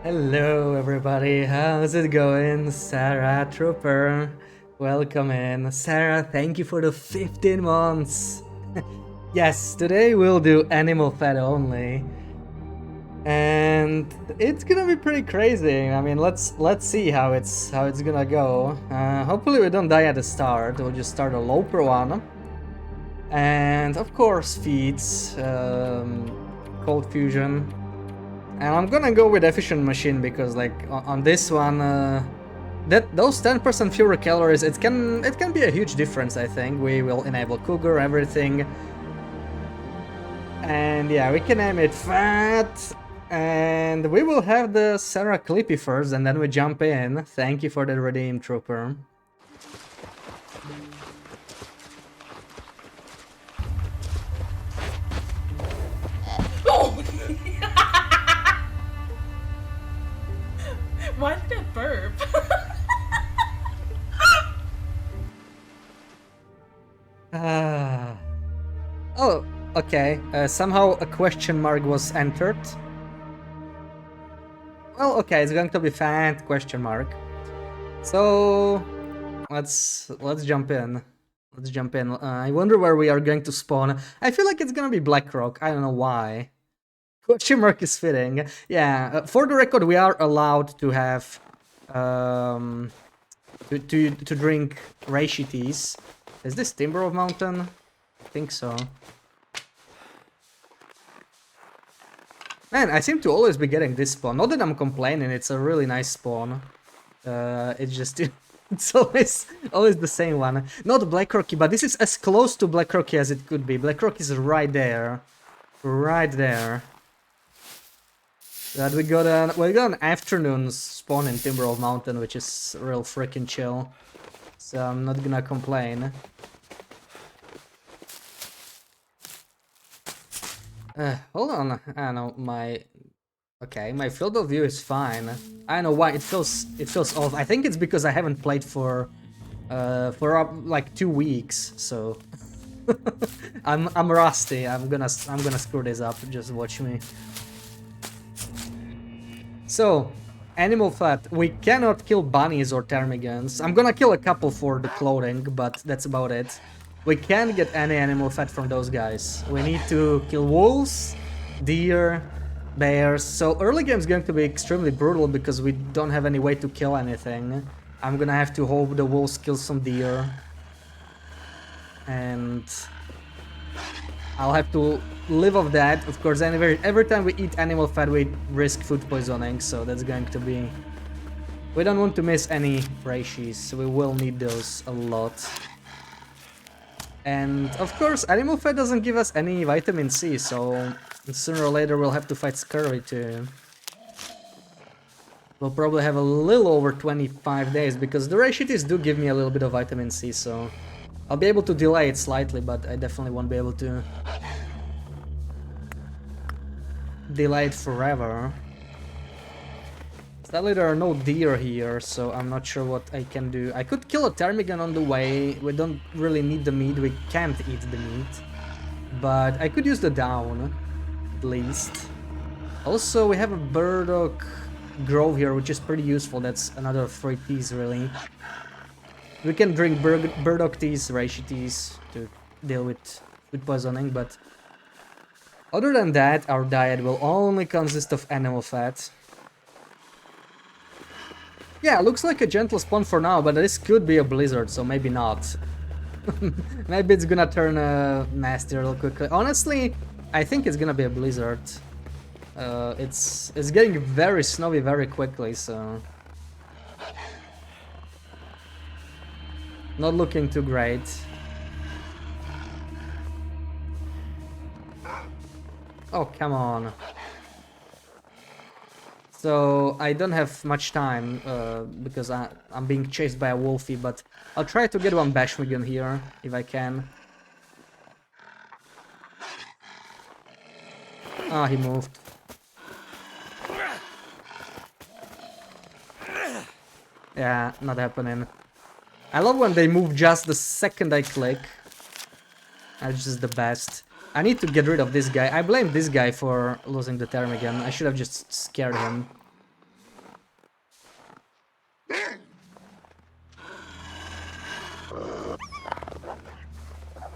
Hello everybody, how's it going? Sarah Trooper, welcome in. Sarah, thank you for the 15 months. Yes, today we'll do animal fat only. And it's gonna be pretty crazy. I mean, let's see how it's gonna go. Hopefully we don't die at the start. We'll just start a loper one. And of course feeds, cold fusion. And I'm gonna go with efficient machine because like on this one, those 10% fewer calories, it can be a huge difference. I think we will enable cougar, everything, and yeah, we can name it fat. And we will have the Sarah Clippy first, and then we jump in. Thank you for the redeem, Trooper. Oh! Why did it burp? Oh, okay. Somehow a question mark was entered. Well, okay, it's going to be fat question mark. So let's jump in. Let's jump in. I wonder where we are going to spawn. I feel like it's gonna be Blackrock. I don't know why. Question mark is fitting. Yeah. For the record, we are allowed to have to drink reishi teas. Is this Timber of Mountain? I think so. Man, I seem to always be getting this spawn. Not that I'm complaining. It's a really nice spawn. It's just it's always the same one. Not Blackrocky, but this is as close to Blackrocky as it could be. Blackrock is right there, right there. But we got an afternoon spawn in Timber of Mountain, which is real freaking chill. So I'm not gonna complain. Hold on. I know my. Okay, my field of view is fine. I don't know why it feels off. I think it's because I haven't played for like 2 weeks, so I'm rusty. I'm gonna screw this up. Just watch me. So, animal fat. We cannot kill bunnies or ptarmigans. I'm gonna kill a couple for the clothing, but that's about it. We can't get any animal fat from those guys. We need to kill wolves, deer, bears. So early game is going to be extremely brutal because we don't have any way to kill anything. I'm gonna have to hope the wolves kill some deer. And I'll have to live off that. Of course, every time we eat animal fat, we risk food poisoning. So that's going to be... We don't want to miss any reishis. We will need those a lot. And of course, animal fat doesn't give us any vitamin C, so sooner or later we'll have to fight scurvy too. We'll probably have a little over 25 days, because the reishitis do give me a little bit of vitamin C, so I'll be able to delay it slightly, but I definitely won't be able to delay it forever. Sadly, there are no deer here, so I'm not sure what I can do. I could kill a ptarmigan on the way. We don't really need the meat. We can't eat the meat. But I could use the down, at least. Also, we have a burdock grove here, which is pretty useful. That's another 3 teas, really. We can drink burdock teas, reishi teas, to deal with food poisoning, but... Other than that, our diet will only consist of animal fat. Yeah, looks like a gentle spawn for now, but this could be a blizzard, so maybe not. Maybe it's gonna turn nasty real quickly. Honestly, I think it's gonna be a blizzard. It's getting very snowy very quickly, so... Not looking too great. Oh, come on. So I don't have much time because I'm being chased by a wolfie, but I'll try to get one bashmigan here if I can. Ah, he moved. Yeah, not happening. I love when they move just the second I click. That's just the best. I need to get rid of this guy. I blame this guy for losing the ptarmigan. I should have just scared him.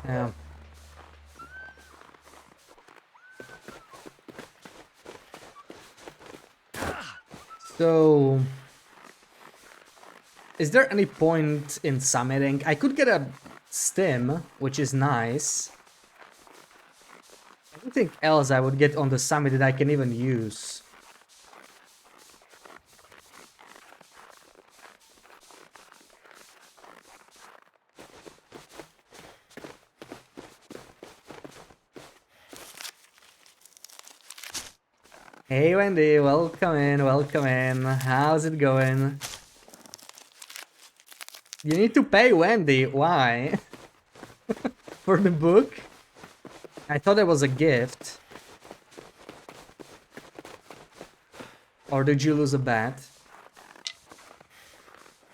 Yeah. So, is there any point in summiting? I could get a stim, which is nice. Anything else I would get on the summit that I can even use? Hey Wendy, welcome in, welcome in. How's it going? You need to pay Wendy, why? For the book? I thought it was a gift. Or did you lose a bet?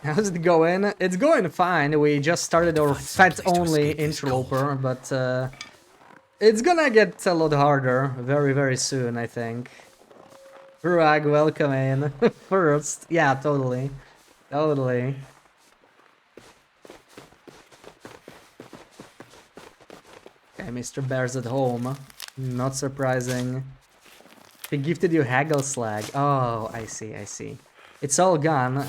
How's it going? It's going fine. We just started our fat-only interloper, but it's gonna get a lot harder very, very soon, I think. Ruag, welcome in. First. Yeah, totally. Totally. Okay, Mr. Bear's at home. Not surprising. He gifted you Haggle Slag. Oh, I see, I see. It's all gone.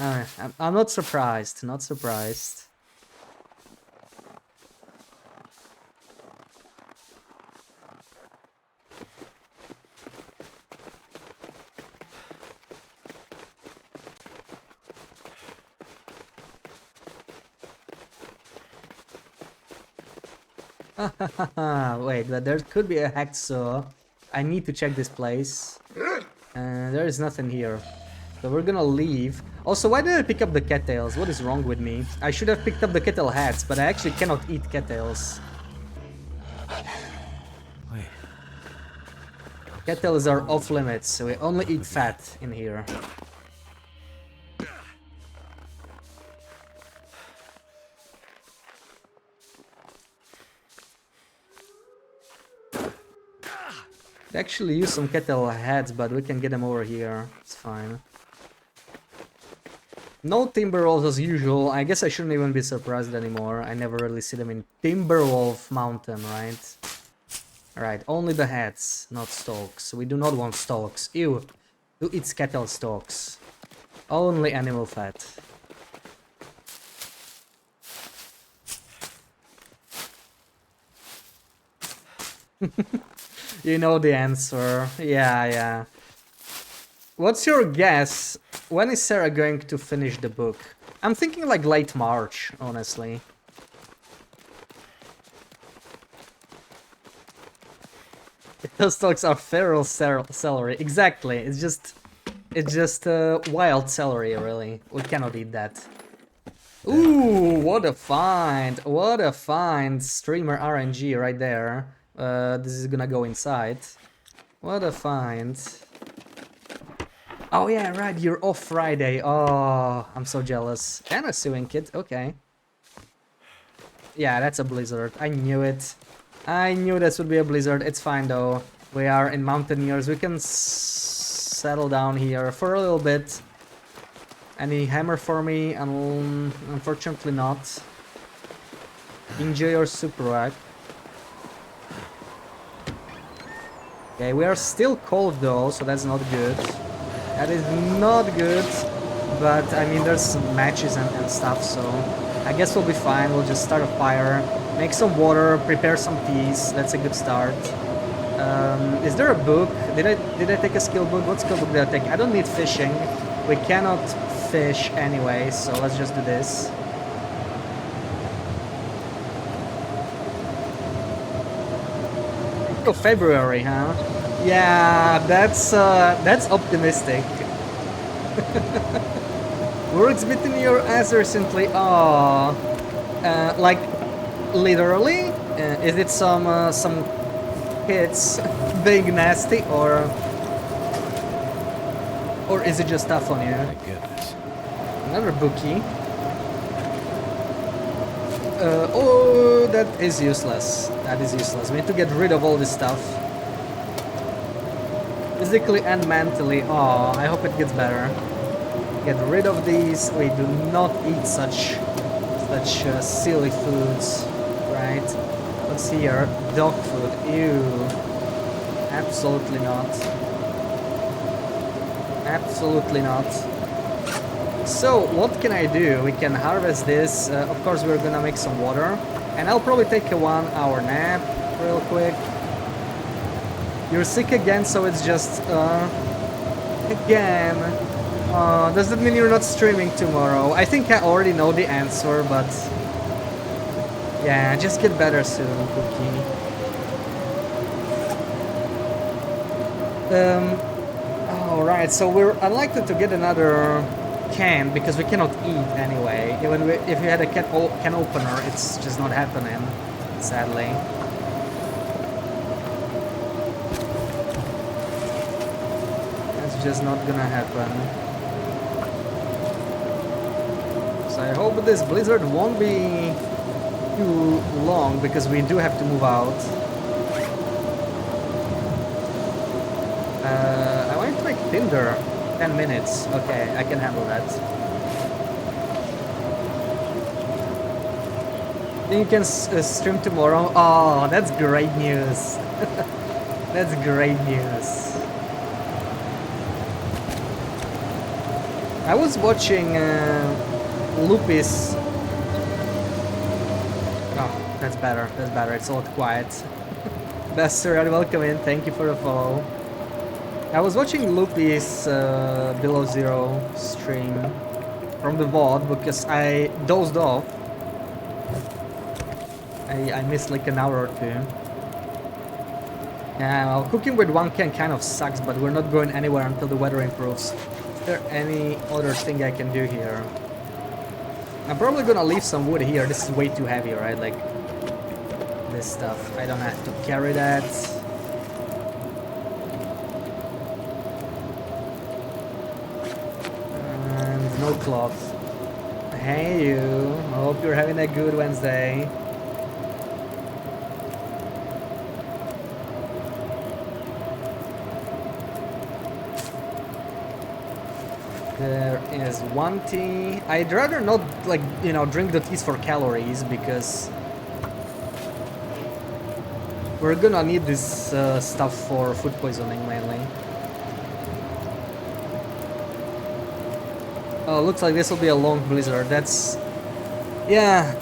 I'm not surprised, not surprised. Wait, but there could be a hacked saw. I need to check this place. There is nothing here. So we're gonna leave. Also, why did I pick up the cattails? What is wrong with me? I should have picked up the kettle hats, but I actually cannot eat cattails. Wait. Cattails are off limits, so we only eat fat in here. We actually use some kettle heads, but we can get them over here. It's fine. No Timberwolves as usual. I guess I shouldn't even be surprised anymore. I never really see them in Timberwolf Mountain, right? Right, only the heads, not stalks. We do not want stalks. Ew. Who eats cattle stalks? Only animal fat. You know the answer. Yeah, yeah. What's your guess? When is Sarah going to finish the book? I'm thinking like late March, honestly. Those stalks are feral celery. Exactly. It's just wild celery, really. We cannot eat that. Ooh, what a find! What a find! Streamer RNG right there. This is gonna go inside. What a find. Oh yeah, right, you're off Friday. Oh, I'm so jealous. And a sewing kit, okay. Yeah, that's a blizzard. I knew it. I knew this would be a blizzard. It's fine though. We are in Mountaineers. We can settle down here for a little bit. Any hammer for me? Unfortunately not. Enjoy your super rack. Okay, we are still cold though, so that's not good. That is not good, but I mean there's matches and stuff, so I guess we'll be fine. We'll just start a fire, make some water, prepare some teas. That's a good start. Is there a book? Did I take a skill book? What skill book did I take? I don't need fishing. We cannot fish anyway, so let's just do this. Oh, February, huh? Yeah, that's optimistic. Words bitten your ass recently. Oh, like literally? Is it some kids being nasty, or is it just tough on you? My goodness. Another bookie. Oh, that is useless. That is useless. We need to get rid of all this stuff. Physically and mentally. Oh, I hope it gets better. Get rid of these. We do not eat such Such silly foods, right? What's here? Dog food. Ew. Absolutely not. Absolutely not. So, what can I do? We can harvest this. Of course, we're gonna make some water. And I'll probably take a 1-hour nap real quick. You're sick again, so it's just, again. Does that mean you're not streaming tomorrow? I think I already know the answer, but... yeah, just get better soon, Cookie. Alright, so we're unlikely to get another can, because we cannot eat anyway. Even if we had a can opener, it's just not happening, sadly. That's just not gonna happen. So I hope this blizzard won't be too long, because we do have to move out. I want to make Tinder. 10 minutes. Okay, I can handle that. Then you can stream tomorrow. Oh, that's great news. That's great news. I was watching Lupis. Oh, that's better. That's better. It's a lot quiet. Bester, welcome in. Thank you for the follow. I was watching Loopy's Below Zero stream from the VOD because I dozed off. I missed like an hour or two. Yeah, well, cooking with one can kind of sucks, but we're not going anywhere until the weather improves. Is there any other thing I can do here? I'm probably gonna leave some wood here. This is way too heavy, right? Like this stuff. I don't have to carry that. No cloth. Hey you, I hope you're having a good Wednesday. There is one tea. I'd rather not, like, you know, drink the teas for calories, because we're gonna need this stuff for food poisoning mainly. Oh, looks like this will be a long blizzard. That's... yeah.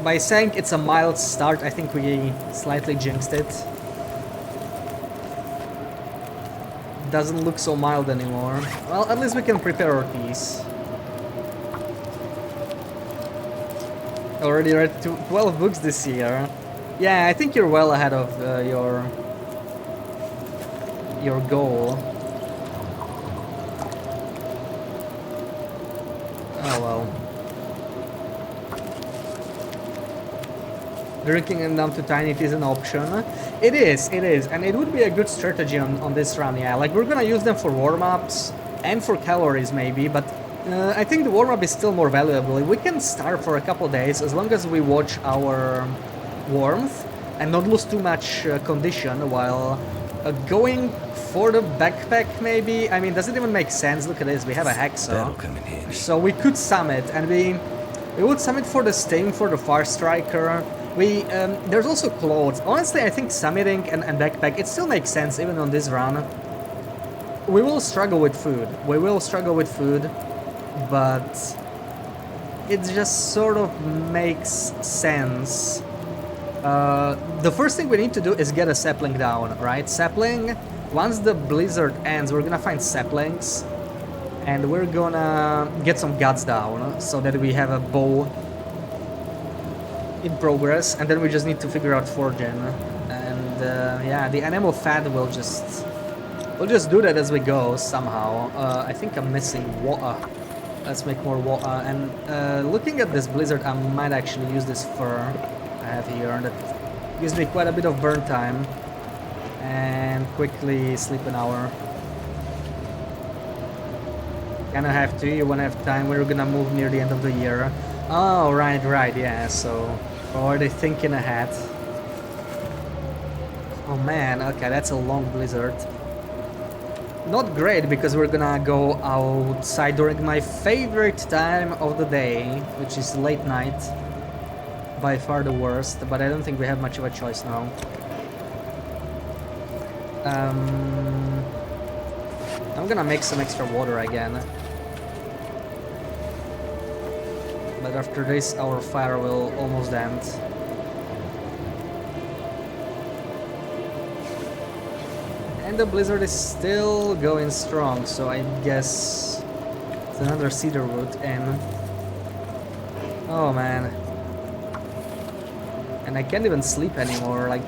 By saying it's a mild start, I think we slightly jinxed it. Doesn't look so mild anymore. Well, at least we can prepare our teas. Already read 12 books this year. Yeah, I think you're well ahead of your goal. Oh well. Drinking them down to tiny is an option. It is, and it would be a good strategy on this run, yeah. Like, we're gonna use them for warm-ups and for calories maybe, but I think the warm-up is still more valuable. We can starve for a couple days as long as we watch our warmth and not lose too much condition while going for the backpack maybe. I mean, does it even make sense? Look at this, we have a hacksaw. So we could summit, and we would summit for the Sting, for the Far Striker. There's also clothes. Honestly, I think summiting and backpack, it still makes sense even on this run. We will struggle with food. But it just sort of makes sense. The first thing we need to do is get a sapling down, right? Sapling, once the blizzard ends, we're gonna find saplings. And we're gonna get some guts down, so that we have a bow in progress, and then we just need to figure out forging. And yeah, the animal fat will just... we'll just do that as we go, somehow. I think I'm missing water. Let's make more water. And looking at this blizzard, I might actually use this fur I have here. That gives me quite a bit of burn time. And quickly sleep an hour. Kinda have to, you wanna have time. We're gonna move near the end of the year. Oh, right, yeah, so... or are they thinking ahead? Oh man, okay, that's a long blizzard. not great because we're gonna go outside during my favorite time of the day, which is late night. By far the worst, but I don't think we have much of a choice now. I'm gonna make some extra water again. But after this, our fire will almost end. And the blizzard is still going strong, so I guess it's another cedar wood in. Oh man. And I can't even sleep anymore, like,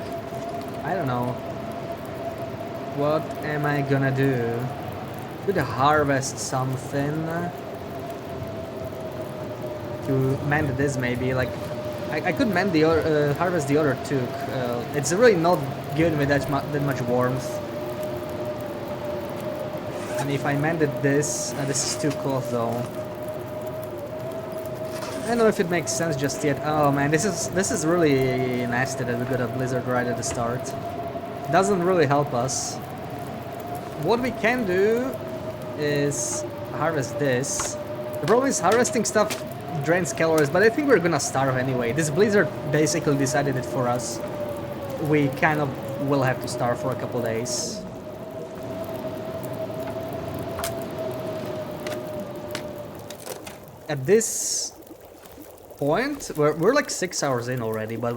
I don't know. What am I gonna do? Could harvest something to mend this maybe, like, I could mend the harvest the other two. It's really not giving me that much warmth. And if I mended this, this is too close though. I don't know if it makes sense just yet. Oh man, this is really nasty that we got a blizzard right at the start. Doesn't really help us. What we can do is harvest this. The problem is harvesting stuff drains calories, but I think we're gonna starve anyway. This blizzard basically decided it for us. We kind of will have to starve for a couple days. At this point, we're like 6 hours in already, but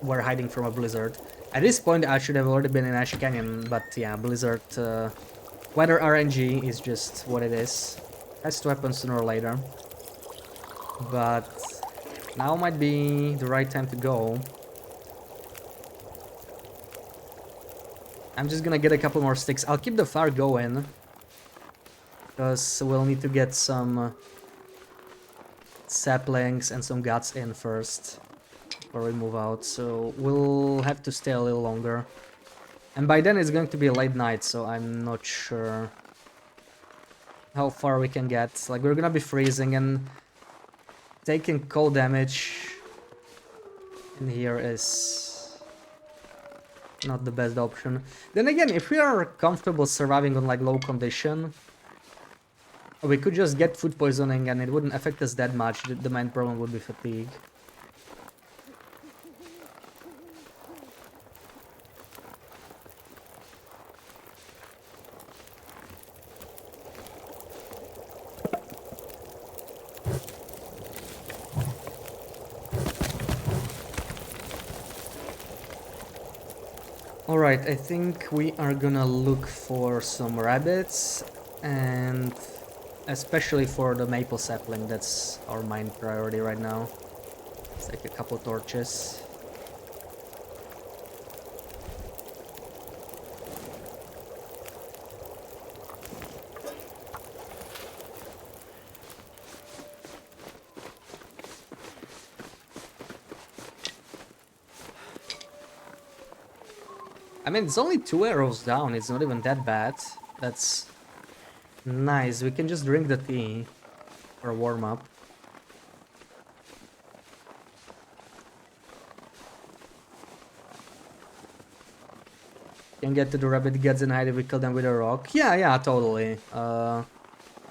we're hiding from a blizzard. At this point, I should have already been in Ash Canyon, but yeah, blizzard, weather RNG is just what it is. Has to happen sooner or later. But now might be the right time to go. I'm just gonna get a couple more sticks. I'll keep the fire going, because we'll need to get some saplings and some guts in first before we move out, so we'll have to stay a little longer. And by then it's going to be late night, so I'm not sure how far we can get. Like, we're gonna be freezing, and taking cold damage in here is not the best option. Then again, if we are comfortable surviving on like low condition, we could just get food poisoning and it wouldn't affect us that much. The main problem would be fatigue. Alright, I think we are gonna look for some rabbits, and especially for the maple sapling, that's our main priority right now. Let's take a couple torches. I mean, it's only 2 arrows down, it's not even that bad. That's nice. We can just drink the tea for a warm-up. Can get to the rabbit guts and hide if we kill them with a rock. Yeah, totally.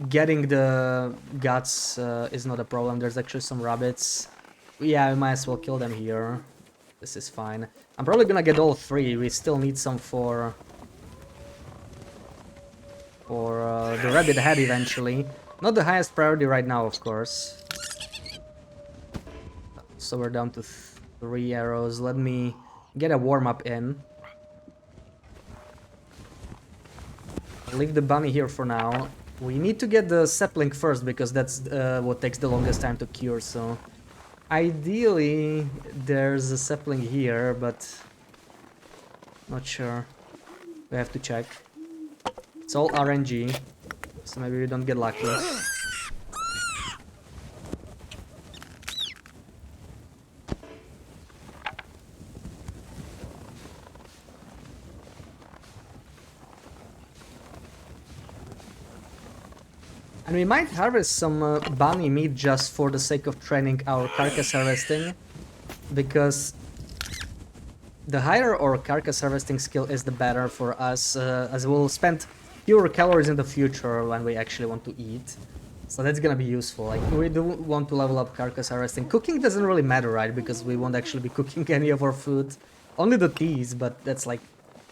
Getting the guts is not a problem. There's actually some rabbits. Yeah, we might as well kill them here. This is fine. I'm probably gonna get all 3. We still need some for the rabbit head eventually. Not the highest priority right now, of course. So we're down to 3 arrows. Let me get a warm-up in. I'll leave the bunny here for now. We need to get the sapling first, because that's what takes the longest time to cure, so... Ideally, there's a sapling here, but... not sure. We have to check. It's all RNG, so maybe we don't get lucky. And we might harvest some bunny meat just for the sake of training our carcass harvesting, because the higher our carcass harvesting skill is, the better for us, as we'll spend fewer calories in the future when we actually want to eat. So that's gonna be useful. Like, we do want to level up carcass harvesting. Cooking doesn't really matter, right? Because we won't actually be cooking any of our food. Only the teas, but that's like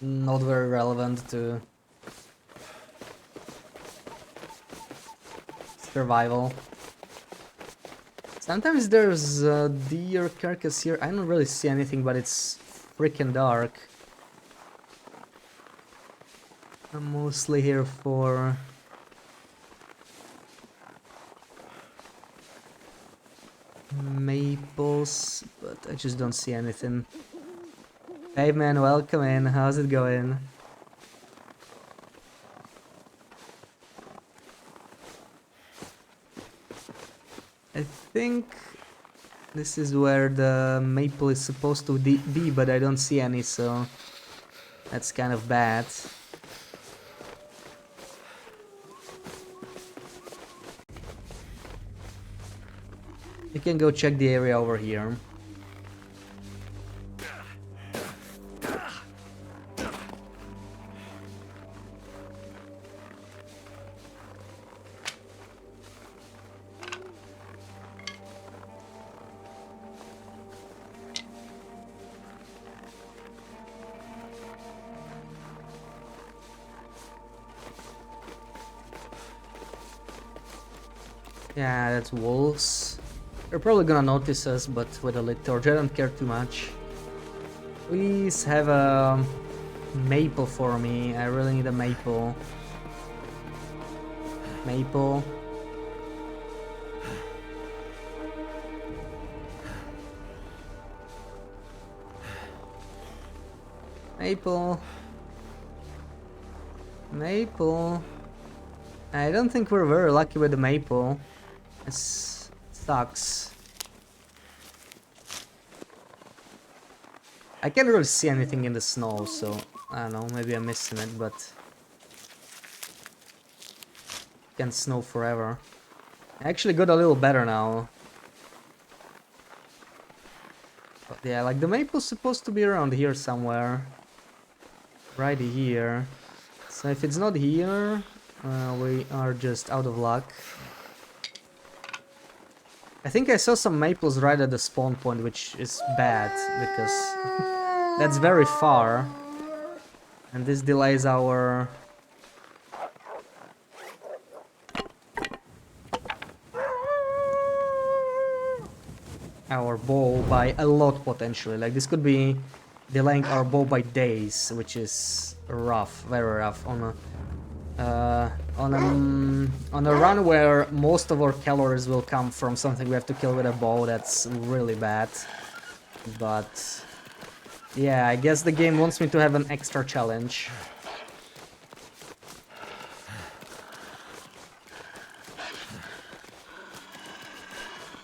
not very relevant to survival. Sometimes there's a deer carcass here. I don't really see anything, but it's freaking dark. I'm mostly here for maples, but I just don't see anything. Hey man, welcome in. How's it going? I think this is where the maple is supposed to be, but I don't see any, so that's kind of bad. You can go check the area over here. Yeah, that's wolves. They're probably gonna notice us, but with a lit torch, I don't care too much. Please have a maple for me. I really need a maple. Maple. Maple. Maple. I don't think we're very lucky with the maple. It sucks. I can't really see anything in the snow, so I don't know, maybe I'm missing it, but it can snow forever. I actually got a little better now. But yeah, like the maple's supposed to be around here somewhere. Right here. So if it's not here, we are just out of luck. I think I saw some maples right at the spawn point, which is bad, because that's very far. And this delays our bow by a lot, potentially. Like, this could be delaying our bow by days, which is rough, very rough on a on a run where most of our calories will come from something we have to kill with a bow. That's really bad. But yeah, I guess the game wants me to have an extra challenge.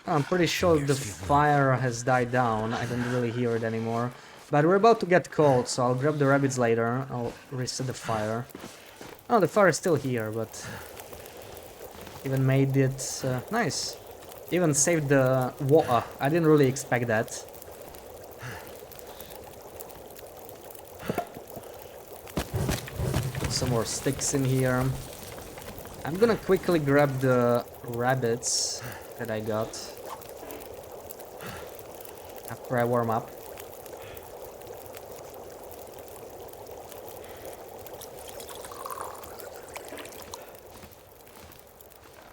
I'm pretty sure the fire has died down. I don't really hear it anymore. But we're about to get cold, so I'll grab the rabbits later. I'll reset the fire. Oh, the fire is still here, but even made it nice. Even saved the water. I didn't really expect that. Put some more sticks in here. I'm gonna quickly grab the rabbits that I got after I warm up.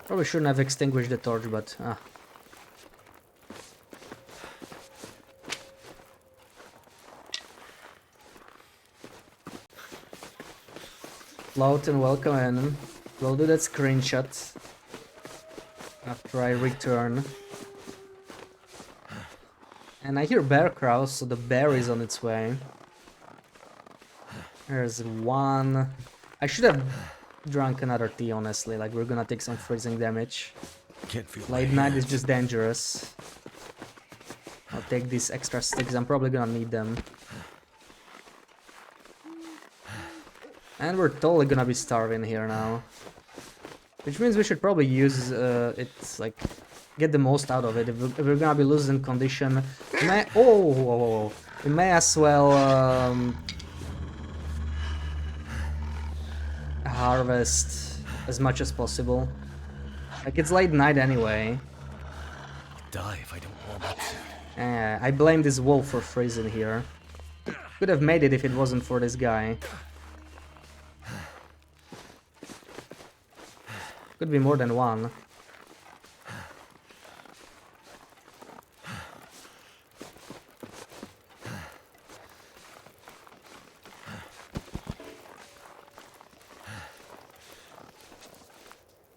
Probably shouldn't have extinguished the torch, but Float and welcome in. We'll do that screenshot after I return. And I hear bear crows, so the bear is on its way. There's one. I should have drunk another tea, honestly. Like, we're gonna take some freezing damage. Late night is just dangerous. I'll take these extra sticks. I'm probably gonna need them. And we're totally gonna be starving here now. Which means we should probably use it, like, get the most out of it. If we're gonna be losing condition, we may as well harvest as much as possible. Like, it's late night anyway. Die if I don't warm up soon. I blame this wolf for freezing here. Could have made it if it wasn't for this guy. Could be more than one.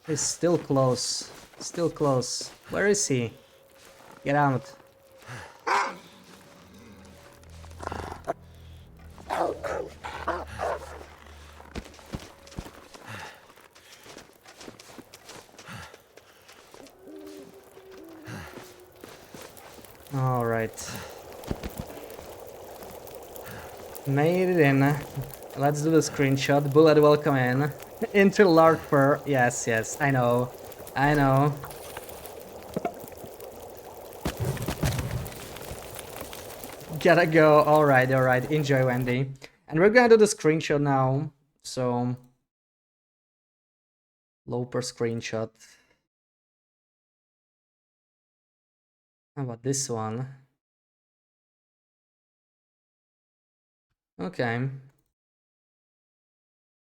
He's still close. Still close. Where is he? Get out. All right. Made it in. Let's do the screenshot. Bullet, welcome in. Interloper. Yes, yes, I know. I know. Gotta go. Alright, alright. Enjoy, Wendy. And we're gonna do the screenshot now. So... Loper screenshot. How about this one? Okay.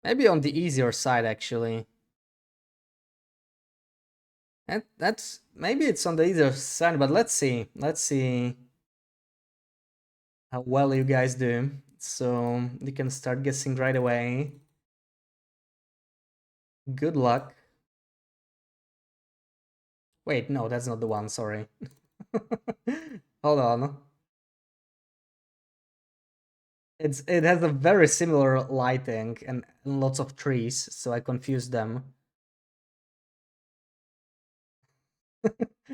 Maybe on the easier side, actually. That's... Maybe it's on the easier side, but let's see. Let's see how well you guys do. So you can start guessing right away. Good luck. Wait, no, that's not the one, sorry. Hold on. It has a very similar lighting and lots of trees, so I confused them.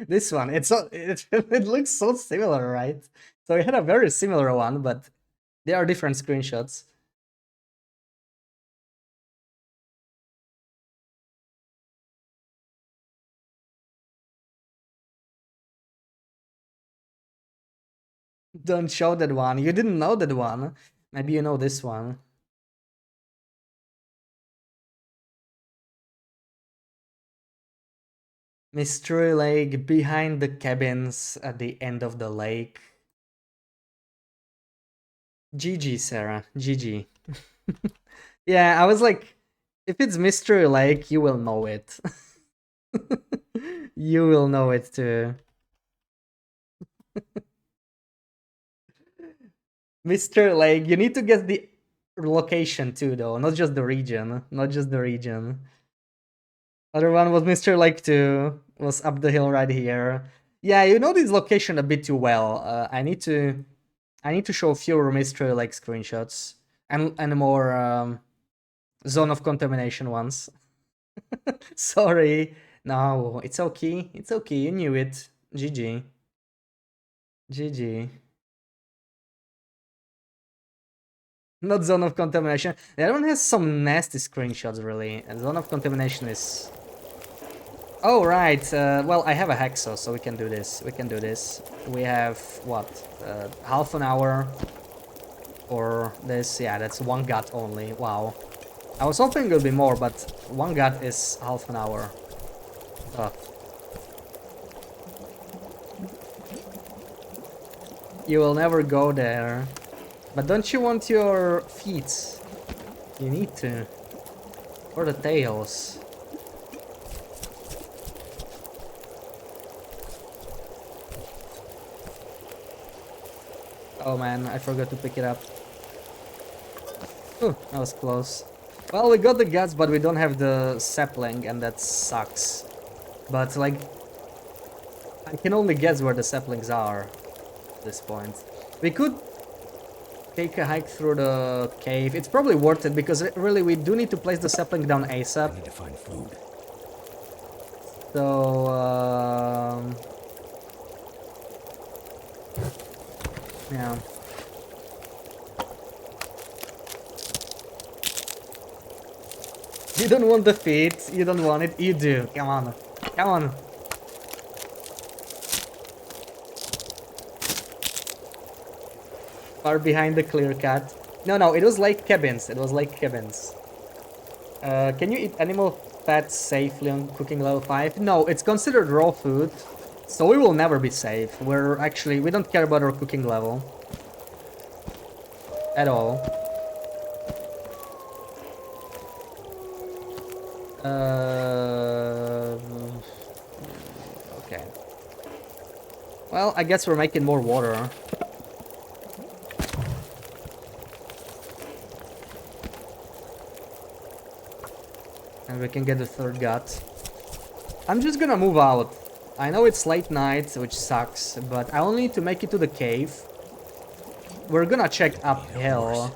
This one, it looks so similar, right? So we had a very similar one, but they are different screenshots. Don't show that one. You didn't know that one. Maybe you know this one. Mystery Lake behind the cabins at the end of the lake. GG, Sarah. GG. Yeah, I was like, if it's Mystery Lake, you will know it. You will know it too. Mr. Lake, you need to get the location too, though, not just the region. Not just the region. Other one was Mr. Lake 2, was up the hill right here. Yeah, you know this location a bit too well. I need to show fewer Mr. Lake screenshots and more zone of contamination ones. Sorry. No, it's okay. It's okay. You knew it. GG. GG. Not zone of contamination. The other one has some nasty screenshots, really. And zone of contamination is... Oh, right. Well, I have a hacksaw, so we can do this. We can do this. We have, what? Half an hour for this. Yeah, that's one gut only. Wow. I was hoping it would be more, but one gut is half an hour. Ugh. You will never go there. But don't you want your feet? You need to. Or the tails. Oh man, I forgot to pick it up. Ooh, that was close. Well, we got the guts, but we don't have the sapling, and that sucks. But, like, I can only guess where the saplings are at this point. We could take a hike through the cave. It's probably worth it, because really we do need to place the sapling down ASAP. I need to find food. So, yeah. You don't want the feet, you don't want it, you do. Come on, come on. Far behind the clear cut. No, it was like cabins, it was like cabins. Can you eat animal fat safely on cooking level 5? No, it's considered raw food, so we will never be safe. We don't care about our cooking level. At all. Okay. Well, I guess we're making more water. And we can get the third gut. I'm just gonna move out. I know it's late night, which sucks, but I only need to make it to the cave. We're gonna check uphill.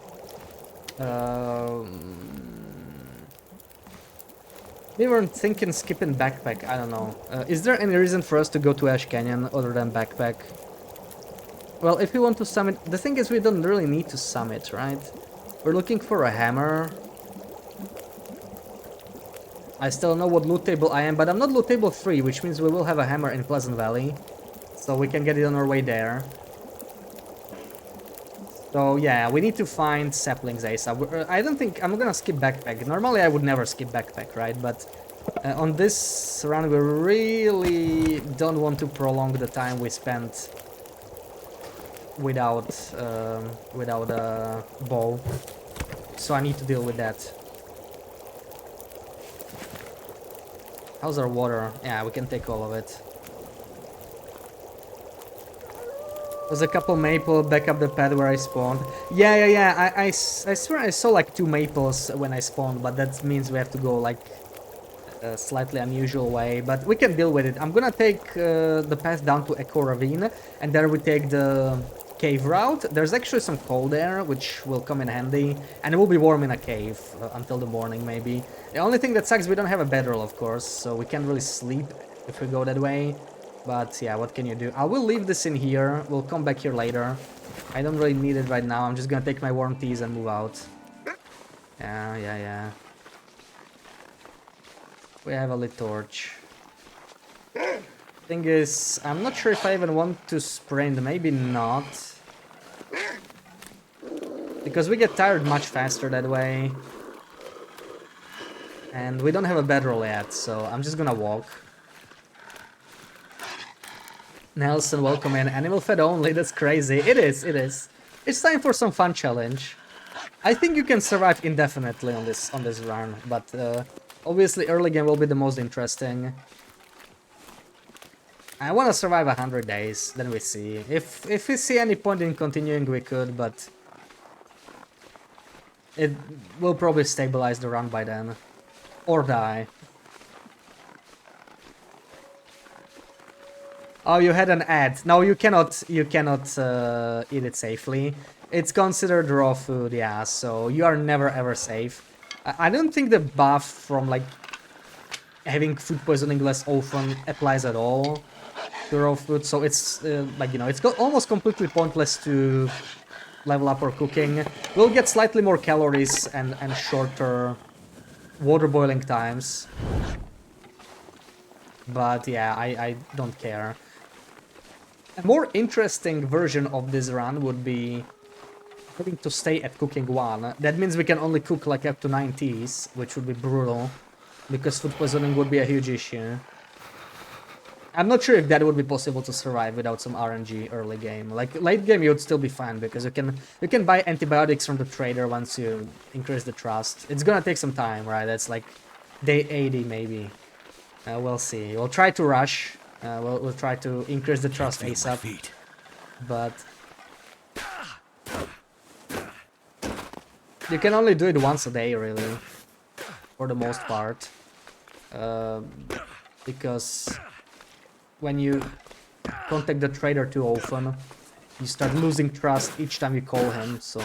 We were thinking skipping backpack, I don't know. Is there any reason for us to go to Ash Canyon other than backpack? Well, if we want to summit... The thing is, we don't really need to summit, right? We're looking for a hammer. I still know what loot table I am, but I'm not loot table 3, which means we will have a hammer in Pleasant Valley. So we can get it on our way there. So yeah, we need to find saplings ASAP. I don't think... I'm gonna skip backpack. Normally I would never skip backpack, right? But on this run we really don't want to prolong the time we spent without a bow. So I need to deal with that. How's our water? Yeah, we can take all of it. There's a couple maple back up the path where I spawned. Yeah. I swear I saw like 2 maples when I spawned, but that means we have to go like a slightly unusual way. But we can deal with it. I'm gonna take the path down to Echo Ravine, and there we take the cave route. There's actually some coal there, which will come in handy, and it will be warm in a cave until the morning maybe. The only thing that sucks, we don't have a bedroll, of course, so we can't really sleep if we go that way. But yeah, what can you do? I will leave this in here. We'll come back here later. I don't really need it right now. I'm just gonna take my warm teas and move out. Yeah. We have a lit torch. Thing is, I'm not sure if I even want to sprint. Maybe not. Because we get tired much faster that way. And we don't have a bedroll yet, so I'm just gonna walk. Nelson, welcome in. Animal fed only, that's crazy. It is. It's time for some fun challenge. I think you can survive indefinitely on this run, but obviously early game will be the most interesting. I want to survive 100 days, then we see. If we see any point in continuing, we could, but it will probably stabilize the run by then. Or die. Oh, you had an ad. No, you cannot eat it safely. It's considered raw food, yeah, so you are never ever safe. I don't think the buff from like having food poisoning less often applies at all to raw food, so it's like, you know, it's almost completely pointless to level up our cooking. We'll get slightly more calories and shorter water boiling times. But yeah, I don't care. A more interesting version of this run would be having to stay at cooking 1. That means we can only cook like up to 9 teas, which would be brutal, because food poisoning would be a huge issue. I'm not sure if that would be possible to survive without some RNG early game. Like late game you would still be fine, because you can buy antibiotics from the trader once you increase the trust. It's gonna take some time, right? That's like day 80 maybe. We'll see. We'll try to rush. We'll try to increase the trust ASAP. But you can only do it once a day, really, for the most part. Because when you contact the trader too often, you start losing trust each time you call him. So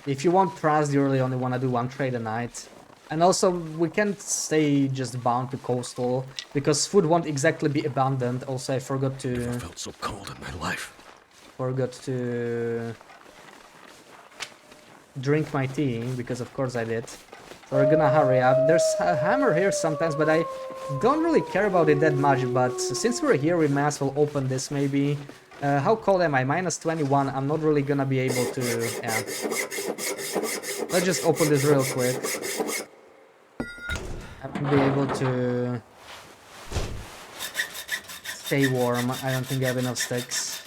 if you want trust, you really only want to do 1 trade a night. And also, we can't stay just bound to coastal, because food won't exactly be abundant. Also, I forgot to... Never felt so cold in my life. Forgot to drink my tea, because of course I did. So we're gonna hurry up. There's a hammer here sometimes, but I don't really care about it that much. But since we're here, we might as well open this maybe. How cold am I? Minus 21. I'm not really gonna be able to... Yeah. Let's just open this real quick. be able to stay warm. I don't think I have enough sticks.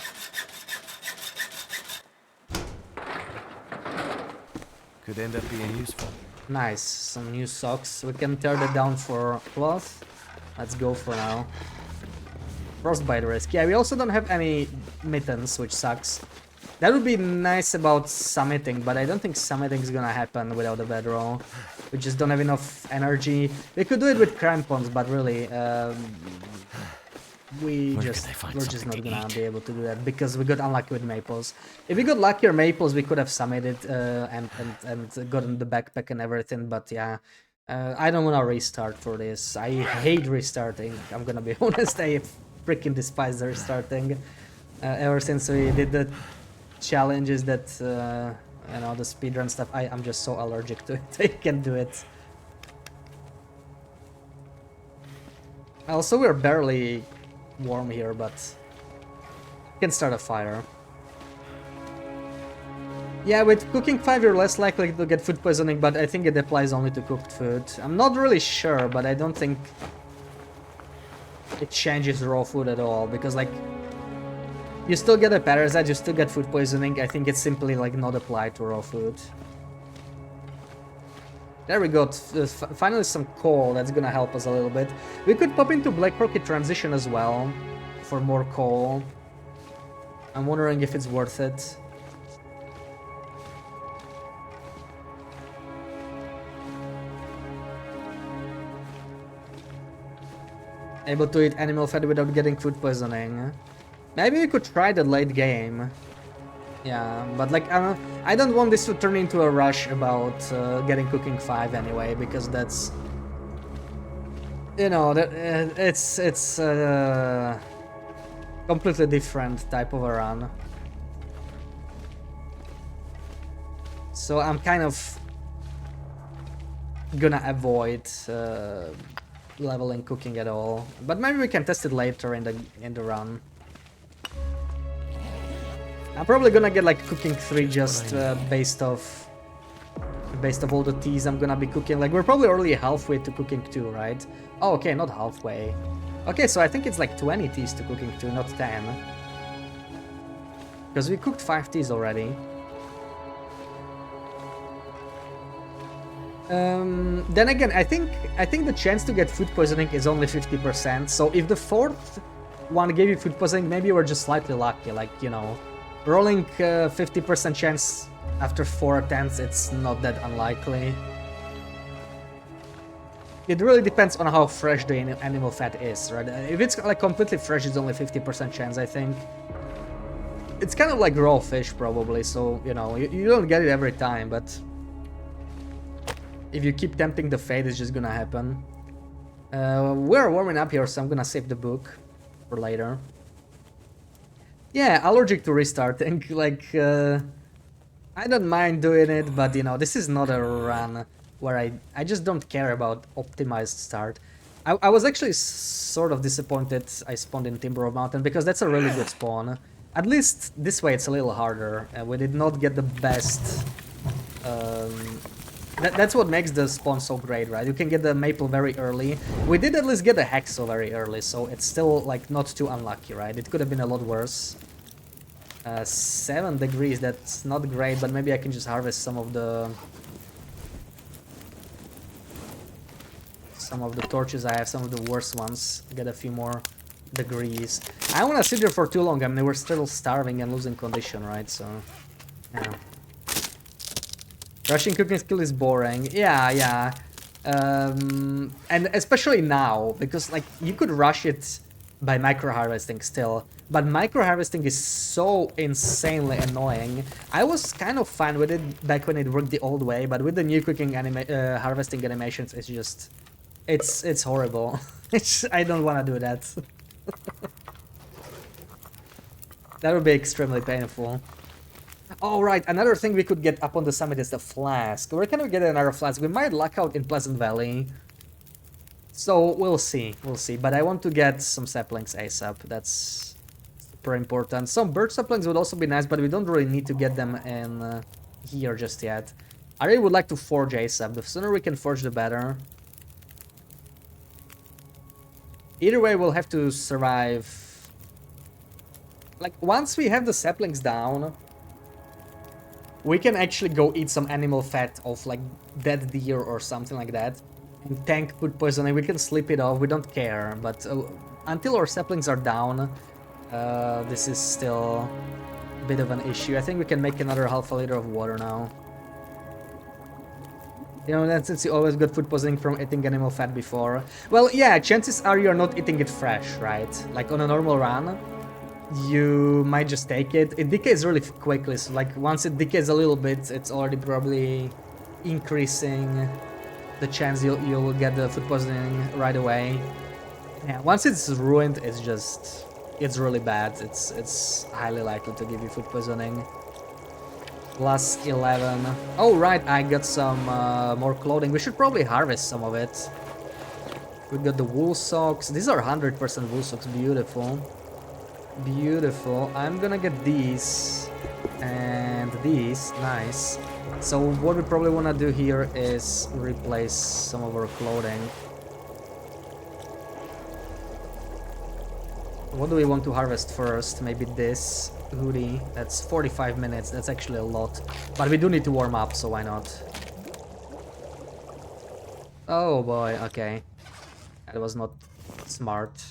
Could end up being useful. Nice, some new socks. We can tear that down for cloth. Let's go for now. Frostbite risk. Yeah, we also don't have any mittens, which sucks. That would be nice about summiting, but I don't think summiting is gonna happen without a bedroll. We just don't have enough energy. We could do it with crampons, but really, we're just not gonna be able to do that because we got unlucky with maples. If we got luckier maples, we could have summited and gotten the backpack and everything. But yeah, I don't wanna restart for this. I hate restarting. I'm gonna be honest. I freaking despise the restarting. Ever since we did the challenges that you know, the speedrun stuff, I'm just so allergic to it. I can't do it. Also, we're barely warm here, but we can start a fire. Yeah, with cooking 5 you're less likely to get food poisoning, but I think it applies only to cooked food. I'm not really sure, but I don't think it changes raw food at all, because like you still get a parasite, you still get food poisoning. I think it's simply like not applied to raw food. There we go, finally some coal, that's gonna help us a little bit. We could pop into Black Rocket Transition as well for more coal. I'm wondering if it's worth it. Able to eat animal fat without getting food poisoning. Maybe we could try the late game. Yeah, but like I don't want this to turn into a rush about getting cooking 5 anyway, because that's, you know, that it's completely different type of a run. So I'm kind of gonna avoid leveling cooking at all, but maybe we can test it later in the run. I'm probably gonna get like cooking 3 just based off all the teas I'm gonna be cooking. Like we're probably already halfway to cooking 2, right? Oh, okay, not halfway. Okay, so I think it's like 20 teas to cooking 2, not 10. Because we cooked 5 teas already. Then again, I think the chance to get food poisoning is only 50%. So if the 4th one gave you food poisoning, maybe you were just slightly lucky. Like, you know, rolling 50% chance after 4 attempts, it's not that unlikely. It really depends on how fresh the animal fat is, right? If it's like completely fresh, it's only 50% chance, I think. It's kind of like raw fish, probably, so, you know, you don't get it every time, but if you keep tempting the fate, it's just gonna happen. We're warming up here, so I'm gonna save the book for later. Yeah, allergic to restarting. Like, I don't mind doing it, but you know, this is not a run where I just don't care about optimized start. I was actually sort of disappointed I spawned in Timber Mountain, because that's a really good spawn. At least this way it's a little harder. We did not get the best. That's what makes the spawn so great, right? You can get the maple very early. We did at least get the hexo very early, so it's still like not too unlucky, right? It could have been a lot worse. 7 degrees, that's not great, but maybe I can just harvest some of the torches I have, some of the worst ones, get a few more degrees. I don't want to sit there for too long. I mean, we're still starving and losing condition, right? So, yeah. Rushing cooking skill is boring. Yeah. And especially now, because like you could rush it by micro harvesting still, but micro harvesting is so insanely annoying. I was kind of fine with it back when it worked the old way, but with the new cooking harvesting animations, it's just it's horrible. I don't want to do that. That would be extremely painful. Oh, right, another thing we could get up on the summit is the flask. Where can we get another flask? We might luck out in Pleasant Valley. So, we'll see, But I want to get some saplings ASAP. That's super important. Some bird saplings would also be nice, but we don't really need to get them in here just yet. I really would like to forge ASAP. The sooner we can forge, the better. Either way, we'll have to survive. Like, once we have the saplings down, we can actually go eat some animal fat of, like, dead deer or something like that. And tank food poisoning, we can sleep it off, we don't care. But until our saplings are down, this is still a bit of an issue. I think we can make another half a liter of water now. You know, that since you always got food poisoning from eating animal fat before. Well, yeah, chances are you're not eating it fresh, right? Like on a normal run, you might just take it. It decays really quickly, so like once it decays a little bit, it's already probably increasing the chance you'll get the food poisoning right away. Yeah, once it's ruined, it's really bad. It's highly likely to give you food poisoning. Plus 11. Oh, right, I got some more clothing. We should probably harvest some of it. We got the wool socks. These are 100% wool socks. Beautiful. Beautiful. I'm gonna get these. And these. Nice. So what we probably wanna do here is replace some of our clothing. What do we want to harvest first? Maybe this hoodie. That's 45 minutes. That's actually a lot. But we do need to warm up, so why not? Oh boy, okay. That was not smart.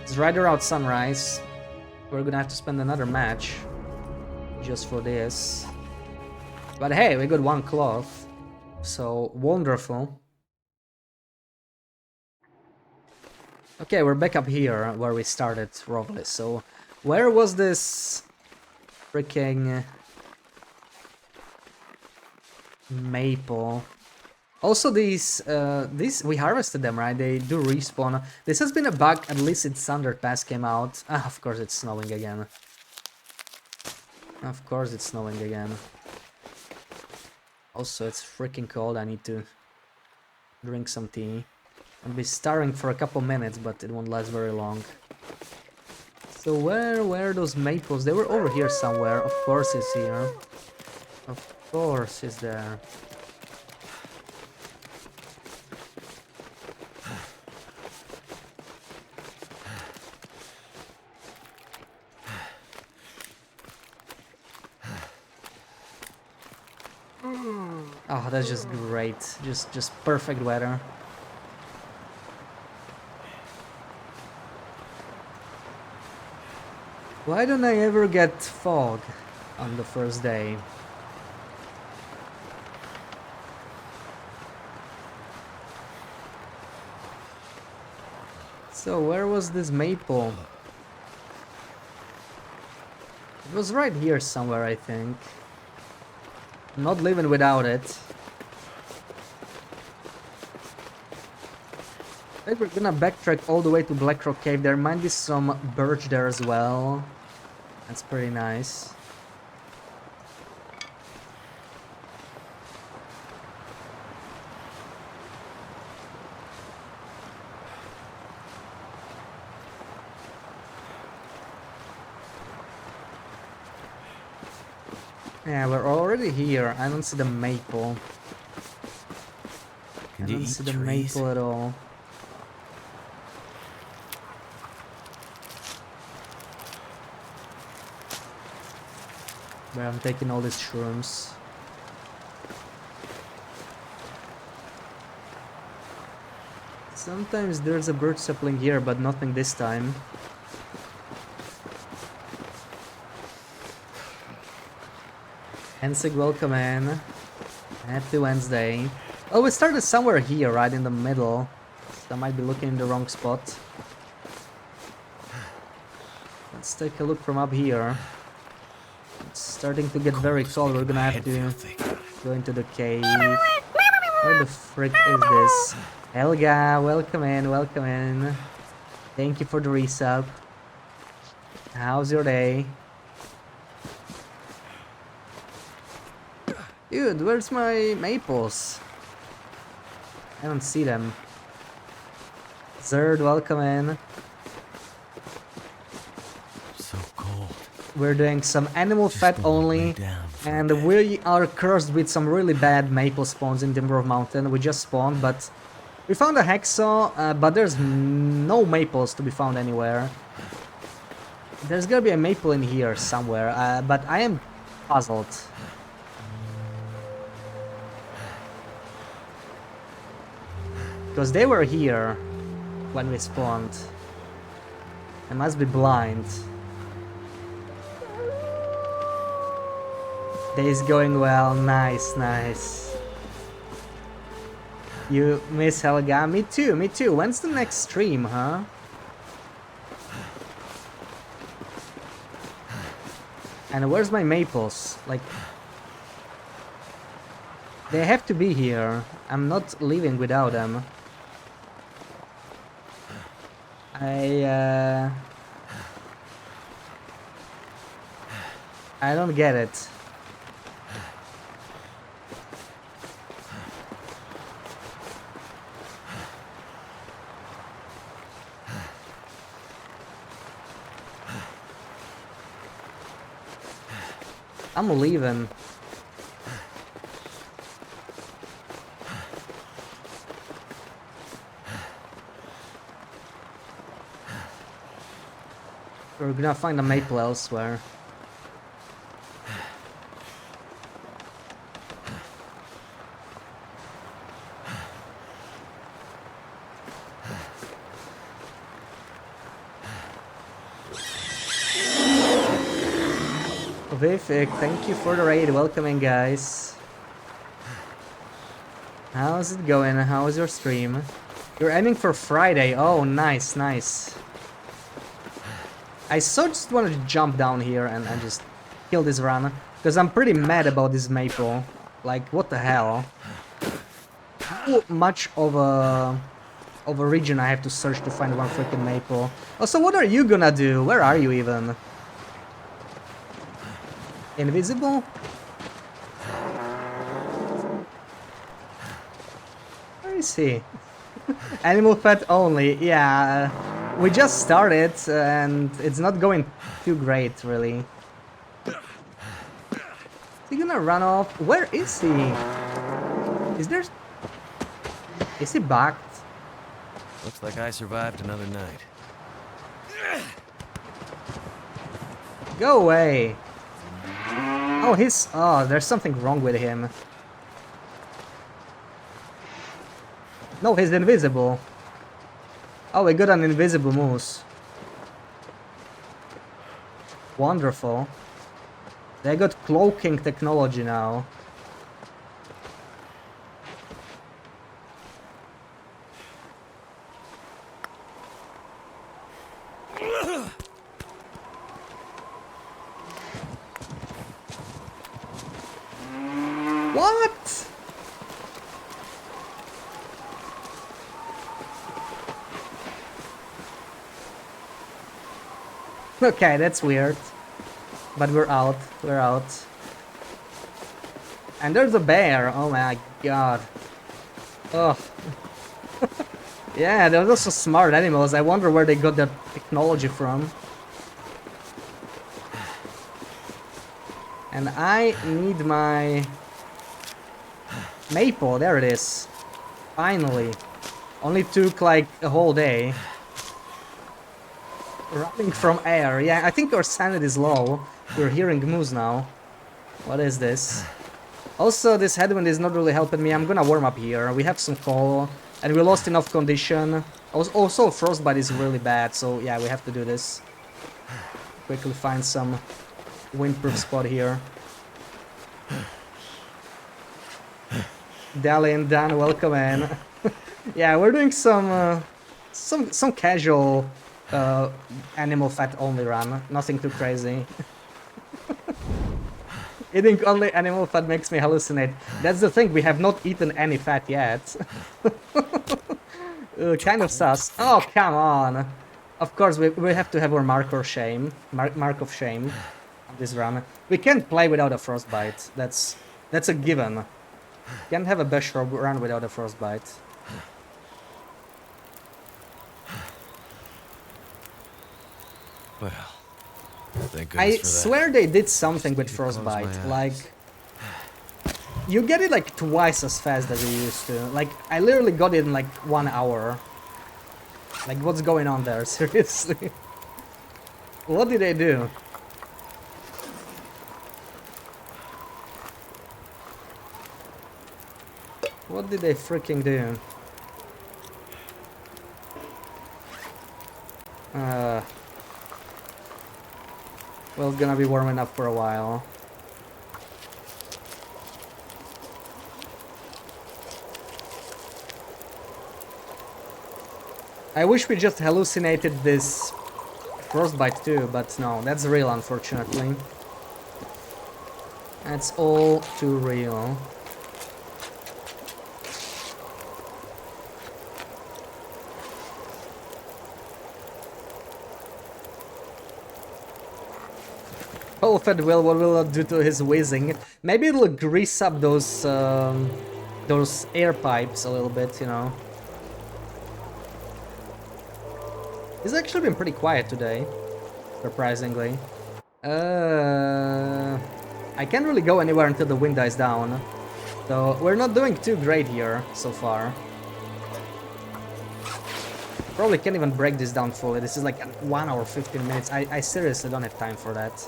It's right around sunrise. We're gonna have to spend another match just for this. But hey, we got one cloth. So wonderful. Okay, we're back up here where we started, roughly. So, where was this freaking maple? Also, these we harvested them, right? They do respawn. This has been a bug at least since Thunder Pass came out. Ah, of course it's snowing again. Of course it's snowing again. Also, it's freaking cold. I need to drink some tea. I'll be starving for a couple minutes, but it won't last very long. So where were those maples? They were over here somewhere. Of course it's here. Of course it's there. Oh, that's just great. Just perfect weather. Why don't I ever get fog on the first day? So where was this maple? It was right here somewhere, I think. I'm not living without it. I think we're gonna backtrack all the way to Blackrock Cave. There might be some birch there as well. That's pretty nice. Yeah, we're already here. I don't see the maple. I don't see the maple at all. But I'm taking all these shrooms. Sometimes there's a birch sapling here, but nothing this time. Hensig, welcome in. Happy Wednesday. Oh, we started somewhere here, right in the middle. So I might be looking in the wrong spot. Let's take a look from up here. It's starting to get very cold. We're gonna have to go into the cave. Where the frick is this? Helga, welcome in, welcome in. Thank you for the resub. How's your day? Dude, where's my maples? I don't see them. Zerd, welcome in. So cold. We're doing some animal fat only, and we are cursed with some really bad maple spawns in Timber of Mountain. We just spawned, but We found a hacksaw, but there's no maples to be found anywhere. There's gonna be a maple in here somewhere, but I am puzzled. Because they were here when we spawned. I must be blind. Day is going well, nice, nice. You miss Helga? Me too, me too. When's the next stream, huh? And where's my maples? Like, they have to be here. I'm not leaving without them. I don't get it. I'm leaving. We're gonna find a maple elsewhere. Vivek, thank you for the raid. Welcoming, guys. How's it going? How is your stream? You're aiming for Friday. Oh, nice, nice. I just wanted to jump down here and just kill this run. Because I'm pretty mad about this maple. Like, what the hell? How much of a region I have to search to find one freaking maple? Also, what are you gonna do? Where are you even? Invisible? Where is he? Animal fat only, yeah. We just started and it's not going too great, really. Is he gonna run off? Where is he? Is he backed? Looks like I survived another night. Go away. Oh, there's something wrong with him. No, he's invisible. Oh, we got an invisible moose. Wonderful. They got cloaking technology now. What? Okay, that's weird. But we're out. We're out. And there's a bear. Oh my god. Oh. Yeah, they're also smart animals. I wonder where they got that technology from. And I need my maple. There it is. Finally. Only took like a whole day. Running from air. Yeah, I think our sanity is low. We're hearing moose now. What is this? Also, this headwind is not really helping me. I'm gonna warm up here. We have some coal, and we lost enough condition. Also, frostbite is really bad, so yeah, we have to do this. Quickly find some windproof spot here. Dali and Dan, welcome in. Yeah, we're doing some casual animal fat only run. Nothing too crazy. Eating only animal fat makes me hallucinate. That's the thing, we have not eaten any fat yet. Kind of sus. Oh, come on. Of course, we have to have our mark of shame on this run. We can't play without a frostbite. That's a given. Can't have a best run without a frostbite. Well, thank I goodness for that. swear they did something with frostbite, like You get it like twice as fast as you used to. Like, I literally got it in like 1 hour. Like, what's going on there? Seriously? What did I do? What did they freaking do? Well, it's gonna be warm enough for a while. I wish we just hallucinated this frostbite too, but no, that's real, unfortunately. That's all too real. Oh, Fed will, what will it do to his whizzing? Maybe it'll grease up those air pipes a little bit, you know. He's actually been pretty quiet today, surprisingly. I can't really go anywhere until the wind dies down. So we're not doing too great here so far. Probably can't even break this down fully. This is like 1 hour 15 minutes. I seriously don't have time for that.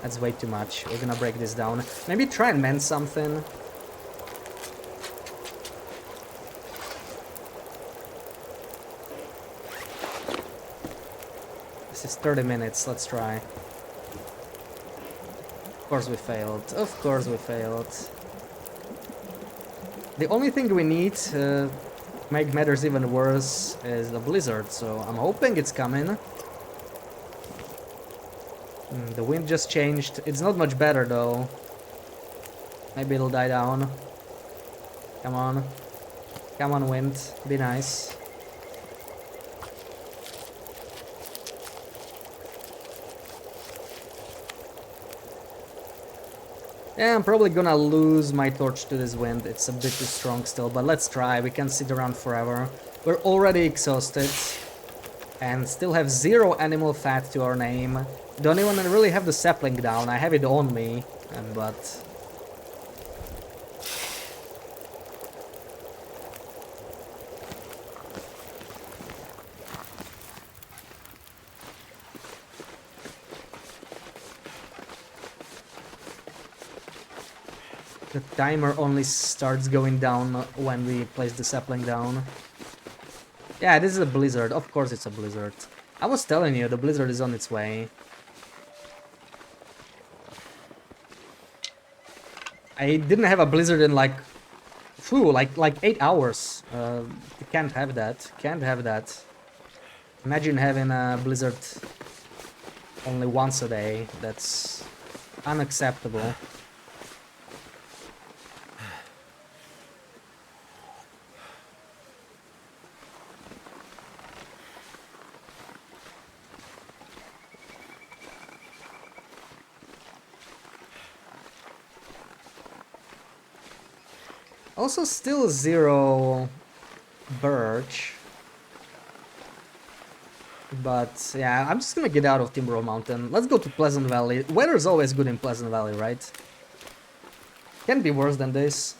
That's way too much. We're gonna break this down. Maybe try and mend something. This is 30 minutes. Let's try. Of course we failed. Of course we failed. The only thing we need to make matters even worse is a blizzard, so I'm hoping it's coming. The wind just changed. It's not much better though. Maybe it'll die down. Come on. Come on, wind. Be nice. Yeah, I'm probably gonna lose my torch to this wind. It's a bit too strong still, but let's try. We can't sit around forever. We're already exhausted and still have 0 animal fat to our name. Don't even really have the sapling down. I have it on me, but the timer only starts going down when we place the sapling down. Yeah, this is a blizzard. Of course it's a blizzard. I was telling you, the blizzard is on its way. I didn't have a blizzard in like 8 hours. You can't have that. Can't have that. Imagine having a blizzard only once a day. That's unacceptable. Also, still 0 birch. But yeah, I'm just gonna get out of Timber Mountain. Let's go to Pleasant Valley. Weather's always good in Pleasant Valley, right? Can't be worse than this.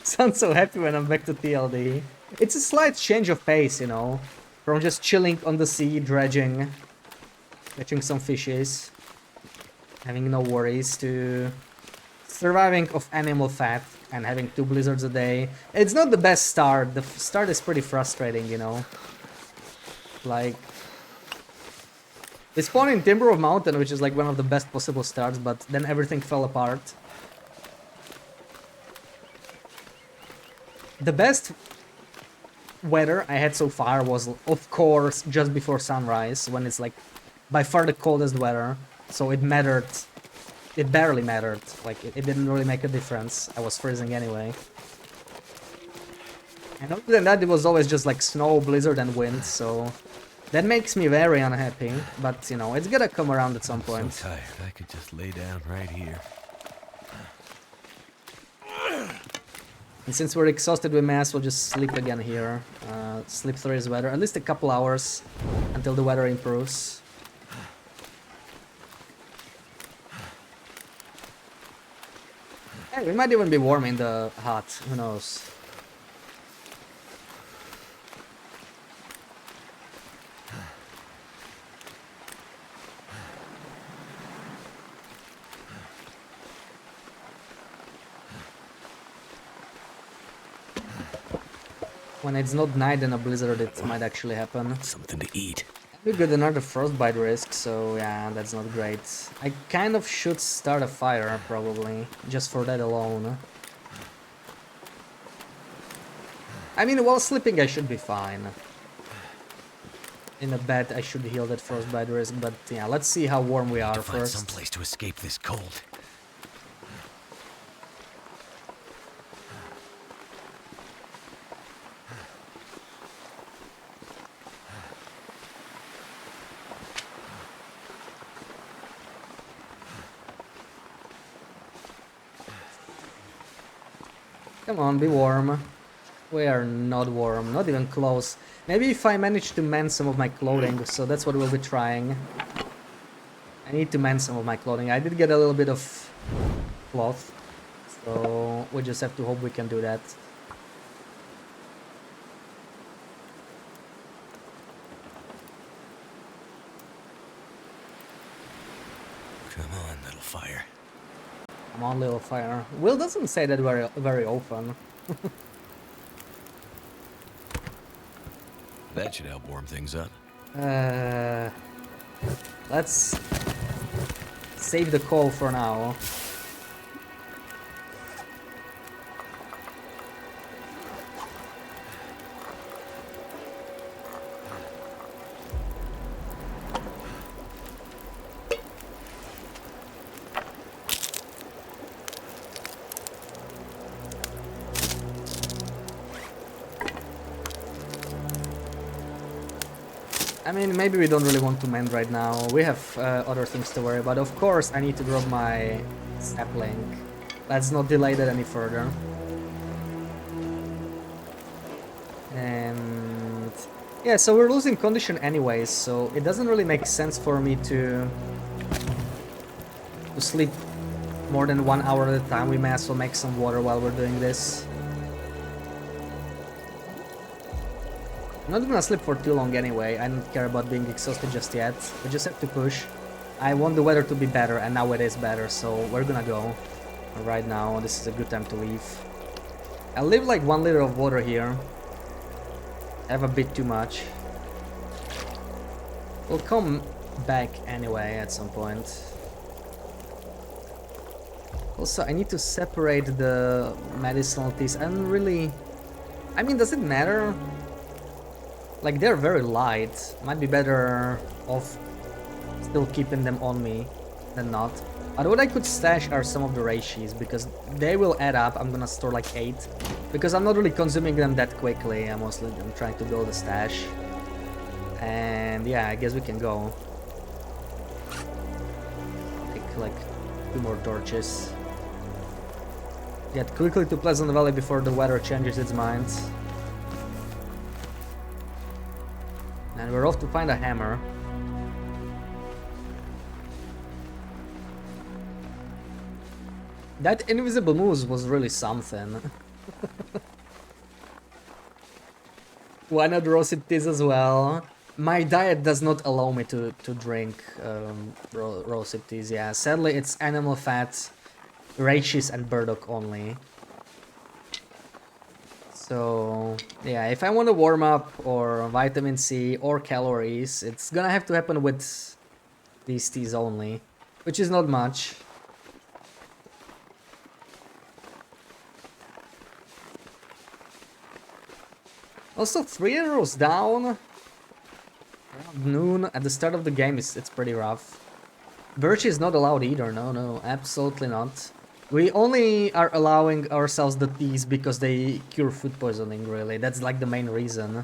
Sound so happy when I'm back to TLD. It's a slight change of pace, you know. From just chilling on the sea, dredging, catching some fishes, having no worries, to surviving of animal fat and having 2 blizzards a day. It's not the best start. The start is pretty frustrating, you know. Like, we spawned in Timber of Mountain, which is like one of the best possible starts, but then everything fell apart. The best weather I had so far was, of course, just before sunrise, when it's like by far the coldest weather. So it mattered. It barely mattered. Like, it didn't really make a difference. I was freezing anyway. And other than that, it was always just like snow, blizzard, and wind, so that makes me very unhappy. But, you know, it's gonna come around at some point. I'm so tired. I could just lay down right here. And since we're exhausted, we may as well just sleep again here. Sleep through this weather. At least a couple hours until the weather improves. Hey, we might even be warm in the hut, who knows. When it's not night in a blizzard, it might actually happen. Something to eat. We got another frostbite risk, so yeah, that's not great. I kind of should start a fire, probably, just for that alone. I mean, while sleeping I should be fine. In a bed I should heal that frostbite risk, but yeah, let's see how warm we are To find first. some place to escape this cold. Come on, be warm. We are not warm, not even close. Maybe if I manage to mend some of my clothing, so that's what we'll be trying. I need to mend some of my clothing. I did get a little bit of cloth, so we just have to hope we can do that. Come on, little fire. Come on, little fire. Will doesn't say that very often. That should help warm things up. Let's save the coal for now. I mean, maybe we don't really want to mend right now. We have other things to worry about. Of course, I need to drop my sapling. Let's not delay that any further. And yeah, so we're losing condition anyways, so it doesn't really make sense for me to sleep more than 1 hour at a time. We may as well make some water while we're doing this. I'm not gonna sleep for too long anyway. I don't care about being exhausted just yet. We just have to push. I want the weather to be better, and now it is better, so we're gonna go. Right now, this is a good time to leave. I'll leave like 1 liter of water here. I have a bit too much. We'll come back anyway at some point. Also, I need to separate the medicinal teas. I don't really... I mean, does it matter? Like, they're very light. Might be better off still keeping them on me than not. But what I could stash are some of the reishis, because they will add up. I'm gonna store like 8. Because I'm not really consuming them that quickly. I'm trying to build a stash. And yeah, I guess we can go. Take like 2 more torches. Get quickly to Pleasant Valley before the weather changes its mind. And we're off to find a hammer. That invisible moose was really something. Why not roasted teas as well? My diet does not allow me to drink roasted teas, yeah. Sadly, it's animal fat, reishi and burdock only. So, yeah, if I want to warm up or vitamin C or calories, it's gonna have to happen with these teas only, which is not much. Also, 3 arrows down around noon at the start of the game it's pretty rough. Birch is not allowed either, no, absolutely not. We only are allowing ourselves the teas because they cure food poisoning, really. That's like the main reason.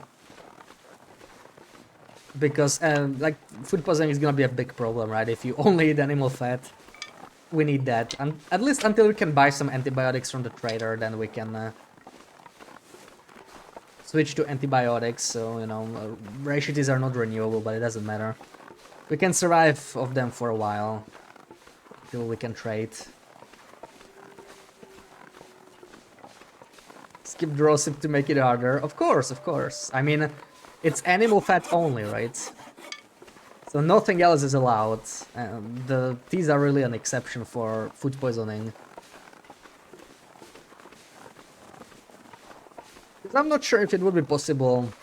Because like food poisoning is gonna be a big problem, right? If you only eat animal fat, we need that. And at least until we can buy some antibiotics from the trader, then we can switch to antibiotics. So, you know, ratios are not renewable, but it doesn't matter. We can survive off them for a while until we can trade. Skip the recipe to make it harder. Of course, of course. I mean, it's animal fat only, right? So nothing else is allowed. These are really an exception for food poisoning. 'Cause I'm not sure if it would be possible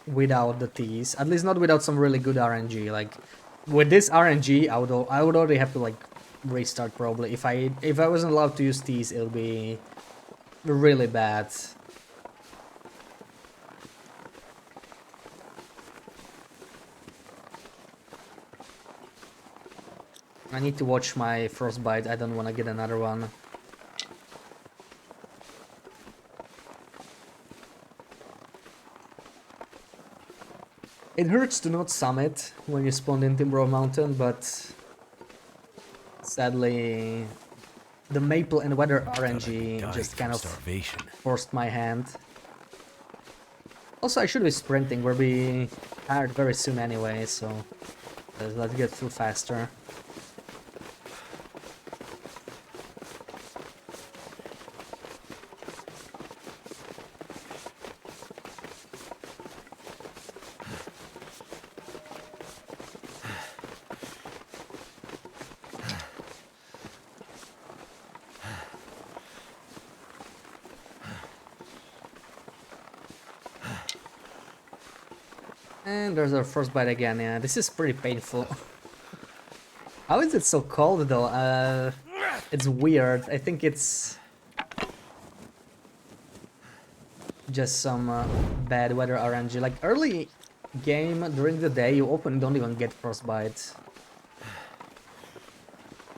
without the teas. At least not without some really good RNG. Like with this RNG, I would already have to like restart probably. If I wasn't allowed to use teas, it'll be really bad. I need to watch my frostbite. I don't want to get another one. It hurts to not summit when you spawn in Timber Mountain, but sadly, the maple and weather RNG just kind of forced my hand. Also, I should be sprinting. We'll be tired very soon anyway, so let's get through faster. And there's our first bite again. Yeah, this is pretty painful. How is it so cold though? It's weird. I think it's just some bad weather RNG. Like early game during the day, you often don't even get frostbite.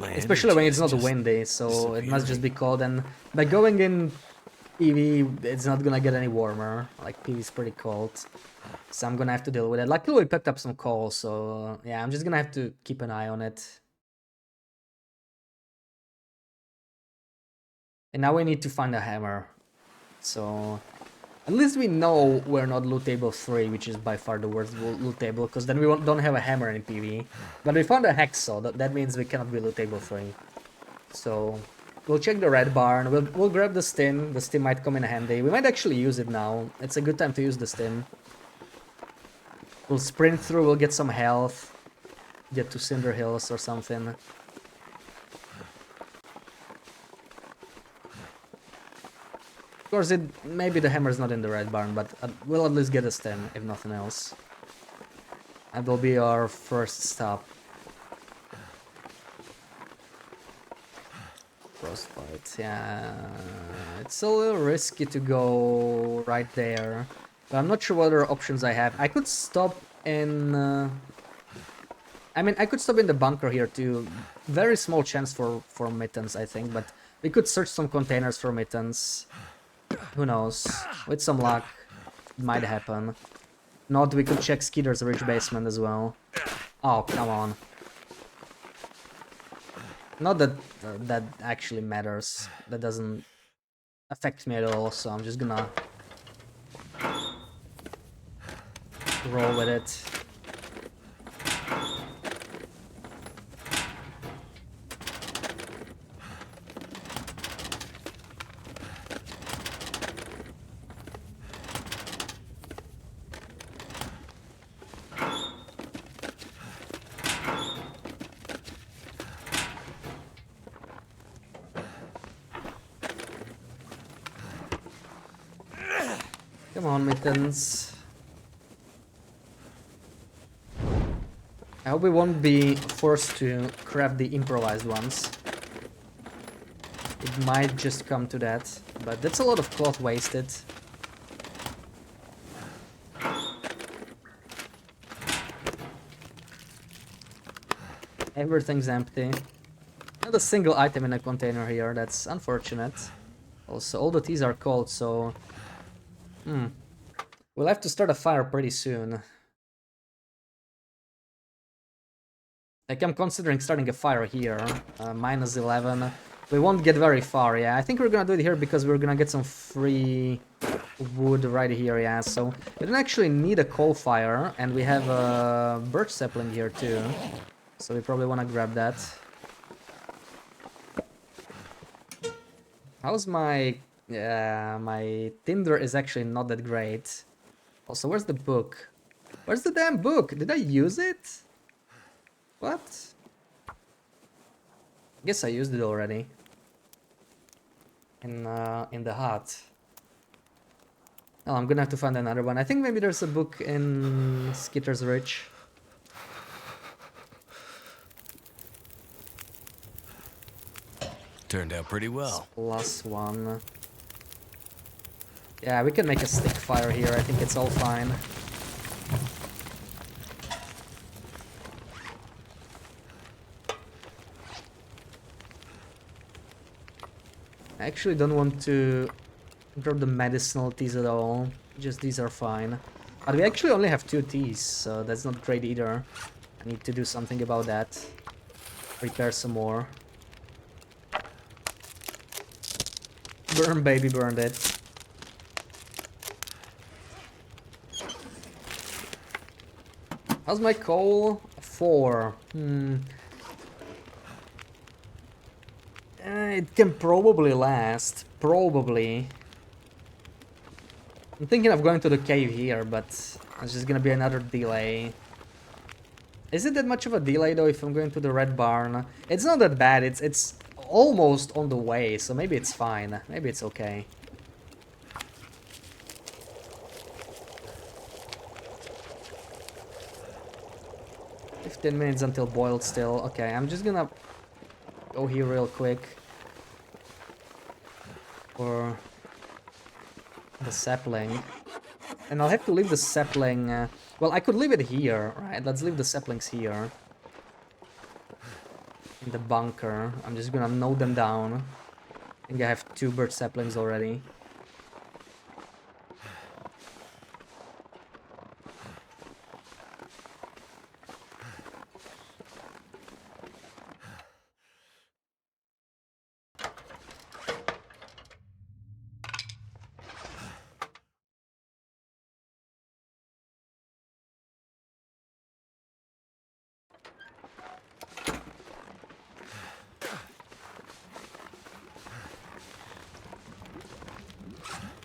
Especially when it's not windy, so it must just be cold. And by going in PV, it's not gonna get any warmer. Like PV is pretty cold. So I'm gonna have to deal with it. Luckily we picked up some coal, so yeah, I'm just gonna have to keep an eye on it. And now we need to find a hammer. So at least we know we're not loot table 3, which is by far the worst loot table, because then we don't have a hammer in PV. But we found a hacksaw, that means we cannot be loot table 3. So we'll check the red barn, we'll grab the stim might come in handy. We might actually use it now, it's a good time to use the stim. We'll sprint through, we'll get some health, get to Cinder Hills or something. Of course, maybe the hammer's not in the red barn, but we'll at least get a stem, if nothing else. And will be our first stop. Frostbite, yeah. It's a little risky to go right there. But I'm not sure what other options I have. I could stop in... I mean, I could stop in the bunker here too. Very small chance for mittens, I think. But we could search some containers for mittens. Who knows? With some luck, it might happen. Not, we could check Skeeter's rich basement as well. Oh, come on. Not that that actually matters. That doesn't affect me at all, so I'm just gonna roll with it. Come on, mittens. I hope we won't be forced to craft the improvised ones. It might just come to that, but that's a lot of cloth wasted. Everything's empty. Not a single item in a container here, that's unfortunate. Also, all the teas are cold, so... We'll have to start a fire pretty soon. Like, I'm considering starting a fire here. Minus 11. We won't get very far, yeah. I think we're gonna do it here because we're gonna get some free wood right here, yeah. So, we don't actually need a coal fire, and we have a birch sapling here too. So we probably wanna grab that. How's my... Yeah, my Tinder is actually not that great. Also, where's the book? Where's the damn book? Did I use it? What? I guess I used it already. In the hut. Oh, I'm gonna have to find another one. I think maybe there's a book in Skitter's Ridge. Turned out pretty well. +1. Yeah, we can make a stick fire here. I think it's all fine. I actually don't want to grab the medicinal teas at all. Just these are fine. But we actually only have 2 teas, so that's not great either. I need to do something about that. Prepare some more. Burn, baby, burned it. How's my coal? 4. It can probably last. Probably. I'm thinking of going to the cave here, but it's just gonna be another delay. Is it that much of a delay though if I'm going to the red barn? It's not that bad. It's almost on the way, so maybe it's fine. Maybe it's okay. $15 minutes until boiled still. Okay, I'm just gonna go here real quick for the sapling. And I'll have to leave the sapling... well, I could leave it here, right? Let's leave the saplings here. In the bunker. I'm just gonna note them down. I think I have 2 birch saplings already.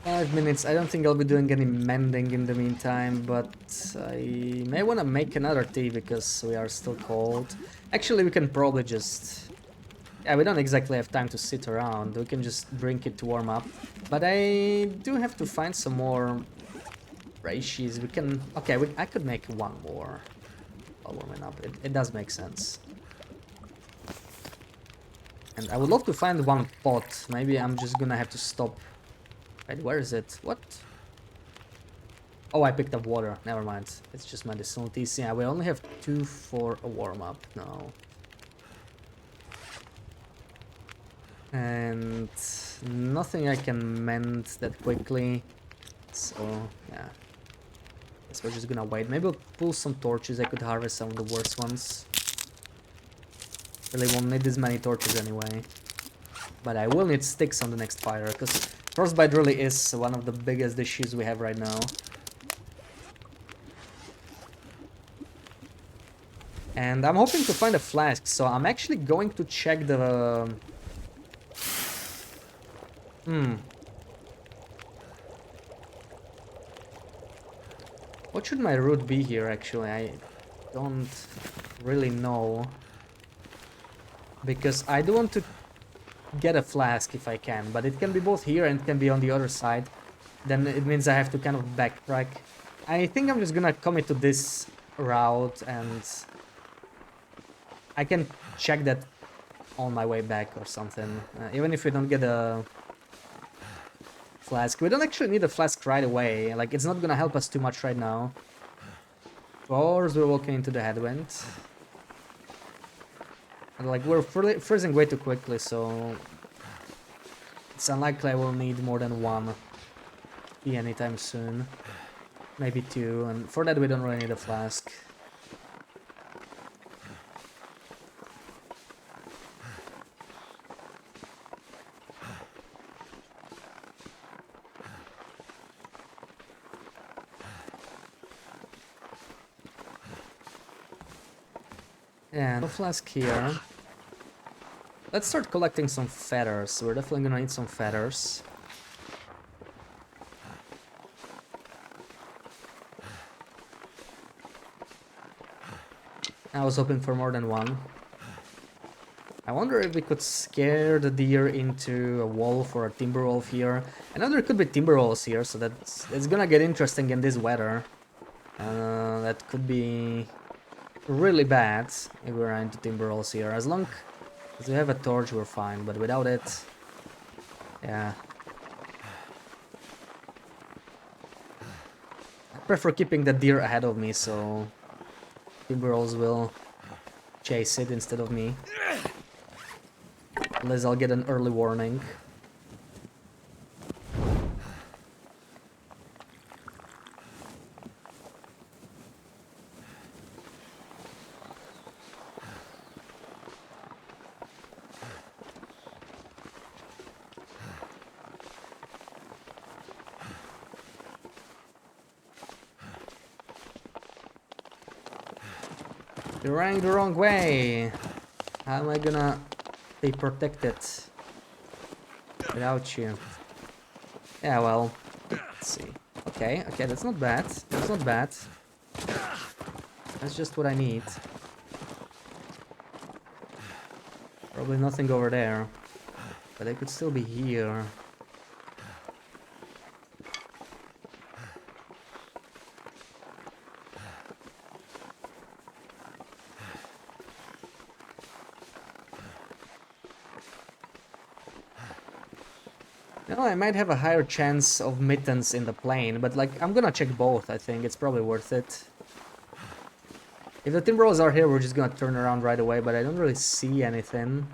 $5 minutes. I don't think I'll be doing any mending in the meantime, but I may want to make another tea because we are still cold. Actually, we can probably just... yeah, we don't exactly have time to sit around. We can just drink it to warm up. But I do have to find some more Reishis. We can... okay, I could make one more while warming up. It does make sense. And I would love to find one pot. Maybe I'm just gonna have to stop. Wait, where is it? What? Oh, I picked up water. Never mind. It's just medicinal teas. Yeah, we only have 2 for a warm-up now. And nothing I can mend that quickly. So, yeah. Guess we're just gonna wait. Maybe we'll pull some torches. I could harvest some of the worst ones. Really won't need this many torches anyway. But I will need sticks on the next fire, because frostbite really is one of the biggest issues we have right now. And I'm hoping to find a flask, so I'm actually going to check the... What should my route be here, actually? I don't really know. Because I do want to get a flask if I can, but it can be both here and it can be on the other side. Then it means I have to kind of backtrack. I think I'm just gonna commit to this route, and I can check that on my way back or something. Even if we don't get a flask. We don't actually need a flask right away. Like, it's not gonna help us too much right now. Of course, we're walking into the headwind. And like, we're freezing way too quickly, so it's unlikely I will need more than 1 tea anytime soon. Maybe 2, and for that we don't really need a flask. Yeah, no flask here. Let's start collecting some feathers. We're definitely gonna need some feathers. I was hoping for more than one. I wonder if we could scare the deer into a wolf or a timber wolf here. I know there could be timber wolves here, so it's gonna get interesting in this weather. That could be really bad if we're into timber wolves here. As long as we have a torch, we're fine, but without it, yeah. I prefer keeping the deer ahead of me, so timber wolves will chase it instead of me. Unless I'll get an early warning. You're running the wrong way. How am I gonna be protected without you? Yeah, well, let's see. Okay, that's not bad. That's not bad. That's just what I need. Probably nothing over there. But they could still be here. You know, I might have a higher chance of mittens in the plane, but like, I'm gonna check both, I think. It's probably worth it. If the timber rolls are here, we're just gonna turn around right away, but I don't really see anything.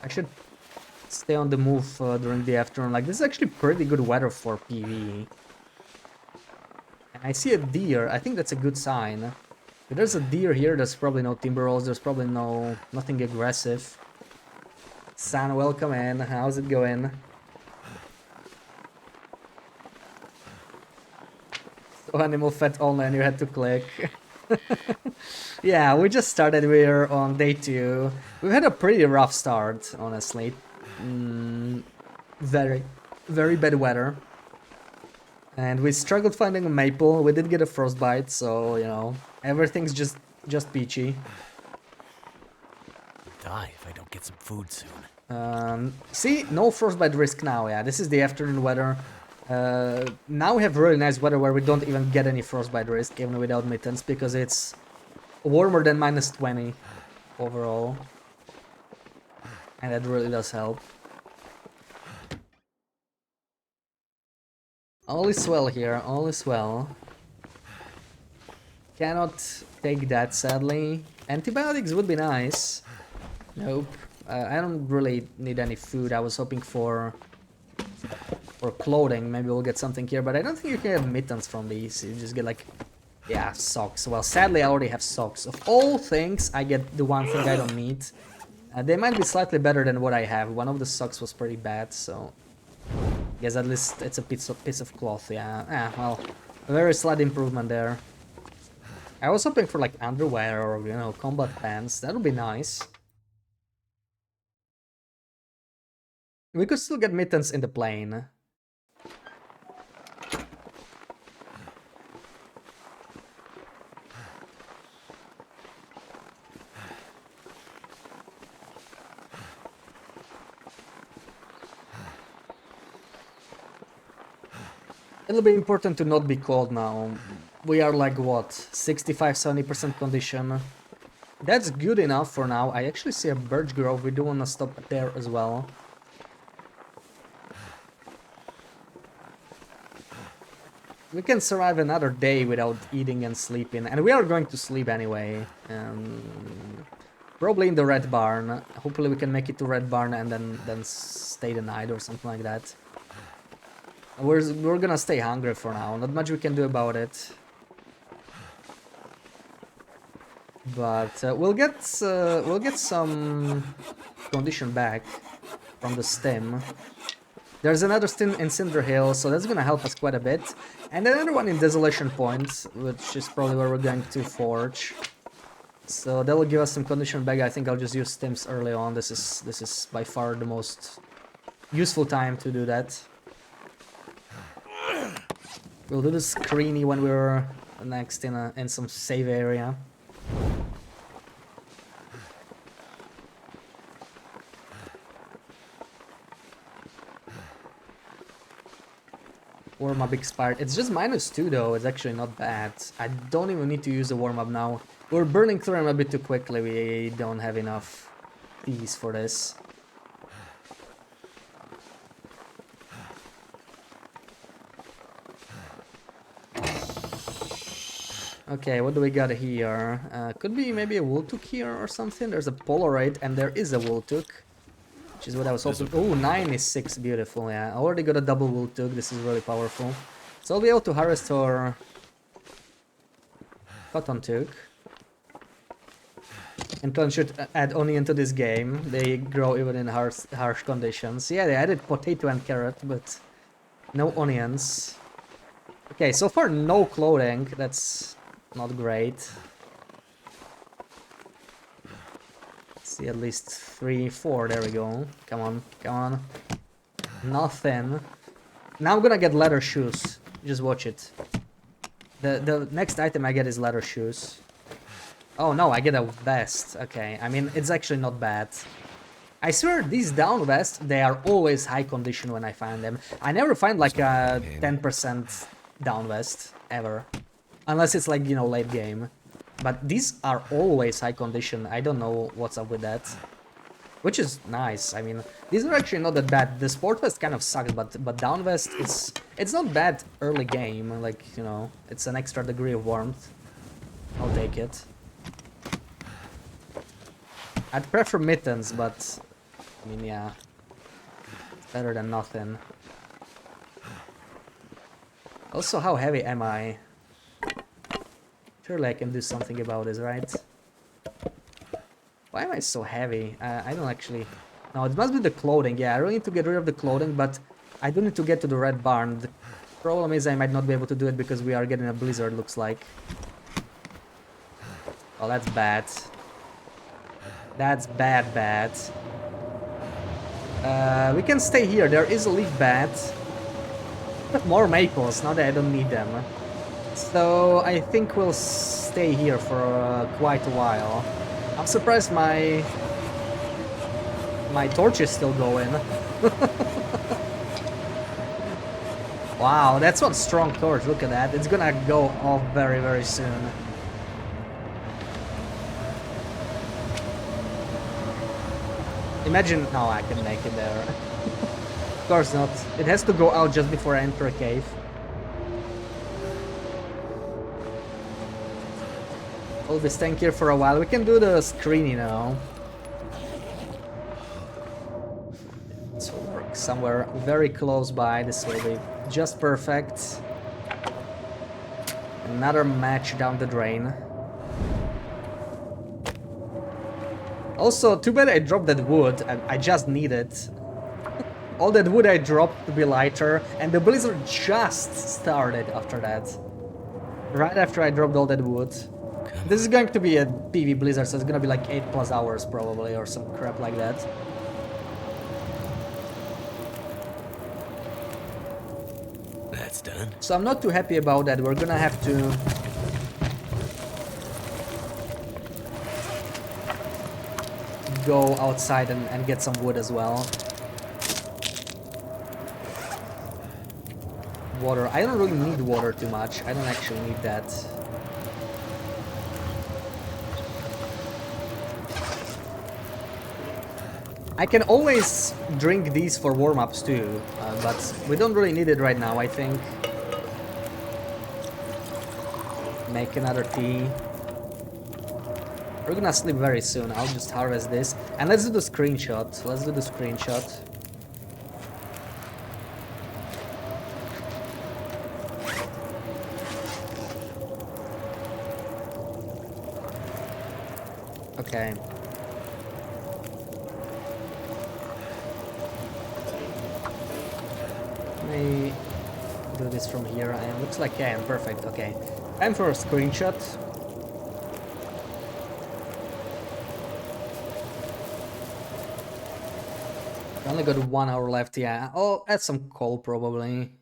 I should stay on the move during the afternoon. Like, this is actually pretty good weather for PvE. And I see a deer. I think that's a good sign. If there's a deer here, there's probably no timber rolls. There's probably nothing aggressive. San, welcome in. How's it going? So animal fat only and you had to click. Yeah, we just started. We're on day 2. We've had a pretty rough start, honestly. Very, very bad weather. And we struggled finding a maple. We did get a frostbite, so, you know, everything's just peachy. Die if I don't get some food soon. See, no frostbite risk now, yeah. This is the afternoon weather. Now we have really nice weather where we don't even get any frostbite risk, even without mittens, because it's warmer than -20 overall. And that really does help. All is well here, all is well. Cannot take that, sadly. Antibiotics would be nice. Nope. I don't really need any food. I was hoping for clothing. Maybe we'll get something here, but I don't think you can get mittens from these. You just get like, yeah, socks. Well, sadly, I already have socks. Of all things, I get the one thing I don't need. They might be slightly better than what I have. One of the socks was pretty bad, so I guess at least it's a piece of cloth. Yeah, well, a very slight improvement there. I was hoping for like underwear or, you know, combat pants. That would be nice. We could still get mittens in the plane. It'll be important to not be cold now. We are like, what, 65-70% condition. That's good enough for now. I actually see a birch grove. We do want to stop there as well. We can survive another day without eating and sleeping. And we are going to sleep anyway. Probably in the red barn. Hopefully we can make it to red barn and then stay the night or something like that. We're gonna stay hungry for now. Not much we can do about it. But we'll get some condition back from the stem. There's another stin in Cinder Hill, so that's gonna help us quite a bit. And another one in Desolation Point, which is probably where we're going to forge. So that will give us some condition back. I think I'll just use stims early on. This is by far the most useful time to do that. We'll do the screeny when we're next in some save area. Warm-up expired. It's just -2 though, it's actually not bad. I don't even need to use the warm-up now. We're burning through them a bit too quickly, we don't have enough keys for this. Okay, what do we got here? Could be maybe a Wooltook here or something. There's a Polaroid and there is a Wooltook. Which is what I was hoping. Oh, 9 is 6, beautiful, yeah. I already got a double Wooltook, this is really powerful. So I'll be able to harvest our Cotton Took. And Clan should add onion to this game. They grow even in harsh conditions. Yeah, they added potato and carrot, but no onions. Okay, so far no clothing, that's not great. See, at least 3, 4, there we go. Come on, come on. Nothing. Now I'm gonna get leather shoes. Just watch it. The next item I get is leather shoes. Oh no, I get a vest. Okay, I mean, it's actually not bad. I swear, these down vests, they are always high condition when I find them. I never find like a 10% down vest, ever. Unless it's like, you know, late game. But these are always high condition. I don't know what's up with that. Which is nice. I mean, these are actually not that bad. The sport vest kind of sucks, but down vest it's not bad early game. Like, you know, it's an extra degree of warmth. I'll take it. I'd prefer mittens, but I mean, yeah, it's better than nothing. Also, how heavy am I? Surely I can do something about this, right? Why am I so heavy? I don't actually... No, it must be the clothing. Yeah, I really need to get rid of the clothing, but I do need to get to the red barn. The problem is I might not be able to do it because we are getting a blizzard, looks like. Oh, that's bad. That's bad. We can stay here. There is a leaf bat. More maples, now that I don't need them. So I think we'll stay here for quite a while. I'm surprised my torch is still going. Wow, that's one strong torch, look at that. It's gonna go off very, very soon. Imagine... No, I can make it there. Of course not. It has to go out just before I enter a cave. We'll be staying here for a while. We can do the screeny now. This will work somewhere very close by. This will be just perfect. Another match down the drain. Also, too bad I dropped that wood. I just need it. All that wood I dropped to be lighter, and the blizzard just started after that. Right after I dropped all that wood. This is going to be a PV blizzard, so it's gonna be like 8+ hours probably, or some crap like that. That's done. So I'm not too happy about that. We're gonna have to... go outside and get some wood as well. Water. I don't really need water too much. I don't actually need that. I can always drink these for warm-ups too, but we don't really need it right now, I think. Make another tea. We're gonna sleep very soon. I'll just harvest this. And let's do the screenshot. Let's do the screenshot. Okay. do this from here, and looks like I am perfect. Okay, time for a screenshot. Only got 1 hour left. Yeah, I'll add some coal probably.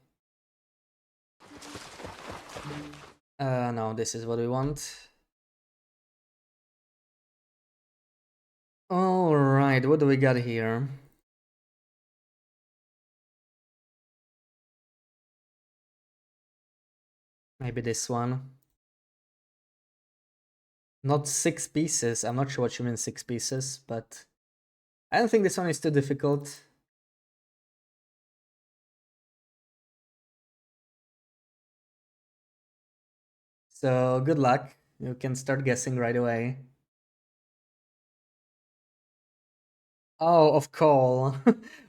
No, this is what we want. All right, what do we got here? Maybe this one. Not 6 pieces. I'm not sure what you mean 6 pieces, but I don't think this one is too difficult. So good luck. You can start guessing right away. Oh, of coal.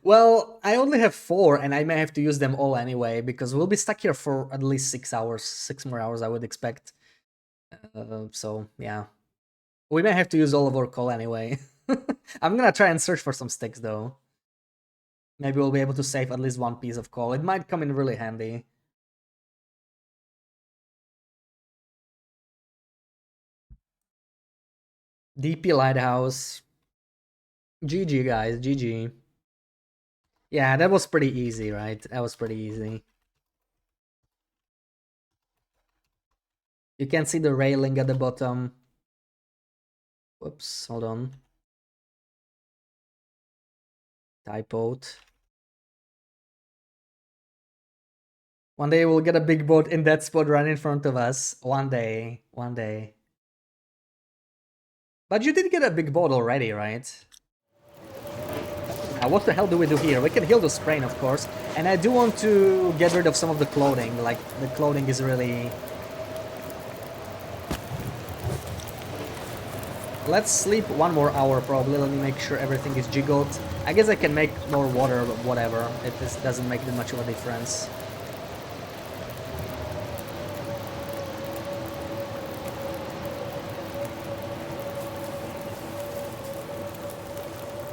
Well, I only have 4 and I may have to use them all anyway because we'll be stuck here for at least 6 hours, 6 more hours I would expect. So yeah, we may have to use all of our coal anyway. I'm gonna try and search for some sticks though. Maybe we'll be able to save at least 1 piece of coal. It might come in really handy. DP Lighthouse. GG guys, GG. Yeah, that was pretty easy, right? That was pretty easy. You can see the railing at the bottom. Whoops, hold on. Typoed. One day we'll get a big boat in that spot right in front of us. One day. One day. But you did get a big boat already, right? Now, what the hell do we do here? We can heal the sprain, of course. And I do want to get rid of some of the clothing. Like, the clothing is really... Let's sleep 1 more hour, probably. Let me make sure everything is jiggled. I guess I can make more water, but whatever. It just doesn't make that much of a difference.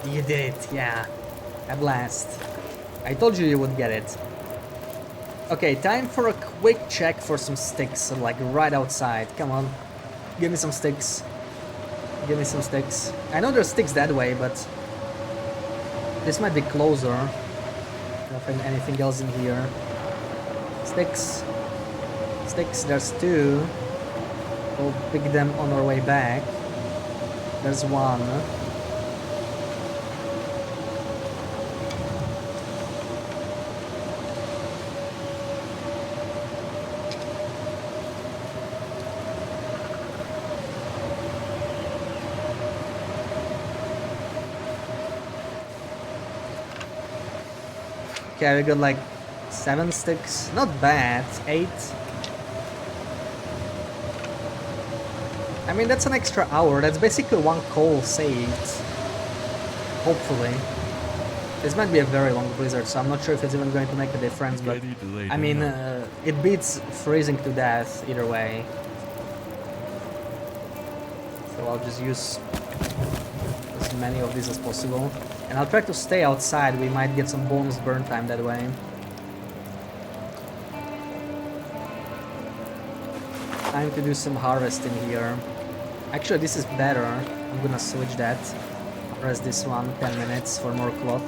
You did it, yeah. At last. I told you you would get it. Okay, time for a quick check for some sticks, like right outside. Come on. Give me some sticks. Give me some sticks. I know there's sticks that way, but this might be closer. Don't find anything else in here. Sticks. Sticks, there's 2. We'll pick them on our way back. There's 1. Okay, we got like 7 sticks. Not bad. 8. I mean, that's an extra hour. That's basically 1 coal saved. Hopefully. This might be a very long blizzard, so I'm not sure if it's even going to make a difference, but I mean, it beats freezing to death either way. So I'll just use as many of these as possible. And I'll try to stay outside, we might get some bonus burn time that way. Time to do some harvesting here. Actually, this is better. I'm gonna switch that. Harvest this one, 10 minutes for more cloth.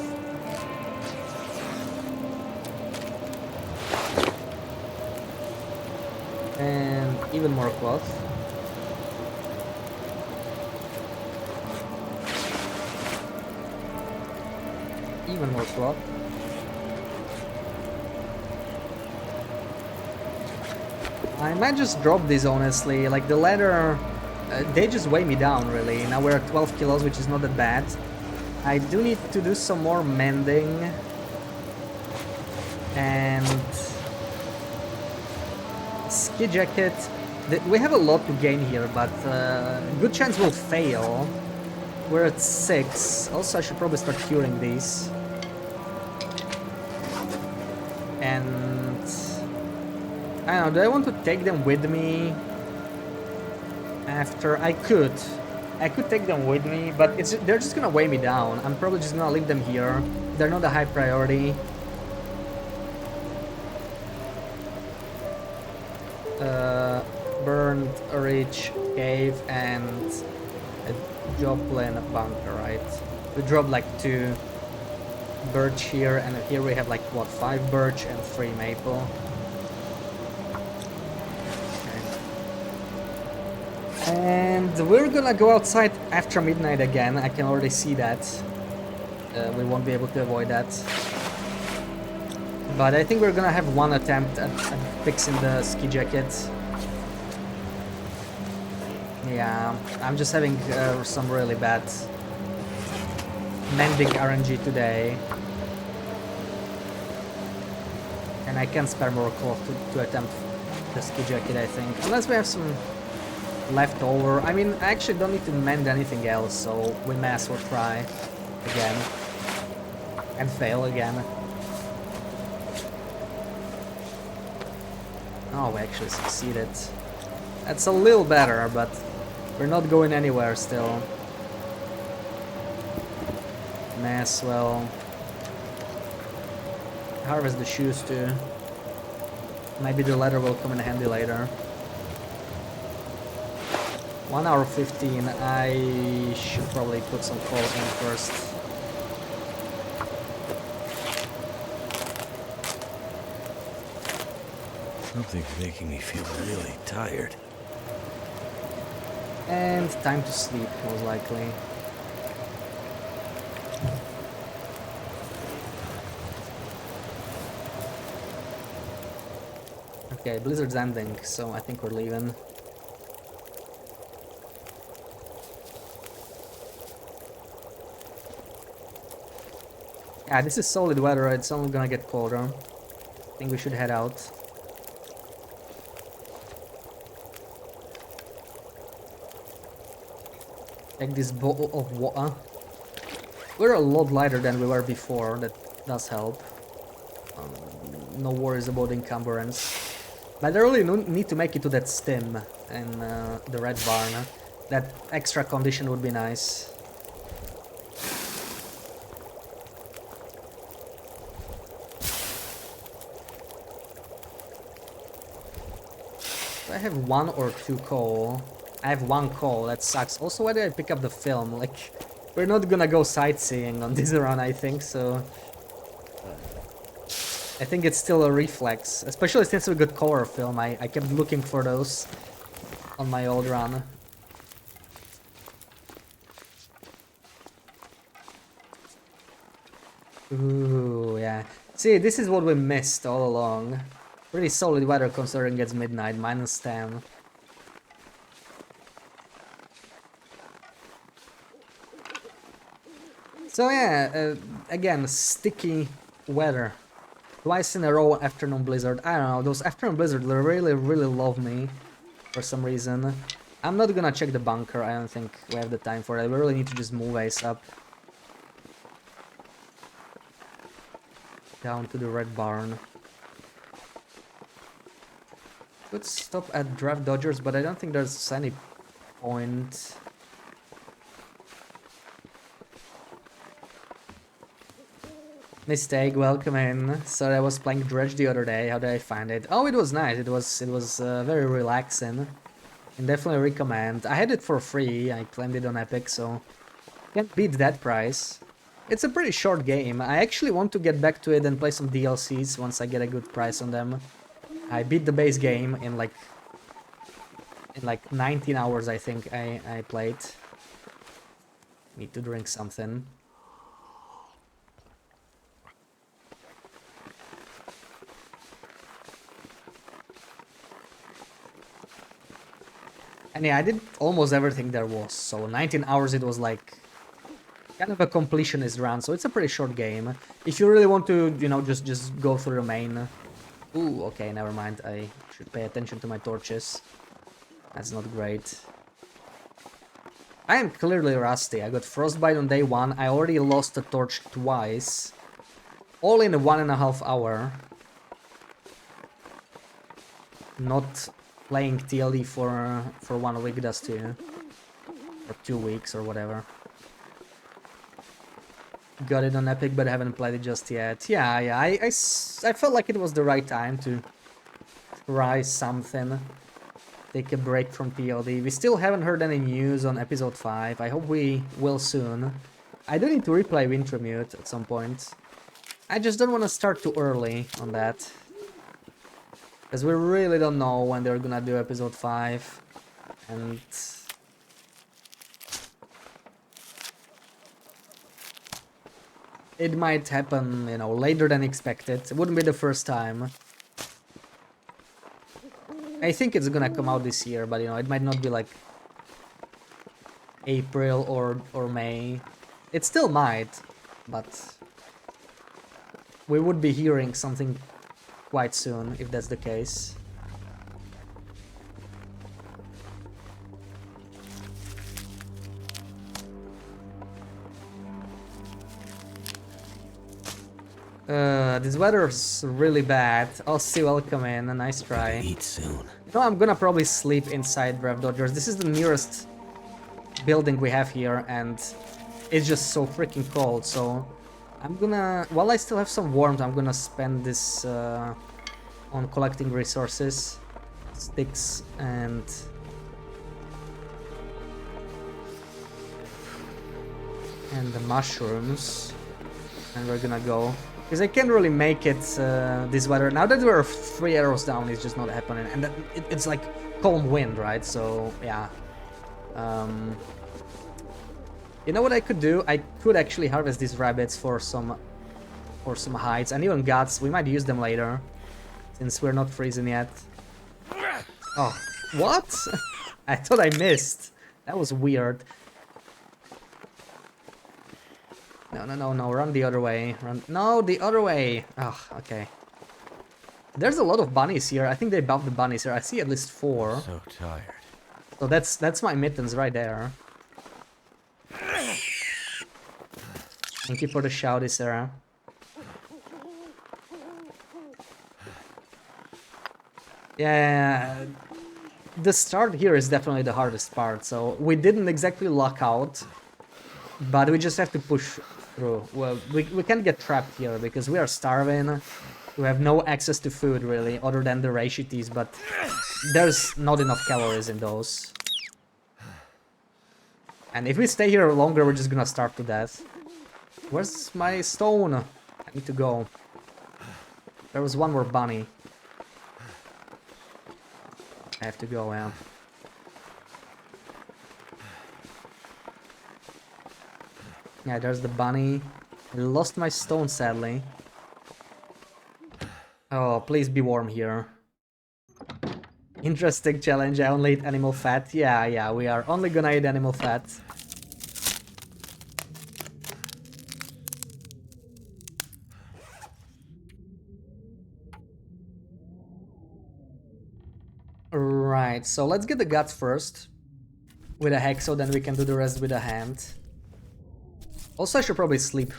And even more cloth. Even more cloth. I might just drop these, honestly. Like, the leather, they just weigh me down, really. Now we're at 12 kilos, which is not that bad. I do need to do some more mending. And... ski jacket. We have a lot to gain here, but good chance we'll fail. We're at 6. Also, I should probably start curing these. And... I don't know, do I want to take them with me? After... I could take them with me, but they're just gonna weigh me down. I'm probably just gonna leave them here. They're not a high priority. uh, burned rich cave and a Joplin bunker, right? We dropped like 2 birch here, and here we have like what, 5 birch and 3 maple. Okay. And we're gonna go outside after midnight again. I can already see that. We won't be able to avoid that. But I think we're gonna have one attempt at fixing the ski jacket. Yeah, I'm just having some really bad mending RNG today. And I can spare more cloth to attempt the ski jacket, I think. Unless we have some left over. I mean, I actually don't need to mend anything else, so we may as well try again. And fail again. Oh, we actually succeeded. That's a little better, but we're not going anywhere still. May as well harvest the shoes too. Maybe the leather will come in handy later. 1 hour 15. I should probably put some coal in first. Something's making me feel really tired. And time to sleep, most likely. Okay, blizzard's ending, so I think we're leaving. Yeah, this is solid weather, it's only gonna get colder. I think we should head out. Take this bowl of water. We're a lot lighter than we were before, that does help. No worries about encumbrance. But I really need to make it to that stim in the red barn. That extra condition would be nice. Do I have 1 or 2 coal? I have 1 coal, that sucks. Also, why did I pick up the film? Like, we're not gonna go sightseeing on this run, I think, so... I think it's still a reflex, especially since we got color film. I kept looking for those on my old run. Ooh, yeah. See, this is what we missed all along. Pretty solid weather considering it's midnight, -10. So yeah, again, sticky weather. Twice in a row afternoon blizzard. I don't know, those afternoon blizzards really love me for some reason. I'm not gonna check the bunker, I don't think we have the time for it. We really need to just move ASAP. Down to the red barn. Could stop at draft dodgers, but I don't think there's any point. Mistake, welcome in. Sorry, I was playing Dredge the other day. How did I find it? Oh, it was nice. It was very relaxing. And definitely recommend. I had it for free. I claimed it on Epic, so can't beat that price. It's a pretty short game. I actually want to get back to it and play some DLCs once I get a good price on them. I beat the base game in like 19 hours, I think I played. Need to drink something. And yeah, I did almost everything there was, so 19 hours it was like kind of a completionist run, so it's a pretty short game. If you really want to, you know, just go through the main... Ooh, okay, never mind, I should pay attention to my torches. That's not great. I am clearly rusty, I got frostbite on day 1, I already lost a torch twice. All in 1.5 hours. Not playing TLD for 1 week does too. Or 2 weeks or whatever. Got it on Epic, but I haven't played it just yet. Yeah, I felt like it was the right time to try something. Take a break from PLD. We still haven't heard any news on episode 5. I hope we will soon. I do need to replay Wintermute at some point. I just don't want to start too early on that. Because we really don't know when they're gonna do episode 5. And... it might happen, you know, later than expected. It wouldn't be the first time. I think it's gonna come out this year, but you know, it might not be like April or May. It still might, but we would be hearing something quite soon if that's the case. This weather's really bad. Aussie, welcome in. A nice try. Eat soon. You know, I'm gonna probably sleep inside Rev Dodgers. This is the nearest building we have here, and it's just so freaking cold. So I'm gonna, while I still have some warmth, I'm gonna spend this on collecting resources, sticks, and the mushrooms, and we're gonna go. Because I can't really make it this weather. Now that we're 3 arrows down, it's just not happening. And that, it's like calm wind, right? So, yeah. You know what I could do? I could actually harvest these rabbits for some hides. And even guts. We might use them later. Since we're not freezing yet. Oh, what? I thought I missed. That was weird. No, run the other way. No, the other way. Oh, okay. There's a lot of bunnies here. I think they buffed the bunnies here. I see at least 4. So tired. So that's my mittens right there. Thank you for the shouty, Sarah. Yeah, the start here is definitely the hardest part. So we didn't exactly lock out, but we just have to push through. Well, we can't get trapped here because we are starving. We have no access to food really, other than the Reishitis, but there's not enough calories in those. And if we stay here longer, we're just gonna starve to death. Where's my stone? I need to go. There was one more bunny. I have to go, yeah. Yeah, there's the bunny. I lost my stone, sadly. Oh, please be warm here. Interesting challenge, I only eat animal fat. Yeah, we are only gonna eat animal fat. Right, so let's get the guts first. With a hexo, then we can do the rest with a hand. Also, I should probably sleep,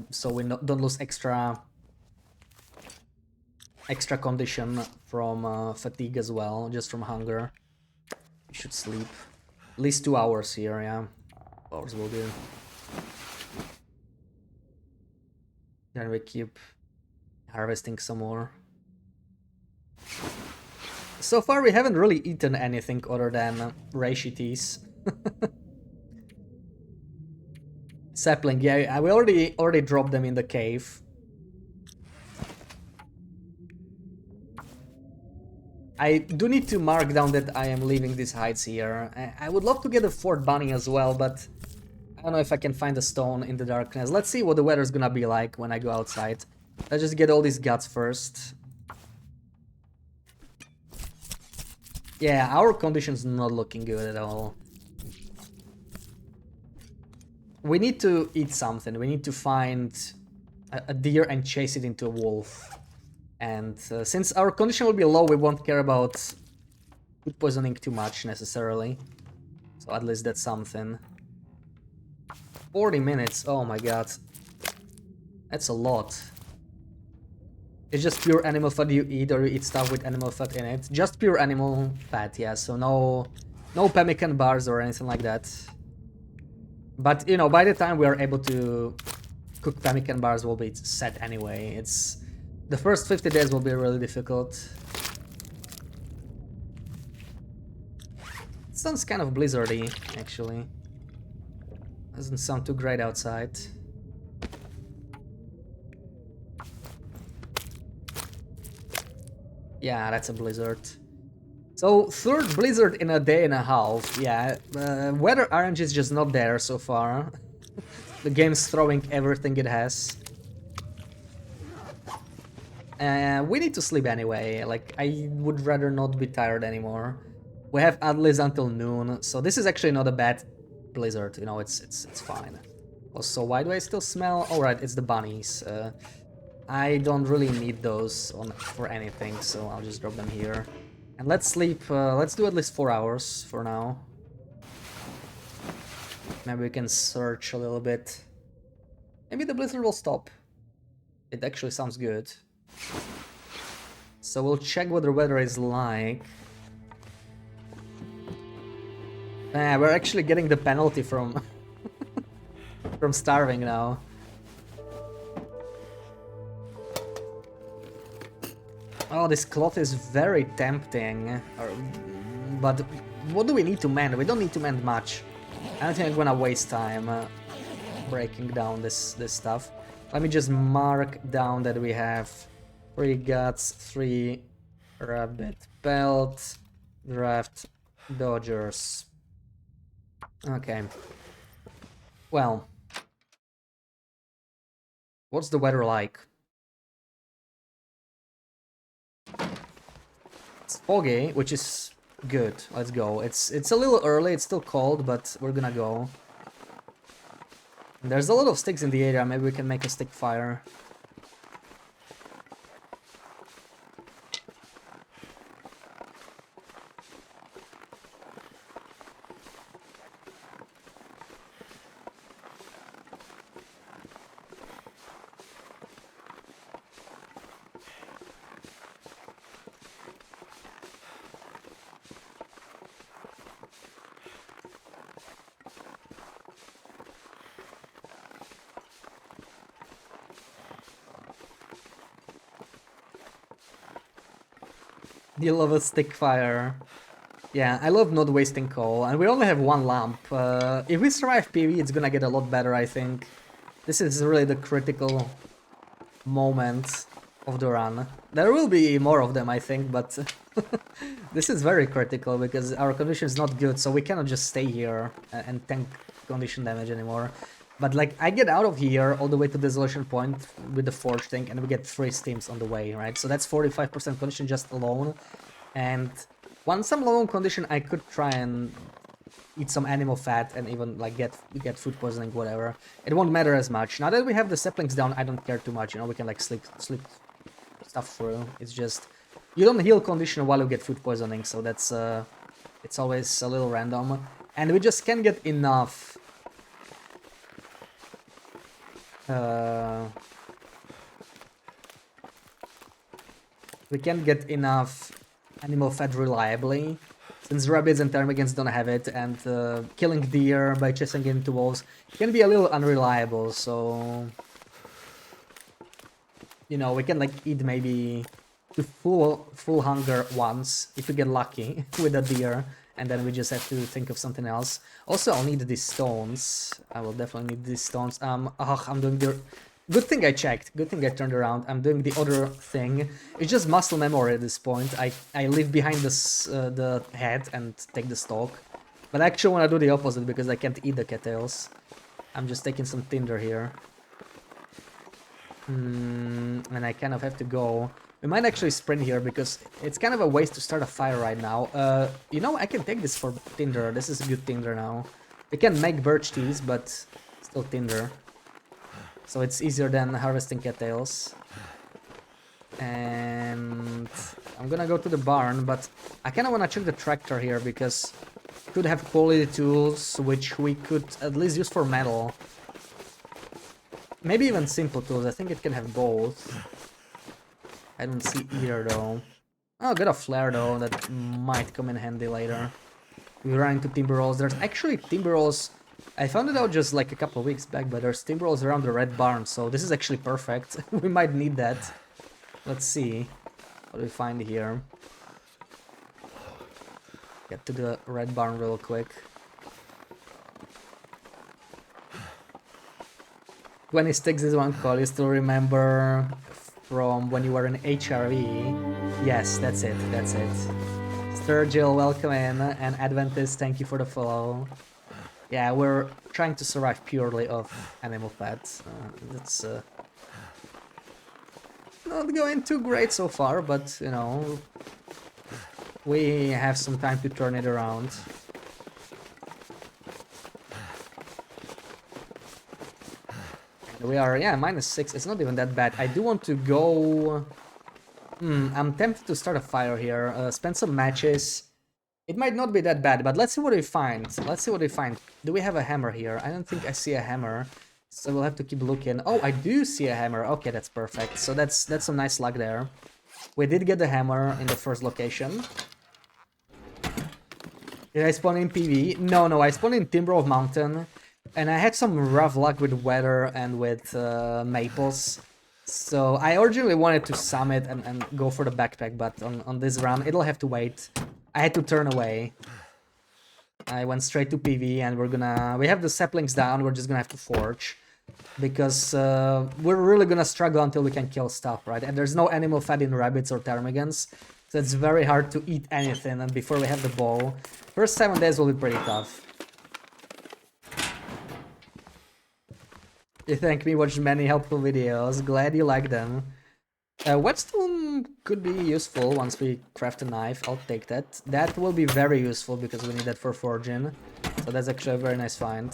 so we don't lose extra condition from fatigue as well, just from hunger. We should sleep. At least 2 hours here, yeah. 2 hours will do. Then we keep harvesting some more. So far we haven't really eaten anything other than Reishitis. Sapling, yeah, we already dropped them in the cave. I do need to mark down that I am leaving these hides here. I would love to get a fourth bunny as well, but I don't know if I can find a stone in the darkness. Let's see what the weather's gonna be like when I go outside. Let's just get all these guts first. Yeah, our condition's not looking good at all. We need to eat something. We need to find a deer and chase it into a wolf. And since our condition will be low, we won't care about food poisoning too much necessarily. So at least that's something. 40 minutes, oh my god. That's a lot. It's just pure animal fat you eat, or you eat stuff with animal fat in it. Just pure animal fat, yeah, so no pemmican bars or anything like that. But, you know, by the time we are able to cook pemmican bars will be set anyway. The first 50 days will be really difficult. sounds kind of blizzardy, actually. Doesn't sound too great outside. Yeah, that's a blizzard. So, third blizzard in a day and a half. Yeah, weather RNG is just not there so far. The game's throwing everything it has. We need to sleep anyway. Like, I would rather not be tired anymore. We have at least until noon, so this is actually not a bad blizzard. You know, it's fine. Also, why do I still smell? Oh, right, it's the bunnies. I don't really need those for anything, so I'll just drop them here. And let's sleep. Let's do at least 4 hours for now. Maybe we can search a little bit. Maybe the blizzard will stop. It actually sounds good. So we'll check what the weather is like. We're actually getting the penalty from from starving now. Oh, this cloth is very tempting. But what do we need to mend? We don't need to mend much. I don't think I'm gonna waste time breaking down this stuff. Let me just mark down that we have 3 guts, 3 rabbit pelt, draft dodgers. Okay. Well, what's the weather like? It's foggy, which is good. Let's go. It's a little early, it's still cold, but we're gonna go. There's a lot of sticks in the area, maybe we can make a stick fire. You love a stick fire. Yeah, I love not wasting coal, and we only have 1 lamp. If we survive PV, it's gonna get a lot better, I think. This is really the critical moment of the run. There will be more of them, I think, but this is very critical because our condition is not good, so we cannot just stay here and tank condition damage anymore. But like, I get out of here all the way to Desolation Point with the Forge thing, and we get 3 steams on the way, right? So that's 45% condition just alone. And once I'm low on condition, I could try and eat some animal fat and even like get food poisoning, whatever. It won't matter as much. Now that we have the saplings down, I don't care too much. You know, we can like sleep stuff through. It's just you don't heal condition while you get food poisoning, so that's it's always a little random. And we just can't get enough. We can't get enough animal fat reliably, since rabbits and ptarmigans don't have it, and killing deer by chasing into walls can be a little unreliable, so... You know, we can like eat maybe to full hunger once, if we get lucky with a deer, and then we just have to think of something else. Also, I'll need these stones. I will definitely need these stones. I'm doing the... Good thing I checked. Good thing I turned around. I'm doing the other thing. It's just muscle memory at this point. I leave behind this, the head and take the stalk. But I actually want to do the opposite because I can't eat the cattails. I'm just taking some tinder here. And I kind of have to go. We might actually sprint here because it's kind of a waste to start a fire right now. You know, I can take this for tinder. This is a good tinder now. We can make birch teas, but still tinder. So it's easier than harvesting cattails. And I'm gonna go to the barn, but I kind of want to check the tractor here because it could have quality tools, which we could at least use for metal. Maybe even simple tools. I think it can have both. I don't see either though. Oh, got a flare though, that might come in handy later. We run into timber rolls. There's actually timber rolls. I found it out just like a couple of weeks back, but there's timber rolls around the red barn, so this is actually perfect. We might need that. Let's see what we find here. Get to the red barn real quick. 26 is one call. You still remember from when you were in HRV? Yes, that's it. That's it. Sturgill, welcome in, and Adventist, thank you for the follow. Yeah, we're trying to survive purely off animal fat. That's not going too great so far, but you know, we have some time to turn it around. We are, yeah, -6. It's not even that bad. I do want to go... I'm tempted to start a fire here. Spend some matches. It might not be that bad, but let's see what we find. Let's see what we find. Do we have a hammer here? I don't think I see a hammer. So we'll have to keep looking. Oh, I do see a hammer. Okay, that's perfect. So that's some nice luck there. We did get the hammer in the first location. Did I spawn in PV? No, I spawned in Timber of Mountain. And I had some rough luck with weather and with maples. So I originally wanted to summit and go for the backpack, but on this run, it'll have to wait. I had to turn away. I went straight to PV and we have the saplings down, we're just gonna have to forge. Because we're really gonna struggle until we can kill stuff, right? And there's no animal fat in rabbits or ptarmigans. So it's very hard to eat anything and before we have the bow. First 7 days will be pretty tough. You thank me, watched many helpful videos, glad you like them. Whetstone could be useful once we craft a knife, I'll take that. That will be very useful because we need that for forging. So that's actually a very nice find.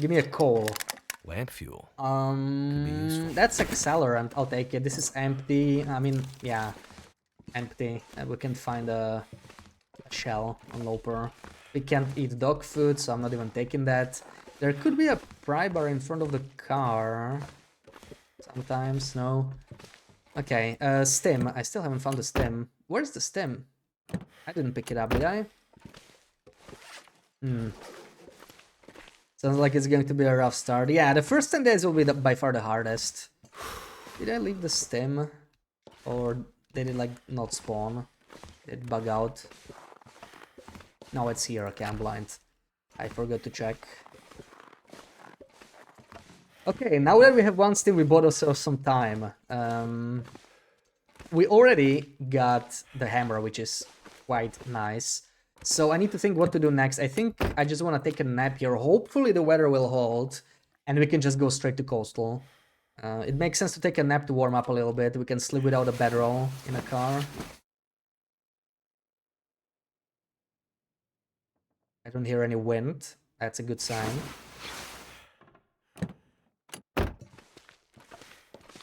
Give me a coal. Lamp fuel. That's accelerant, I'll take it. This is empty, I mean, yeah, empty. We can find a shell on Loper. We can't eat dog food, so I'm not even taking that. There could be a pry bar in front of the car. Sometimes, no. Okay, stem. I still haven't found the stem. Where's the stem? I didn't pick it up, did I? Sounds like it's going to be a rough start. Yeah, the first 10 days will be by far the hardest. Did I leave the stem? Or did it, like, not spawn? Did it bug out? No, it's here. Okay, I'm blind. I forgot to check. Okay, now that we have one stem, we bought ourselves some time. We already got the hammer, which is quite nice. So I need to think what to do next. I think I just want to take a nap here. Hopefully the weather will hold, and we can just go straight to coastal. It makes sense to take a nap to warm up a little bit. We can sleep without a bedroll in a car. I don't hear any wind. That's a good sign.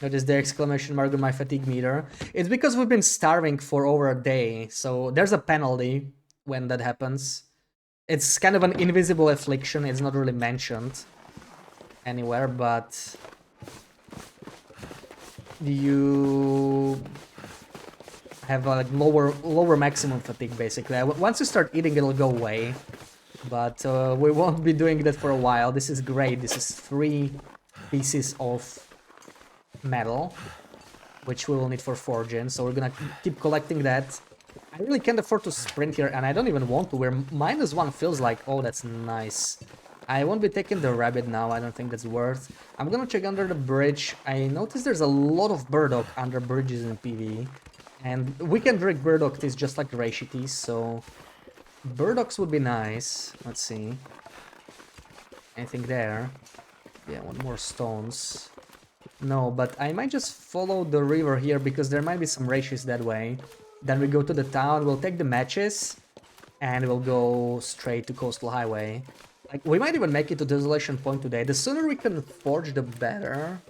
Notice the exclamation mark on my fatigue meter. It's because we've been starving for over a day, so there's a penalty when that happens. It's kind of an invisible affliction, it's not really mentioned anywhere, but you have a lower maximum fatigue basically. Once you start eating, it'll go away, but we won't be doing that for a while. This is great. This is 3 pieces of metal, which we will need for forging, so we're gonna keep collecting that. I really can't afford to sprint here, and I don't even want to. We're -1 feels like, oh, that's nice. I won't be taking the rabbit now, I don't think that's worth. I'm gonna check under the bridge. I noticed there's a lot of burdock under bridges in PV, and we can drink burdock teas just like reishi teas, so burdocks would be nice. Let's see. Anything there? Yeah, one more stones. No, but I might just follow the river here because there might be some reishis that way. Then we go to the town, we'll take the matches, and we'll go straight to Coastal Highway. Like, we might even make it to Desolation Point today. The sooner we can forge, the better.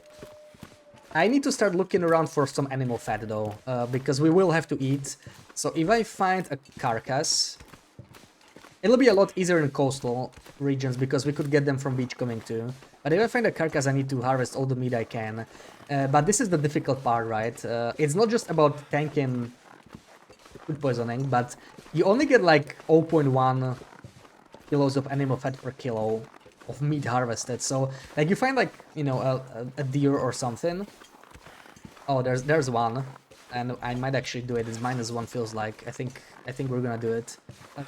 I need to start looking around for some animal fat though, because we will have to eat. So if I find a carcass, it'll be a lot easier in coastal regions because we could get them from beachcombing too. But if I find a carcass, I need to harvest all the meat I can. But this is the difficult part, right? It's not just about tanking food poisoning, but you only get like 0.1 kilos of animal fat per kilo of meat harvested. So like you find like, you know, a deer or something. Oh, there's one. and I might actually do it. It's -1 feels like. I think we're gonna do it.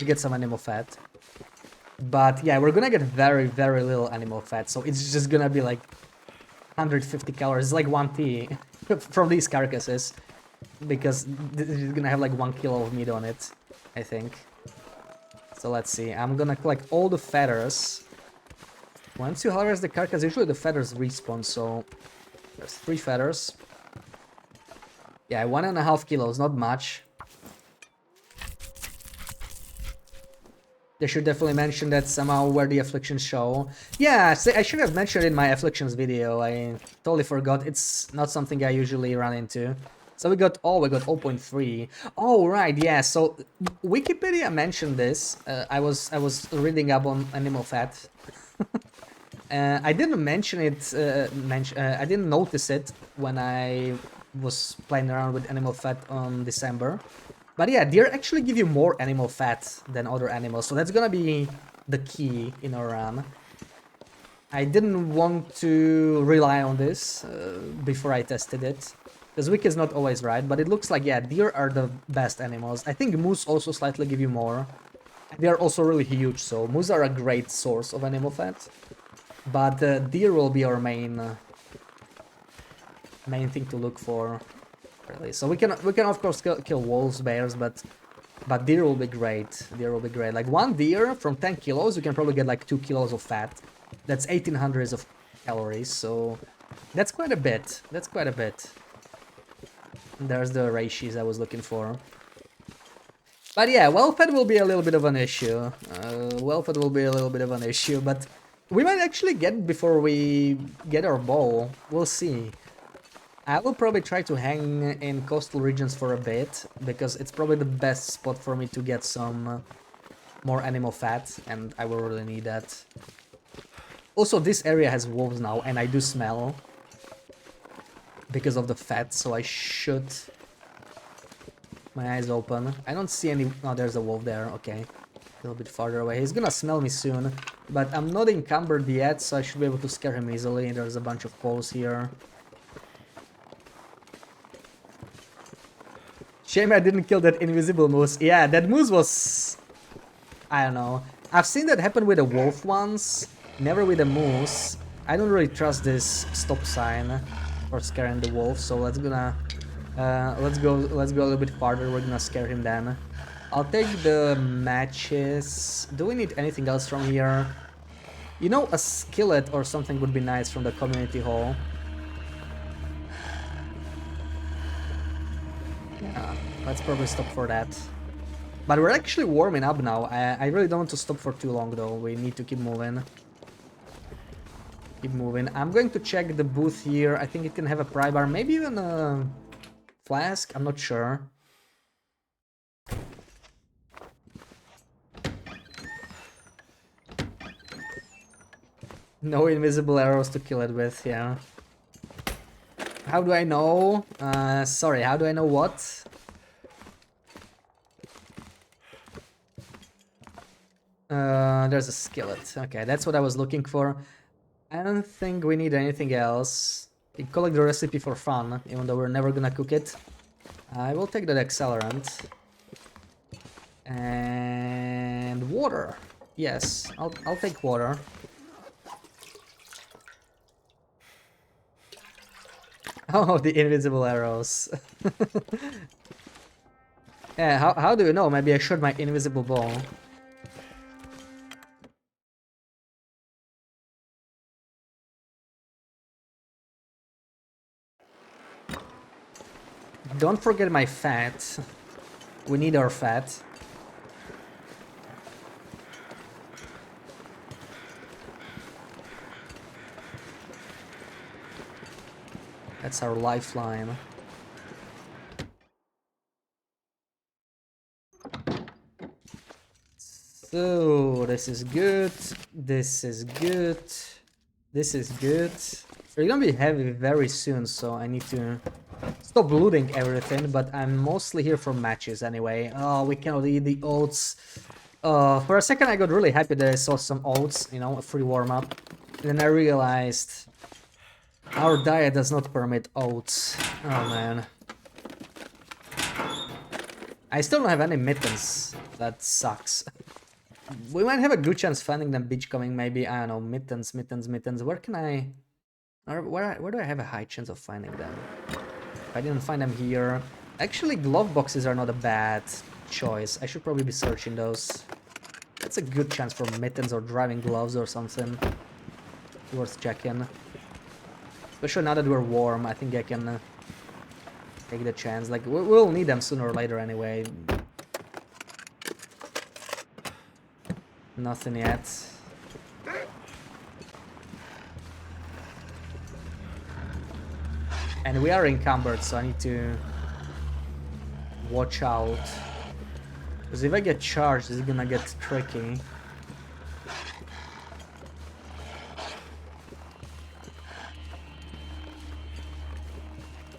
To get some animal fat. But yeah, we're gonna get very, very little animal fat, so it's just gonna be like 150 calories, like 1 tea from these carcasses, because it's gonna have like 1 kilo of meat on it, I think. So let's see, I'm gonna collect all the feathers. Once you harvest the carcass, usually the feathers respawn, so there's 3 feathers. Yeah, 1.5 kilos, not much. They should definitely mention that somehow where the afflictions show. Yeah, I should have mentioned it in my afflictions video. I totally forgot. It's not something I usually run into. So we got 0.3. Oh right, yeah. So Wikipedia mentioned this. I was reading up on animal fat. I didn't mention it. I didn't notice it when I was playing around with animal fat on December. But yeah, deer actually give you more animal fat than other animals, so that's gonna be the key in our run. I didn't want to rely on this before I tested it, because Wiki is not always right, but it looks like, yeah, deer are the best animals. I think moose also slightly give you more. They are also really huge, so moose are a great source of animal fat. But deer will be our main thing to look for. Really. So we can of course kill wolves, bears, but deer will be great. Deer will be great. Like 1 deer from 10 kilos, you can probably get like 2 kilos of fat. That's 1800 of calories, so that's quite a bit. That's quite a bit. There's the ratios I was looking for. But yeah, well-fed will be a little bit of an issue. Well-fed will be a little bit of an issue, but we might actually get it before we get our bow. We'll see. I will probably try to hang in coastal regions for a bit, because it's probably the best spot for me to get some more animal fat, and I will really need that. Also, this area has wolves now, and I do smell because of the fat, so I should... My eyes open. I don't see any... Oh, there's a wolf there, okay. A little bit farther away. He's gonna smell me soon, but I'm not encumbered yet, so I should be able to scare him easily. There's a bunch of poles here. Shame I didn't kill that invisible moose. Yeah, that moose was... I don't know. I've seen that happen with a wolf once, never with a moose. I don't really trust this stop sign for scaring the wolf, so let's go a little bit farther. We're gonna scare him then. I'll take the matches. Do we need anything else from here? You know, a skillet or something would be nice from the community hall. Yeah, let's probably stop for that. But we're actually warming up now. I really don't want to stop for too long though. We need to keep moving. Keep moving. I'm going to check the booth here. I think it can have a pry bar, maybe even a flask. I'm not sure. No invisible arrows to kill it with, yeah. How do I know? Sorry, how do I know what? There's a skillet. Okay, that's what I was looking for. I don't think we need anything else. We collect the recipe for fun, even though we're never gonna cook it. I will take that accelerant. And water. Yes, I'll take water. Oh, the invisible arrows. Yeah, how do you know? Maybe I shot my invisible ball. Don't forget my fat. We need our fat. That's our lifeline. So, this is good. This is good. This is good. We're gonna be heavy very soon, so I need to stop looting everything, but I'm mostly here for matches anyway. Oh, we cannot eat the oats. For a second I got really happy that I saw some oats, you know, a free warm-up. And then I realized our diet does not permit oats. Oh man. I still don't have any mittens. That sucks. We might have a good chance finding them beachcombing, maybe. I don't know, mittens, mittens, mittens. Where can I... Where do I have a high chance of finding them? If I didn't find them here... Actually, glove boxes are not a bad choice. I should probably be searching those. That's a good chance for mittens or driving gloves or something. Worth checking. Especially now that we're warm, I think I can take the chance. Like, we'll need them sooner or later anyway. Nothing yet. And we are encumbered, so I need to watch out. Because if I get charged, this is gonna get tricky.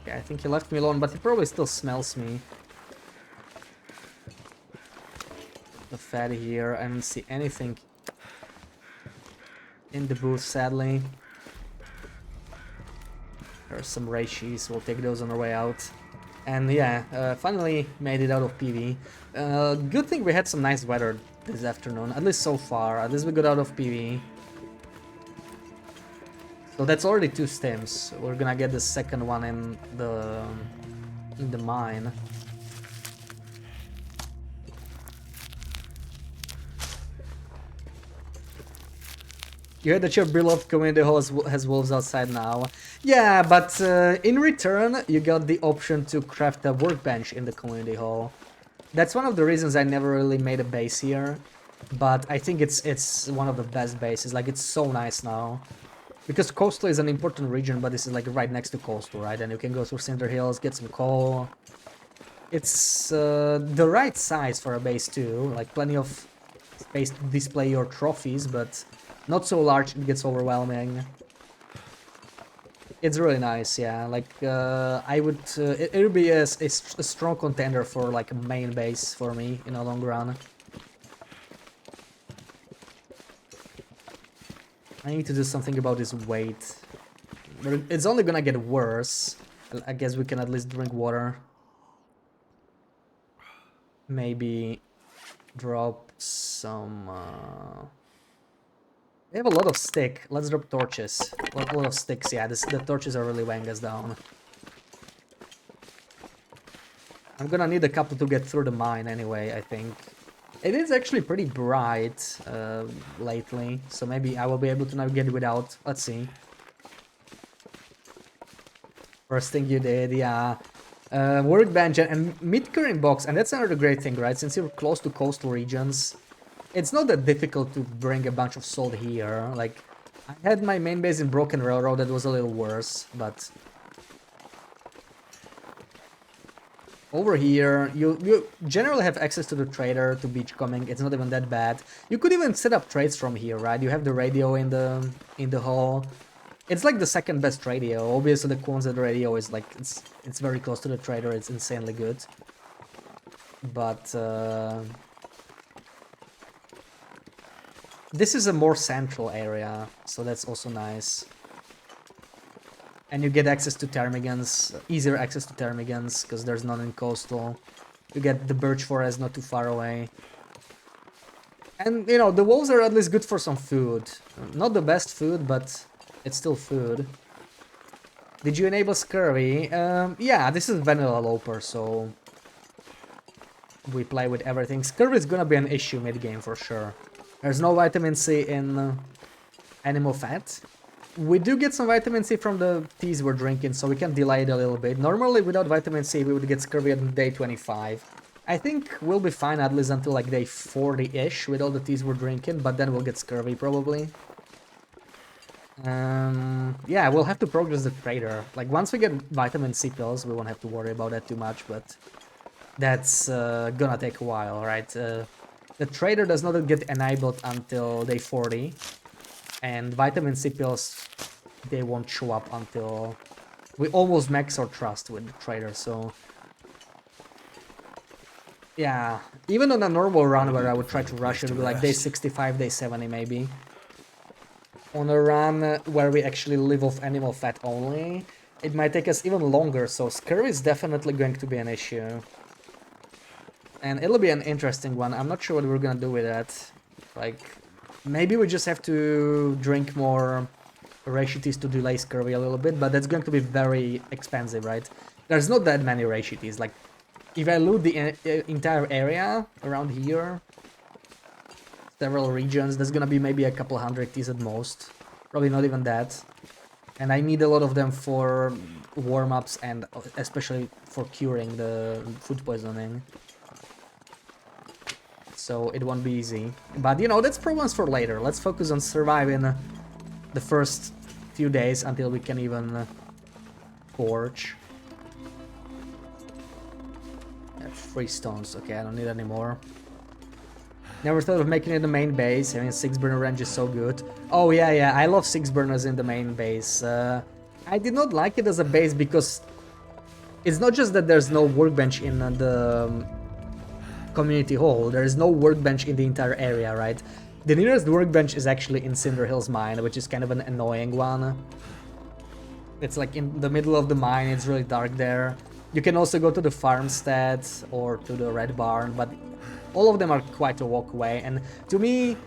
Okay, I think he left me alone, but he probably still smells me. The fat here, I don't see anything in the booth, sadly. There's some reishi, we'll take those on our way out. And yeah, finally made it out of PV. Good thing we had some nice weather this afternoon, at least so far. At least we got out of PV. So that's already 2 stims. We're gonna get the second one in the mine. You heard that your beloved community hall has wolves outside now. Yeah, but in return, you got the option to craft a workbench in the community hall. That's one of the reasons I never really made a base here. But I think it's one of the best bases. Like, it's so nice now. Because coastal is an important region, but this is like right next to coastal, right? And you can go through Cinder Hills, get some coal. It's the right size for a base too. Like, plenty of space to display your trophies, but not so large it gets overwhelming. It's really nice, yeah. Like, I would... it would be a strong contender for, like, a main base for me in the long run. I need to do something about this weight. But it's only gonna get worse. I guess we can at least drink water. Maybe drop some... We have a lot of stick. Let's drop torches. A lot of sticks, yeah. The torches are really weighing us down. I'm gonna need a couple to get through the mine anyway, I think. It is actually pretty bright lately, so maybe I will be able to navigate without. Let's see. First thing you did, yeah. Workbench and mid-current box, and that's another great thing, right? Since you're close to coastal regions, it's not that difficult to bring a bunch of salt here. Like, I had my main base in Broken Railroad, that was a little worse, but... Over here, you generally have access to the trader, to beachcombing. It's not even that bad. You could even set up trades from here, right? You have the radio in the hall. It's like the second best radio. Obviously, the Quonset radio is like it's very close to the trader. It's insanely good. But this is a more central area, so that's also nice. And you get access to ptarmigans, easier access to ptarmigans, because there's none in coastal. You get the birch forest not too far away. And, you know, the wolves are at least good for some food. Not the best food, but it's still food. Did you enable scurvy? Yeah, this is vanilla loper, so... we play with everything. Scurvy is gonna be an issue mid-game for sure. There's no vitamin C in animal fat. We do get some vitamin C from the teas we're drinking, so we can delay it a little bit. Normally, without vitamin C, we would get scurvy on day 25. I think we'll be fine at least until like day 40-ish with all the teas we're drinking, but then we'll get scurvy probably. Yeah, we'll have to progress the trader. Like, once we get vitamin C pills, we won't have to worry about that too much, but that's gonna take a while, right? The trader does not get enabled until day 40. And vitamin C pills, they won't show up until we almost max our trust with the trader, so... yeah, even on a normal run where I would try to rush it, it would be like day 65, day 70 maybe. On a run where we actually live off animal fat only, it might take us even longer, so scurvy is definitely going to be an issue. And it'll be an interesting one. I'm not sure what we're gonna do with that. Like, maybe we just have to drink more Rashities to delay scurvy a little bit, but that's going to be very expensive, right? There's not that many Rashities. Like, if I loot the entire area around here, several regions, there's gonna be maybe a couple hundred Ts at most. Probably not even that. And I need a lot of them for warm-ups and especially for curing the food poisoning. So it won't be easy. But, you know, that's problems for later. Let's focus on surviving the first few days until we can even forge. 3 stones. Okay, I don't need any more. Never thought of making it the main base. Having a 6-burner range is so good. Oh, yeah, I love 6 burners in the main base. I did not like it as a base because it's not just that there's no workbench in the community hall, there is no workbench in the entire area, right? The nearest workbench is actually in Cinder Hills mine, which is kind of an annoying one. It's like in the middle of the mine, it's really dark there. You can also go to the farmstead or to the red barn, but all of them are quite a walk away, and to me,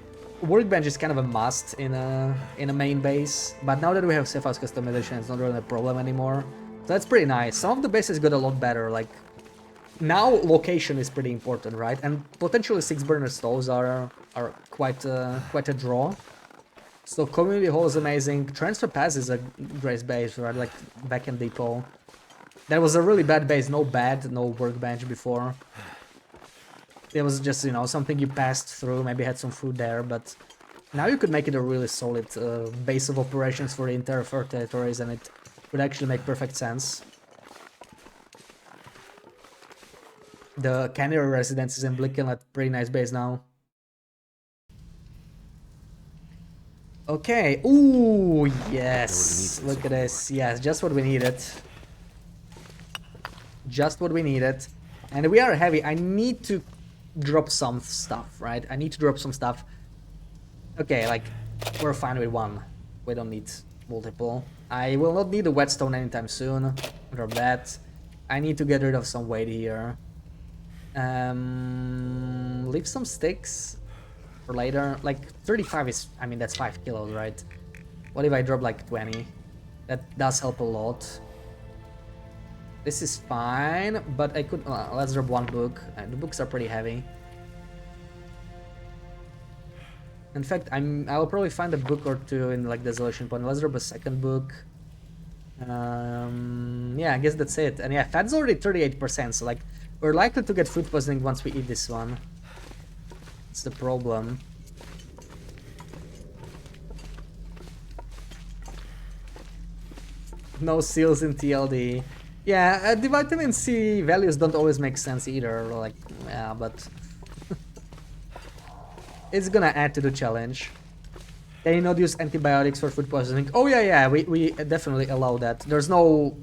workbench is kind of a must in a main base. But now that we have safe house customization, it's not really a problem anymore. So that's pretty nice. Some of the bases got a lot better. Like now, location is pretty important, right? And potentially 6-burner stoves are quite a draw. So community hall is amazing. Transfer pass is a great base, right? Like back in depot. That was a really bad base. No workbench before. It was just, you know, something you passed through, maybe had some food there, but now you could make it a really solid base of operations for the entire fur territories, and it would actually make perfect sense. The cannery residence is in Blicken, a pretty nice base now. Okay, ooh, yes, look at this, yes, just what we needed. Just what we needed. And we are heavy. I need to drop some stuff, right? I need to drop some stuff. Okay, like, we're fine with one. We don't need multiple. I will not need a whetstone anytime soon. Drop that. I need to get rid of some weight here. Leave some sticks for later. Like, 35 is... I mean, that's 5 kilos, right? What if I drop, like, 20? That does help a lot. This is fine, but I could... let's drop 1 book. The books are pretty heavy. In fact, I'll probably find a book or two in like Desolation Point. Let's drop a 2nd book. Yeah, I guess that's it. And yeah, fat's already 38%, so like we're likely to get food poisoning once we eat this one. That's the problem. No seals in TLD. Yeah, the vitamin C values don't always make sense either. Like, yeah, but it's gonna add to the challenge. Can you not use antibiotics for food poisoning? Oh yeah, we definitely allow that. There's no...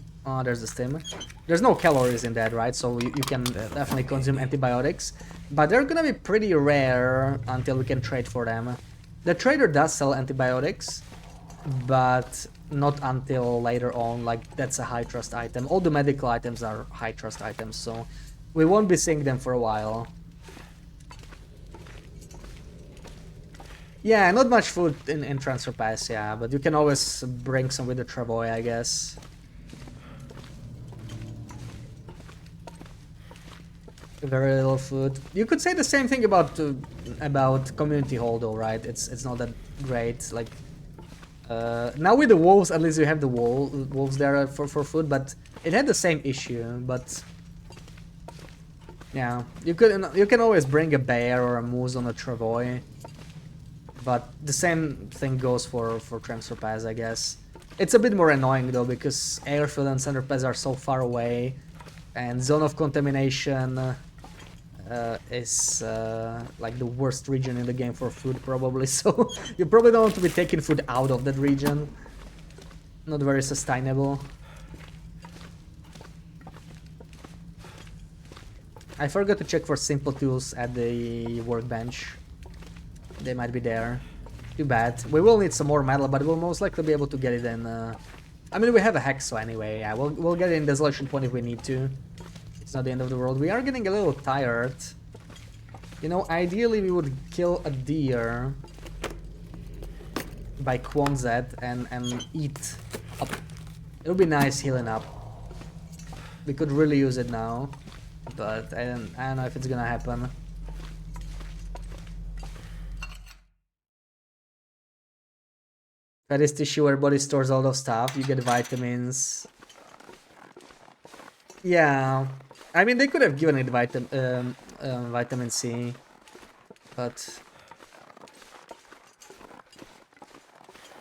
there's the stim. There's no calories in that, right? So you can definitely consume antibiotics. But they're gonna be pretty rare until we can trade for them. The trader does sell antibiotics, but not until later on. Like, that's a high trust item. All the medical items are high trust items, so we won't be seeing them for a while. Yeah, not much food in Transfer Pass, yeah, but you can always bring some with the Travoy, I guess. Very little food. You could say the same thing about Community Hall, though, right? It's not that great. Like now with the wolves, at least you have the wolves there for food, but it had the same issue. But yeah, you can always bring a bear or a moose on a Travoy. But the same thing goes for Transfer Pass, I guess. It's a bit more annoying though, because Airfield and Center Pass are so far away, and Zone of Contamination is like the worst region in the game for food, probably. So you probably don't want to be taking food out of that region. Not very sustainable. I forgot to check for simple tools at the workbench. They might be there. Too bad. We will need some more metal, but we'll most likely be able to get it in... I mean, we have a Hexo anyway. Yeah, we'll get it in Desolation Point if we need to. It's not the end of the world. We are getting a little tired. You know, ideally we would kill a deer by Quonset and eat up. It would be nice healing up. We could really use it now, but I don't know if it's gonna happen. That is tissue where body stores all those stuff. You get vitamins. Yeah, I mean they could have given it vitamin C, but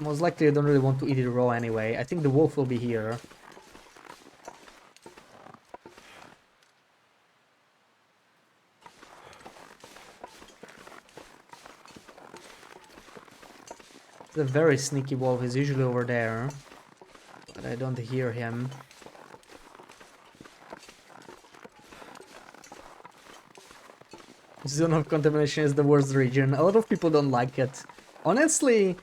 most likely I don't really want to eat it raw anyway. I think the wolf will be here. It's a very sneaky wolf. He's usually over there, but I don't hear him. Zone of contamination is the worst region. A lot of people don't like it. Honestly,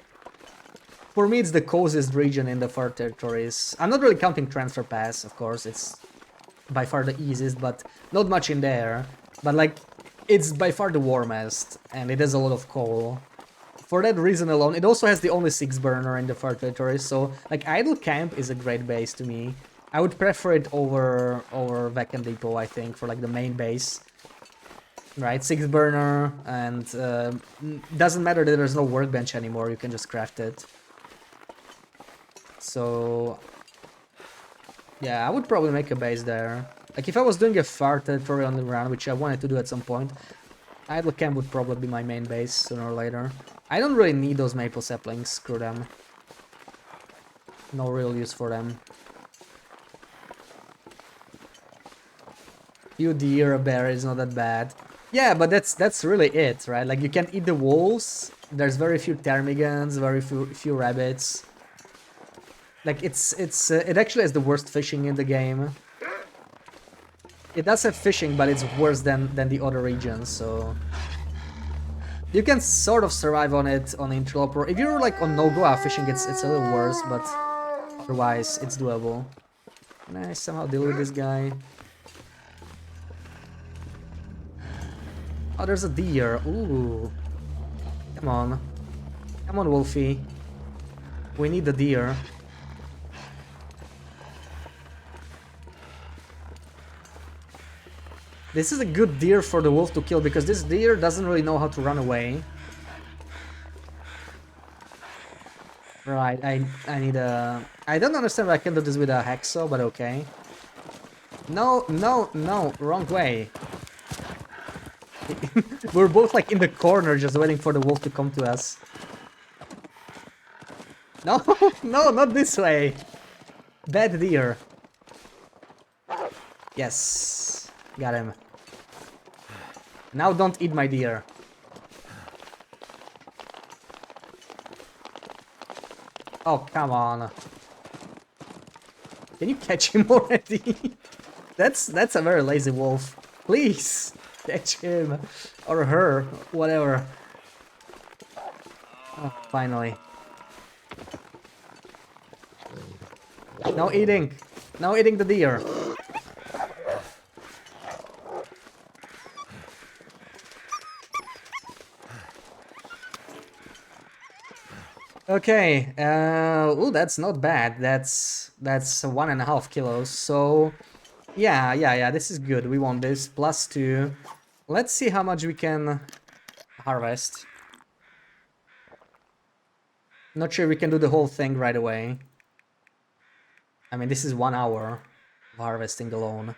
for me it's the coziest region in the far territories. I'm not really counting transfer pass, of course. It's by far the easiest, but not much in there. But like, it's by far the warmest, and it has a lot of coal. For that reason alone, it also has the only 6 burner in the far territories, so like idle camp is a great base to me. I would prefer it over vacant depot, I think, for like the main base. Right, 6 burner, and doesn't matter that there's no workbench anymore, you can just craft it. So yeah, I would probably make a base there. Like if I was doing a far territory on the ground, which I wanted to do at some point, idle camp would probably be my main base sooner or later. I don't really need those maple saplings, screw them. No real use for them. Few deer, a bear is not that bad. Yeah, but that's really it, right? Like you can eat the wolves. There's very few ptarmigans, very few rabbits. Like it actually has the worst fishing in the game. It does have fishing, but it's worse than the other regions. So you can sort of survive on it on interloper. If you're like on no-go fishing, it's a little worse, but otherwise it's doable. Can I somehow deal with this guy? Oh, there's a deer. Ooh. Come on. Come on, Wolfie. We need the deer. This is a good deer for the wolf to kill, because this deer doesn't really know how to run away. Right, I need a... I don't understand why I can do this with a hacksaw, but okay. No, no, no, wrong way. We're both like in the corner just waiting for the wolf to come to us. No, no, not this way. Bad deer. Yes, got him. Now don't eat my deer. Oh, come on. Can you catch him already? That's a very lazy wolf. Please. Catch him, or her, whatever. Oh, finally. No eating. No eating the deer. Okay. Oh, that's not bad. That's 1.5 kilos. So. Yeah, this is good. We want this. +2. Let's see how much we can harvest. Not sure we can do the whole thing right away. I mean, this is 1 hour of harvesting alone.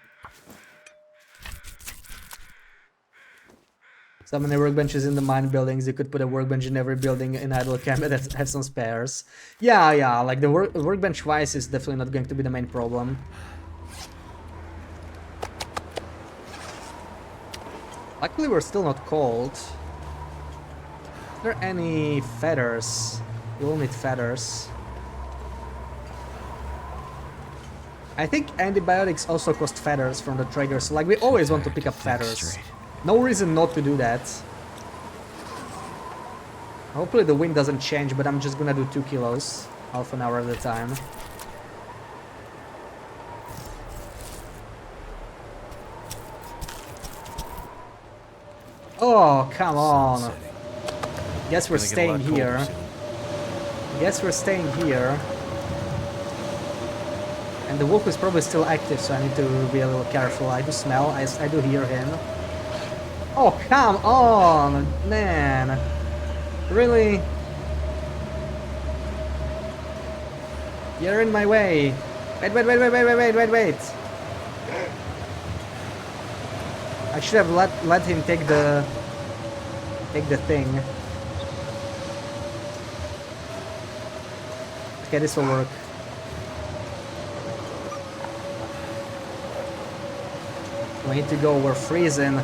So many workbenches in the mine buildings. You could put a workbench in every building in idle camp that have some spares. Yeah, like the workbench wise is definitely not going to be the main problem. Luckily we're still not cold. Are there any feathers? We'll need feathers. I think antibiotics also cost feathers from the traders, so like we always want to pick up feathers. No reason not to do that. Hopefully the wind doesn't change, but I'm just gonna do 2 kilos, half an hour at a time. Oh, come Sun's on. setting. Guess we're Gonna get a staying lot colder here. soon. Guess we're staying here. And the wolf is probably still active, so I need to be a little careful. I do smell, I do hear him. Oh, come on, man. Really? You're in my way. Wait, wait, wait, wait, wait, wait, wait, wait, wait. I should have let him take the thing. Okay, this will work. We need to go, we're freezing.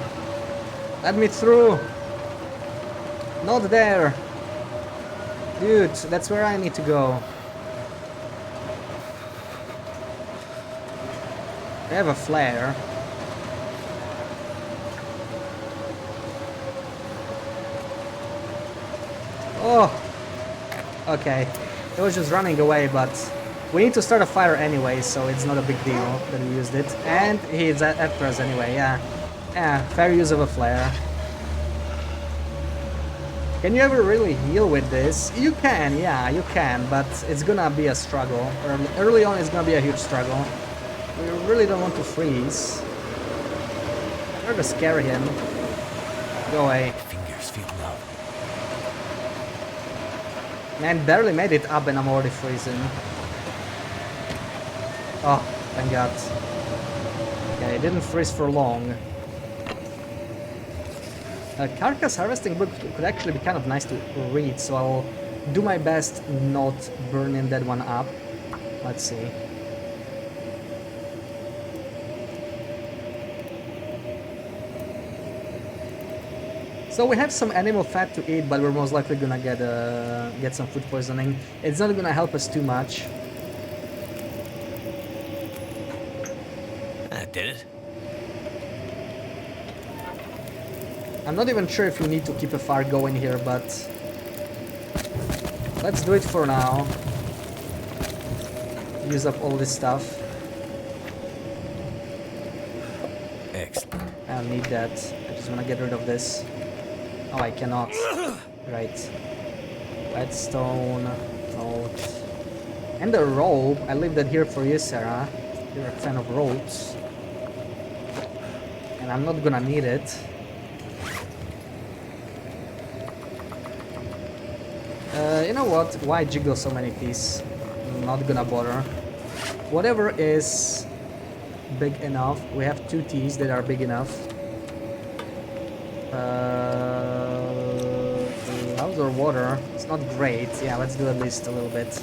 Let me through. Not there. Dude, that's where I need to go. I have a flare. Oh! Okay. It was just running away, but we need to start a fire anyway, so it's not a big deal that we used it. And he's after us anyway, yeah. Yeah, fair use of a flare. Can you ever really heal with this? You can, yeah, you can, but it's gonna be a struggle. Early on, it's gonna be a huge struggle. We really don't want to freeze. Try to scare him. Go away. Fingers feel numb. Man, barely made it up and I'm already freezing. Oh, thank God. Okay, it didn't freeze for long. A carcass harvesting book could actually be kind of nice to read, so I'll do my best not burning that one up. Let's see. So we have some animal fat to eat, but we're most likely gonna get some food poisoning. It's not gonna help us too much. That did it. I'm not even sure if you need to keep a fire going here, but let's do it for now. Use up all this stuff. Excellent. I don't need that. I just want to get rid of this. Oh, I cannot. Right. Redstone. Note. And a rope. I leave that here for you, Sarah. You're a fan of ropes. And I'm not gonna need it. You know what? Why jiggle so many pieces? Not gonna bother. Whatever is big enough. We have 2 T's that are big enough. Outdoor water. It's not great. Yeah, let's do at least a little bit.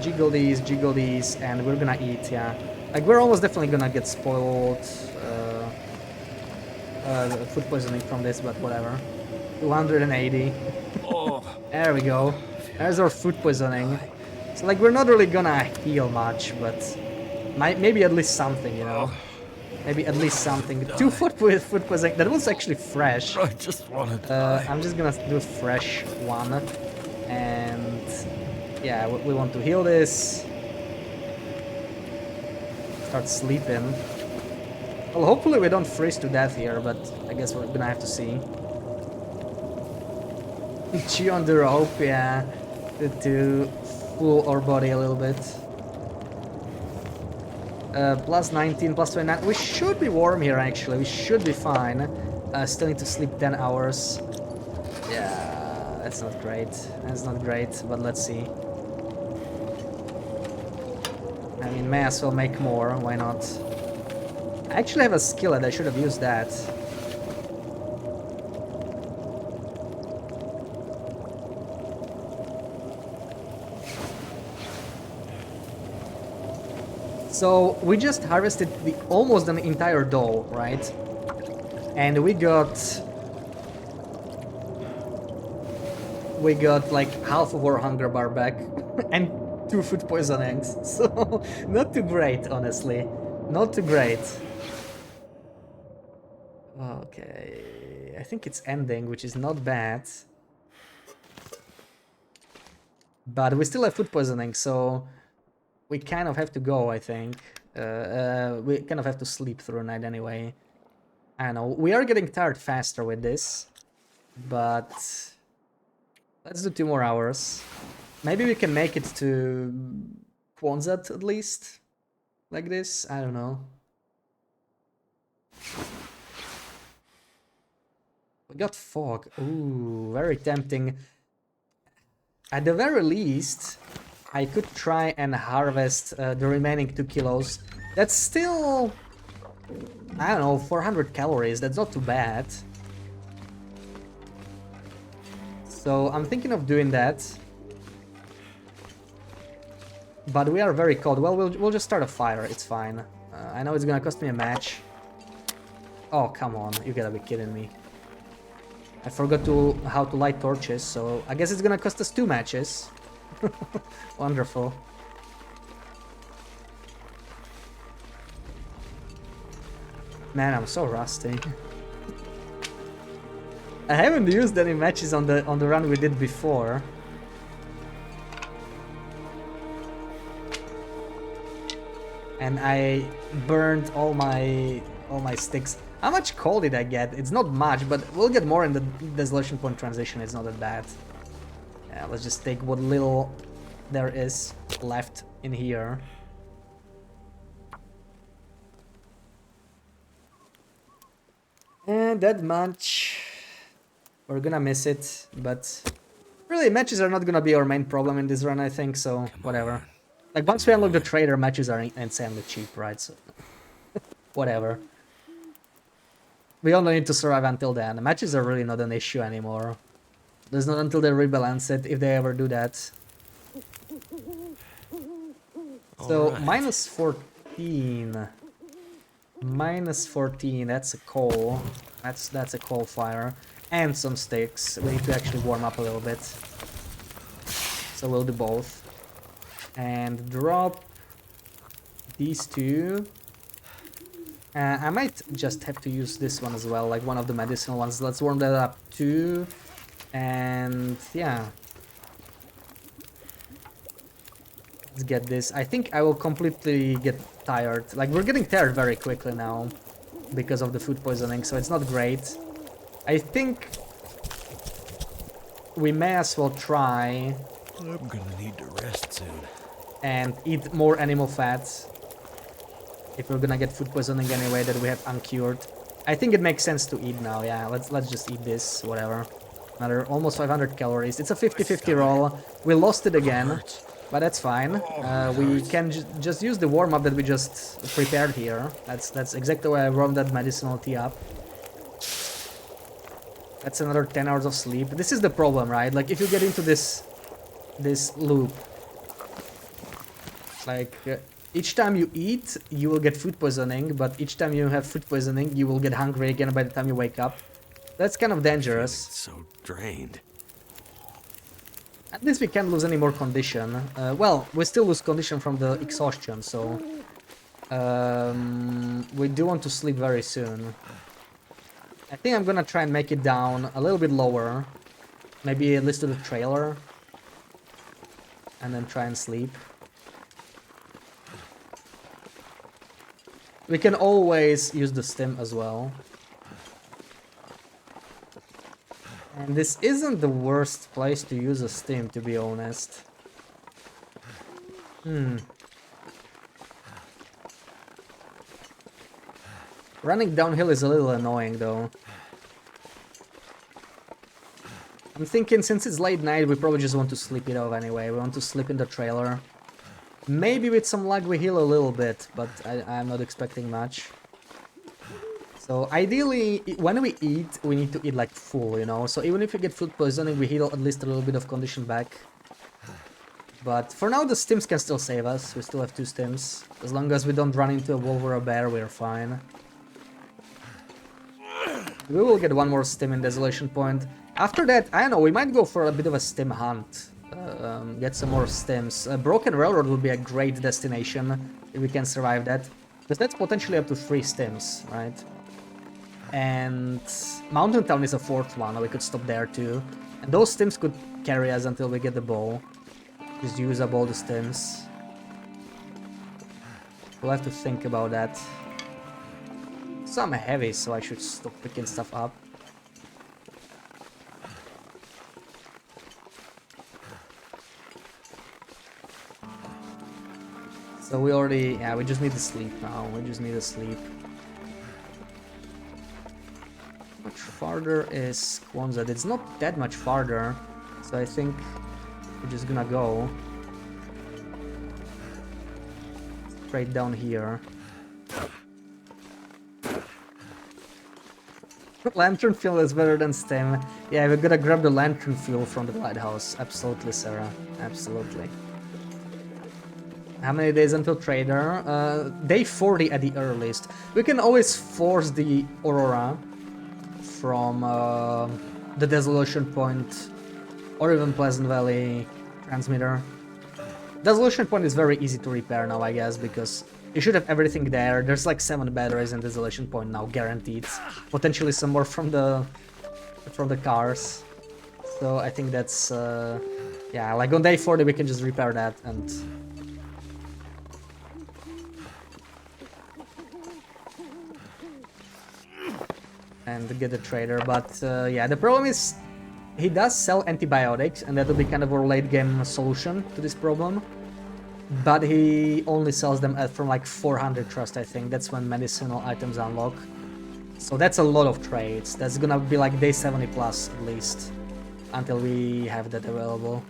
Jiggle these, and we're gonna eat, yeah. Like, we're almost definitely gonna get spoiled. Food poisoning from this, but whatever. 280. Oh, There we go. There's our food poisoning. So, like, we're not really gonna heal much, but maybe at least something, you know? Maybe at least something. 2 food poisoning. That was actually fresh. I just want to die. I'm just gonna do a fresh one. And yeah, we want to heal this. Start sleeping. Well, hopefully we don't freeze to death here, but I guess we're gonna have to see. Chew on the rope, yeah, to fool our body a little bit. Plus 19, plus 29. We should be warm here, actually. We should be fine. Still need to sleep 10 hours. Yeah, that's not great. That's not great, but let's see. I mean, may as well make more. Why not? I actually have a skillet. I should have used that. So we just harvested almost an entire dough, right? And we got like half of our hunger bar back and 2 food poisonings. So not too great, honestly. Not too great. Okay, I think it's ending, which is not bad. But we still have food poisoning, so we kind of have to go, I think. We kind of have to sleep through the night anyway. I don't know, we are getting tired faster with this, but let's do 2 more hours. Maybe we can make it to Kwanzaa at least, like this, I don't know. We got fog, ooh, very tempting. At the very least, I could try and harvest the remaining 2 kilos. That's still, I don't know, 400 calories, that's not too bad. So I'm thinking of doing that. But we are very cold. Well, we'll just start a fire, it's fine. I know it's gonna cost me a match. Oh, come on, you gotta be kidding me. I forgot how to light torches, so I guess it's gonna cost us 2 matches. Wonderful. Man, I'm so rusty. I haven't used any matches on the run we did before. And I burned all my sticks. How much coal did I get? It's not much, but we'll get more in the Desolation Point transition. It's not that bad. Yeah, let's just take what little there is left in here. And that much. We're gonna miss it, but really matches are not gonna be our main problem in this run, I think, so whatever. Like once we unlock the trader, matches are insanely cheap, right? So whatever. We only need to survive until then. Matches are really not an issue anymore. There's not until they rebalance it, if they ever do that. So right. minus 14. Minus 14, that's a coal. That's a coal fire. And some sticks. We need to actually warm up a little bit. So we'll do both. And drop these 2. I might just have to use this one as well, like one of the medicinal ones. Let's warm that up too. And yeah. Let's get this. I think I will completely get tired. Like, we're getting tired very quickly now because of the food poisoning, so it's not great. I think we may as well try. I'm gonna need to rest soon. And eat more animal fats. If we're gonna get food poisoning anyway that we have uncured. I think it makes sense to eat now, yeah. Let's just eat this, whatever. Another almost 500 calories. It's a 50-50 roll. We lost it again, but that's fine. We can just use the warm-up that we just prepared here. That's exactly why I warmed that medicinal tea up. That's another 10 hours of sleep. This is the problem, right? Like, if you get into this loop, like, each time you eat, you will get food poisoning, but each time you have food poisoning, you will get hungry again by the time you wake up. That's kind of dangerous. So drained. At least we can't lose any more condition. Well, we still lose condition from the exhaustion, so we do want to sleep very soon. I think I'm gonna try and make it down a little bit lower. Maybe at least to the trailer. And then try and sleep. We can always use the stim as well. And this isn't the worst place to use a stim, to be honest. Running downhill is a little annoying, though. I'm thinking, since it's late night, we probably just want to sleep it off anyway. We want to sleep in the trailer. Maybe with some luck we heal a little bit, but I'm not expecting much. So ideally, when we eat, we need to eat like full, you know? So even if we get food poisoning, we heal at least a little bit of condition back. But for now, the stims can still save us. We still have 2 stims. As long as we don't run into a wolf or a bear, we're fine. We will get 1 more stim in Desolation Point. After that, I don't know, we might go for a bit of a stim hunt. Get some more stims. Broken Railroad would be a great destination if we can survive that. Because that's potentially up to 3 stims, right? And Mountain Town is a 4th one, we could stop there too. And those stims could carry us until we get the bow. Just use up all the stims. We'll have to think about that. some heavy, so I should stop picking stuff up. So we already, yeah, we just need to sleep now. We just need to sleep. Much farther is Kwanzaa. It's not that much farther, so I think we're just gonna go straight down here. Lantern fuel is better than stem. Yeah, we're gonna grab the lantern fuel from the lighthouse. Absolutely, Sarah. Absolutely. How many days until trader? Day 40 at the earliest. We can always force the Aurora from the Desolation Point or even Pleasant Valley transmitter. Desolation Point is very easy to repair now, I guess, because you should have everything there. There's like 7 batteries in Desolation Point now, guaranteed. Potentially some more from the cars. So I think that's yeah, like on day 40 we can just repair that and get the trader. But yeah, the problem is he does sell antibiotics, and that will be kind of a late game solution to this problem. But he only sells them from like 400 trust, I think. That's when medicinal items unlock. So that's a lot of trades. That's gonna be like day 70 plus at least until we have that available.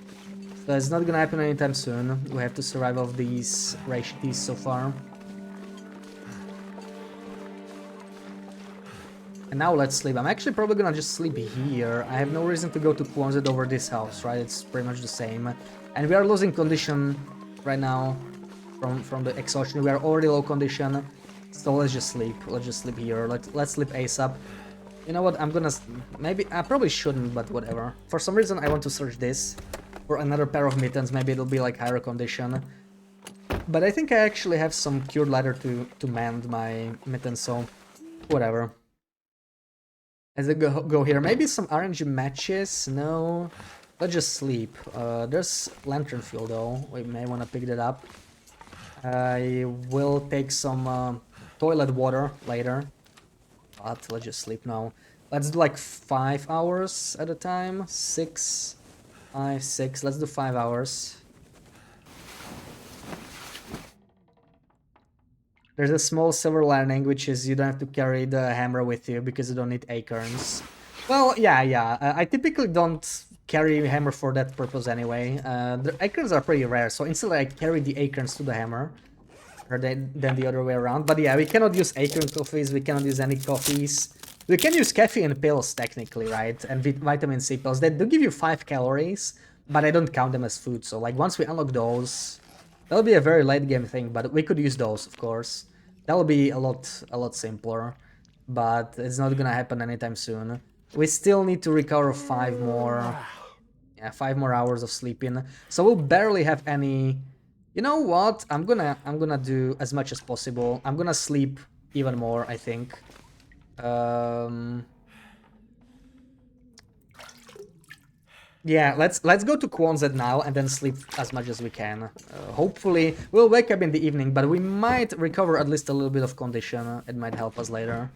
So it's not gonna happen anytime soon. We have to survive off these ratios so far. And now let's sleep. I'm actually probably gonna just sleep here. I have no reason to go to Kwanzaa over this house, right? It's pretty much the same. And we are losing condition right now from the exhaustion. We are already low condition. So let's just sleep. Let's just sleep here. Let's sleep ASAP. You know what? I'm gonna... Maybe... I probably shouldn't, but whatever. For some reason, I want to search this for another pair of mittens. Maybe it'll be like higher condition. But I think I actually have some cured leather to mend my mittens, so whatever. As I go here, maybe some RNG matches? No. Let's just sleep. There's lantern fuel though. We may want to pick that up. I will take some toilet water later. But let's just sleep now. Let's do like 5 hours at a time. 6, 5, 6. Let's do 5 hours. There's a small silver lining, which is you don't have to carry the hammer with you because you don't need acorns. Well, yeah. I typically don't carry hammer for that purpose anyway. The acorns are pretty rare, so instead I carry the acorns to the hammer. Than the other way around. But yeah, we cannot use acorn coffees, we cannot use any coffees. We can use caffeine pills technically, right? And vitamin C pills. They do give you 5 calories, but I don't count them as food. So like once we unlock those, that'll be a very late game thing, but we could use those, of course. That'll be a lot simpler, but it's not gonna happen anytime soon. We still need to recover 5 more, yeah, 5 more hours of sleeping. So we'll barely have any. You know what? I'm gonna do as much as possible. I'm gonna sleep even more, I think. Yeah, let's go to Kwanzaa now and then sleep as much as we can. Hopefully, we'll wake up in the evening, but we might recover at least a little bit of condition. It might help us later.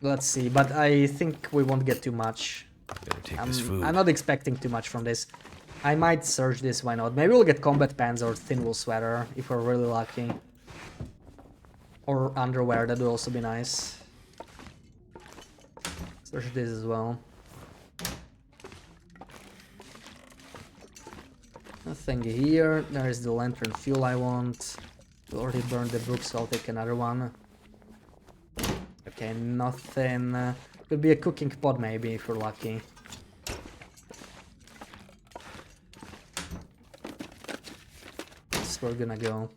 Let's see, but I think we won't get too much. I'm not expecting too much from this. I might search this, why not? Maybe we'll get combat pants or thin wool sweater if we're really lucky. Or underwear, that would also be nice. Search this as well. Nothing here. There is the lantern fuel I want. We already burned the book, so I'll take another one. Okay, nothing. Could be a cooking pot maybe if we're lucky. We're gonna go.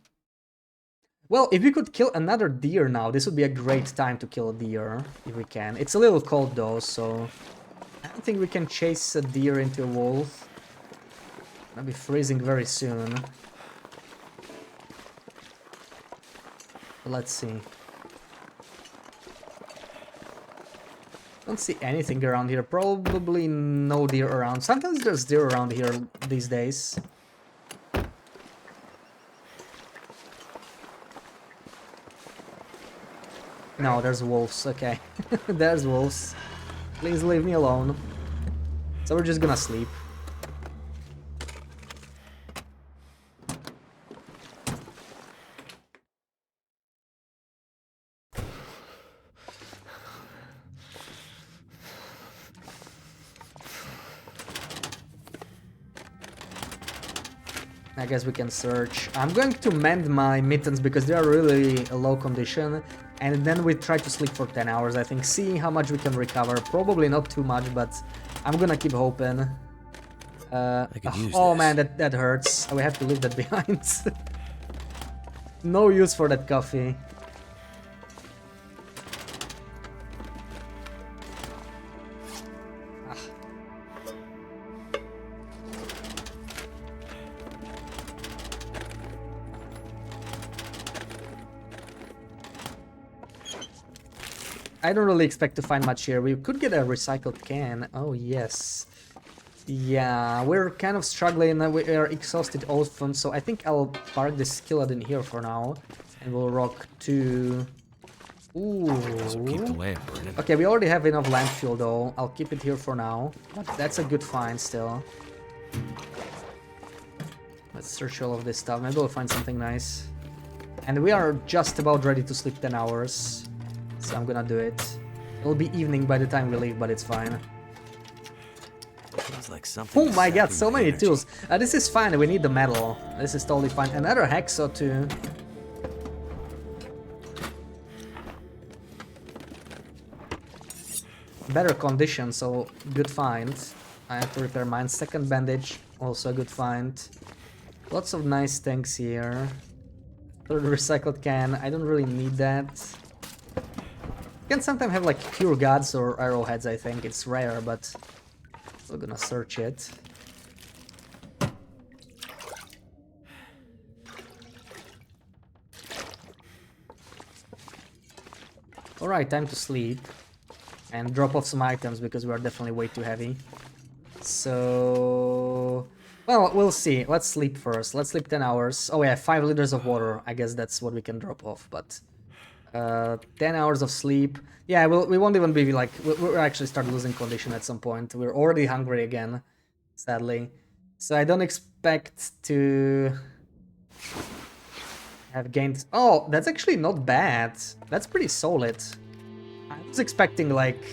Well, if we could kill another deer now, this would be a great time to kill a deer, if we can. It's a little cold though, so I don't think we can chase a deer into a wolf. I'll be freezing very soon. Let's see. Don't see anything around here. Probably no deer around. Sometimes there's deer around here these days. No, there's wolves, okay. There's wolves. Please leave me alone. So we're just gonna sleep. I guess we can search. I'm going to mend my mittens because they are really a low condition. And then we try to sleep for 10 hours, I think. See how much we can recover. Probably not too much, but I'm gonna keep hoping. I could use Oh this. man, that hurts. We have to leave that behind. No use for that coffee. I don't really expect to find much here. We could get a recycled can. Oh, yes. Yeah, we're kind of struggling. We are exhausted often, so I think I'll park the skillet in here for now. And we'll rock to... Ooh. This will keep the lamp burning. Okay, we already have enough lamp fuel, though. I'll keep it here for now. But that's a good find still. Let's search all of this stuff. Maybe we'll find something nice. And we are just about ready to sleep 10 hours. So I'm gonna do it. It'll be evening by the time we leave, but it's fine. Feels like something. Oh my god, sapping so my many energy. tools. This is fine, we need the metal. This is totally fine. Another hacksaw too. Better condition, so good find. I have to repair mine. Second bandage, also a good find. Lots of nice things here. Third recycled can, I don't really need that. You can sometimes have like pure gods or arrowheads, I think. It's rare, but we're gonna search it. Alright, time to sleep. And drop off some items because we are definitely way too heavy. So... Well, we'll see. Let's sleep first. Let's sleep 10 hours. Oh yeah, 5 liters of water. I guess that's what we can drop off, but... 10 hours of sleep. Yeah, we won't even be like... We'll actually start losing condition at some point. We're already hungry again, sadly. So I don't expect to... have gained... Oh, that's actually not bad. That's pretty solid. I was expecting like...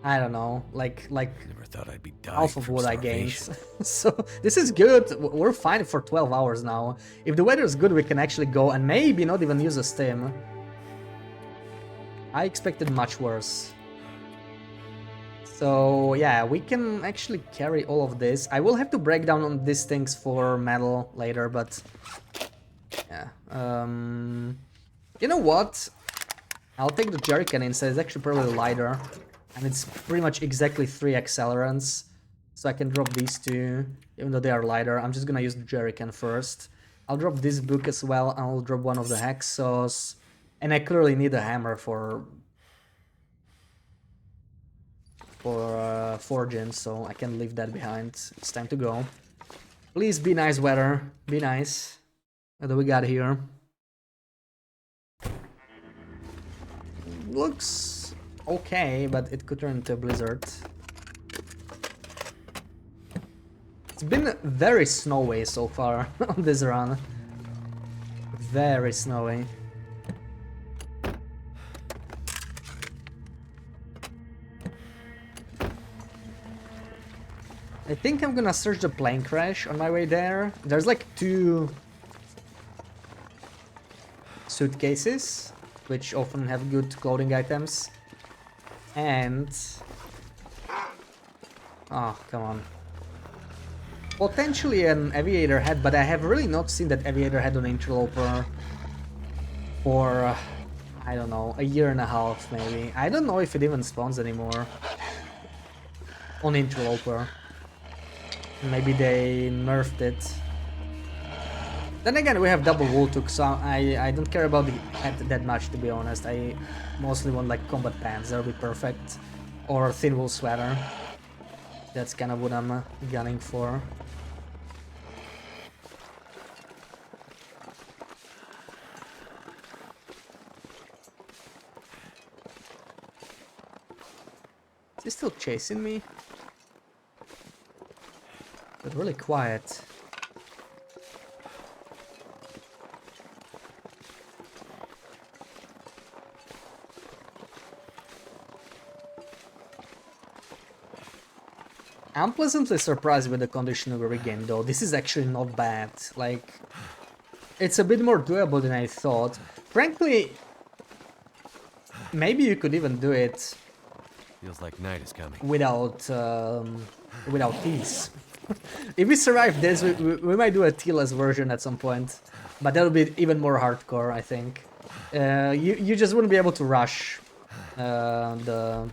I don't know, like Never thought I'd be dying half of from what I gained. starvation. So this is good. We're fine for 12 hours now. If the weather is good, we can actually go and maybe not even use a stim. I expected much worse. So yeah, we can actually carry all of this. I will have to break down on these things for metal later, but yeah. You know what? I'll take the jerrycan instead. It's actually probably lighter. And it's pretty much exactly 3 accelerants. So I can drop these two, even though they are lighter. I'm just gonna use the jerrycan first. I'll drop this book as well, and I'll drop one of the hacksaws. And I clearly need a hammer for forging, so I can leave that behind. It's time to go. Please be nice, weather. Be nice. What do we got here? Looks okay, but it could turn into a blizzard. It's been very snowy so far on this run. Very snowy. I think I'm gonna search the plane crash on my way there. There's like 2 suitcases, which often have good clothing items. And... oh, come on. Potentially an aviator head, but I have really not seen that aviator head on interloper for, I don't know, a year and a half maybe. I don't know if it even spawns anymore on interloper. Maybe they nerfed it. Then again, we have double Wooltook, so I don't care about the head that much, to be honest. I mostly want like combat pants, that'll be perfect. Or thin wool sweater. That's kind of what I'm gunning for. Is he still chasing me? But really quiet. I'm pleasantly surprised with the condition of the regain though. This is actually not bad. Like, it's a bit more doable than I thought. Frankly, maybe you could even do it Feels like night is coming. without teas. If we survive this, we might do a tealess version at some point, but that'll be even more hardcore, I think. You just wouldn't be able to rush the...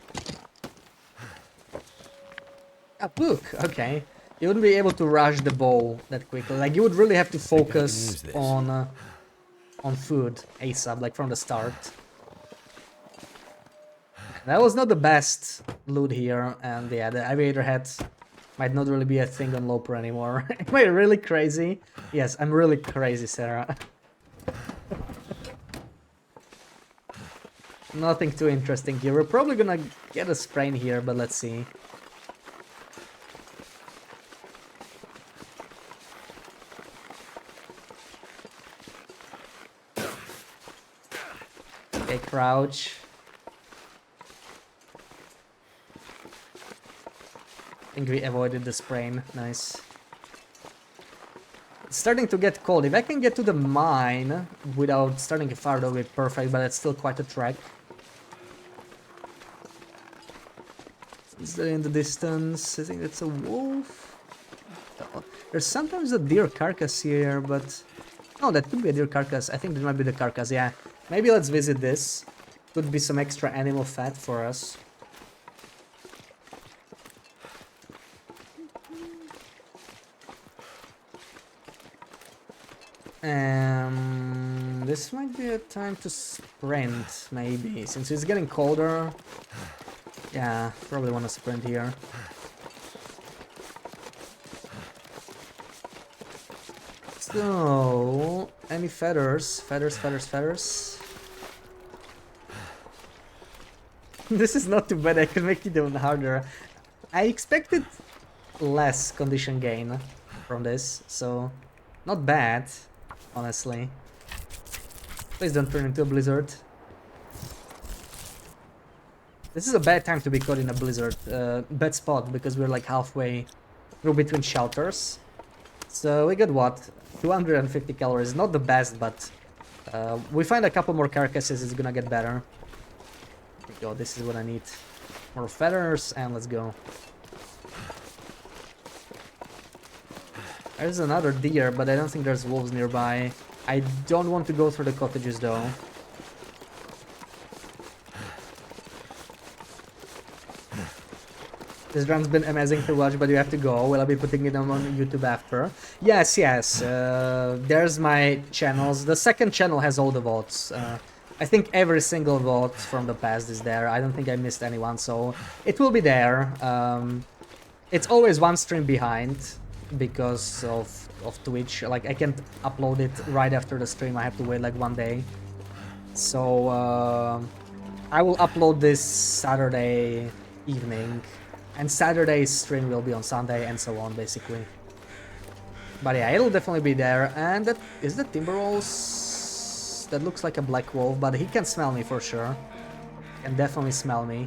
A book, okay. You wouldn't be able to rush the bow that quickly. Like, you would really have to focus on food ASAP, like from the start. That was not the best loot here, and yeah, the aviator head might not really be a thing on Loper anymore. Am I really crazy? Yes, I'm really crazy, Sarah. Nothing too interesting here. We're probably gonna get a sprain here, but let's see. Okay, crouch. I think we avoided the sprain. Nice. It's starting to get cold. If I can get to the mine without starting a fire, that would be perfect, but it's still quite a trek. Is there in the distance? I think it's a wolf. There's sometimes a deer carcass here, but... Oh, that could be a deer carcass. I think that might be the carcass, yeah. Maybe let's visit this. Could be some extra animal fat for us. This might be a time to sprint, maybe, since it's getting colder. Yeah, probably want to sprint here. So, any feathers? Feathers. This is not too bad, I can make it even harder. I expected less condition gain from this, so not bad, honestly. Please don't turn into a blizzard. This is a bad time to be caught in a blizzard, bad spot, because we're like halfway through between shelters. So we got what? 250 calories, not the best, but we find a couple more carcasses, it's gonna get better. There we go, this is what I need. More feathers, and let's go. There's another deer, but I don't think there's wolves nearby. I don't want to go through the cottages though. This run's been amazing to watch, but you have to go. Will I be putting it on YouTube after? Yes. There's my channels. The second channel has all the votes. I think every single vote from the past is there. I don't think I missed anyone, so it will be there. It's always one stream behind because of Twitch. Like, I can't upload it right after the stream. I have to wait like one day. So I will upload this Saturday evening. And Saturday's stream will be on Sunday, and so on, basically. But yeah, it'll definitely be there. And that is the timber wolves. That looks like a black wolf, but he can smell me for sure. Can definitely smell me.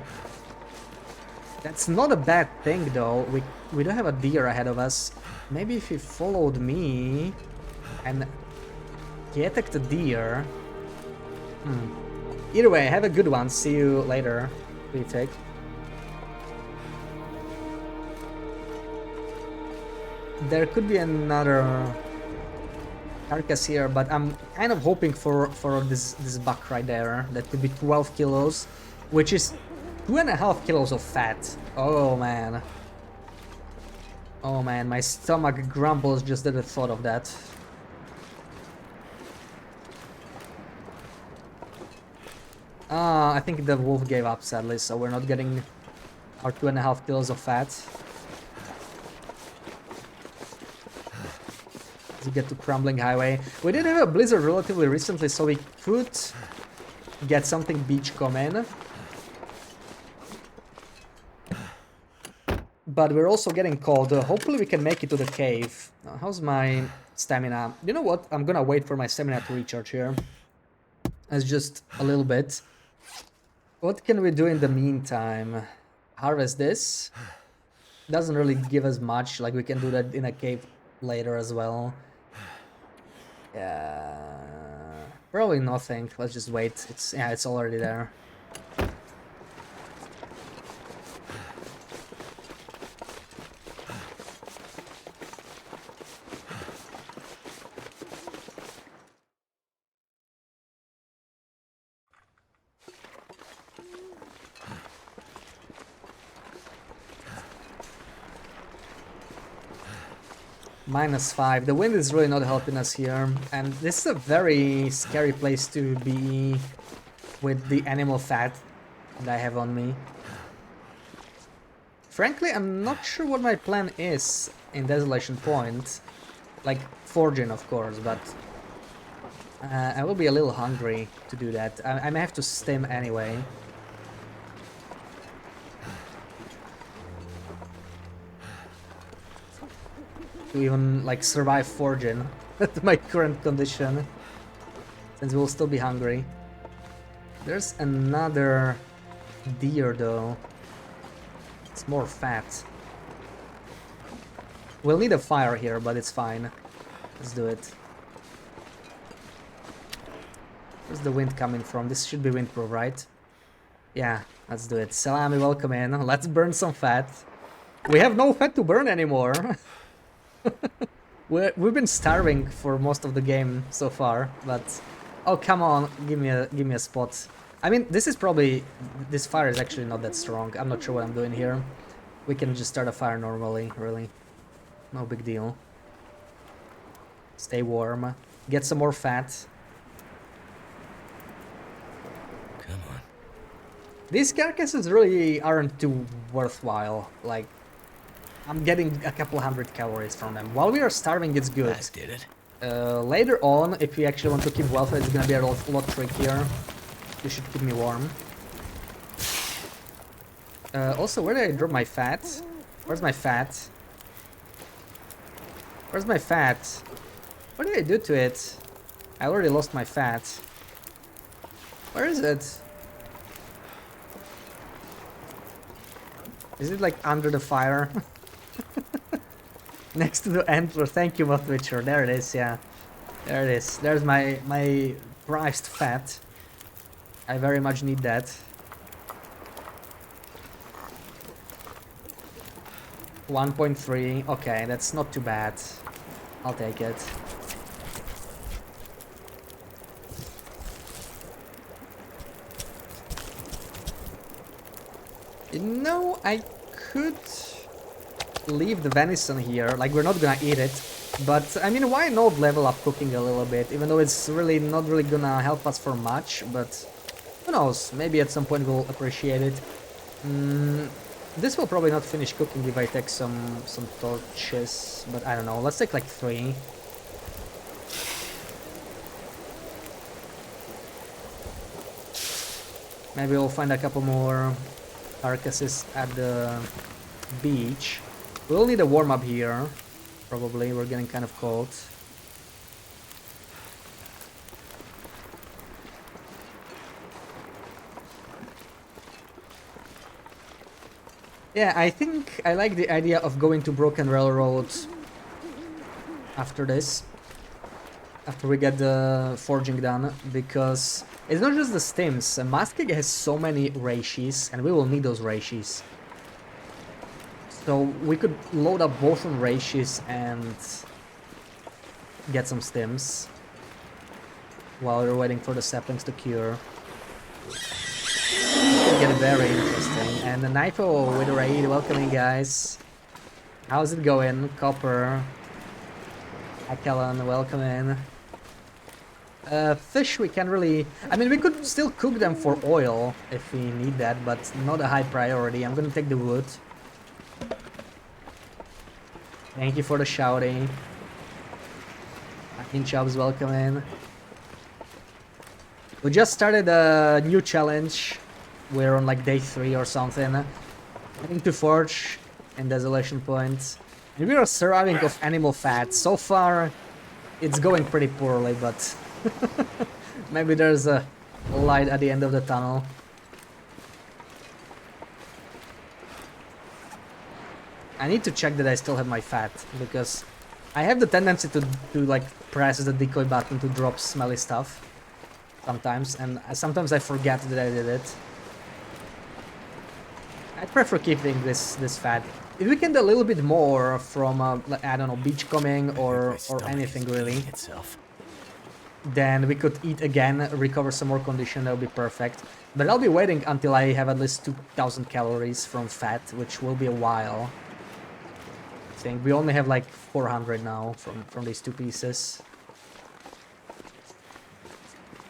That's not a bad thing, though. We don't have a deer ahead of us. Maybe if he followed me and he attacked a deer. Either way, have a good one. See you later. Retake. There could be another carcass here, but I'm kind of hoping for this buck right there. That could be 12 kilos, which is 2.5 kilos of fat. Oh man. Oh man, my stomach grumbles just at the thought of that. I think the wolf gave up, sadly, so we're not getting our 2.5 kilos of fat. To get to Crumbling Highway. We did have a blizzard relatively recently, so we could get something beachcomb in. but we're also getting cold. Hopefully we can make it to the cave. How's my stamina? You know what? I'm gonna wait for my stamina to recharge here. It's just a little bit. What can we do in the meantime? Harvest this. Doesn't really give us much. Like, we can do that in a cave later as well. Yeah, probably nothing. Let's just wait. It's already there. -5. The wind is really not helping us here, and this is a very scary place to be with the animal fat that I have on me. Frankly, I'm not sure what my plan is in Desolation Point. Like, forging, of course, but I will be a little hungry to do that. I may have to stim anyway. To even, like, survive forging at my current condition, since we'll still be hungry. There's another deer, though. It's more fat. We'll need a fire here, but it's fine. Let's do it. Where's the wind coming from? This should be windproof, right? Yeah, let's do it. Salami, welcome in. Let's burn some fat. We have no fat to burn anymore. We've been starving for most of the game so far, but oh, come on, give me a spot. I mean, this fire is actually not that strong. I'm not sure what I'm doing here. We can just start a fire normally, really. No big deal. Stay warm. Get some more fat. Come on. These carcasses really aren't too worthwhile. Like, I'm getting a couple hundred calories from them. While we are starving, it's good. That did it. Later on, if we actually want to keep welfare, it's gonna be a lot trickier. You should keep me warm. Also, where did I drop my fat? Where's my fat? Where's my fat? What did I do to it? I already lost my fat. Where is it? Is it like under the fire? Next to the antler. Thank you, Mothwitcher. There it is, yeah. There it is. There's my prized fat. I very much need that. 1.3. Okay, that's not too bad. I'll take it. You know, I could leave the venison here. Like, we're not gonna eat it. But, I mean, why not level up cooking a little bit? Even though it's really not really gonna help us for much, but who knows? Maybe at some point we'll appreciate it. This will probably not finish cooking if I take some torches, but I don't know. Let's take like 3. Maybe we'll find a couple more carcasses at the beach. We'll need a warm-up here. Probably, we're getting kind of cold. Yeah, I think I like the idea of going to Broken Railroad after this. After we get the forging done, because it's not just the stims. Muskeg has so many reishis, and we will need those reishis. So we could load up both on reishis and get some stims while we're waiting for the saplings to cure. Get very interesting. And the Nifo with a raid, welcoming guys. How's it going? Copper. Hi Kellen, welcome in. Fish we can really... I mean, we could still cook them for oil if we need that, but not a high priority. I'm gonna take the wood. Thank you for the shouting. Inchubs, welcome in. We just started a new challenge. We're on like day 3 or something. I think to forge in Desolation Point. And we are surviving off animal fat. So far, it's going pretty poorly, but maybe there's a light at the end of the tunnel. I need to check that I still have my fat, because I have the tendency to like press the decoy button to drop smelly stuff sometimes, and sometimes I forget that I did it. I prefer keeping this fat. If we can do a little bit more from like, I don't know, beachcombing or anything really, then we could eat again, recover some more condition. That would be perfect. But I'll be waiting until I have at least 2,000 calories from fat, which will be a while. I think we only have like 400 now from these 2 pieces.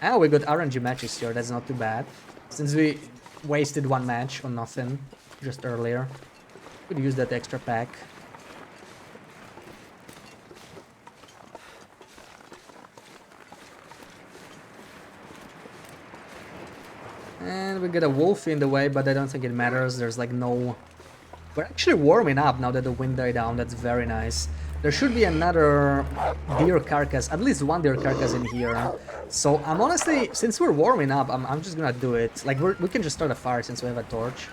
Oh, we got RNG matches here. That's not too bad. Since we wasted 1 match on nothing just earlier, could use that extra pack. And we get a wolf in the way, but I don't think it matters. There's like no... We're actually warming up now that the wind died down. That's very nice. There should be another deer carcass, at least 1 deer carcass in here. So I'm honestly, since we're warming up, I'm just gonna do it. Like we can just start a fire since we have a torch.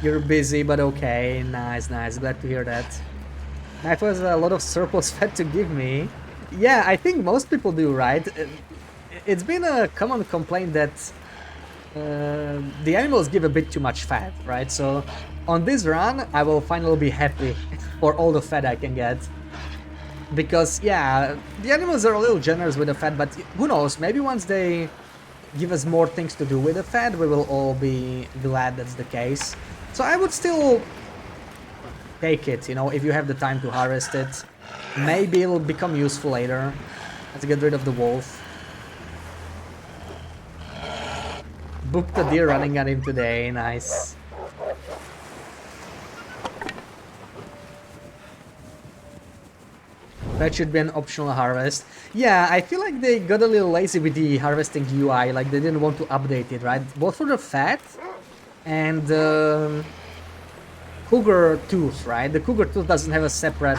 You're busy, but okay. Nice, nice. Glad to hear that. That was a lot of surplus fat to give me. Yeah, I think most people do, right? It's been a common complaint that the animals give a bit too much fat, right? So on this run, I will finally be happy for all the fat I can get. Because, yeah, the animals are a little generous with the fat, but who knows, maybe once they give us more things to do with the fat, we will all be glad that's the case. So I would still take it, you know, if you have the time to harvest it. Maybe it'll become useful later. Let's get rid of the wolf. Booked a deer running at him today, nice. That should be an optional harvest. Yeah, I feel like they got a little lazy with the harvesting UI, like they didn't want to update it, right? Both for the fat and cougar tooth, right? The cougar tooth doesn't have a separate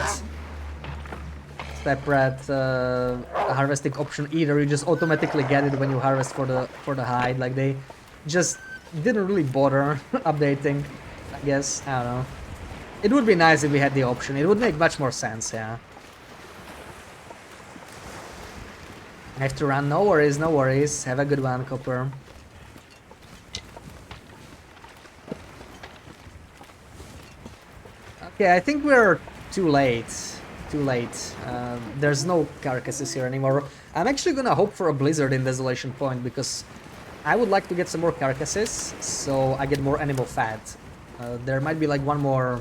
harvesting option either. You just automatically get it when you harvest for the hide. Like they just didn't really bother updating, I guess. I don't know. It would be nice if we had the option. It would make much more sense, yeah. I have to run. No worries, no worries. Have a good one, Copper. Okay, I think we're too late. There's no carcasses here anymore. I'm actually gonna hope for a blizzard in Desolation Point because I would like to get some more carcasses so I get more animal fat. There might be like one more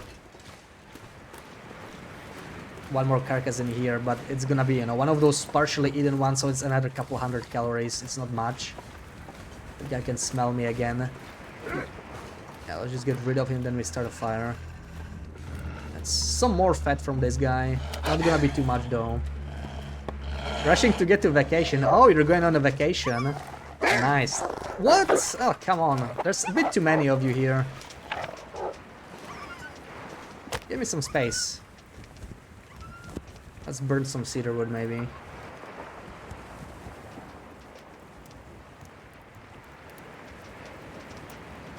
carcass in here, but it's gonna be, you know, one of those partially eaten ones, so it's another couple hundred calories. It's not much. I think I can smell me again. Yeah, let's just get rid of him, then we start a fire. Some more fat from this guy. Not gonna be too much though. Rushing to get to vacation. Oh, you're going on a vacation. Nice. What? Oh, come on. There's a bit too many of you here. Give me some space. Let's burn some cedar wood maybe.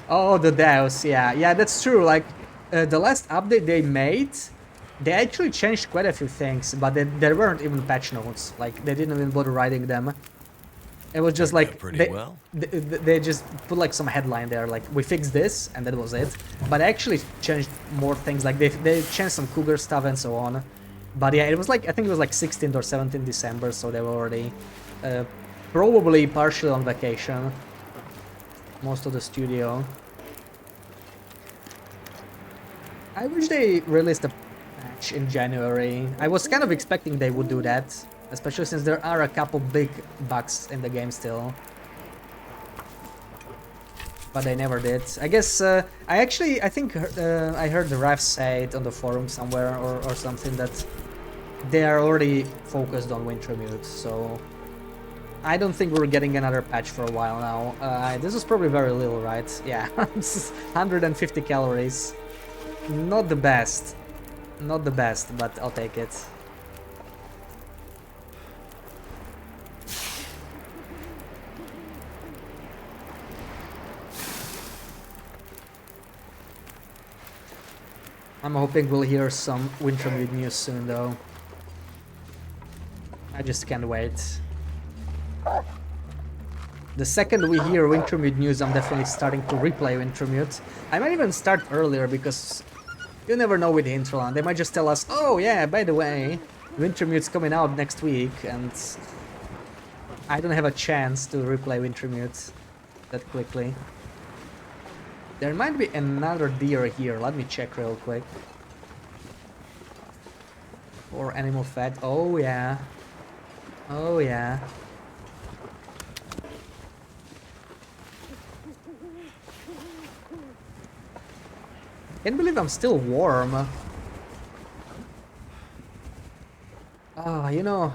Oh, the DAOs. Yeah, that's true. Like, the last update they made, they actually changed quite a few things, but there weren't even patch notes. Like, they didn't even bother writing them. It was just like they just put like some headline there, like we fixed this, and that was it. But they actually changed more things. Like they changed some cougar stuff and so on. But yeah, it was like, I think it was like 16th or 17th December, so they were already probably partially on vacation. Most of the studio. I wish they released a patch in January. I was kind of expecting they would do that, especially since there are a couple big bugs in the game still. But they never did. I guess, I think I heard the refs say it on the forum somewhere or something, that they are already focused on Wintermute, so I don't think we're getting another patch for a while now. This is probably very little, right? Yeah, 150 calories. Not the best. Not the best, but I'll take it. I'm hoping we'll hear some Wintermute news soon, though. I just can't wait. The second we hear Wintermute news, I'm definitely starting to replay Wintermute. I might even start earlier, because you never know with the Hinterland. They might just tell us, oh yeah, by the way, Wintermute's coming out next week, and I don't have a chance to replay Wintermute that quickly. There might be another deer here. Let me check real quick. Or animal fat. Oh yeah. Oh yeah. Can't believe I'm still warm. Ah, you know,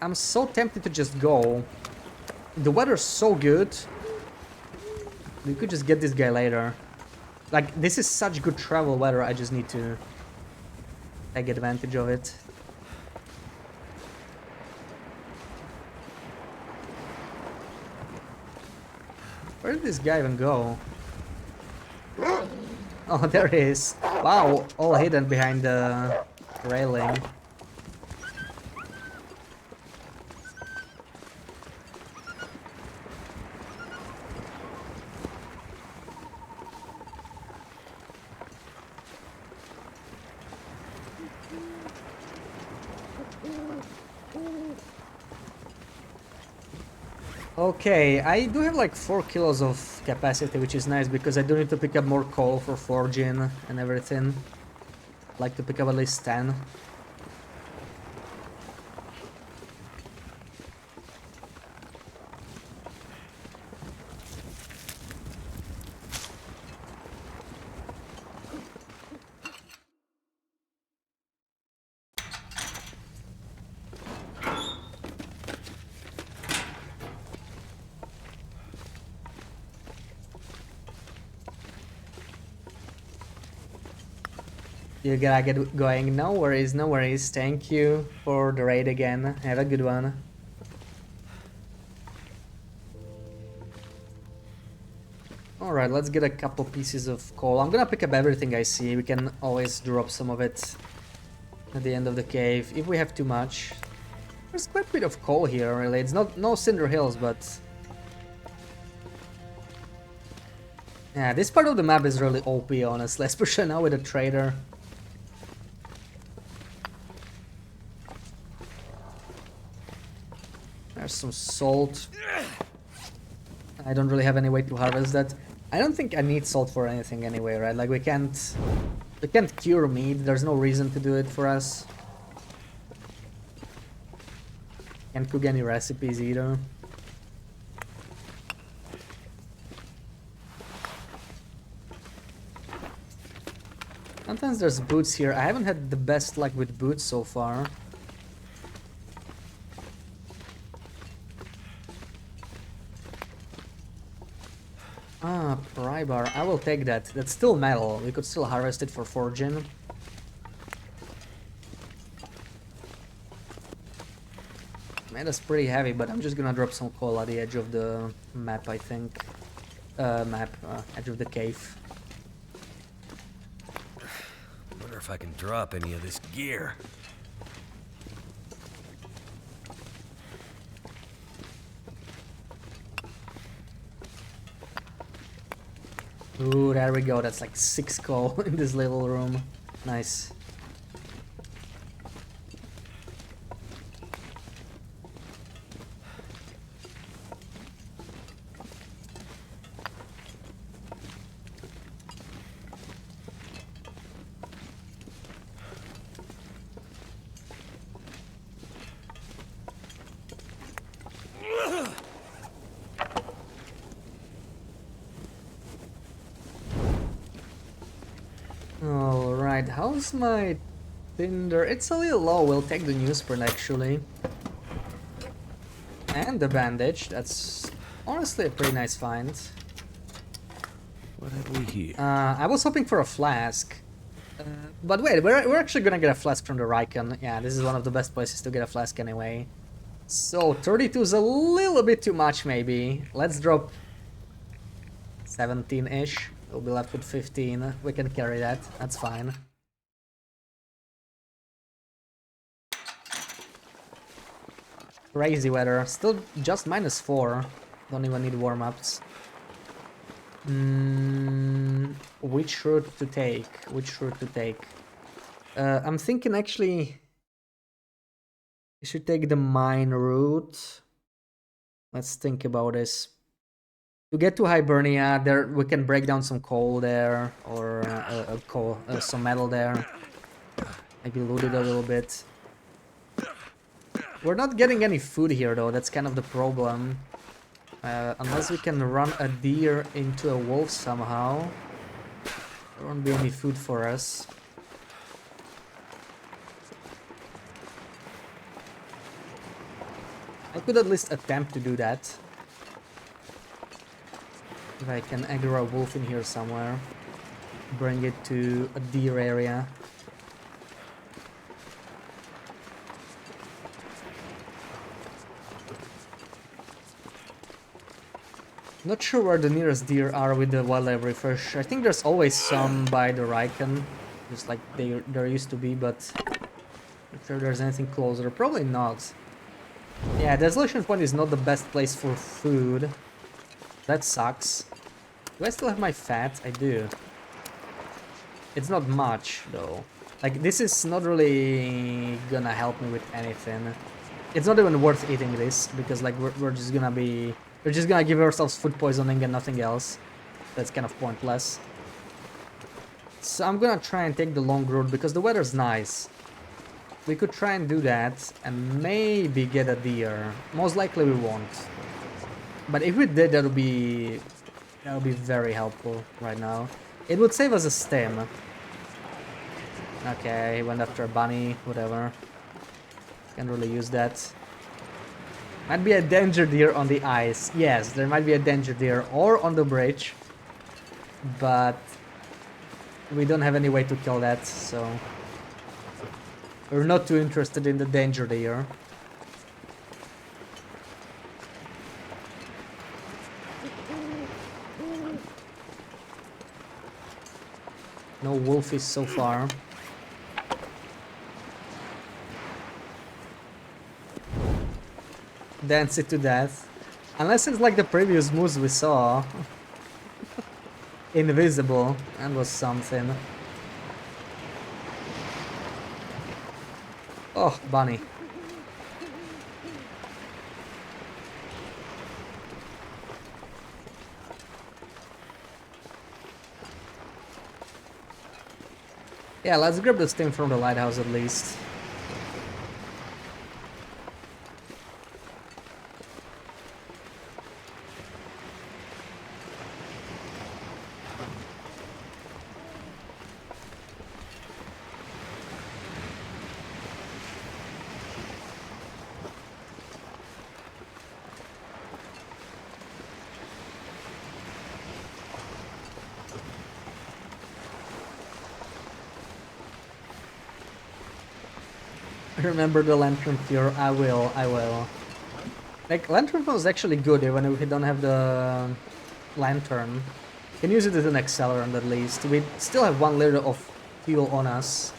I'm so tempted to just go. The weather's so good. We could just get this guy later. Like, this is such good travel weather, I just need to take advantage of it. Where did this guy even go? Oh, there he is. Wow, all hidden behind the railing. Okay, I do have like 4 kilos of capacity, which is nice because I do need to pick up more coal for forging and everything. I'd like to pick up at least 10. You gotta get going. No worries, no worries. Thank you for the raid again. Have a good one. Alright, let's get a couple pieces of coal. I'm gonna pick up everything I see. We can always drop some of it at the end of the cave if we have too much. There's quite a bit of coal here, really. It's not no Cinder Hills, but yeah, this part of the map is really OP, honestly, especially now with a trader. There's some salt. I don't really have any way to harvest that. I don't think I need salt for anything anyway, right? Like we can't cure meat. There's no reason to do it for us. Can't cook any recipes either. Sometimes there's boots here. I haven't had the best luck with boots so far. Ah, pry bar. I will take that. That's still metal. We could still harvest it for forging. Man, that's pretty heavy, but I'm just gonna drop some coal at the edge of the map, I think. Edge of the cave. Wonder if I can drop any of this gear. Ooh, there we go. That's like 6 coal in this little room. Nice. Alright, how's my Tinder? It's a little low, we'll take the newsprint actually. And the bandage. That's honestly a pretty nice find. What have we here? I was hoping for a flask. But wait, we're actually gonna get a flask from the Rikon. Yeah, this is one of the best places to get a flask anyway. So 32 is a little bit too much maybe. Let's drop 17-ish. We'll be left with 15. We can carry that. That's fine. Crazy weather. Still just -4. Don't even need warm-ups. Which route to take? Which route to take? I'm thinking actually we should take the mine route. Let's think about this. To get to Hibernia, there we can break down some coal there, or some metal there. Maybe loot it a little bit. We're not getting any food here though. That's kind of the problem. Unless we can run a deer into a wolf somehow, there won't be any food for us. I could at least attempt to do that. If I can aggro a wolf in here somewhere, bring it to a deer area. Not sure where the nearest deer are with the wildlife refresh. I think there's always some by the Rikon, just like there used to be, but not sure there's anything closer. Probably not. Yeah, Desolation Point is not the best place for food. That sucks. Do I still have my fat? I do. It's not much though. Like, this is not really gonna help me with anything. It's not even worth eating this, because like we're just gonna be... We're just gonna give ourselves food poisoning and nothing else. That's kind of pointless. So I'm gonna try and take the long road because the weather's nice. We could try and do that and maybe get a deer. Most likely we won't. But if we did, that would be very helpful right now. It would save us a stem. Okay, he went after a bunny, whatever. Can't really use that. Might be a danger deer on the ice. Yes, there might be a danger deer or on the bridge. But we don't have any way to kill that, so we're not too interested in the danger deer. No wolfies so far. Dance it to death. Unless it's like the previous moves we saw. Invisible. That was something. Oh, bunny. Yeah, let's grab this thing from the lighthouse at least. Remember the lantern cure? I will. Like, lantern is actually good even if we don't have the lantern. Can use it as an accelerant at least. We still have 1 liter of fuel on us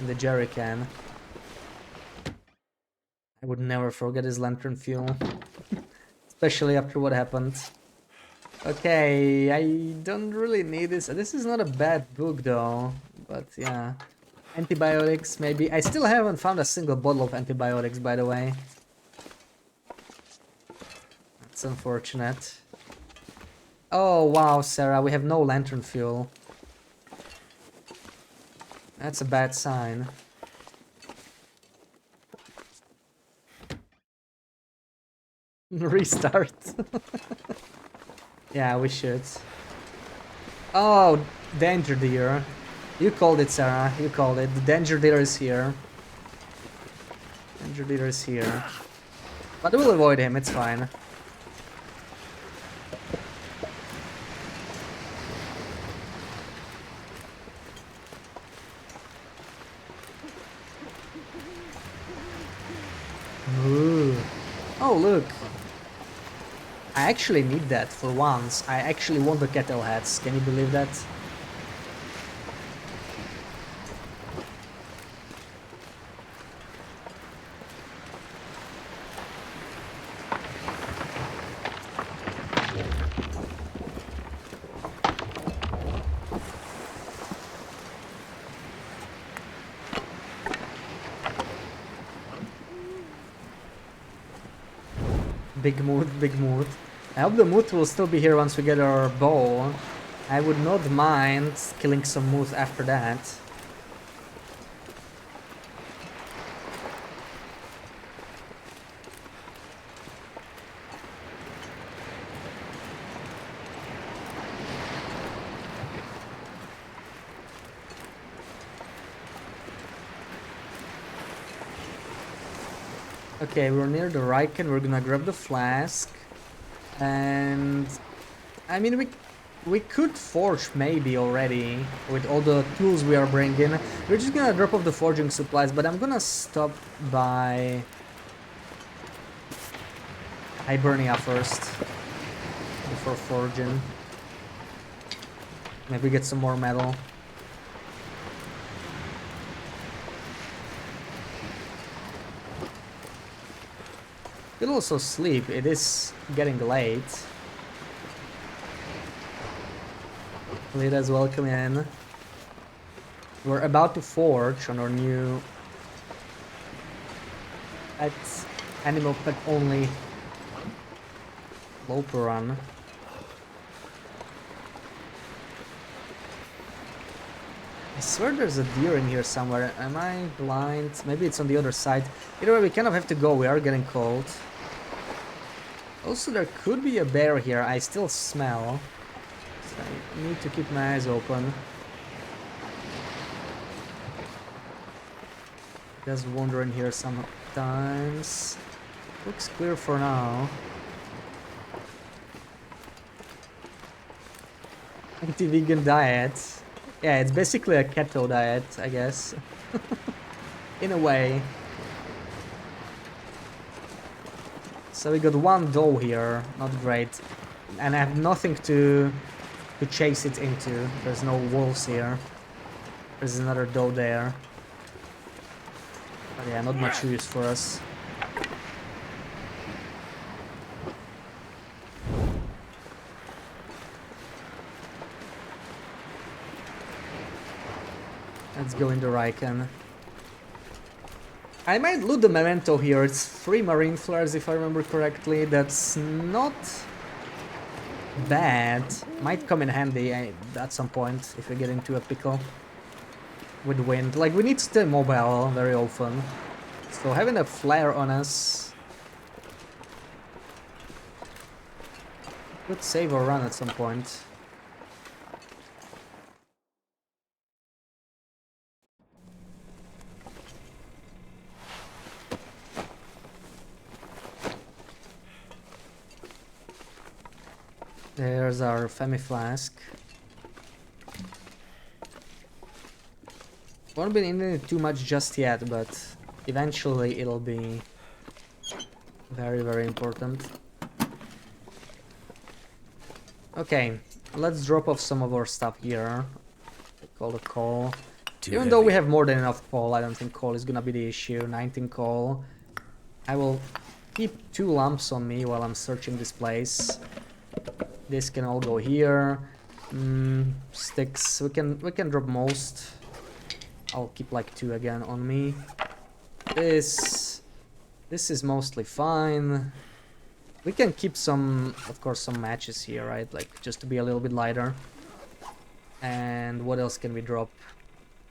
in the jerry can. I would never forget his lantern fuel. Especially after what happened. Okay, I don't really need this. This is not a bad book though, but yeah. Antibiotics, maybe. I still haven't found a single bottle of antibiotics, by the way. That's unfortunate. Oh, wow, Sarah, we have no lantern fuel. That's a bad sign. Restart. Yeah, we should. Oh, danger deer. You called it, Sarah. You called it. The danger deer is here. Danger deer is here. But we'll avoid him, it's fine. Ooh. Oh, look. I actually need that for once. I actually want the kettle hats. Can you believe that? Big mood, big mood. I hope the mood will still be here once we get our bow. I would not mind killing some mood after that. Okay, we're near the Riken, we're gonna grab the flask. And I mean, we could forge maybe already with all the tools we are bringing. We're just gonna drop off the forging supplies, but I'm gonna stop by Hibernia first before forging. Maybe get some more metal. Could also sleep, it is getting late. Lida's welcome in. We're about to forge on our new pet, animal pet only loper run. I swear there's a deer in here somewhere. Am I blind? Maybe it's on the other side. Either way, we kind of have to go. We are getting cold. Also, there could be a bear here. I still smell. So I need to keep my eyes open. Just wandering here sometimes. Looks clear for now. Anti-vegan diet. Yeah, it's basically a keto diet, I guess. In a way. So we got one doe here, not great. And I have nothing to chase it into. There's no wolves here. There's another doe there. But yeah, not much use for us. Let's go into Riken. I might loot the memento here. It's 3 marine flares if I remember correctly. That's not bad. Might come in handy at some point if we get into a pickle with wind. Like, we need to stay mobile very often. So having a flare on us could save or run at some point. There's our Femi flask. Won't be needing it too much just yet, but eventually it'll be very, very important. Okay, let's drop off some of our stuff here. Call the coal. Even though we have more than enough coal, I don't think coal is gonna be the issue. 19 coal. I will keep 2 lamps on me while I'm searching this place. This can all go here. Sticks. We can drop most. I'll keep like 2 again on me. This is mostly fine. We can keep some, of course, some matches here, right? Like just to be a little bit lighter. And what else can we drop?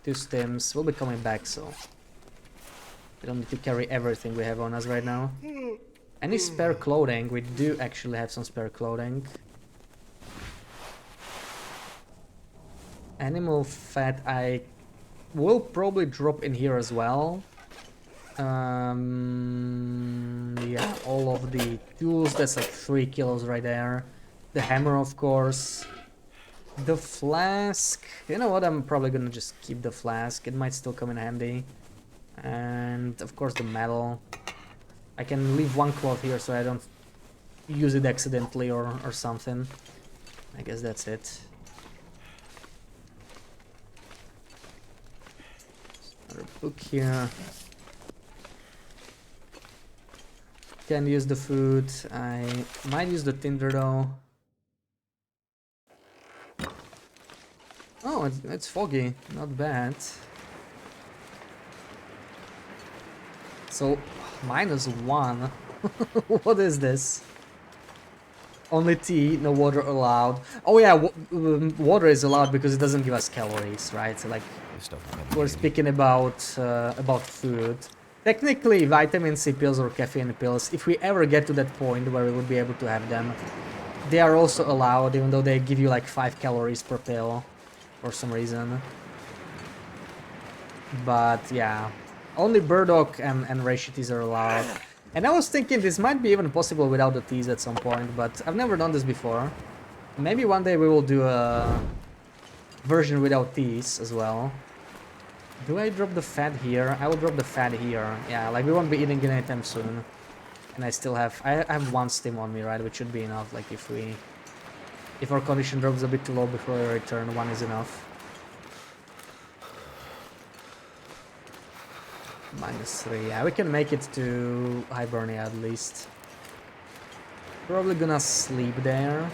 2 stims. We'll be coming back, so we don't need to carry everything we have on us right now. Any spare clothing? We do actually have some spare clothing. Animal fat I will probably drop in here as well. Yeah, all of the tools, that's like 3 kilos right there. The hammer, of course. The flask, you know what, I'm probably gonna just keep the flask, it might still come in handy. And of course the metal. I can leave one cloth here so I don't use it accidentally or something. I guess that's it. Another book here. Can use the food. I might use the tinder though. Oh, it's foggy. Not bad. So, -1. What is this? Only tea, no water allowed. Oh yeah, water is allowed because it doesn't give us calories, right? So like, This stuff will come in we're handy. speaking about food. Technically, vitamin C pills or caffeine pills, if we ever get to that point where we would be able to have them, they are also allowed, even though they give you like 5 calories per pill for some reason. But yeah, only burdock and reishi teas are allowed. And I was thinking this might be even possible without the teas at some point, but I've never done this before. Maybe one day we will do a version without teas as well. Do I drop the fat here? I will drop the fat here. Yeah, like we won't be eating it anytime soon. And I still have, I have 1 stim on me, right? Which should be enough. Like if our condition drops a bit too low before I return, 1 is enough. -3, yeah, we can make it to Hibernia at least. Probably gonna sleep there.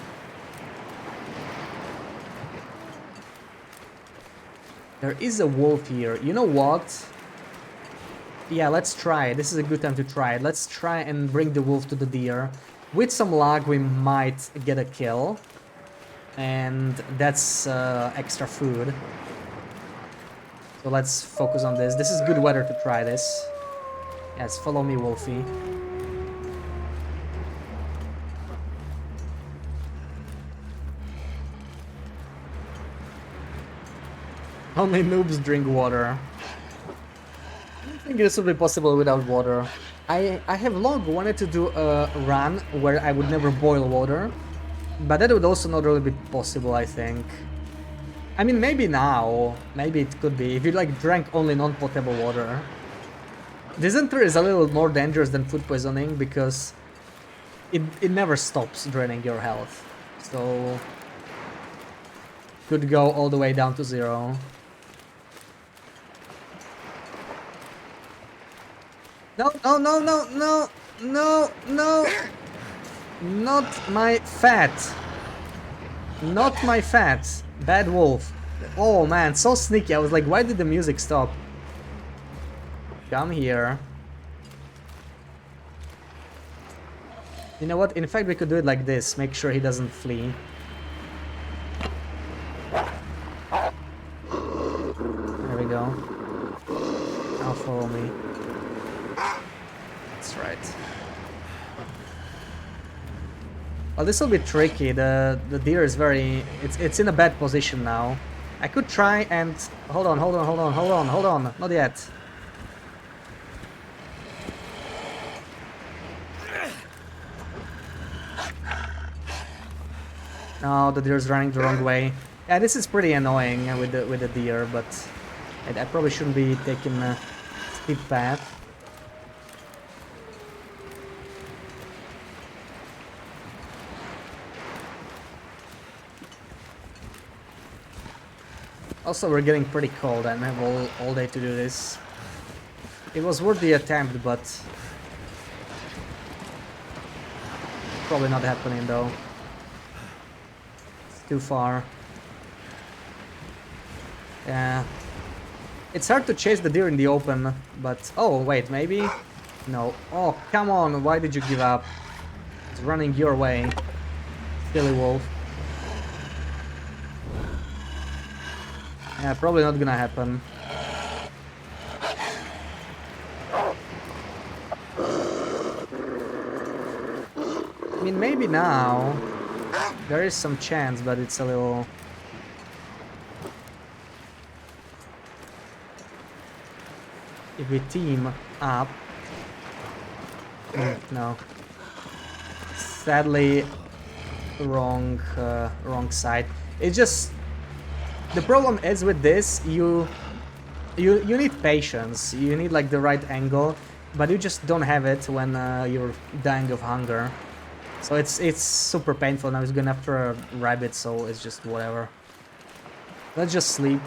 There is a wolf here. You know what? Yeah, let's try it. This is a good time to try it. Let's try and bring the wolf to the deer. With some luck, we might get a kill. And that's extra food. So let's focus on this. This is good weather to try this. Yes, follow me, Wolfie. Only noobs drink water. I don't think this will be possible without water. I have long wanted to do a run where I would never boil water. But that would also not really be possible, I think. I mean, maybe now. Maybe it could be. If you like drank only non-potable water. Dysentery is a little more dangerous than food poisoning because it never stops draining your health. So could go all the way down to 0. No, no, no, no, no, no, no. Not my fat. Not my fat. Bad wolf. Oh man, so sneaky. I was like, why did the music stop? Come here. You know what? In fact, we could do it like this. Make sure he doesn't flee. There we go. Now follow me. That's right. Well, this will be tricky. The deer is very... It's in a bad position now. I could try and... Hold on, hold on, hold on, hold on, hold on. Not yet. No, the deer is running the wrong way. Yeah, this is pretty annoying with the deer, but I probably shouldn't be taking a steep path. Also, we're getting pretty cold and I have all day to do this. It was worth the attempt, but probably not happening though. It's too far. Yeah. It's hard to chase the deer in the open, but... Oh, wait, maybe? No. Oh, come on, why did you give up? It's running your way. Silly wolf. Yeah, probably not gonna happen. I mean, maybe now. There is some chance, but it's a little... if we team up. No. Sadly, wrong side. It's just the problem is with this, you need patience. You need like the right angle, but you just don't have it when you're dying of hunger. So it's super painful. Now he's going after a rabbit, so it's just whatever. Let's just sleep.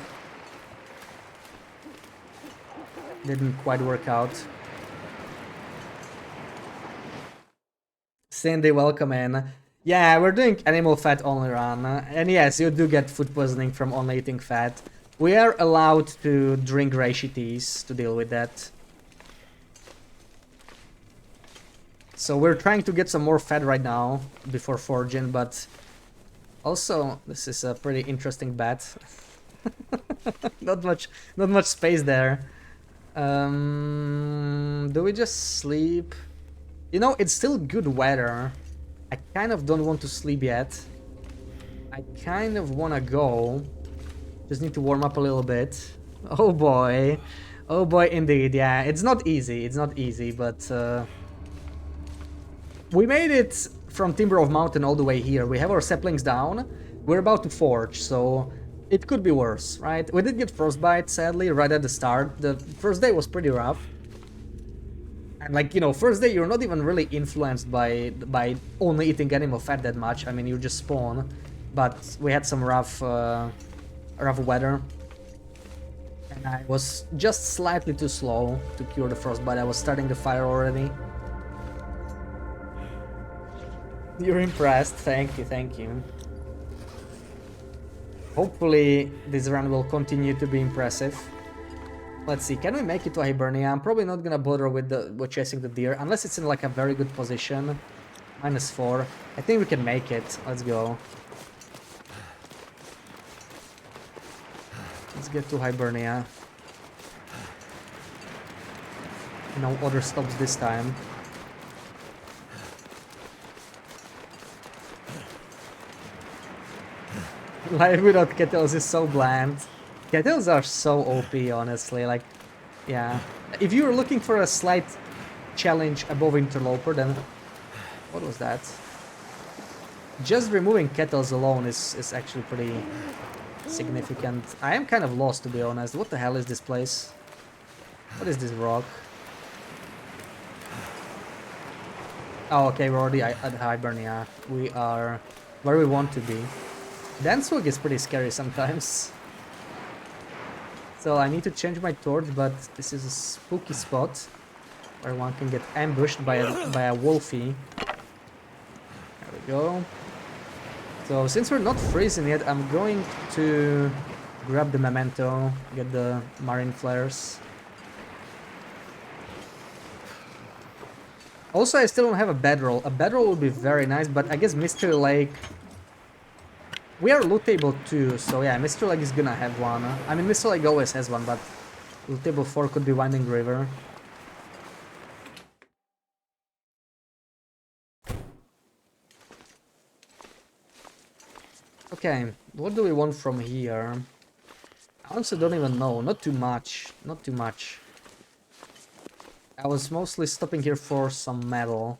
Didn't quite work out. Cindy, welcome in. Yeah, we're doing animal fat only run. And yes, you do get food poisoning from only eating fat. We are allowed to drink reishi teas to deal with that. So we're trying to get some more fat right now before foraging, but also this is a pretty interesting bet. not much space there. Do we just sleep? You know, it's still good weather. I kind of don't want to sleep yet. I kind of want to go. Just need to warm up a little bit. Oh boy. Oh boy, indeed. Yeah, it's not easy. It's not easy, but we made it from Timber of Mountain all the way here. We have our saplings down. We're about to forge, so it could be worse, right? We did get frostbite, sadly, right at the start. The first day was pretty rough. And like, you know, first day you're not even really influenced by only eating animal fat that much. I mean, you just spawn. But we had some rough weather. And I was just slightly too slow to cure the frostbite. I was starting the fire already. You're impressed. Thank you, thank you. Hopefully this run will continue to be impressive. Let's see, can we make it to Hibernia? I'm probably not gonna bother with chasing the deer, unless it's in like a very good position. -4. I think we can make it. Let's go. Let's get to Hibernia. No other stops this time. Life without kettles is so bland. Kettles are so OP, honestly. Like, yeah. If you're looking for a slight challenge above interloper, then what was that? Just removing kettles alone is actually pretty significant. I am kind of lost, to be honest. What the hell is this place? What is this rock? Oh, okay, we're already at Hibernia. We are where we want to be. Dancewog is pretty scary sometimes. So I need to change my torch, but this is a spooky spot where one can get ambushed by a wolfie. There we go. So since we're not freezing yet, I'm going to grab the memento, get the marine flares. Also, I still don't have a bedroll. A bedroll would be very nice, but I guess Mystery Lake... We are loot table 2, so yeah, Mystery Lake is gonna have one. I mean, Mystery Lake always has one, but loot table 4 could be Winding River. Okay, what do we want from here? I honestly don't even know. Not too much. Not too much. I was mostly stopping here for some metal.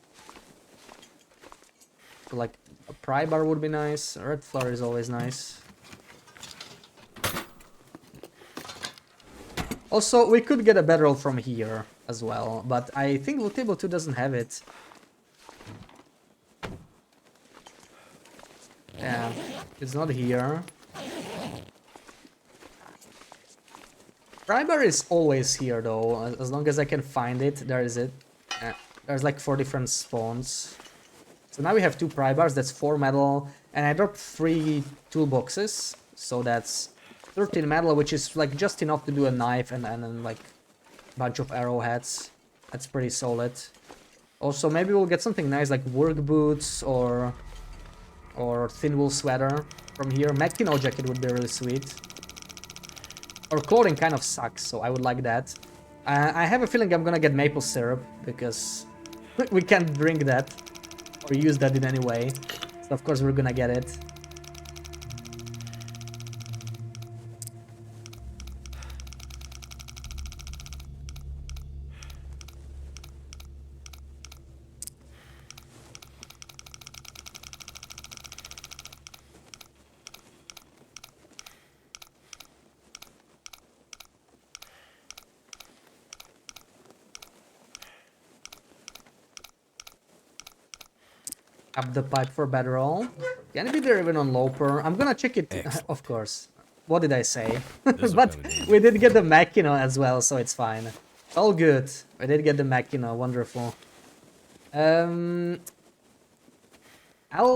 So like a pry bar would be nice. A red flower is always nice. Also, we could get a bedroll from here as well, but I think loot table 2 doesn't have it. Yeah, it's not here. Pry bar is always here though, as long as I can find it, there is it. There's like 4 different spawns. So now we have 2 pry bars, that's 4 metal, and I dropped 3 toolboxes, so that's 13 metal, which is like just enough to do a knife and then like a bunch of arrowheads. That's pretty solid. Also, maybe we'll get something nice like work boots or thin wool sweater from here. Mackinaw jacket would be really sweet. Or clothing kind of sucks, so I would like that. I have a feeling I'm gonna get maple syrup because we can't drink that or use that in any way. So of course we're gonna get it. Up the pipe for bedroll. Can it be there even on loper? I'm gonna check it, of course. What did I say? But we did get the Machina as well, so it's fine. All good. We did get the Machina, wonderful. I'll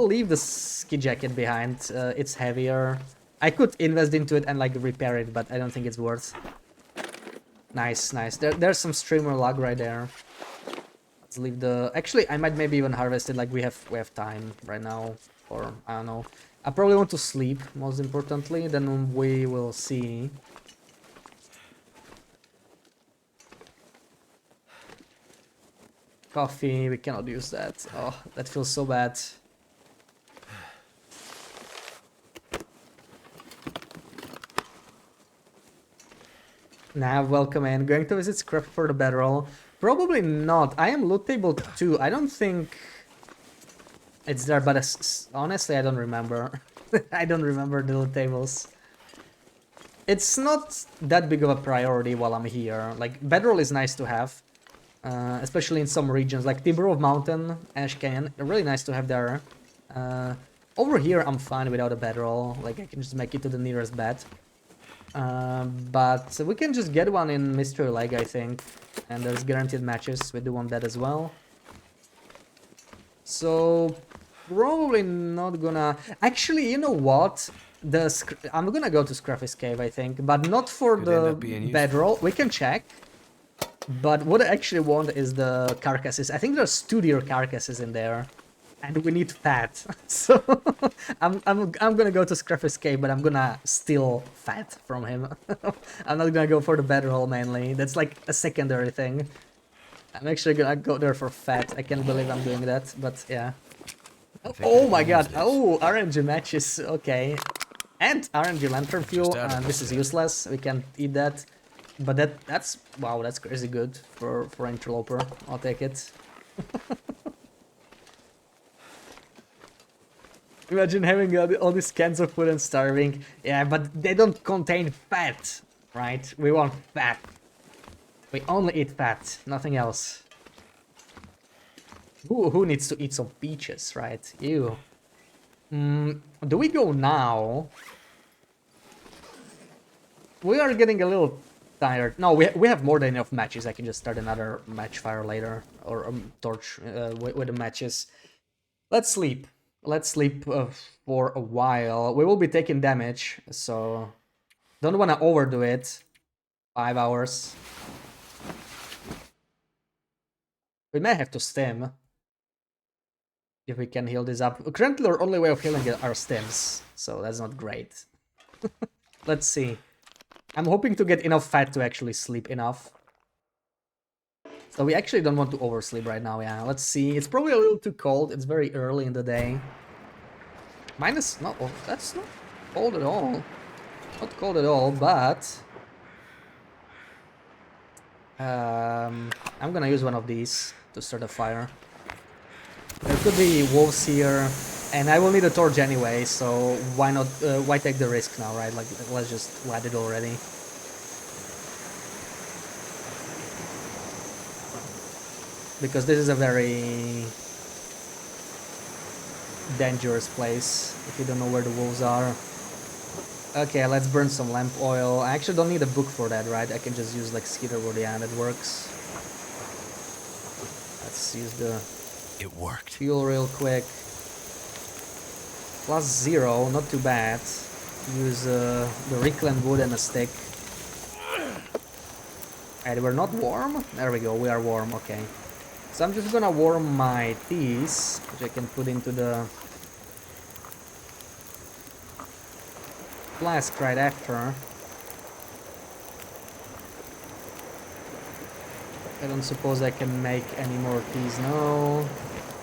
leave the ski jacket behind. It's heavier. I could invest into it and like repair it, but I don't think it's worth. Nice, nice. There's some streamer lag right there. Let's leave the... Actually, I might maybe even harvest it, like we have time right now. Or, I don't know. I probably want to sleep, most importantly, then we will see. Coffee, we cannot use that. Oh, that feels so bad. Nav, welcome in. Going to visit Scrap for the bedroll? Probably not. I am loot table 2. I don't think it's there, but honestly, I don't remember. I don't remember the loot tables. It's not that big of a priority while I'm here. Like, bedroll is nice to have. Especially in some regions, like Timber of Mountain, Ash Canyon. Really nice to have there. Over here, I'm fine without a bedroll. Like, I can just make it to the nearest bed. But we can just get one in Mystery Lake, I think. And there's guaranteed matches. We do want that as well. So, probably not gonna... Actually, you know what? I'm gonna go to Scruffy's Cave, I think. But not for the bedroll. We can check. But what I actually want is the carcasses. I think there's 2 deer carcasses in there. And we need fat. So I'm gonna go to Scruffy's Cave, but I'm gonna steal fat from him. I'm not gonna go for the bedroll mainly. That's like a secondary thing. I'm actually gonna go there for fat. I can't believe I'm doing that, but yeah. Oh my god. Oh, RNG matches. Okay. And RNG lantern fuel. This is useless. We can't eat that. But that's... Wow, that's crazy good for interloper. I'll take it. Imagine having all these cans of food and starving. Yeah, but they don't contain fat, right? We want fat. We only eat fat, nothing else. Who needs to eat some peaches, right? Ew. Do we go now? We are getting a little tired. No, we have more than enough matches. I can just start another match fire later. Or torch with the matches. Let's sleep. Let's sleep for a while. We will be taking damage, so don't want to overdo it. 5 hours. We may have to stim. If we can heal this up. Currently our only way of healing are stims, so that's not great. Let's see. I'm hoping to get enough fat to actually sleep enough. So we actually don't want to oversleep right now, yeah. Let's see. It's probably a little too cold. It's very early in the day. Minus... No, that's not cold at all. Not cold at all, but... I'm gonna use one of these to start a fire. There could be wolves here, and I will need a torch anyway, so why not... why take the risk now, right? Like, let's just light it already. Because this is a very dangerous place if you don't know where the wolves are. Okay, let's burn some lamp oil. I actually don't need a book for that, right? I can just use like cedar wood, yeah, that works. Let's use the fuel real quick. +0, not too bad. Use the reclaimed wood and a stick. And we're not warm? There we go, we are warm, okay. So I'm just gonna warm my teas, which I can put into the flask right after. I don't suppose I can make any more teas, no.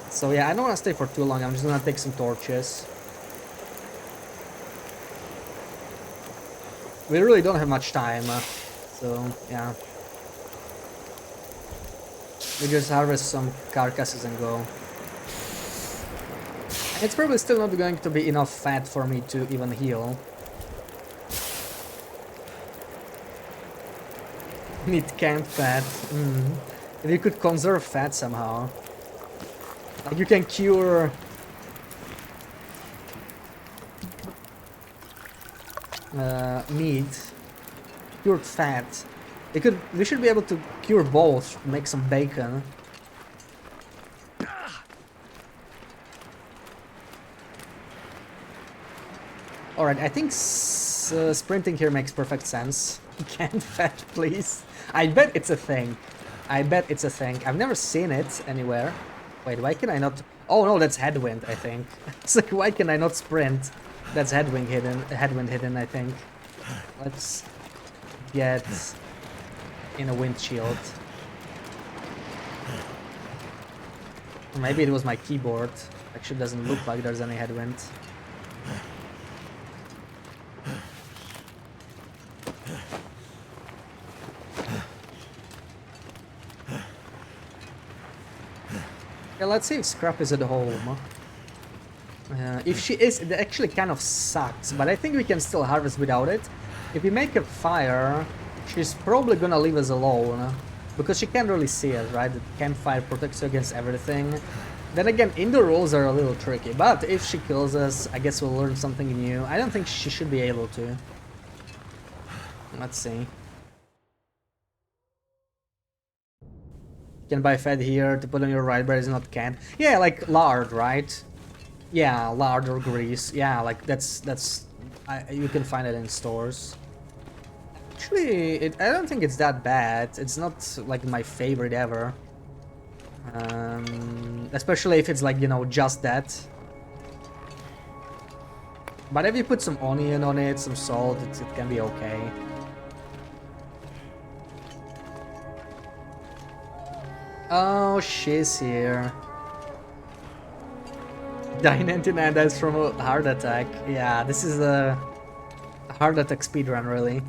So yeah, I don't want to stay for too long, I'm just gonna take some torches. We really don't have much time, so yeah. We just harvest some carcasses and go. And it's probably still not going to be enough fat for me to even heal. Need canned fat. If you could conserve fat somehow. Like you can cure meat, cured fat. We should be able to cure both, make some bacon. Alright, I think sprinting here makes perfect sense. Canned fat, please. I bet it's a thing. I bet it's a thing. I've never seen it anywhere. Wait, why can I not... Oh no, that's headwind, I think. It's like, why can I not sprint? That's headwind hidden, I think. Let's get in a windshield. Maybe it was my keyboard. Actually, doesn't look like there's any headwind. Yeah, let's see if Scrap is at home. If she is, it actually kind of sucks, but I think we can still harvest without it. If we make a fire, she's probably gonna leave us alone, because she can't really see us, right? The campfire protects her against everything. Then again, indoor rules are a little tricky, but if she kills us, I guess we'll learn something new. I don't think she should be able to. Let's see. You can buy fat here to put on your ride, but it's not canned. Yeah, like lard, right? Yeah, lard or grease. Yeah, like you can find it in stores. Actually, I don't think it's that bad. It's not like my favorite ever. Especially if it's like, you know, just that. But if you put some onion on it, some salt, it can be okay. Oh, she's here. Die 99 dies from a heart attack. Yeah, this is a heart attack speedrun, really.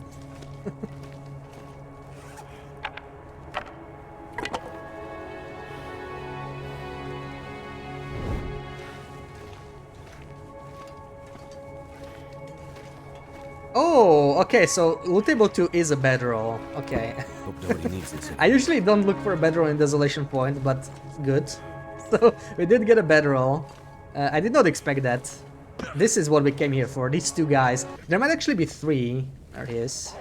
Oh, okay, so lootable 2 is a bedroll. Okay. Hope nobody needs this. I usually don't look for a bedroll in Desolation Point, but good. So, we did get a bedroll. I did not expect that. This is what we came here for, these two guys. There might actually be 3. There he is.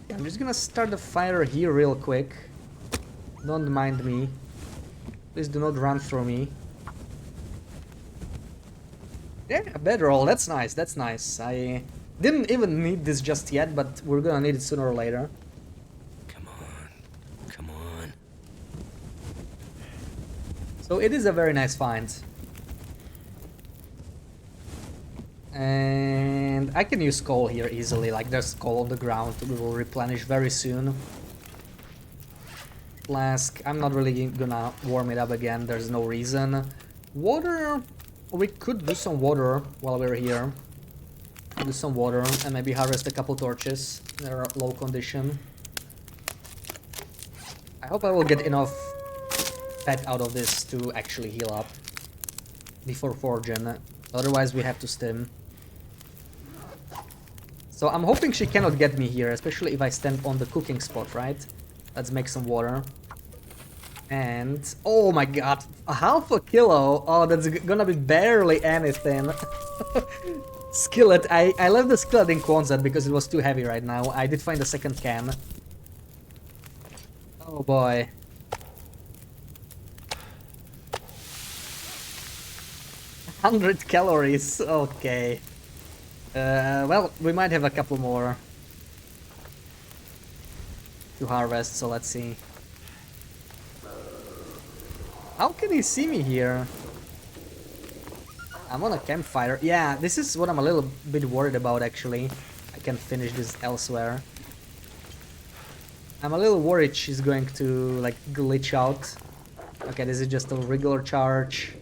I'm just gonna start the fire here real quick. Don't mind me. Please do not run through me. Yeah, a bedroll, that's nice, that's nice. I didn't even need this just yet, but we're gonna need it sooner or later. Come on. Come on. So it is a very nice find. And I can use coal here easily, like there's coal on the ground, we will replenish very soon. Flask, I'm not really gonna warm it up again, there's no reason. Water, we could do some water while we're here. Do some water and maybe harvest a couple torches. They're low condition. I hope I will get enough fat out of this to actually heal up before forging. Otherwise we have to stim. So I'm hoping she cannot get me here, especially if I stand on the cooking spot, right? Let's make some water. And oh my god, a half a kilo. Oh, that's gonna be barely anything. Skillet, I left the skillet in Quonset because it was too heavy right now. I did find a second can. Oh boy. $100 calories, okay. Well, we might have a couple more to harvest, so let's see. How can he see me here? I'm on a campfire. Yeah, this is what I'm a little bit worried about, actually. I can finish this elsewhere. I'm a little worried she's going to, like, glitch out. Okay, this is just a regular charge.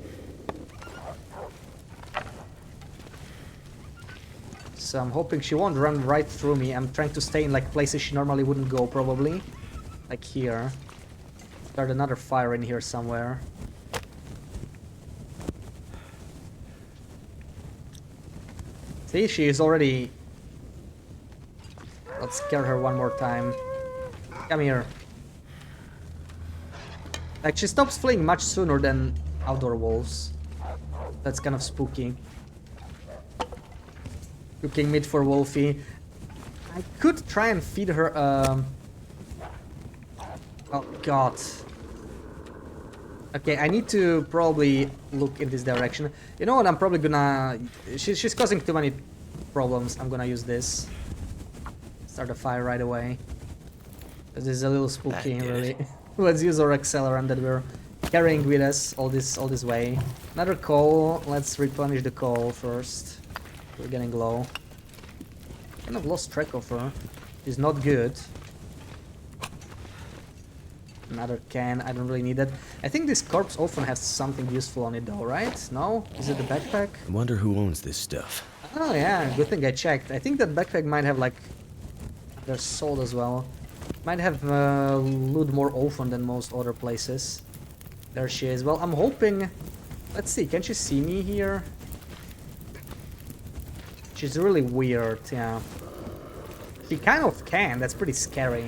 So I'm hoping she won't run right through me. I'm trying to stay in, like, places she normally wouldn't go, probably. Like here. Start another fire in here somewhere. See, she is already... Let's scare her one more time. Come here. Like, she stops fleeing much sooner than outdoor wolves. That's kind of spooky. Cooking meat for Wolfie. I could try and feed her, oh god. Okay, I need to probably look in this direction. You know what, I'm probably gonna... She's causing too many problems. I'm gonna use this. Start a fire right away. This is a little spooky, really. Let's use our accelerant that we're carrying with us all this way. Another coal. Let's replenish the coal first. We're getting low. Kind of lost track of her. She's not good. Another can. I don't really need that. I think this corpse often has something useful on it though, right? No? Is it the backpack? I wonder who owns this stuff. Oh yeah, good thing I checked. I think that backpack might have like... They're sold as well. Might have loot more often than most other places. There she is. Well, I'm hoping... Let's see, can she see me here? She's really weird, yeah. She kind of can, that's pretty scary.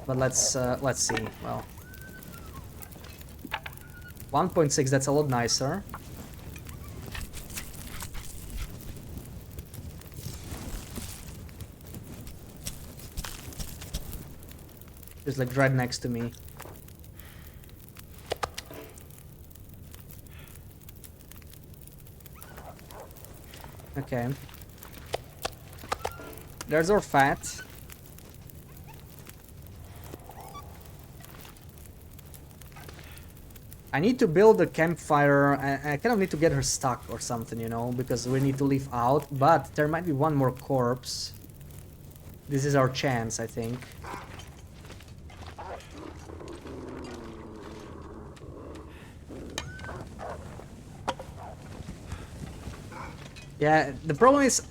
But let's see, well... 1.6, that's a lot nicer. She's like right next to me. Okay. There's our fat. I need to build a campfire. I kind of need to get her stuck or something, you know, because we need to leave out. But there might be one more corpse. This is our chance, I think. Yeah, the problem is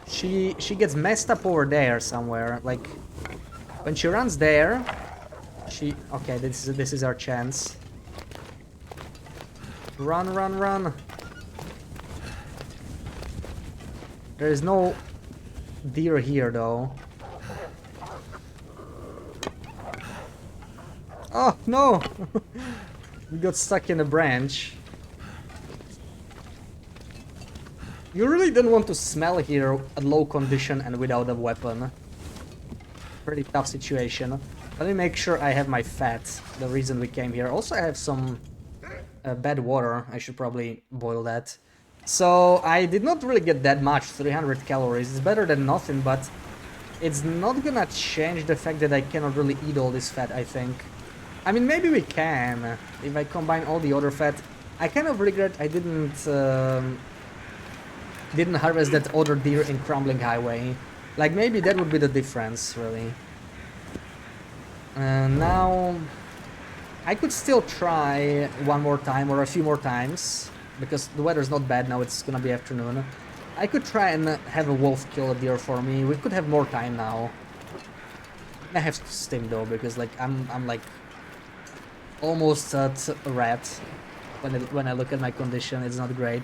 she gets messed up over there somewhere. Like when she runs there, okay, this is our chance. Run, run, run. There is no deer here though. Oh no. We got stuck in a branch. You really don't want to smell here at low condition and without a weapon. Pretty tough situation. Let me make sure I have my fat, the reason we came here. Also I have some bad water, I should probably boil that. So I did not really get that much, 300 calories. It's better than nothing, but it's not gonna change the fact that I cannot really eat all this fat, I think. I mean, maybe we can, if I combine all the other fat. I kind of regret I didn't harvest that other deer in Crumbling Highway. Like, maybe that would be the difference, really. Now, I could still try one more time or a few more times, because the weather's not bad now, it's gonna be afternoon. I could try and have a wolf kill a deer for me. We could have more time now. I have to stim though, because like I'm like almost at a rat. When I look at my condition, it's not great.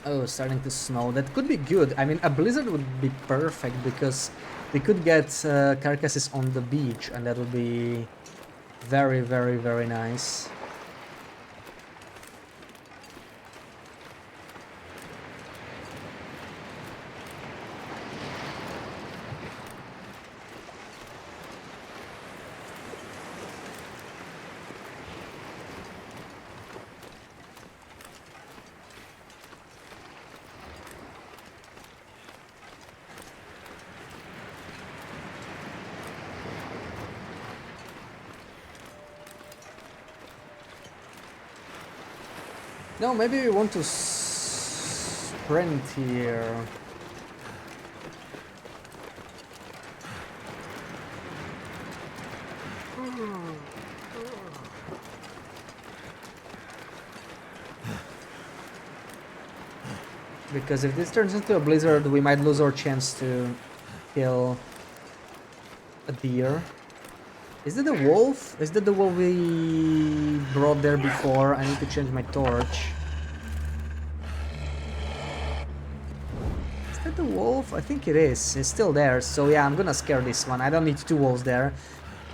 Oh, starting to snow. That could be good. I mean, a blizzard would be perfect because we could get carcasses on the beach, and that would be very, very, very nice. No, maybe we want to sprint here. Because if this turns into a blizzard, we might lose our chance to kill a deer. Is that the wolf? Is that the wolf we brought there before? I need to change my torch. wolf? I think it is. It's still there. So yeah, I'm gonna scare this one. I don't need two wolves there.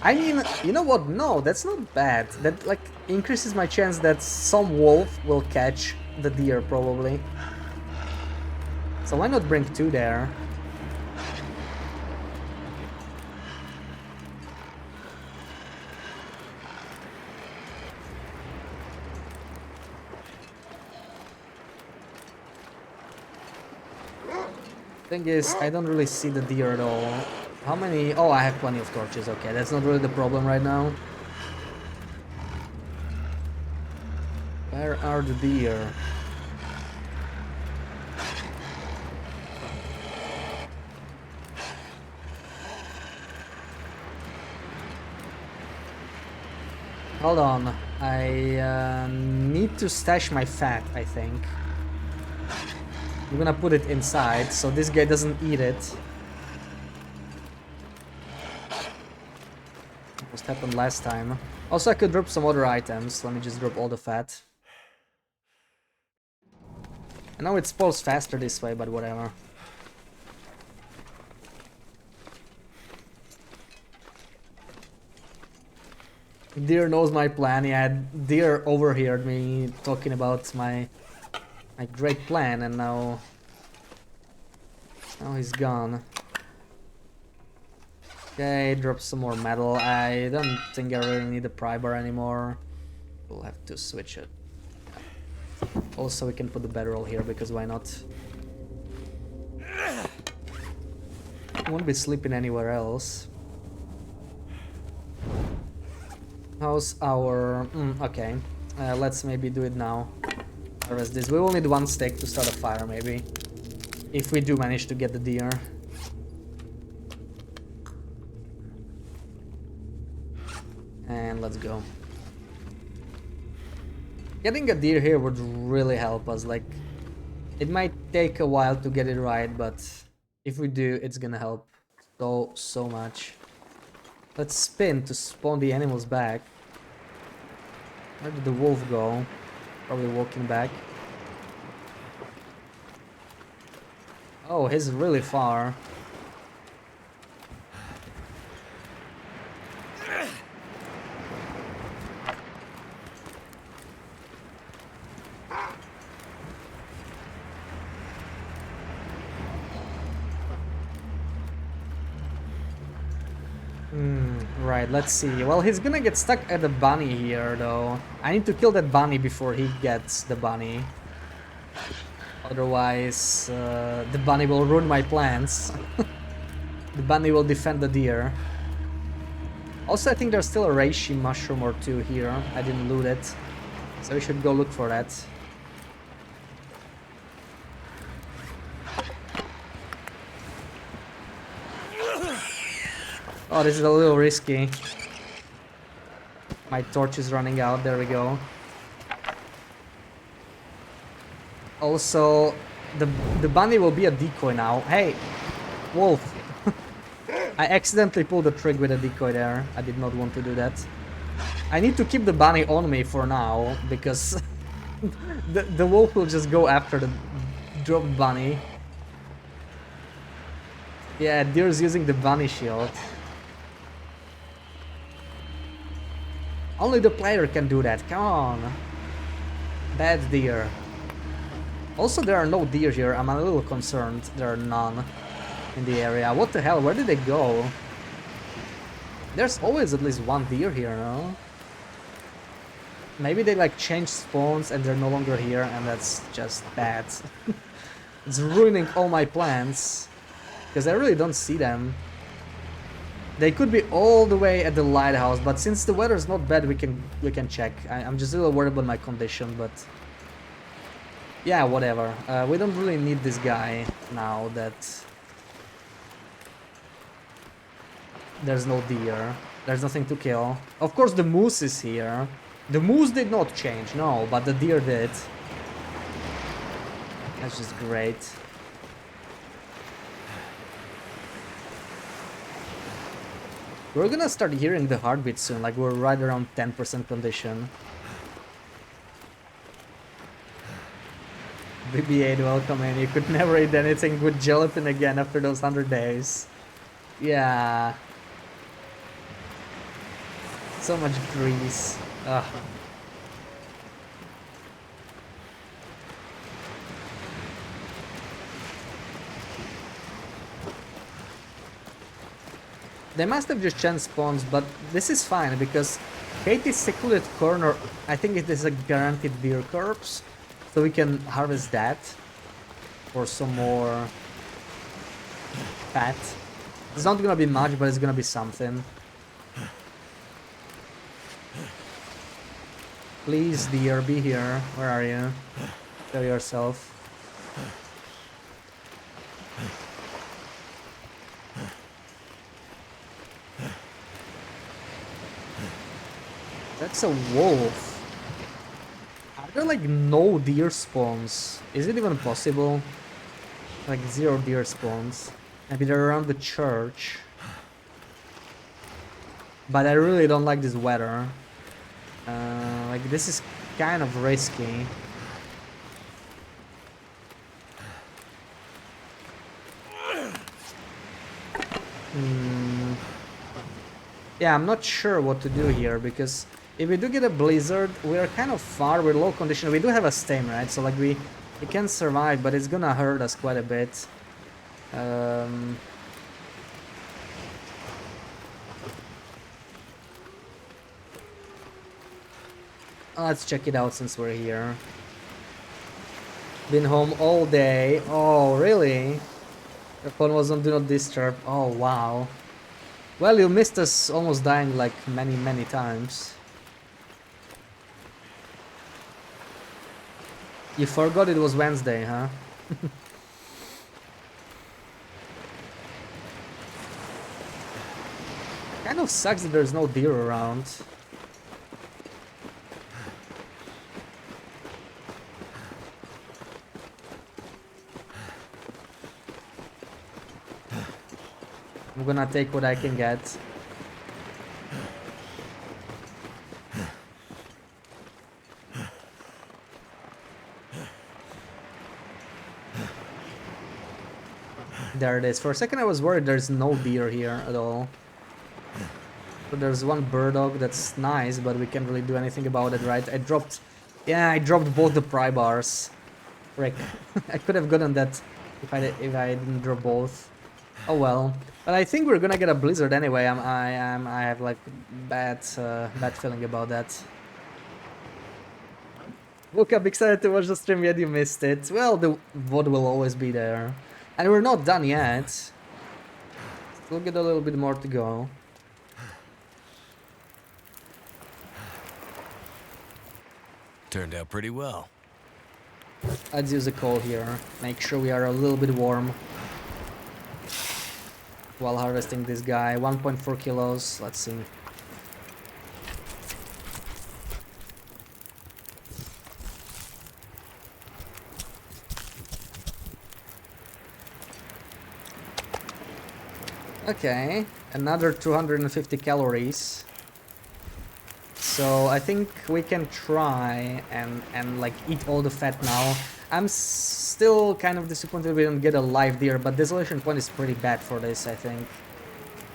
I mean, you know what? No, that's not bad. That, like, increases my chance that some wolf will catch the deer, probably. So why not bring two there? Thing is, I don't really see the deer at all. How many? Oh, I have plenty of torches. Okay, that's not really the problem right now. Where are the deer? Hold on. I need to stash my fat, I think. I'm gonna put it inside so this guy doesn't eat it. What happened last time. Also, I could drop some other items. Let me just drop all the fat. I know it spawns faster this way, but whatever. Deer knows my plan. Yeah, Deer overheard me talking about my great plan, and now he's gone. Okay, drop some more metal. I don't think I really need a pry bar anymore. We'll have to switch it. Yeah. Also, we can put the bedroll here because why not? I won't be sleeping anywhere else. How's our... okay, let's maybe do it now. Harvest this. We will need one stick to start a fire, maybe. If we do manage to get the deer. And let's go. Getting a deer here would really help us. Like, it might take a while to get it right, but if we do, it's gonna help so much. Let's spin to spawn the animals back. Where did the wolf go? Probably walking back. Oh, he's really far. Right, let's see. Well, he's gonna get stuck at the bunny here, though. I need to kill that bunny before he gets the bunny. Otherwise, the bunny will ruin my plans. The bunny will defend the deer. Also, I think there's still a reishi mushroom or two here. I didn't loot it. So we should go look for that. Oh, this is a little risky. My torch is running out. There we go. Also, the bunny will be a decoy now. Hey, wolf. I accidentally pulled the trick with a decoy there. I did not want to do that. I need to keep the bunny on me for now, because the wolf will just go after the dropped bunny. Yeah, deer's using the bunny shield. Only the player can do that, come on. Bad deer. Also, there are no deer here. I'm a little concerned. There are none in the area. What the hell? Where did they go? There's always at least one deer here, no? Maybe they like changed spawns and they're no longer here, and that's just bad. It's ruining all my plans. Because I really don't see them. They could be all the way at the lighthouse, but since the weather is not bad, we can check. I'm just a little worried about my condition, but yeah, whatever. We don't really need this guy now that there's no deer. There's nothing to kill. Of course, the moose is here. The moose did not change, no, but the deer did. That's just great. We're gonna start hearing the heartbeat soon, like we're right around 10% condition. BB-8, welcome in. You could never eat anything with gelatin again after those 100 days. Yeah. So much grease. Ugh. They must have just chance spawns, but this is fine because Katie's secluded corner, I think it is a guaranteed deer corpse, so we can harvest that for some more fat. It's not gonna be much, but it's gonna be something. Please, deer, be here. Where are you? Show yourself. That's a wolf. Are there like no deer spawns? Is it even possible? Like 0 deer spawns. Maybe they're around the church. But I really don't like this weather. Like this is kind of risky. Yeah, I'm not sure what to do here because if we do get a blizzard, we are kind of far, we're low condition. We do have a stem, right? So like we can survive, but it's gonna hurt us quite a bit. Let's check it out since we're here. Been home all day. Oh, really? Your phone was on Do Not Disturb. Oh, wow. Well, you missed us almost dying like many times. You forgot it was Wednesday, huh? Kind of sucks that there's no deer around. I'm gonna take what I can get. There it is. For a second I was worried there's no deer here at all. But there's one burdock that's nice, but we can't really do anything about it, right? I dropped both the pry bars. Frick. I could have gotten that if I didn't drop both. Oh well. But I think we're gonna get a blizzard anyway. I have like bad feeling about that. Woke up excited to watch the stream, yet you missed it. Well, the VOD will always be there. And we're not done yet. Still get a little bit more to go. Turned out pretty well. Let's use a coal here. Make sure we are a little bit warm while harvesting this guy. 1.4 kilos. Let's see. Okay, another 250 calories. So I think we can try and like eat all the fat now. I'm still kind of disappointed we don't get a live deer, but Desolation Point is pretty bad for this, I think.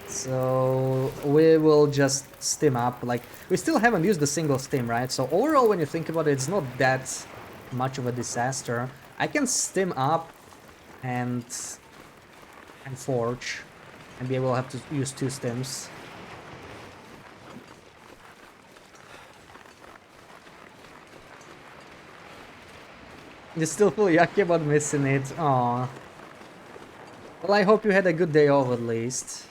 So we will just stim up. Like, we still haven't used a single stim, right? So overall, when you think about it, it's not that much of a disaster. I can stim up and forge and be able to have to use 2 stims. You still feel yucky about missing it? Aww. Well, I hope you had a good day off at least.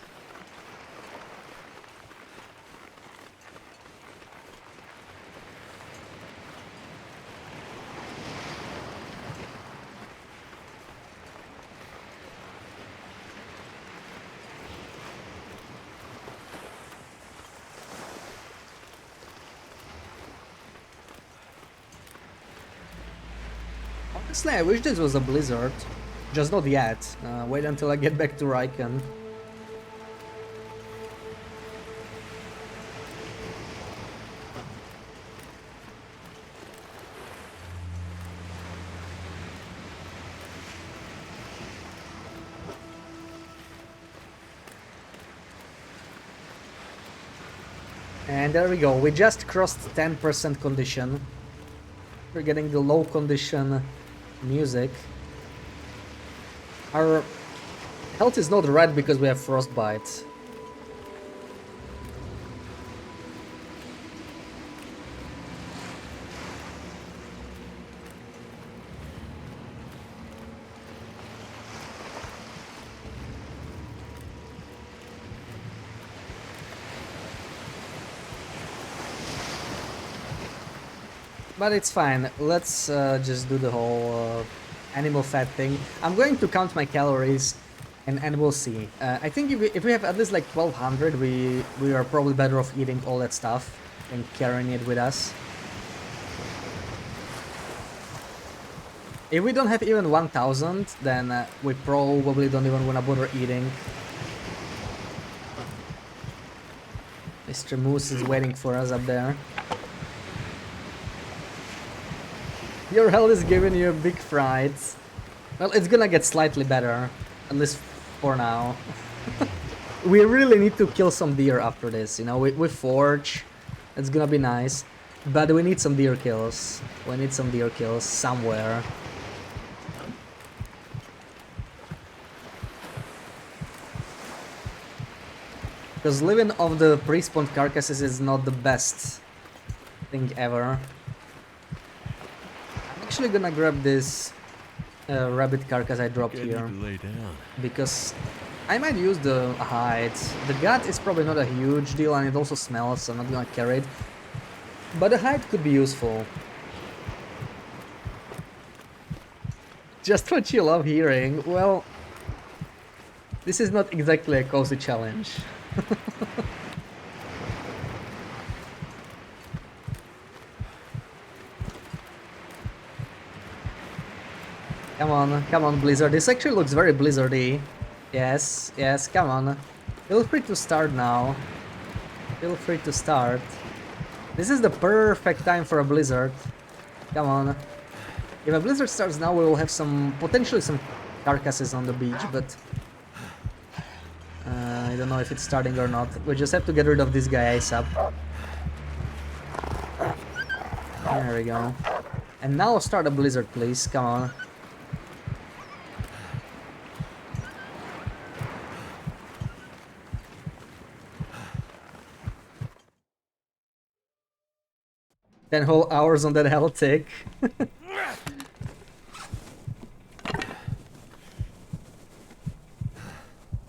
Honestly, I wish this was a blizzard. Just not yet. Wait until I get back to Riken. And there we go, we just crossed 10% condition. We're getting the low condition music. Our health is not red because we have frostbite. But it's fine, let's just do the whole animal fat thing. I'm going to count my calories and we'll see. I think if we have at least like 1200, we are probably better off eating all that stuff and carrying it with us. If we don't have even 1000, then we probably don't even want to bother eating. Mr. Moose is waiting for us up there. Your health is giving you a big fright. Well, it's gonna get slightly better, at least for now. We really need to kill some deer after this, you know, we forge, it's gonna be nice. But we need some deer kills. We need some deer kills somewhere. Because living off the pre-spawned carcasses is not the best thing ever. I'm actually gonna grab this rabbit carcass I dropped here. Because I might use the hide. The gut is probably not a huge deal and it also smells, so I'm not gonna carry it. But the hide could be useful. Just what you love hearing. Well, this is not exactly a cozy challenge. Come on, Blizzard. This actually looks very blizzardy. Yes, yes, come on. Feel free to start now. Feel free to start. This is the perfect time for a blizzard. Come on. If a blizzard starts now, we will have potentially some carcasses on the beach, but I don't know if it's starting or not. We just have to get rid of this guy ASAP. There we go. And now start a blizzard, please. Come on. Ten whole hours on that health tick.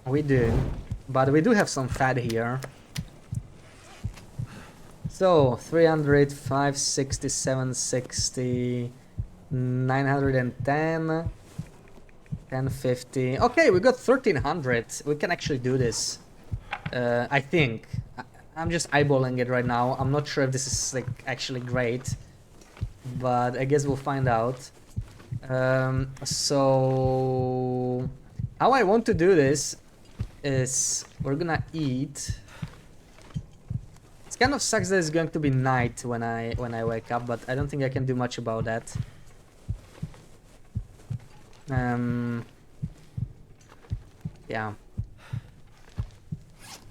We do, but we do have some fat here. So 300, 560, 760, 910, 1050. Okay, we got 1300. We can actually do this. I think. I'm just eyeballing it right now. I'm not sure if this is like actually great, but I guess we'll find out. So how I want to do this is we're gonna eat. It kind of sucks that it's going to be night when I wake up, but I don't think I can do much about that. Yeah.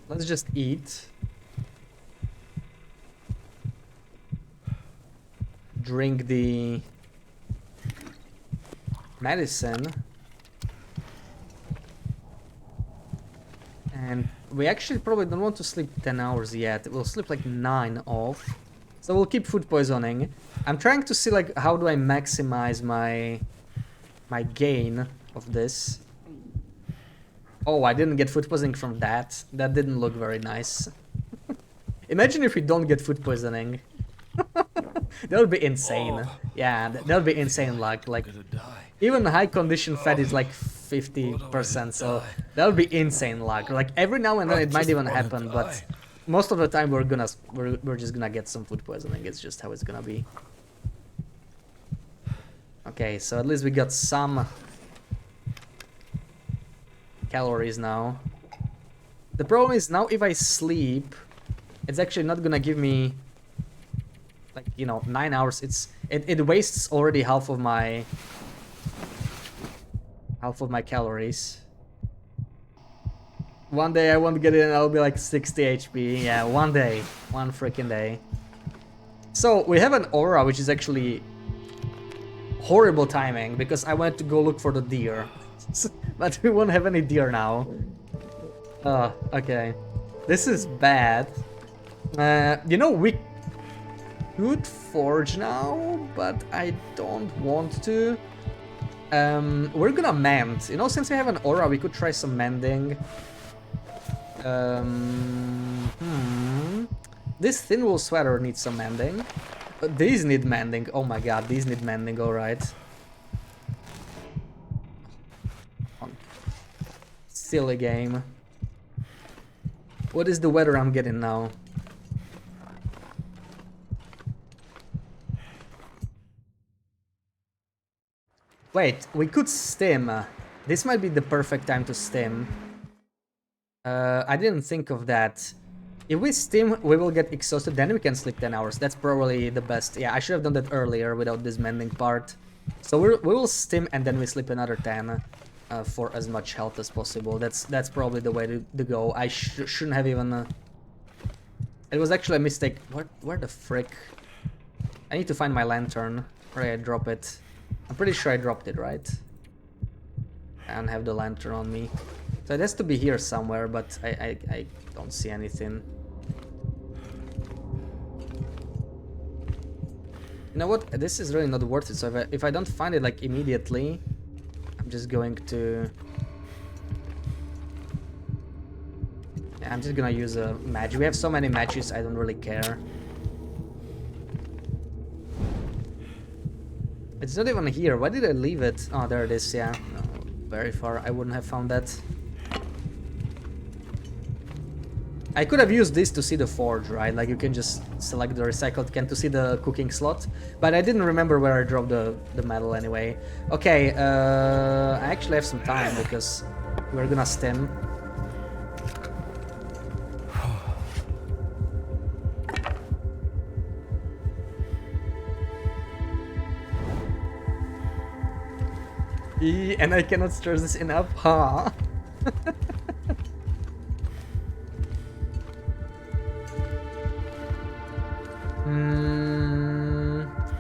Let's just eat. Drink the medicine. And we actually probably don't want to sleep 10 hours yet. We'll sleep like 9 off. So we'll keep food poisoning. I'm trying to see like how do I maximize my gain of this. Oh, I didn't get food poisoning from that. That didn't look very nice. Imagine if we don't get food poisoning. That would be insane. Oh. Yeah, that would be insane luck. Like, even high condition fat is like 50%, so that would be insane luck. Like, every now and then it might even happen, but most of the time we're just gonna get some food poisoning. It's just how it's gonna be. Okay, so at least we got some calories now. The problem is now if I sleep, it's actually not gonna give me, like, you know, 9 hours. It wastes already half of my calories. One day I won't get it and I'll be like 60 HP. Yeah, one day. One freaking day. So we have an aura, which is actually horrible timing because I went to go look for the deer. But we won't have any deer now. Okay. This is bad. You know, we could forge now, but I don't want to. We're gonna mend. You know, since we have an aura, we could try some mending. This thin wool sweater needs some mending. These need mending. Oh my god, these need mending, alright. Silly game. What is the weather I'm getting now? Wait, we could stim. This might be the perfect time to stim. I didn't think of that. If we stim, we will get exhausted, then we can sleep 10 hours. That's probably the best. Yeah, I should have done that earlier without this mending part. So we will stim and then we sleep another 10 for as much health as possible. That's probably the way to go. I shouldn't have even... It was actually a mistake. Where the frick? I need to find my lantern. Where did I drop it? I'm pretty sure I dropped it, right? I don't have the lantern on me. So it has to be here somewhere, but I don't see anything. You know what? This is really not worth it. So if I don't find it like immediately, I'm just going to... Yeah, I'm just gonna use a match. We have so many matches, I don't really care. It's not even here. Why did I leave it? Oh, there it is, yeah. No, very far. I wouldn't have found that. I could have used this to see the forge, right? Like you can just select the recycled can to see the cooking slot. But I didn't remember where I dropped the metal anyway. Okay, I actually have some time because we're gonna stim. And I cannot stress this enough, huh?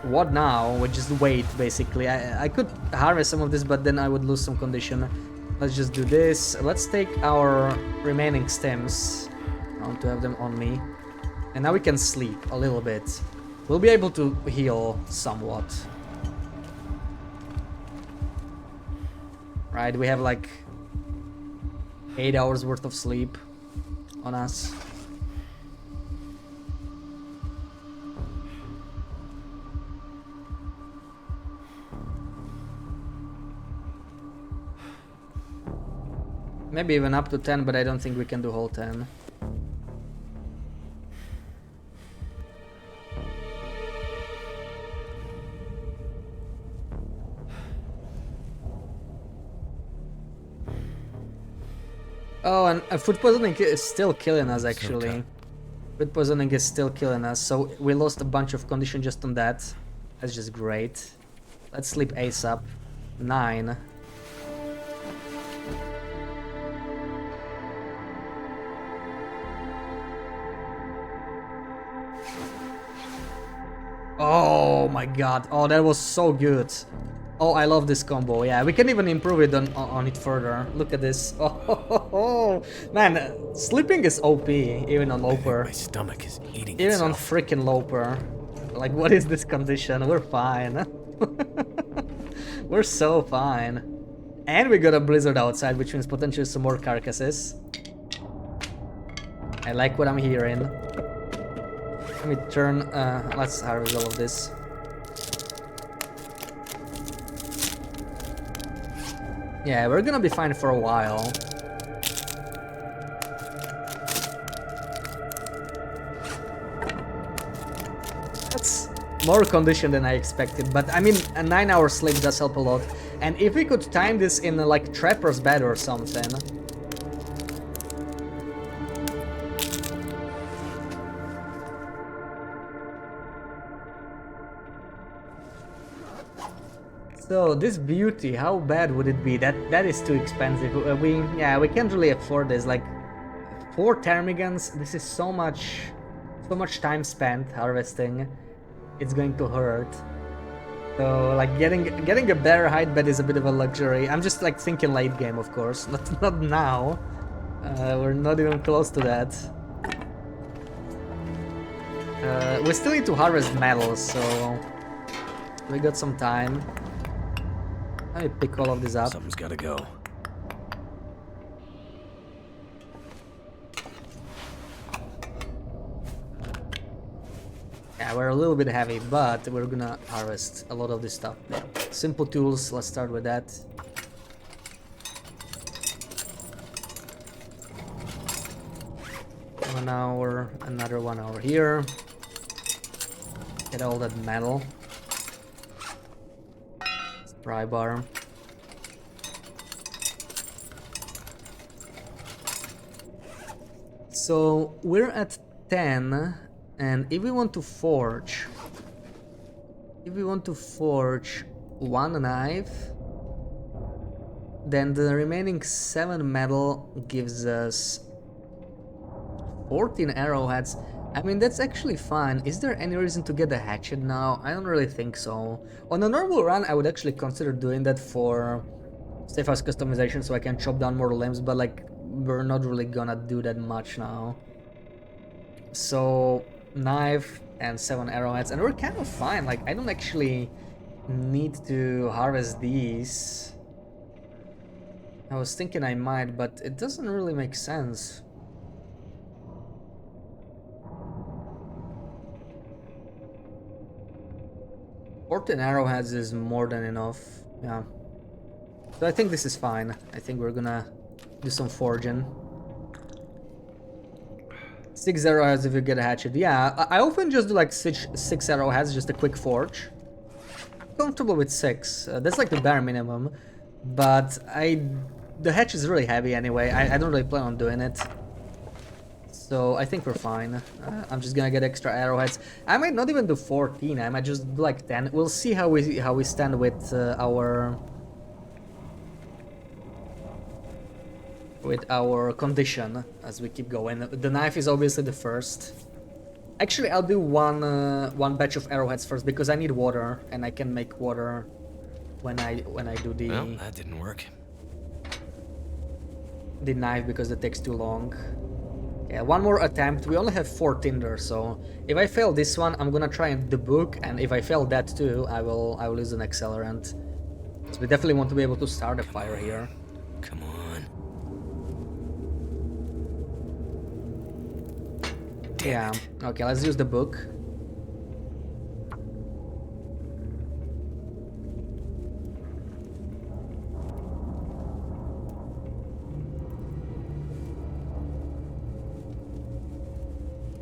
What now? We just wait, basically. I could harvest some of this, but then I would lose some condition. Let's just do this. Let's take our remaining stems. I want to have them on me. And now we can sleep a little bit. We'll be able to heal somewhat. Right, we have like 8 hours worth of sleep on us. Maybe even up to 10, but I don't think we can do whole 10. Oh, and food poisoning is still killing us, actually. Food poisoning is still killing us, so we lost a bunch of condition just on that. That's just great. Let's sleep ASAP. 9. Oh my god. Oh, that was so good. Oh, I love this combo. Yeah, we can even improve it on it further. Look at this. Oh, man, sleeping is OP, even on Loper. My stomach is eating Even itself. on freaking Loper. Like, what is this condition? We're fine. We're so fine. And we got a blizzard outside, which means potentially some more carcasses. I like what I'm hearing. Let me turn... let's harvest all of this. Yeah, we're gonna be fine for a while. That's more condition than I expected, but I mean, a 9-hour sleep does help a lot. And if we could time this in like Trapper's bed or something... So this beauty, how bad would it be? That is too expensive. We can't really afford this. Like 4 ptermigans. This is so much so much time spent harvesting, it's going to hurt. So like getting a better height bed is a bit of a luxury. I'm just like thinking late game, of course, not now. We're not even close to that. We still need to harvest metals, so we got some time. Let me pick all of this up. Something's gotta go. Yeah, we're a little bit heavy, but we're gonna harvest a lot of this stuff. Simple tools, let's start with that. 1 hour, another 1 hour here. Get all that metal. Pry bar. So we're at 10, and if we want to forge, one knife, then the remaining 7 metal gives us 14 arrowheads. I mean, that's actually fine. Is there any reason to get a hatchet now? I don't really think so. On a normal run, I would actually consider doing that for safe house customization so I can chop down more limbs, but like, we're not really gonna do that much now. So, knife and 7 arrowheads, and we're kind of fine. Like, I don't actually need to harvest these. I was thinking I might, but it doesn't really make sense. Fourteen arrowheads is more than enough, yeah. So I think this is fine. I think we're gonna do some forging. 6 arrowheads if you get a hatchet. Yeah, I often just do like 6 arrowheads, just a quick forge. I'm comfortable with 6. That's like the bare minimum. But the hatch is really heavy anyway. I don't really plan on doing it. So I think we're fine. I'm just gonna get extra arrowheads. I might not even do 14. I might just do like 10. We'll see how we stand with our condition as we keep going. The knife is obviously the first. Actually, I'll do one batch of arrowheads first because I need water, and I can make water when I do the. Well, that didn't work. The knife because it takes too long. Yeah, one more attempt. We only have 4 tinder, so if I fail this one, I'm gonna try the book, and if I fail that too, I will use an accelerant. So we definitely want to be able to start a fire here. Come on. Yeah. Okay, let's use the book.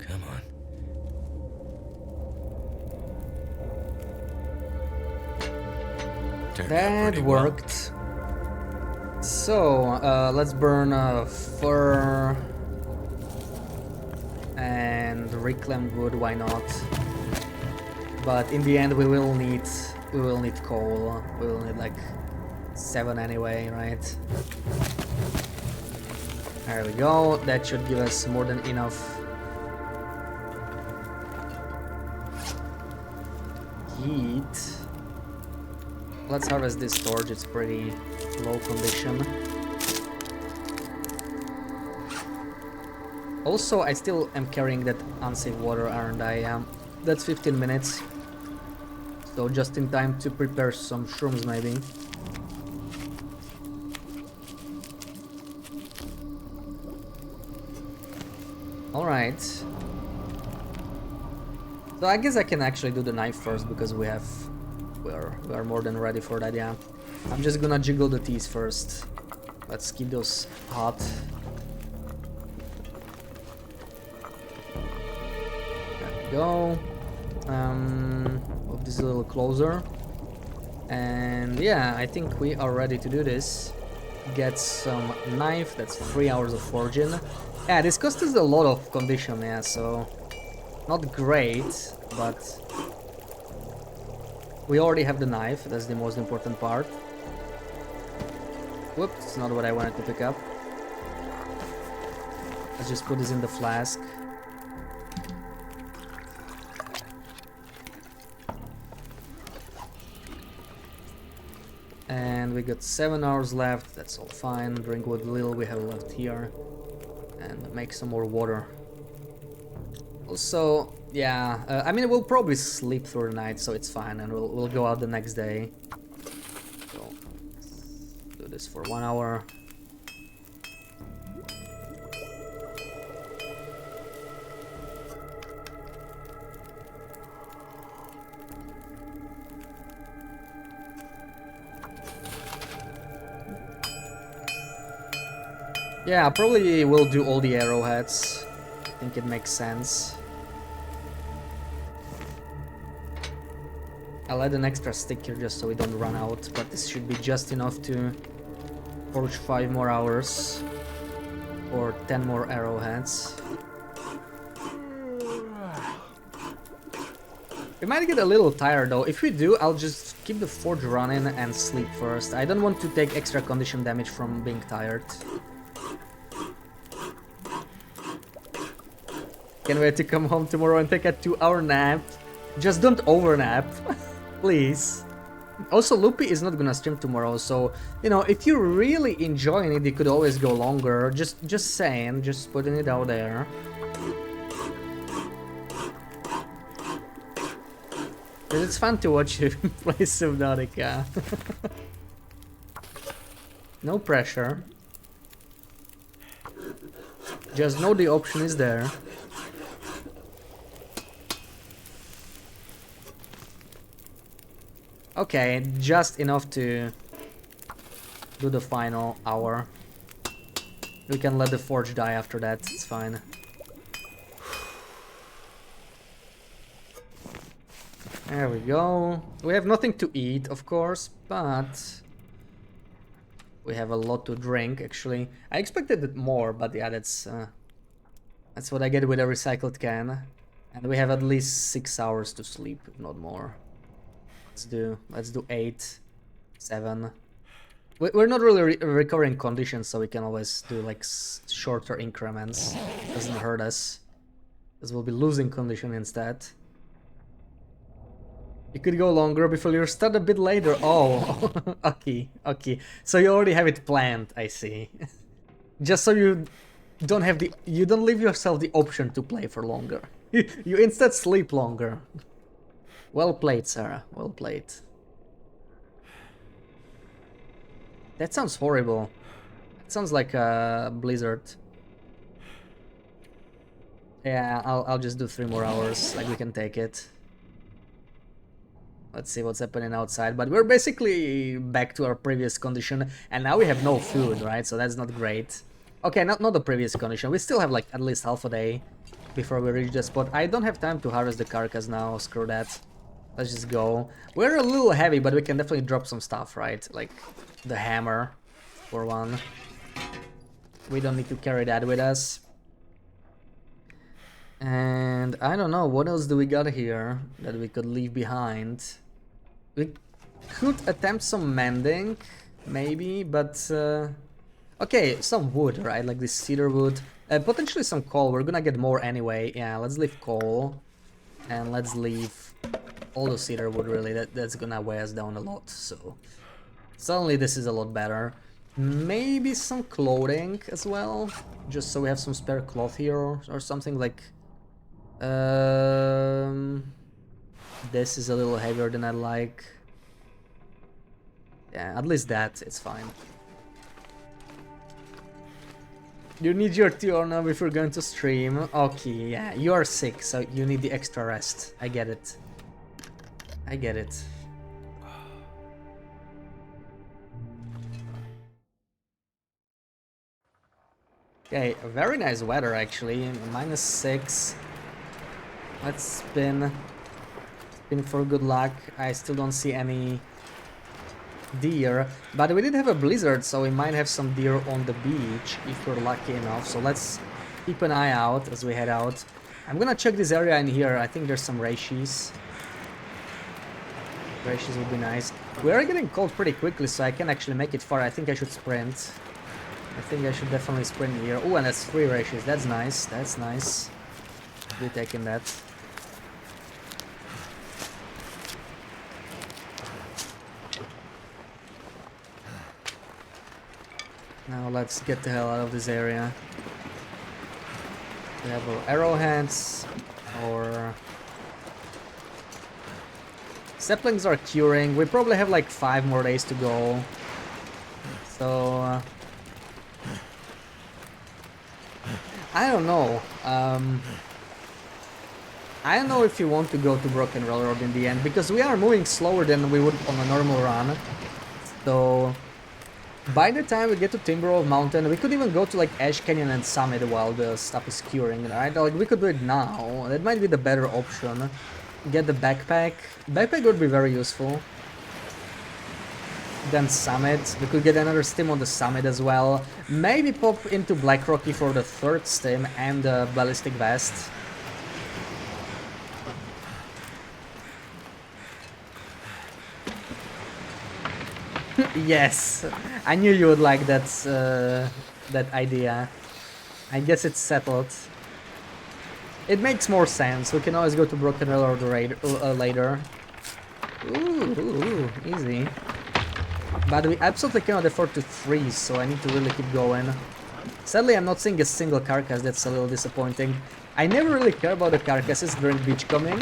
Come on. That worked. Well. So, let's burn fur and reclaimed wood. Why not? But in the end, we will need coal. We will need like 7 anyway, right? There we go. That should give us more than enough heat. Let's harvest this storage. It's pretty low condition. Also, I still am carrying that unsafe water, aren't I? That's 15 minutes. So just in time to prepare some shrooms, maybe. Alright. So I guess I can actually do the knife first because we are more than ready for that, yeah. I'm just gonna jiggle the teas first. Let's keep those hot. There we go. Move this a little closer. And yeah, I think we are ready to do this. Get some knife, that's 3 hours of forging. Yeah, this cost us a lot of condition, yeah, so not great, but we already have the knife, that's the most important part. Whoops, not what I wanted to pick up. Let's just put this in the flask. And we got 7 hours left, that's all fine. Drink what little we have left here. And make some more water. Also, yeah, I mean, we'll probably sleep through the night, so it's fine, and we'll go out the next day. So, let's do this for 1 hour. Yeah, I probably will do all the arrowheads. I think it makes sense. I'll add an extra stick here just so we don't run out, but this should be just enough to forge 5 more hours or 10 more arrowheads. We might get a little tired though. If we do, I'll just keep the forge running and sleep first. I don't want to take extra condition damage from being tired. Can't wait to come home tomorrow and take a 2-hour nap. Just don't overnap. Please. Also, Loopy is not gonna stream tomorrow, so, you know, if you're really enjoying it, you could always go longer. Just saying, just putting it out there. But it's fun to watch you play Subnautica. No pressure. Just know the option is there. Okay, just enough to do the final hour. We can let the forge die after that, it's fine. There we go. We have nothing to eat, of course, but we have a lot to drink, actually. I expected it more, but yeah, that's what I get with a recycled can. And we have at least 6 hours to sleep, if not more. Let's do 8, 7. We're not really recovering conditions, so we can always do like shorter increments. Doesn't hurt us, because we'll be losing condition instead. You could go longer before you start a bit later. Oh, okay. So you already have it planned, I see. Just so you don't leave yourself the option to play for longer. You instead sleep longer. Well played, Sarah. Well played. That sounds horrible. It sounds like a blizzard. Yeah, I'll just do 3 more hours. Like, we can take it. Let's see what's happening outside. But we're basically back to our previous condition, and now we have no food, right? So that's not great. Okay, not the previous condition. We still have like at least half a day before we reach the spot. I don't have time to harvest the carcass now. Screw that. Let's just go. We're a little heavy, but we can definitely drop some stuff, right? Like the hammer, for one. We don't need to carry that with us. And I don't know, what else do we got here that we could leave behind? We could attempt some mending, maybe, but... okay, some wood, right? Like this cedar wood. Potentially some coal. We're gonna get more anyway. Yeah, let's leave coal. And let's leave all the cedar wood, really. That's gonna weigh us down a lot, so... Suddenly this is a lot better. Maybe some clothing as well, just so we have some spare cloth here or something like... this is a little heavier than I like. Yeah, at least that, it's fine. You need your tea now if you're going to stream. Okay, yeah, you are sick, so you need the extra rest. I get it. I get it. Okay, very nice weather actually. -6. Let's spin. Spin for good luck. I still don't see any deer, but we did have a blizzard, so we might have some deer on the beach if we're lucky enough. So let's keep an eye out as we head out. I'm gonna check this area in here. I think there's some reishi. Reishi would be nice. We are getting cold pretty quickly, so I can actually make it far. I think I should sprint. I think I should definitely sprint here. Oh, and that's 3 reishi. That's nice. That's nice. Be taking that. Now let's get the hell out of this area. We have our arrowheads, or saplings are curing. We probably have like 5 more days to go. So I don't know. I don't know if you want to go to Broken Railroad in the end, because we are moving slower than we would on a normal run. So by the time we get to Timberwolf Mountain, we could even go to like Ash Canyon and Summit while the stuff is curing, right? Like we could do it now. That might be the better option. Get the backpack. Backpack would be very useful. Then Summit. We could get another stim on the Summit as well. Maybe pop into Black Rocky for the 3rd stim and the Ballistic Vest. Yes, I knew you would like that idea. I guess it's settled. It makes more sense. We can always go to Broken Railroad later. Ooh, easy. But we absolutely cannot afford to freeze, so I need to really keep going. Sadly, I'm not seeing a single carcass. That's a little disappointing. I never really care about the carcasses during beachcombing.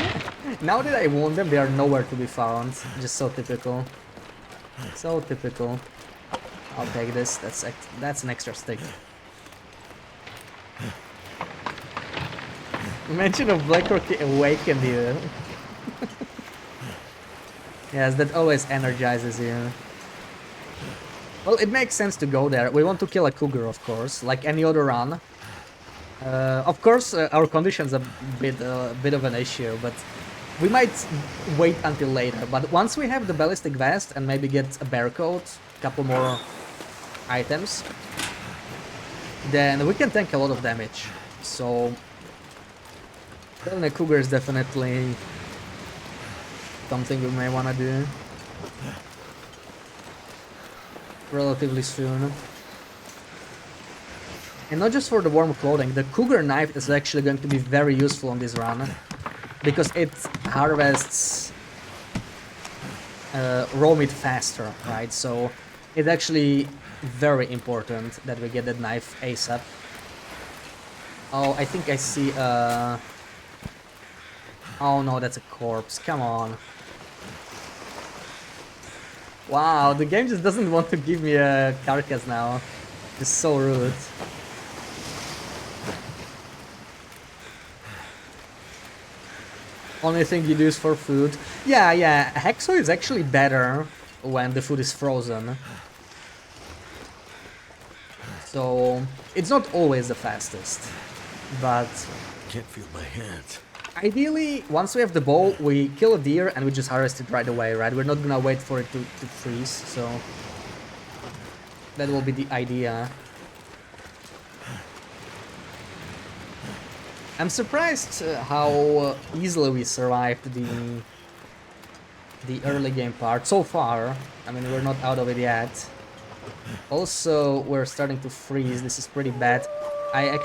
Now that I want them, they are nowhere to be found. Just so typical. So typical. I'll take this. That's an extra stick. Mention of Black Rocky awakened you. Yes, that always energizes you. Well, it makes sense to go there. We want to kill a cougar, of course, like any other run. Of course, our condition's a bit of an issue, but we might wait until later. But once we have the ballistic vest and maybe get a bear coat, a couple more items, then we can tank a lot of damage. So killing a cougar is definitely something we may want to do relatively soon. And not just for the warm clothing, the cougar knife is actually going to be very useful on this run, because it harvests raw meat faster, right? So it's actually very important that we get that knife ASAP. Oh, I think I see oh no, that's a corpse, come on. Wow, the game just doesn't want to give me a carcass now. It's so rude. Only thing you use for food. Yeah, Hexo is actually better when the food is frozen. So it's not always the fastest, but Can't feel my hands. ideally, once we have the bow, we kill a deer and we just harvest it right away, right? We're not gonna wait for it to freeze, so that will be the idea. I'm surprised how easily we survived the early game part so far. I mean, we're not out of it yet. Also, we're starting to freeze. This is pretty bad. I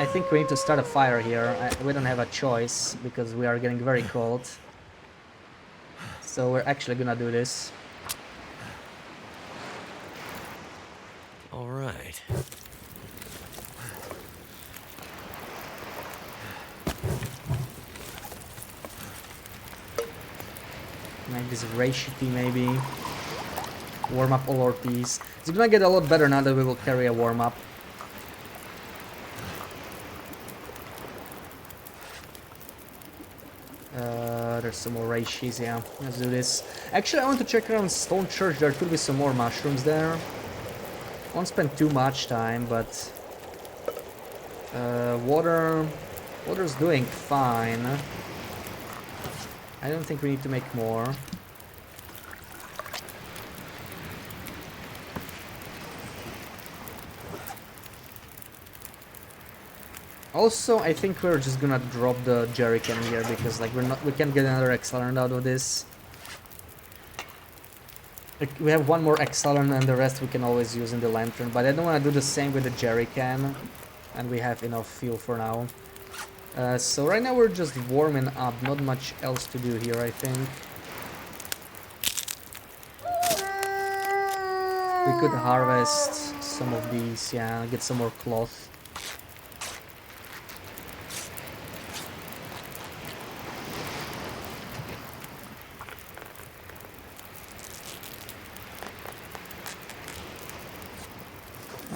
think we need to start a fire here. We don't have a choice because we are getting very cold. So we're actually gonna do this. All right. Make this ray shitty maybe. Warm up all our teas. It's gonna get a lot better now that we will carry a warm up. There's some more Reishis, yeah. Let's do this. Actually, I want to check around Stone Church. There could be some more mushrooms there. Won't spend too much time, but water's doing fine. I don't think we need to make more. Also, I think we're just gonna drop the jerrycan here because like we can't get another accelerant out of this. Like, we have one more accelerant and the rest we can always use in the lantern, but I don't want to do the same with the jerrycan, and we have enough fuel for now. So right now we're just warming up, not much else to do here, I think. We could harvest some of these, yeah, get some more cloth.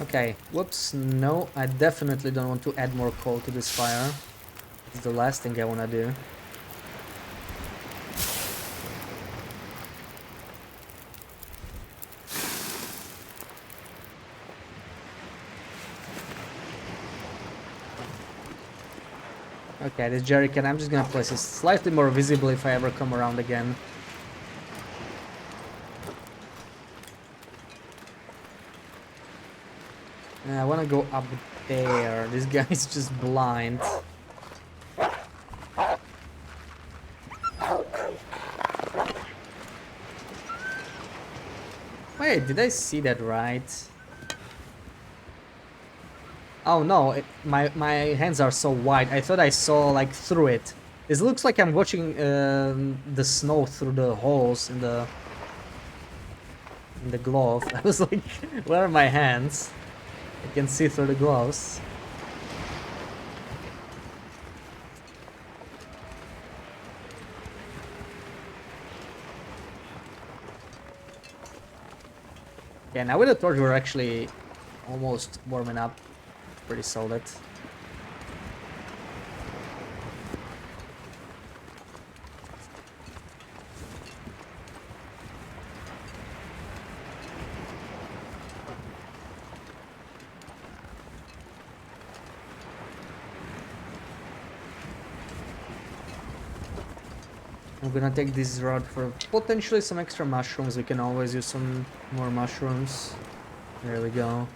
Okay, whoops, no, I definitely don't want to add more coal to this fire. It's the last thing I want to do. Okay, this jerrycan, I'm just gonna place it slightly more visible if I ever come around again. I wanna go up there. This guy is just blind. Wait, did I see that right? Oh no, my hands are so wide. I thought I saw like through it. This looks like I'm watching the snow through the holes in the glove. I was like, where are my hands? I can see through the gloves. Yeah, now with the torch we're actually almost warming up. Pretty solid. I'm gonna take this route for potentially some extra mushrooms. We can always use some more mushrooms. There we go.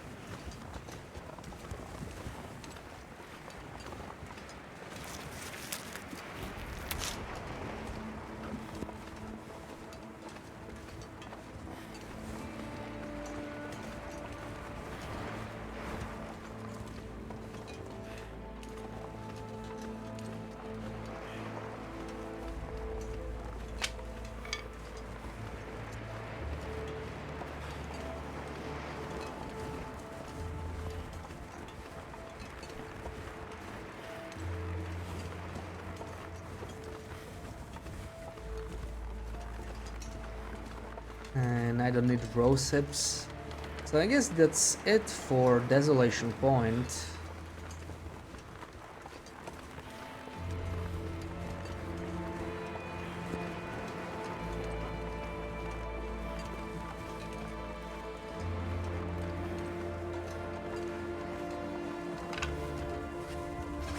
And I don't need rose hips. So I guess that's it for Desolation Point.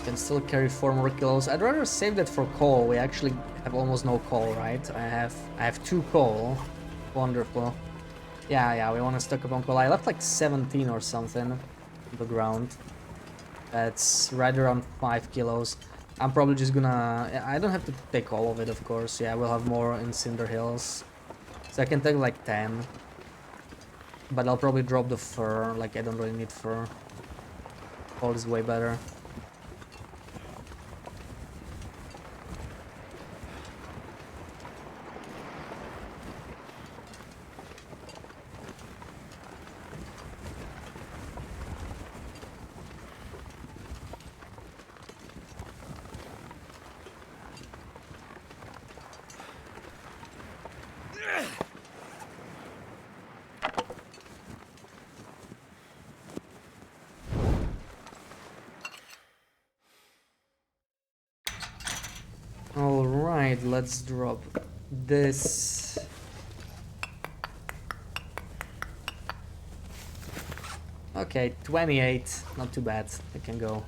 Can still carry 4 more kilos. I'd rather save that for coal. We actually have almost no coal, right? I have 2 coal. Wonderful. Yeah, we want to stock up on coal. I left like 17 or something on the ground. That's right around 5 kilos. I'm probably just gonna... I don't have to take all of it, of course. Yeah, we'll have more in Cinder Hills. So I can take like 10. But I'll probably drop the fur. Like, I don't really need fur. Coal is way better. Alright, let's drop this. Okay, 28. Not too bad. I can go.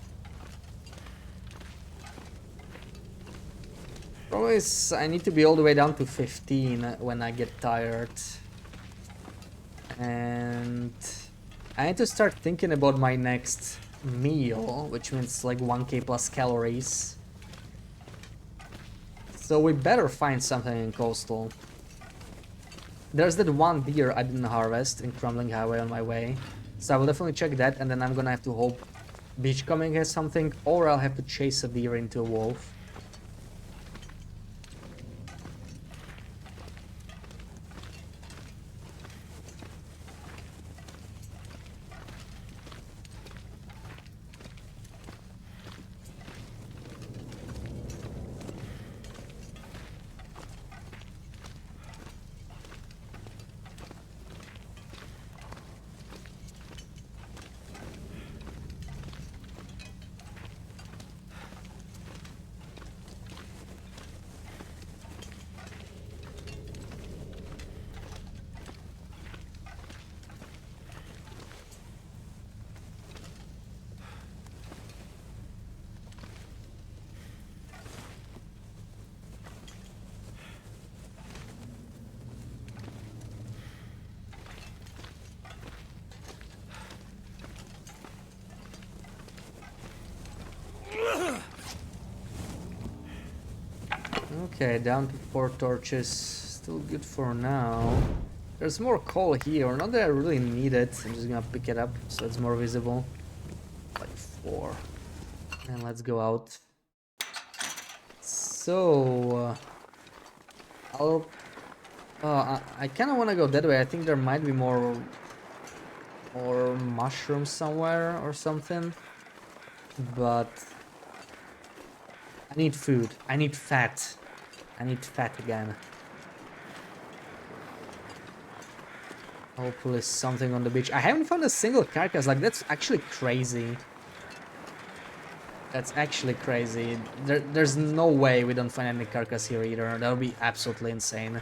Problem is, I need to be all the way down to 15 when I get tired. And I need to start thinking about my next meal, which means like 1k plus calories. So we better find something in Coastal. There's that one deer I didn't harvest in Crumbling Highway on my way. So I will definitely check that, and then I'm gonna have to hope Beachcoming has something, or I'll have to chase a deer into a wolf. Okay, down to 4 torches. Still good for now. There's more coal here. Not that I really need it. I'm just gonna pick it up so it's more visible. Like 4. And let's go out. So, I'll... I kind of want to go that way. I think there might be more mushrooms somewhere or something. But I need food. I need fat. I need fat again. Hopefully something on the beach. I haven't found a single carcass. Like, that's actually crazy. That's actually crazy. There's no way we don't find any carcass here either. That would be absolutely insane.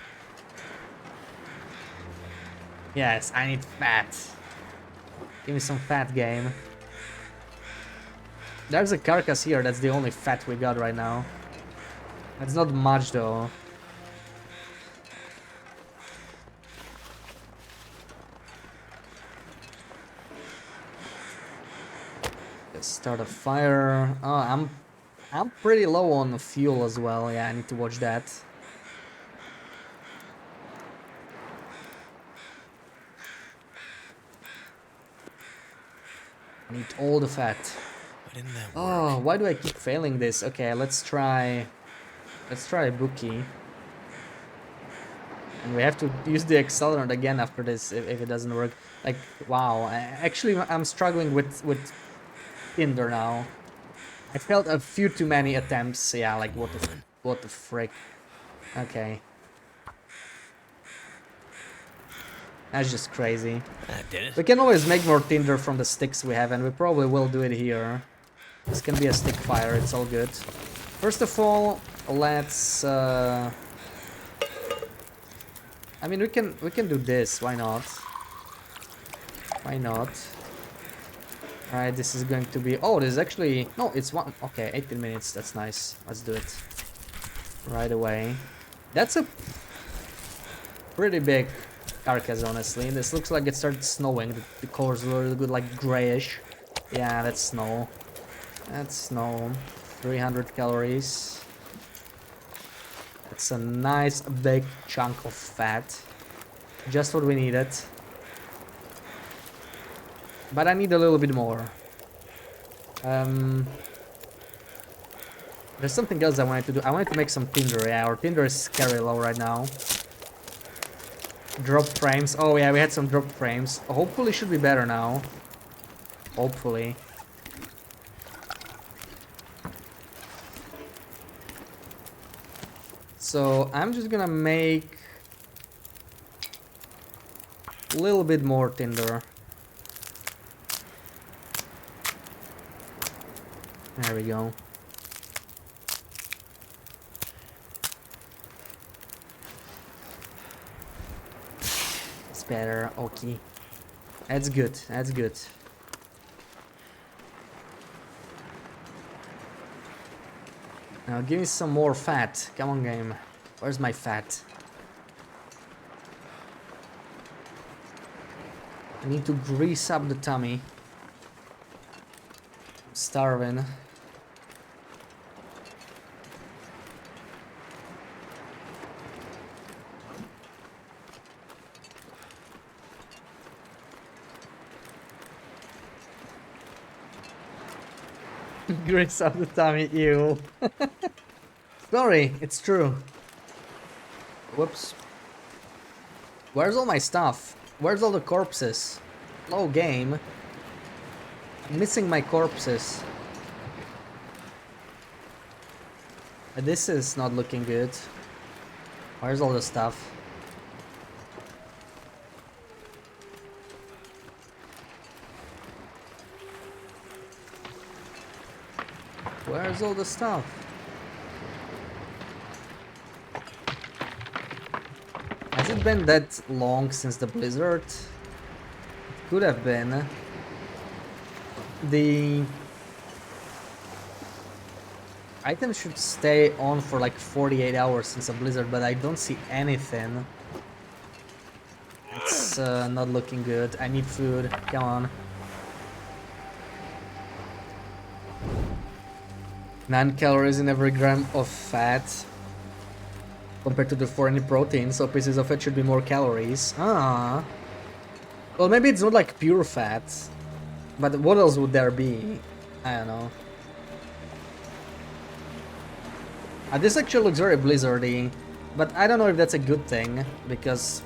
Yes, I need fat. Give me some fat, game. There's a carcass here. That's the only fat we got right now. That's not much though. Let's start a fire. Oh, I'm pretty low on fuel as well. Yeah, I need to watch that. I need all the fat. Why didn't that work? Oh, why do I keep failing this? Okay, let's try a bookie. And we have to use the accelerant again after this if it doesn't work. Like, wow. Actually, I'm struggling with Tinder now. I failed a few too many attempts. Yeah, like what the frick. Okay. That's just crazy. That did it. We can always make more tinder from the sticks we have, and we probably will do it here. This can be a stick fire, it's all good. First of all, let's I mean, we can do this, why not? Why not? Alright, this is going to be... Oh, this is actually... No, it's one... Okay, 18 minutes, that's nice. Let's do it. Right away. That's a pretty big carcass, honestly. This looks like it started snowing. The colors were really good, like grayish. Yeah, that's snow. That's snow. 300 calories. That's a nice big chunk of fat. Just what we needed. But I need a little bit more. There's something else I wanted to do. I wanted to make some tinder. Yeah, our tinder is scary low right now. Drop frames. Oh yeah, we had some drop frames. Hopefully should be better now. Hopefully. So I'm just gonna make a little bit more tinder. There we go. It's better, okay. That's good, that's good. Now give me some more fat. Come on, game. Where's my fat? I need to grease up the tummy. I'm starving. Grease up the tummy, ew. Sorry, it's true. Whoops. Where's all my stuff? Where's all the corpses? Hello, game. I'm missing my corpses. This is not looking good. Where's all the stuff? Where's all the stuff? Has it been that long since the blizzard? It could have been. The item should stay on for like 48 hours since a blizzard, but I don't see anything. It's not looking good. I need food. Come on. 9 calories in every gram of fat. compared to the foreign protein, so pieces of fat should be more calories. Ah. Well, maybe it's not like pure fat, but what else would there be? I don't know. This actually looks very blizzardy, but I don't know if that's a good thing, because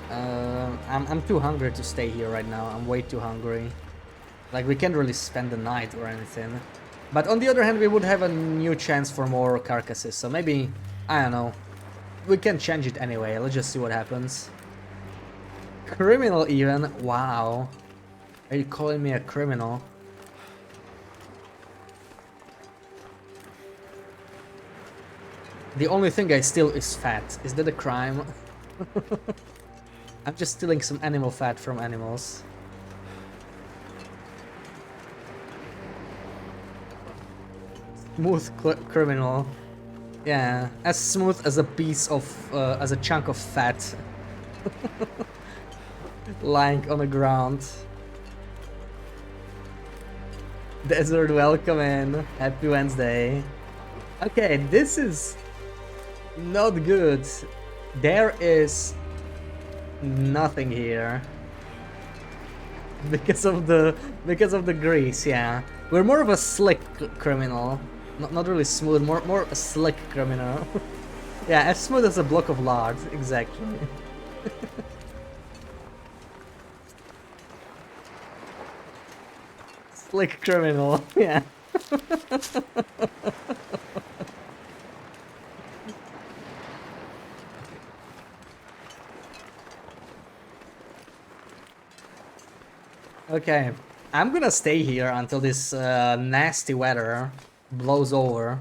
I'm too hungry to stay here right now. I'm way too hungry. Like, we can't really spend the night or anything. But on the other hand, we would have a new chance for more carcasses, so maybe, I don't know. We can change it anyway, let's just see what happens. Criminal even? Wow. Are you calling me a criminal? The only thing I steal is fat. Is that a crime? I'm just stealing some animal fat from animals. Smooth criminal. Yeah, as smooth as a piece of, as a chunk of fat. Lying on the ground. Desert, welcome in. Happy Wednesday. Okay, this is not good. There is nothing here. Because of the grease, yeah. We're more of a slick criminal. Not really smooth, more a slick criminal. Yeah, as smooth as a block of lard, exactly. Slick criminal, yeah. Okay, I'm gonna stay here until this nasty weather blows over.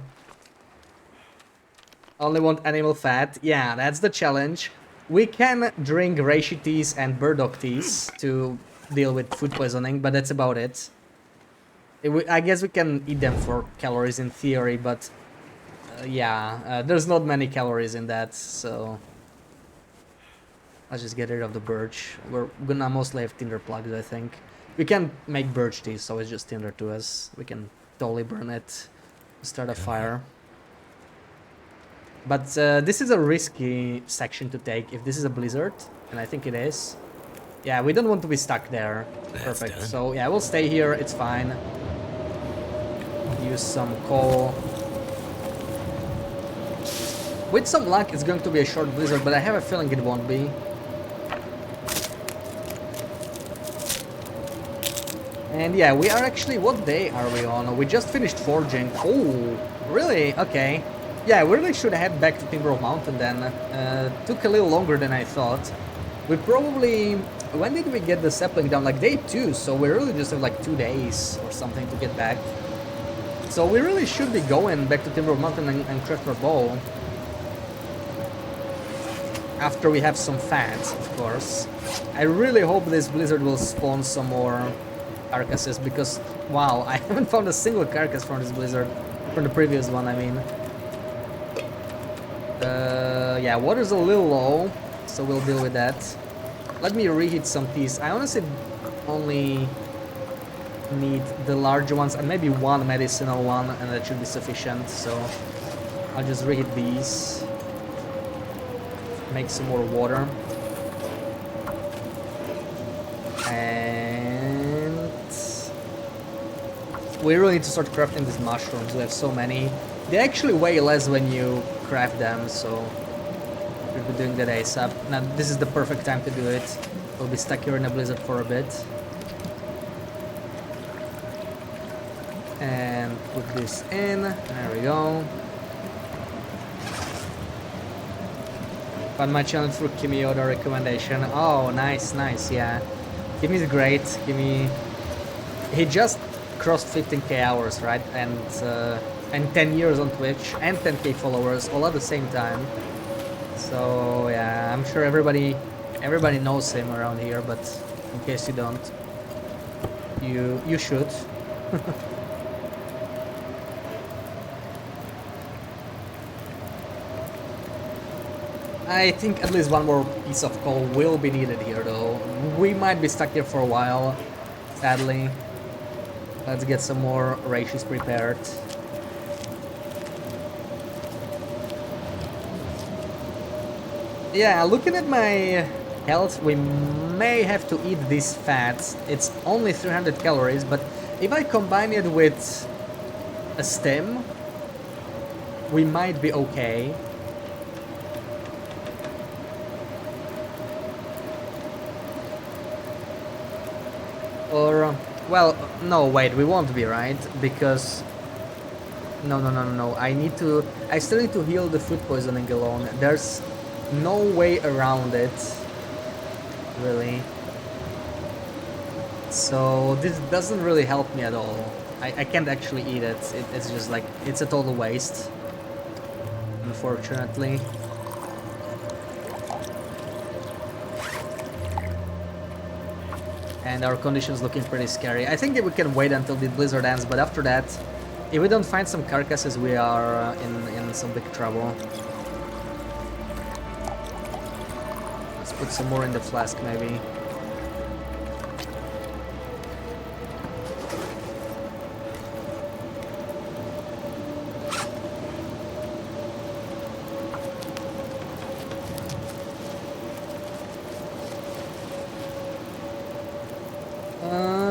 Only want animal fat. Yeah, that's the challenge. We can drink reishi teas and burdock teas to deal with food poisoning, but that's about it. I guess we can eat them for calories in theory, but yeah, there's not many calories in that, so let's just get rid of the birch. We're gonna mostly have tinder plugs, I think. We can make birch tea, so it's just tinder to us. We can totally burn it, start a fire. But this is a risky section to take if this is a blizzard, and I think it is. Yeah, we don't want to be stuck there. That's Perfect. done. So yeah, we'll stay here, it's fine. Use some coal. With some luck, it's going to be a short blizzard, but I have a feeling it won't be. And yeah, we are actually, what day are we on? We just finished forging. Oh, really? Okay. Yeah, we really should head back to Timber of Mountain then. Took a little longer than I thought. We probably... When did we get the sapling down? Like day 2, so we really just have like 2 days or something to get back. So we really should be going back to Timber of Mountain and craft our bow. After we have some fat, of course. I really hope this blizzard will spawn some more carcasses, because wow, I haven't found a single carcass from this blizzard, from the previous one, I mean. Yeah, water's a little low, so we'll deal with that. Let me reheat some teas. I honestly only need the large ones and maybe one medicinal one, and that should be sufficient, so I'll just reheat these. Make some more water. And we really need to start crafting these mushrooms. We have so many. They actually weigh less when you craft them, so we'll be doing that ASAP. Now this is the perfect time to do it. We'll be stuck here in a blizzard for a bit. And put this in. There we go. Found my channel through Kimi Oda recommendation. Oh, nice, nice, yeah. Kimi's great. Kimi, he just crossed 15k hours, right? And 10 years on Twitch and 10k followers all at the same time. So yeah, I'm sure everybody knows him around here, but in case you don't, you should. I think at least one more piece of coal will be needed here, though. We might be stuck here for a while, sadly. Let's get some more rations prepared. Yeah, looking at my health, we may have to eat these fats. It's only 300 calories, but if I combine it with a stem, we might be okay. Or, well, no, wait, we won't be, right? Because, no, I need to, I still need to heal the food poisoning alone. There's no way around it, really. So this doesn't really help me at all. I can't actually eat it. It's just like, it's a total waste, unfortunately. And our condition's looking pretty scary. I think that we can wait until the blizzard ends, but after that, if we don't find some carcasses, we are in some big trouble. Let's put some more in the flask, maybe.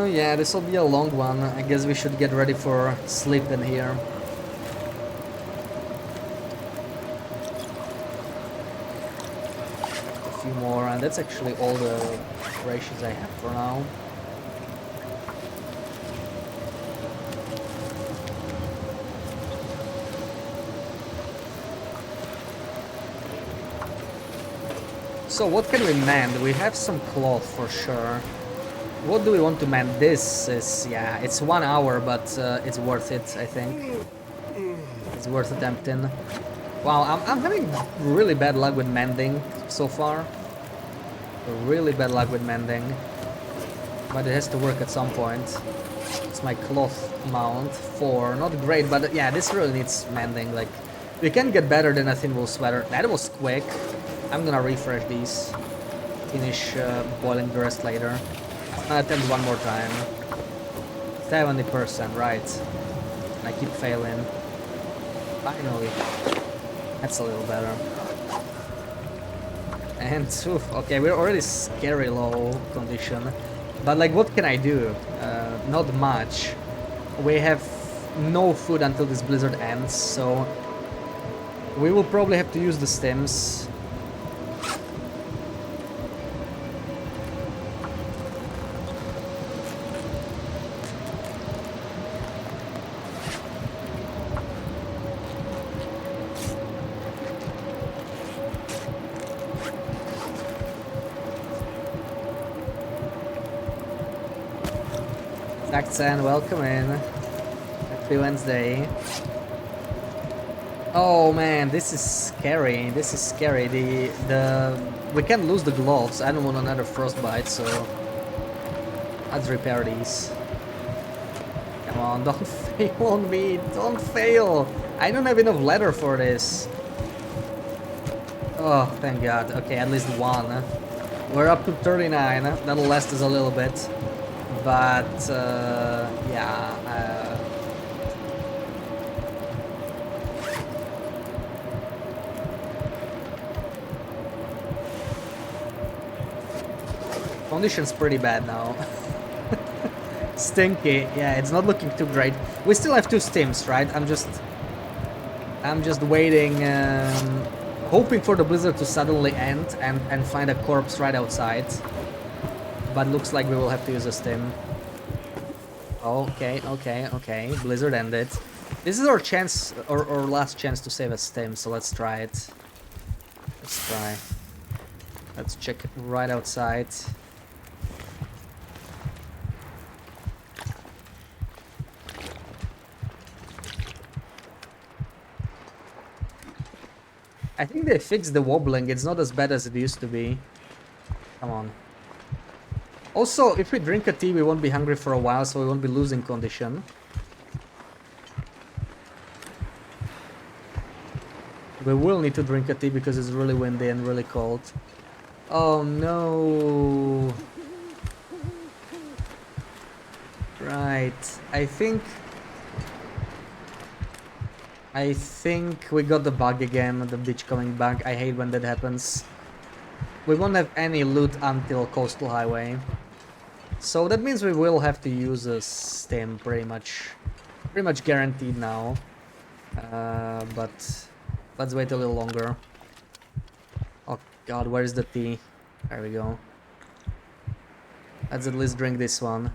Yeah, this will be a long one. I guess we should get ready for sleep in here. A few more, and that's actually all the rations I have for now. So what can we mend? We have some cloth for sure. What do we want to mend? This is, yeah, it's 1 hour, but it's worth it, I think. It's worth attempting. Wow, I'm having really bad luck with mending so far. Really bad luck with mending. But it has to work at some point. It's my cloth mount. 4, not great, but yeah, this really needs mending. Like, we can get better than a thin wool sweater. That was quick. I'm gonna refresh these. Finish boiling the rest later. Attempt one more time. 70%, right. I keep failing. Finally. That's a little better. And oof, okay, we're already scary low condition. But like, what can I do? Not much. We have no food until this blizzard ends, so we will probably have to use the stems. Jackson, welcome in. Happy Wednesday. Oh man, this is scary. This is scary. We can't lose the gloves. I don't want another frostbite, so let's repair these. Come on, don't fail on me. Don't fail. I don't have enough leather for this. Oh, thank God. Okay, at least one. We're up to 39. That'll last us a little bit. But, yeah. Condition's pretty bad now. Stinky. Yeah, it's not looking too great. We still have 2 stims, right? I'm just waiting, hoping for the blizzard to suddenly end and find a corpse right outside. But looks like we will have to use a stim. Okay. Blizzard ended. This is our chance, or last chance to save a stim, so let's try it. Let's try. Let's check right outside. I think they fixed the wobbling. It's not as bad as it used to be. Come on. Also, if we drink a tea, we won't be hungry for a while, so we won't be losing condition. We will need to drink a tea because it's really windy and really cold. Oh no. Right. I think we got the bug again, the beachcombing bug. I hate when that happens. we won't have any loot until Coastal Highway. So that means we will have to use a stim pretty much guaranteed now. But let's wait a little longer. Oh god, where is the tea? There we go. Let's at least drink this one.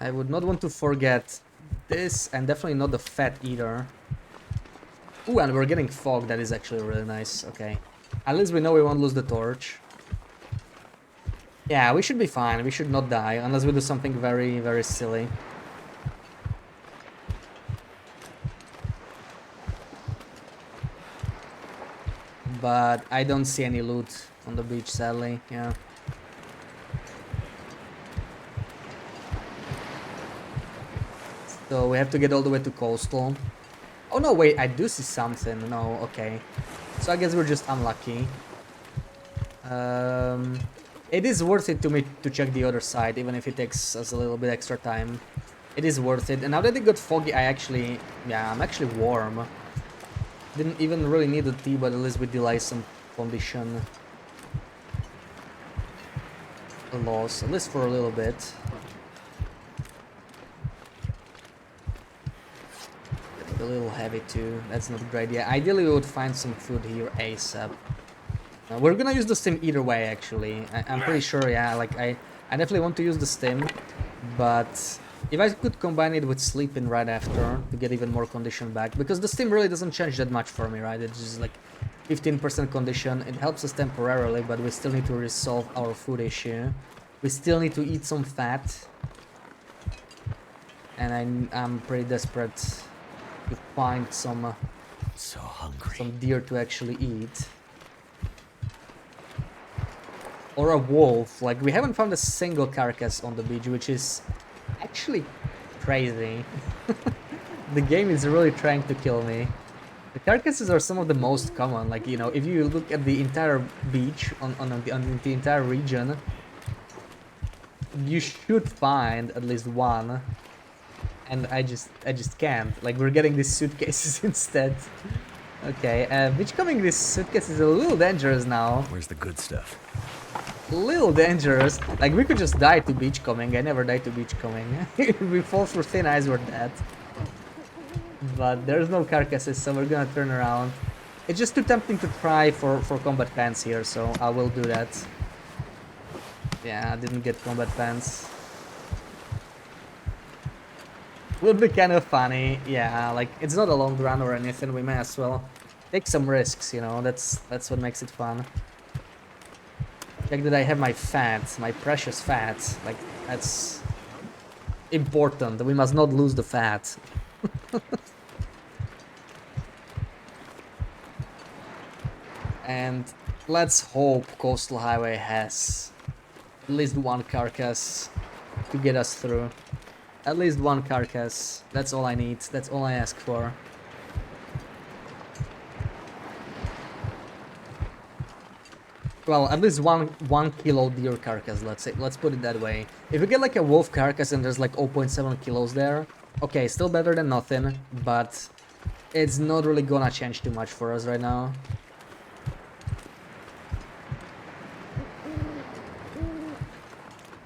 I would not want to forget this, and definitely not the fat either. Ooh, and we're getting fog, that is actually really nice. Okay. At least we know we won't lose the torch. Yeah, we should be fine. We should not die, unless we do something very, very silly. But I don't see any loot on the beach, sadly. Yeah. So we have to get all the way to Coastal. Oh no, wait, I do see something. No, okay. So I guess we're just unlucky. It is worth it to me to check the other side, even if it takes us a little bit extra time. It is worth it. And now that it got foggy, I'm actually warm. Didn't even really need the tea, but at least we delay some condition loss, at least for a little bit. Getting a little heavy too. That's not great. Yeah, ideally we would find some food here ASAP. We're gonna use the stim either way, actually. I'm pretty sure, yeah, like I definitely want to use the stim, but if I could combine it with sleeping right after to get even more condition back, because the stim really doesn't change that much for me, right? It's just like 15% condition. It helps us temporarily, but we still need to resolve our food issue. We still need to eat some fat, and I'm pretty desperate to find some So hungry. some deer to actually eat. Or a wolf. Like, we haven't found a single carcass on the beach, which is actually crazy. The game is really trying to kill me. The carcasses are some of the most common. Like, you know, if you look at the entire beach on the entire region, you should find at least one. And I just can't. Like, we're getting these suitcases instead. Okay, beachcombing this suitcase is a little dangerous now. Where's the good stuff? Little dangerous. Like, we could just die to beachcombing. I never died to beachcombing. If we fall through thin ice, we're dead. But there's no carcasses, so we're gonna turn around. It's just too tempting to try for combat pants here, so I will do that. Yeah, I didn't get combat pants. Would be kind of funny. Yeah, like, it's not a long run or anything. We may as well take some risks, you know. That's what makes it fun. Check that I have my fat, my precious fat. Like, that's important. We must not lose the fat. And let's hope Coastal Highway has at least one carcass to get us through. At least one carcass. That's all I need. That's all I ask for. Well, at least one kilo deer carcass, let's say. Let's put it that way. If we get like a wolf carcass and there's like 0.7 kilos there, okay, still better than nothing, but it's not really gonna change too much for us right now.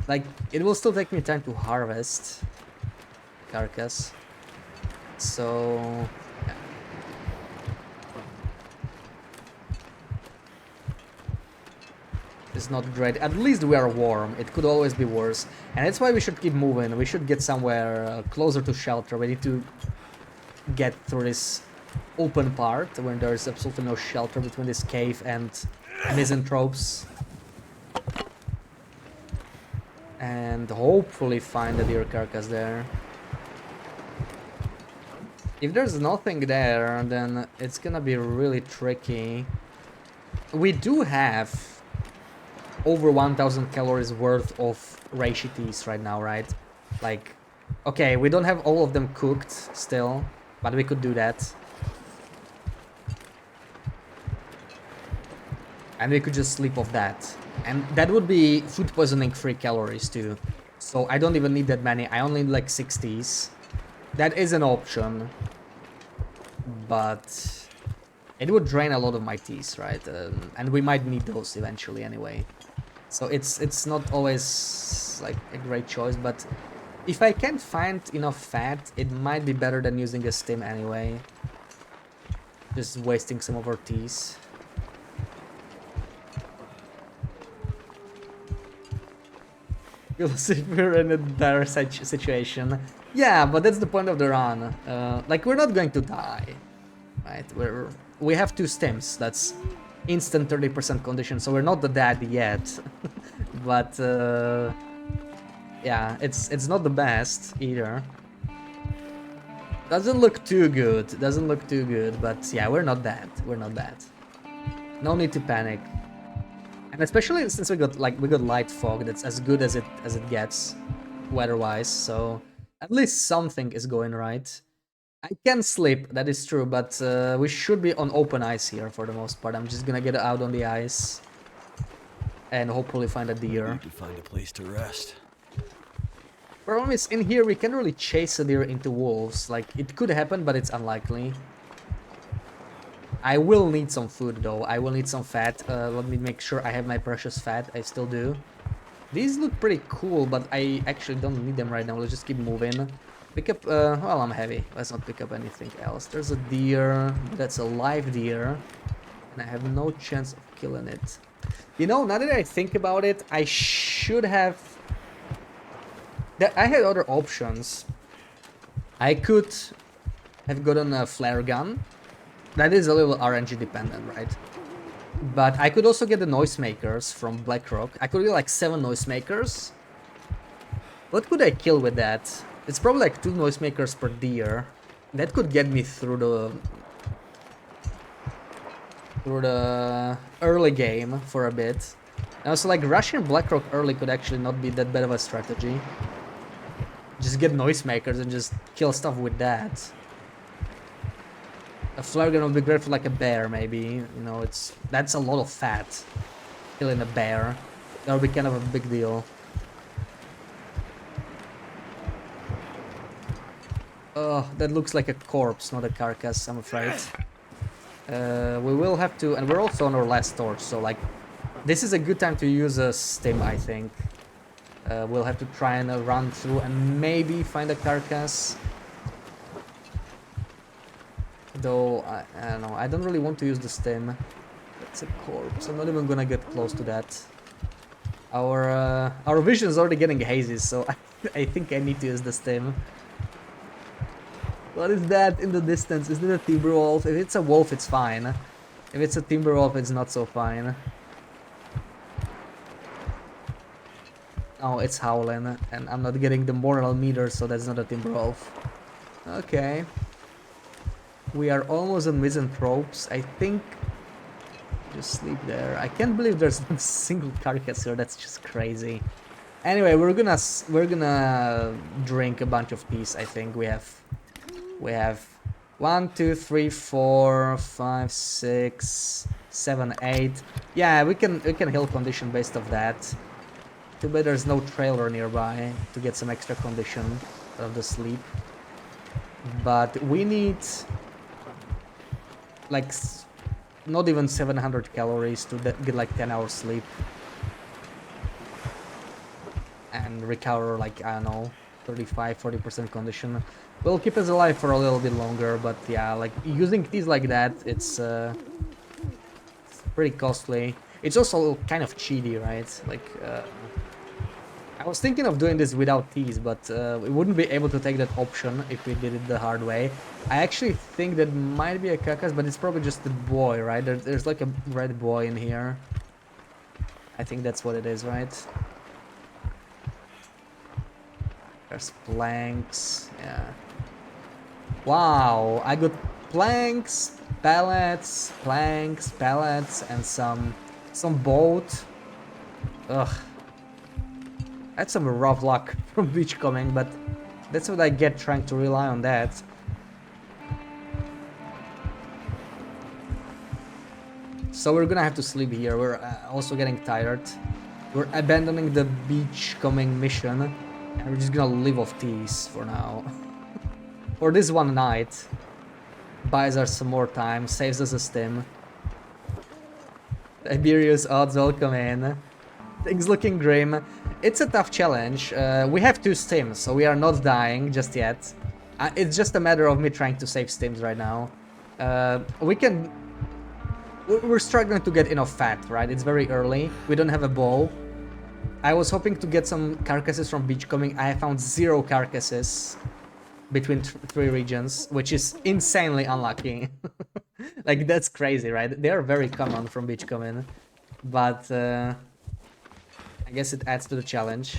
Like, it will still take me time to harvest carcass. So, yeah. It's not great. At least we are warm. It could always be worse. And that's why we should keep moving. We should get somewhere closer to shelter. We need to get through this open part when there is absolutely no shelter between this cave and misanthropes. And hopefully find the deer carcass there. If there's nothing there, then it's gonna be really tricky. We do have over 1000 calories worth of reishi teas right now, right? Like, okay, we don't have all of them cooked still, but we could do that. And we could just sleep off that. And that would be food poisoning free calories too. So I don't even need that many. I only need like 60s. That is an option. But It would drain a lot of my teas, right? And we might need those eventually anyway. So it's not always like a great choice, but if I can't find enough fat, it might be better than using a stim anyway. Just wasting some of our teas. Feels if we're in a dire situation. Yeah, but that's the point of the run. Like, we're not going to die, right? We have 2 stims. That's instant 30% condition, so we're not dead yet. But yeah, it's not the best either. Doesn't look too good. Doesn't look too good, but yeah, we're not dead. We're not dead. No need to panic. And especially since we got light fog, that's as good as it gets, weather-wise. So at least something is going right. I can sleep, that is true, but we should be on open ice here for the most part. I'm just gonna get out on the ice and hopefully find a deer. Need to find a place to rest. Problem is, in here we can't really chase a deer into wolves. Like, it could happen, but it's unlikely. I will need some food though. I will need some fat. Let me make sure I have my precious fat. I still do. These look pretty cool, but I actually don't need them right now. Let's just keep moving. Pick up, well, I'm heavy. Let's not pick up anything else. There's a deer. That's a live deer. And I have no chance of killing it. You know, now that I think about it, I should have... I had other options. I could have gotten a flare gun. That is a little RNG dependent, right? But I could also get the noisemakers from BlackRock. I could get like 7 noisemakers. What could I kill with that? It's probably like 2 noisemakers per deer. That could get me through the early game for a bit. And also, like, rushing BlackRock early could actually not be that bad of a strategy. Just get noisemakers and just kill stuff with that. A flare gun would be great for like a bear, maybe. You know, that's a lot of fat. Killing a bear. That would be kind of a big deal. Oh, that looks like a corpse, not a carcass, I'm afraid. We will have to, and we're also on our last torch, so like, this is a good time to use a stim, I think. We'll have to try and run through and maybe find a carcass. Though, I don't know, I don't really want to use the stim. It's a corpse, I'm not even gonna get close to that. Our vision is already getting hazy, so I think I need to use the stim. What is that in the distance? Is it a timber wolf? If it's a wolf, it's fine. If it's a timber wolf, it's not so fine. Oh, it's howling, and I'm not getting the moral meter, so that's not a timber wolf. Okay. We are almost on misanthropes. I think... Just sleep there. I can't believe there's not a single carcass here. That's just crazy. Anyway, we're gonna drink a bunch of teas. I think we have 1, 2, 3, 4, 5, 6, 7, 8. Yeah, we can heal condition based off that. Too bad there's no trailer nearby to get some extra condition out of the sleep. But we need like not even 700 calories to get like 10 hours sleep and recover like, I don't know, 35-40% condition. Will keep us alive for a little bit longer, but yeah, like using these like that, it's pretty costly. It's also kind of cheaty, right? Like I was thinking of doing this without teas, but we wouldn't be able to take that option if we did it the hard way. I actually think that might be a carcass, but it's probably just the boy, right? There's like a red boy in here. I think that's what it is, right? There's planks, yeah. Wow, I got planks, pallets, and some boat. Ugh. That's some rough luck from beachcombing, but that's what I get trying to rely on that. So we're gonna have to sleep here. We're also getting tired. We're abandoning the beachcombing mission, and we're just gonna live off teas for now. For this one night. Buys us some more time, saves us a stim. Tiberius odds, welcome in. Things looking grim. It's a tough challenge. We have 2 stims, so we are not dying just yet. It's just a matter of me trying to save stims right now. We're struggling to get enough fat, right? It's very early. We don't have a bow. I was hoping to get some carcasses from Beachcombing. I found 0 carcasses between 3 regions, which is insanely unlucky. Like, that's crazy, right? They are very common from Beachcombing, but I guess it adds to the challenge.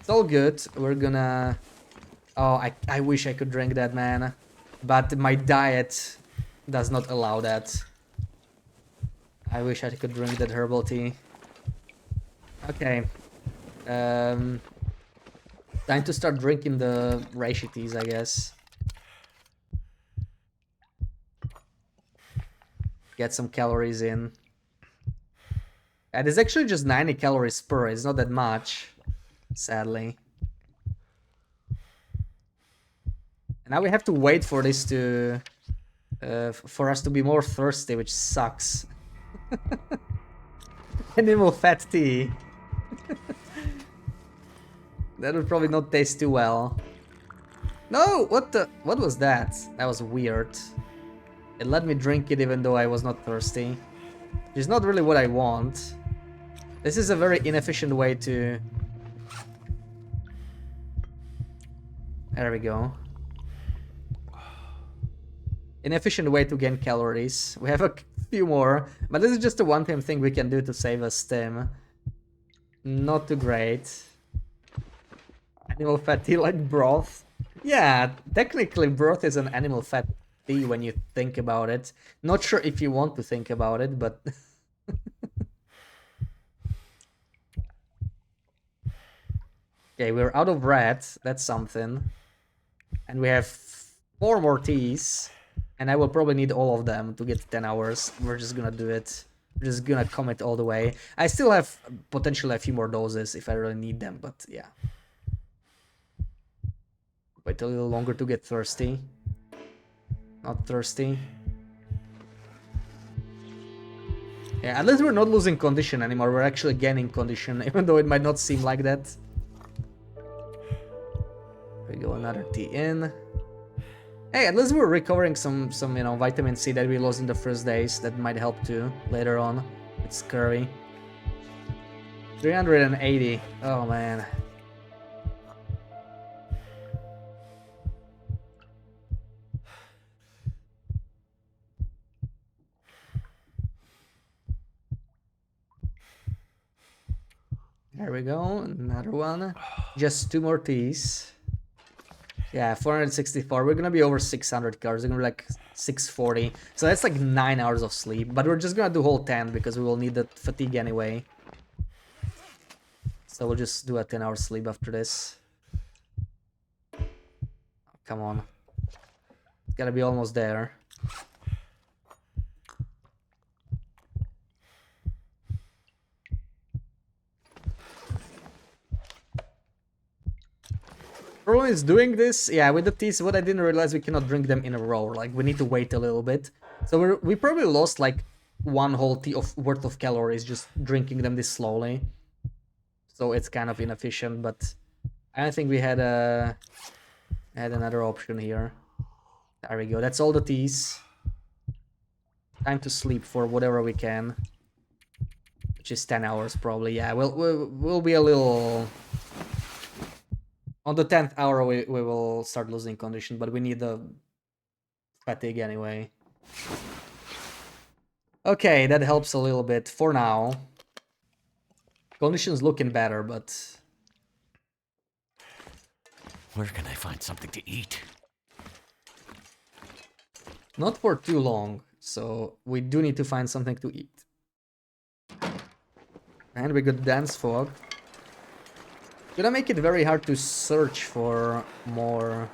It's all good. We're gonna... Oh, I wish I could drink that, man. But my diet does not allow that. I wish I could drink that herbal tea. Okay. Time to start drinking the reishi teas, I guess. Get some calories in. And it's actually just 90 calories per. It's not that much, sadly. And now we have to wait for this to... for us to be more thirsty, which sucks. Animal fat tea. That would probably not taste too well. No! What was that? That was weird. It let me drink it even though I was not thirsty. Which is not really what I want. This is a very inefficient way to... There we go. Inefficient way to gain calories. We have a few more, but this is just a one-time thing we can do to save a stim. Not too great. Animal fat tea like broth. Yeah, technically broth is an animal fat tea when you think about it. Not sure if you want to think about it, but... Okay, we're out of red. That's something. And we have 4 more teas. And I will probably need all of them to get 10 hours. We're just gonna do it. We're just gonna commit all the way. I still have potentially a few more doses if I really need them, but yeah. Wait a little longer to get thirsty. Not thirsty. Yeah, at least we're not losing condition anymore. We're actually gaining condition, even though it might not seem like that. There we go, another tea in. Hey, at least we're recovering some you know, vitamin C that we lost in the first days. That might help too later on. It's scurvy. 380. Oh man. There we go, another one. Just 2 more teas. Yeah, 464. We're gonna be over 600 cars. We're gonna be like 640. So that's like 9 hours of sleep. But we're just gonna do whole 10 because we will need that fatigue anyway. So we'll just do a 10-hour sleep after this. Oh, come on. It's gotta be almost there. Problem is doing this, yeah, with the teas, what I didn't realize we cannot drink them in a row. Like, we need to wait a little bit. So we probably lost like 1 whole tea worth of calories just drinking them this slowly. So it's kind of inefficient, but I don't think we had another option here. There we go, that's all the teas. Time to sleep for whatever we can. Which is 10 hours probably, yeah, we'll be a little... On the 10th hour, we will start losing condition, but we need the fatigue anyway. Okay, that helps a little bit for now. Condition's looking better, but... Where can I find something to eat? Not for too long, so we do need to find something to eat. And we got Dance Fog. Gonna make it very hard to search for more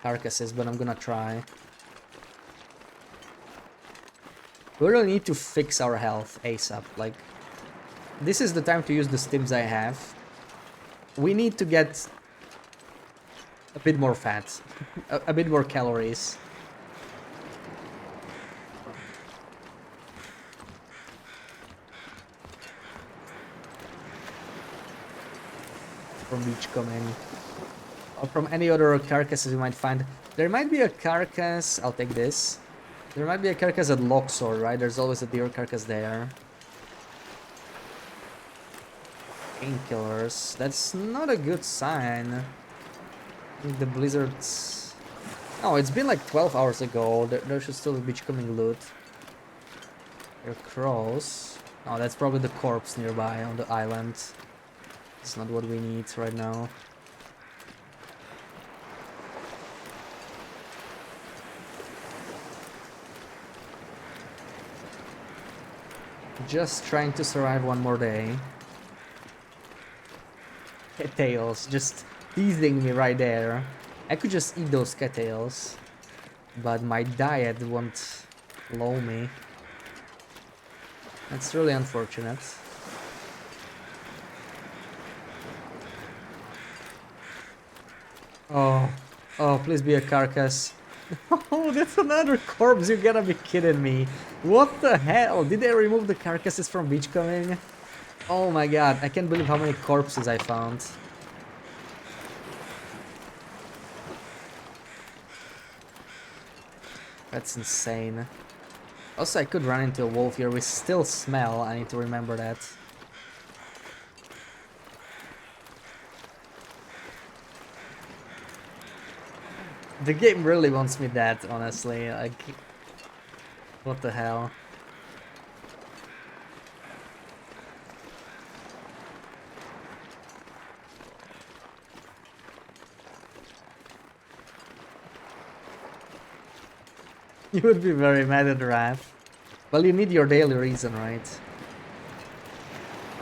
carcasses, but I'm gonna try. We really need to fix our health ASAP. Like, this is the time to use the stims I have. We need to get A bit more fat. A bit more calories. From beachcoming. Or from any other carcasses you might find. There might be a carcass... I'll take this. There might be a carcass at Loxor, right? There's always a deer carcass there. Painkillers. That's not a good sign. I think the blizzards... Oh, it's been like 12 hours ago. There should still be beachcoming loot. There are crows. Oh, that's probably the corpse nearby on the island. It's not what we need right now. Just trying to survive one more day. Cattails, just teasing me right there. I could just eat those cattails, but my diet won't allow me. That's really unfortunate. Oh, oh, please be a carcass. Oh, that's another corpse, you gotta be kidding me. What the hell? Did they remove the carcasses from beachcoming? Oh my god, I can't believe how many corpses I found. That's insane. Also, I could run into a wolf here. We still smell, I need to remember that. The game really wants me dead, honestly. Like, what the hell? You would be very mad at Wrath. Well, you need your daily reason, right?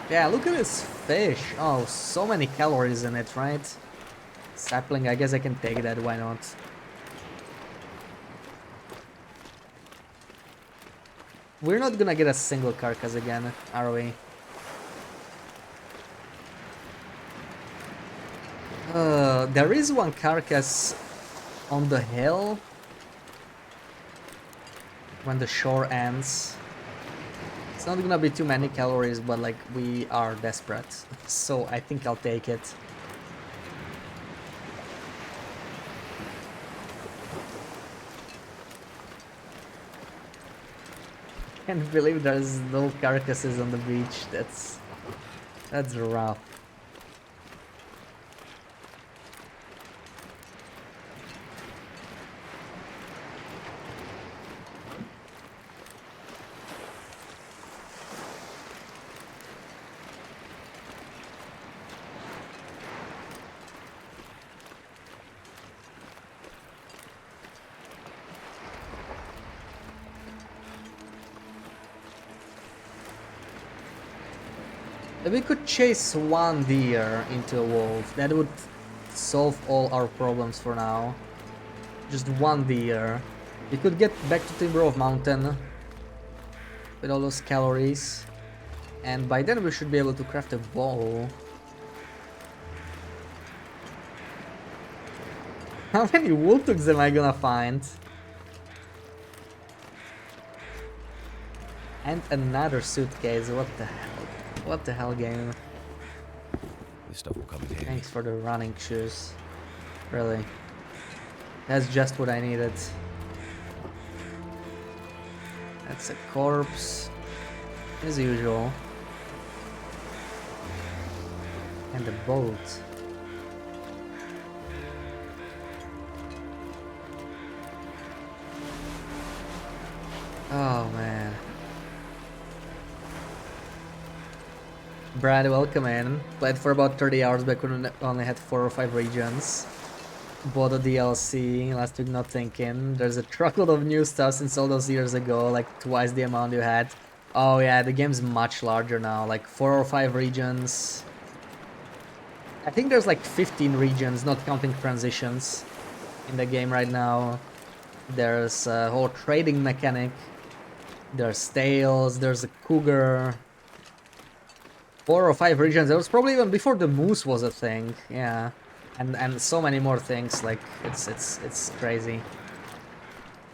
Yeah, look at this fish. Oh, so many calories in it, right? Sapling, I guess I can take that, why not? We're not gonna get a single carcass again, are we? There is one carcass on the hill when the shore ends. It's not gonna be too many calories, but like we are desperate, so I think I'll take it. Can't believe there's no carcasses on the beach. That's rough. If we could chase one deer into a wolf, that would solve all our problems for now. Just one deer. We could get back to Timber of Mountain with all those calories. And by then we should be able to craft a bow. How many Woltugs am I gonna find? And another suitcase, what the hell? What the hell, game? This stuff will come in handy. Thanks for the running shoes. Really. That's just what I needed. That's a corpse. As usual. And a boat. Oh man. Brad, welcome in. Played for about 30 hours back when we only had 4 or 5 regions. Bought a DLC last week, not thinking. There's a truckload of new stuff since all those years ago, like twice the amount you had. Oh yeah, the game's much larger now, like 4 or 5 regions. I think there's like 15 regions, not counting transitions, in the game right now. There's a whole trading mechanic. There's tails, there's a cougar. 4 or 5 regions. That was probably even before the moose was a thing. Yeah. and so many more things. Like it's crazy.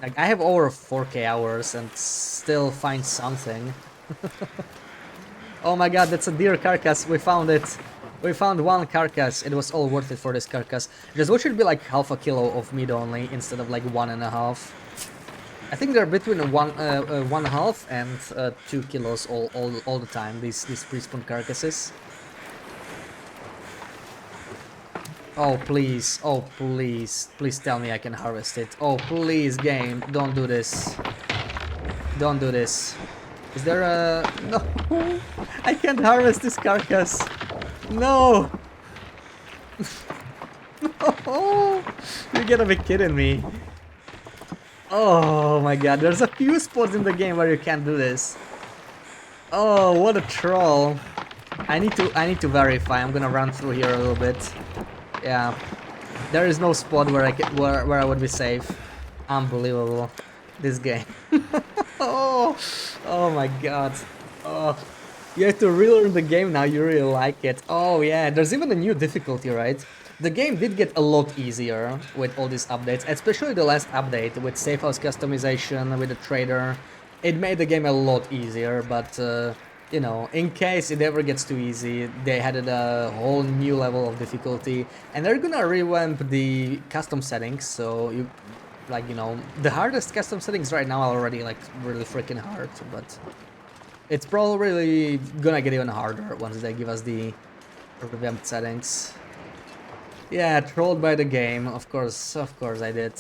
Like I have over 4K hours and still find something. Oh my god, that's a deer carcass. We found it. We found one carcass. It was all worth it for this carcass. Just what should be like half a kilo of meat only instead of like 1.5. I think they're between 1.5 and 2 kilos all the time. These pre-spawn carcasses. Oh please, please tell me I can harvest it. Oh please, game, don't do this. Don't do this. Is there a... No! I can't harvest this carcass! No! No! You gotta be kidding me. Oh my god, there's a few spots in the game where you can't do this. Oh, what a troll. I need to verify. I'm gonna run through here a little bit. Yeah. There is no spot where I would be safe. Unbelievable. This game. Oh, oh my god. Oh, you have to relearn the game now, you really like it. Oh yeah, there's even a new difficulty, right? The game did get a lot easier with all these updates, especially the last update with safe house customization, with the trader. It made the game a lot easier, but you know, in case it ever gets too easy, they added a whole new level of difficulty, and they're gonna revamp the custom settings, so you, like, you know, the hardest custom settings right now are already like really freaking hard, but it's probably gonna get even harder once they give us the revamped settings. Yeah, trolled by the game, of course I did.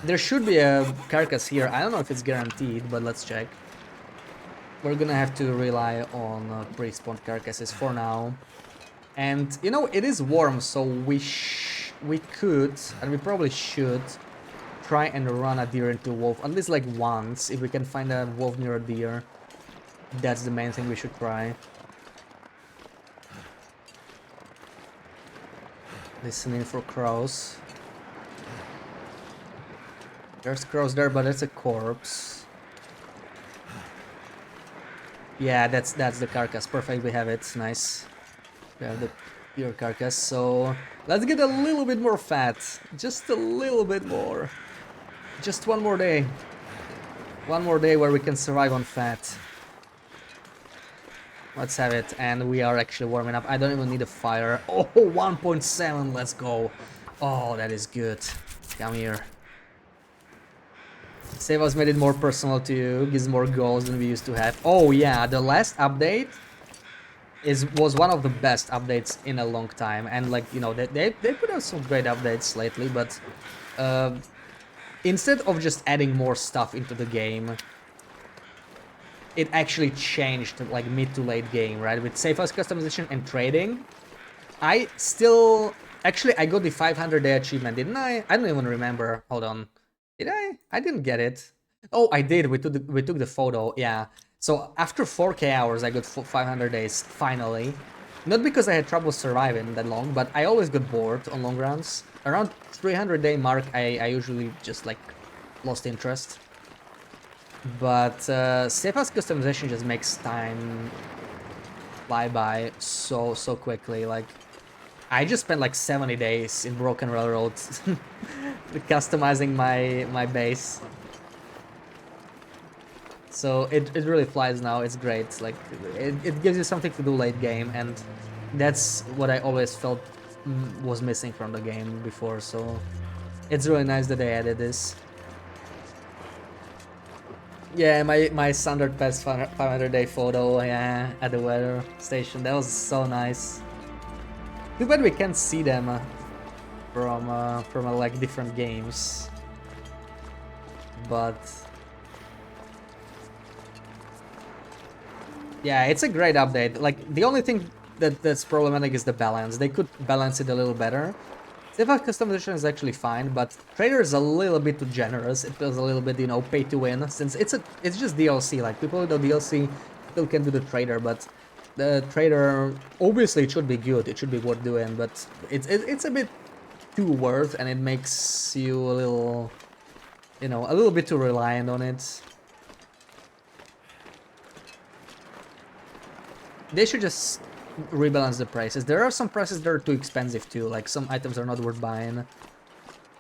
There should be a carcass here. I don't know if it's guaranteed, but let's check. We're gonna have to rely on pre-spawned carcasses for now. And, you know, it is warm, so we could, and we probably should, try and run a deer into a wolf, at least like once, if we can find a wolf near a deer. That's the main thing we should try. Listening for crows. There's crows there, but it's a corpse. Yeah, that's the carcass. Perfect, we have it. Nice. We have the pure carcass, so let's get a little bit more fat. Just a little bit more. Just one more day. One more day where we can survive on fat. Let's have it, and we are actually warming up. I don't even need a fire. Oh, 1.7, let's go. Oh, that is good. Come here. Save us made it more personal to you, gives more goals than we used to have. Oh yeah, the last update was one of the best updates in a long time, and like, you know, they put out some great updates lately, but instead of just adding more stuff into the game, it actually changed like mid to late game, right? With safe house customization and trading. I still... Actually, I got the 500-day achievement, didn't I? I don't even remember. Hold on. Did I? I didn't get it. Oh, I did. We took the photo, yeah. So after 4K hours, I got 500 days, finally. Not because I had trouble surviving that long, but I always got bored on long runs. Around 300-day mark, I usually just like lost interest. But safe house customization just makes time fly by so quickly. Like, I just spent like 70 days in Broken Railroad customizing my base. So it really flies now. It's great. Like, it gives you something to do late game, and that's what I always felt was missing from the game before. So it's really nice that they added this. Yeah, my standard past 500-day photo, yeah, at the weather station. That was so nice. Too bad we can't see them from like different games. But yeah, it's a great update. Like, the only thing that's problematic is the balance. They could balance it a little better. Safe house customization is actually fine, but Trader is a little bit too generous. It feels a little bit, you know, pay to win, since it's just DLC. Like, people with the DLC still can do the Trader, but the Trader, obviously it should be good. It should be worth doing, but it's a bit too worth, and it makes you a little, you know, a little bit too reliant on it. They should just rebalance the prices. There are some prices that are too expensive too, like some items are not worth buying.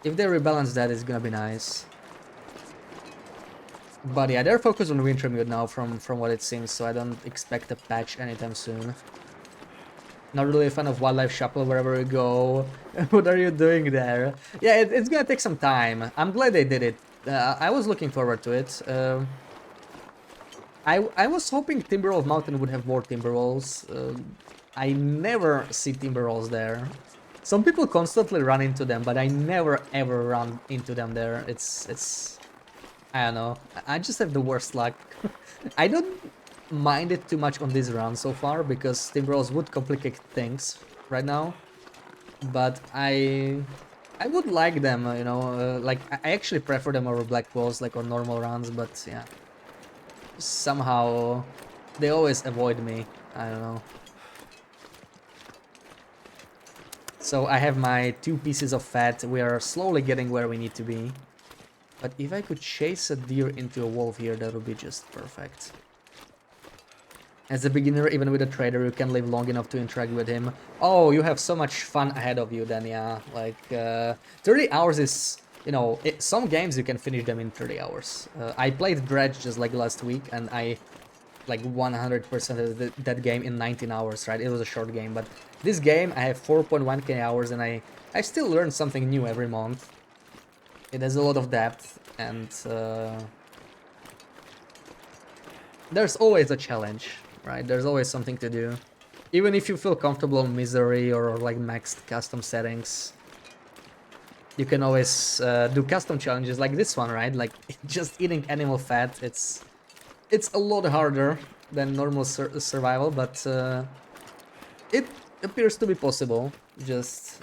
If they rebalance that, it's gonna be nice. But yeah, they're focused on Wintermute now from what it seems, so I don't expect a patch anytime soon. Not really a fan of Wildlife Chapel wherever we go. What are you doing there? Yeah, it's gonna take some time. I'm glad they did it. I was looking forward to it. I was hoping Timberwolf Mountain would have more Timberwolves. I never see Timberwolves there. Some people constantly run into them, but I never ever run into them there. It's I don't know. I just have the worst luck. I don't mind it too much on this run so far because Timberwolves would complicate things right now. But I would like them, you know. Like I actually prefer them over Black Walls, like on normal runs. But yeah, somehow they always avoid me. I don't know. So I have my 2 pieces of fat. We are slowly getting where we need to be. But if I could chase a deer into a wolf here, that would be just perfect. As a beginner, even with a trader, you can live long enough to interact with him. Oh, you have so much fun ahead of you then, yeah. Like, 30 hours is, you know, some games you can finish them in 30 hours. I played Dredge just like last week, and I like 100% of that game in 19 hours, right? It was a short game, but this game, I have 4.1k hours, and I still learn something new every month. It has a lot of depth, and there's always a challenge, right? There's always something to do. Even if you feel comfortable in misery or like maxed custom settings, you can always do custom challenges like this one, right? Like just eating animal fat. It's a lot harder than normal survival, but it appears to be possible. Just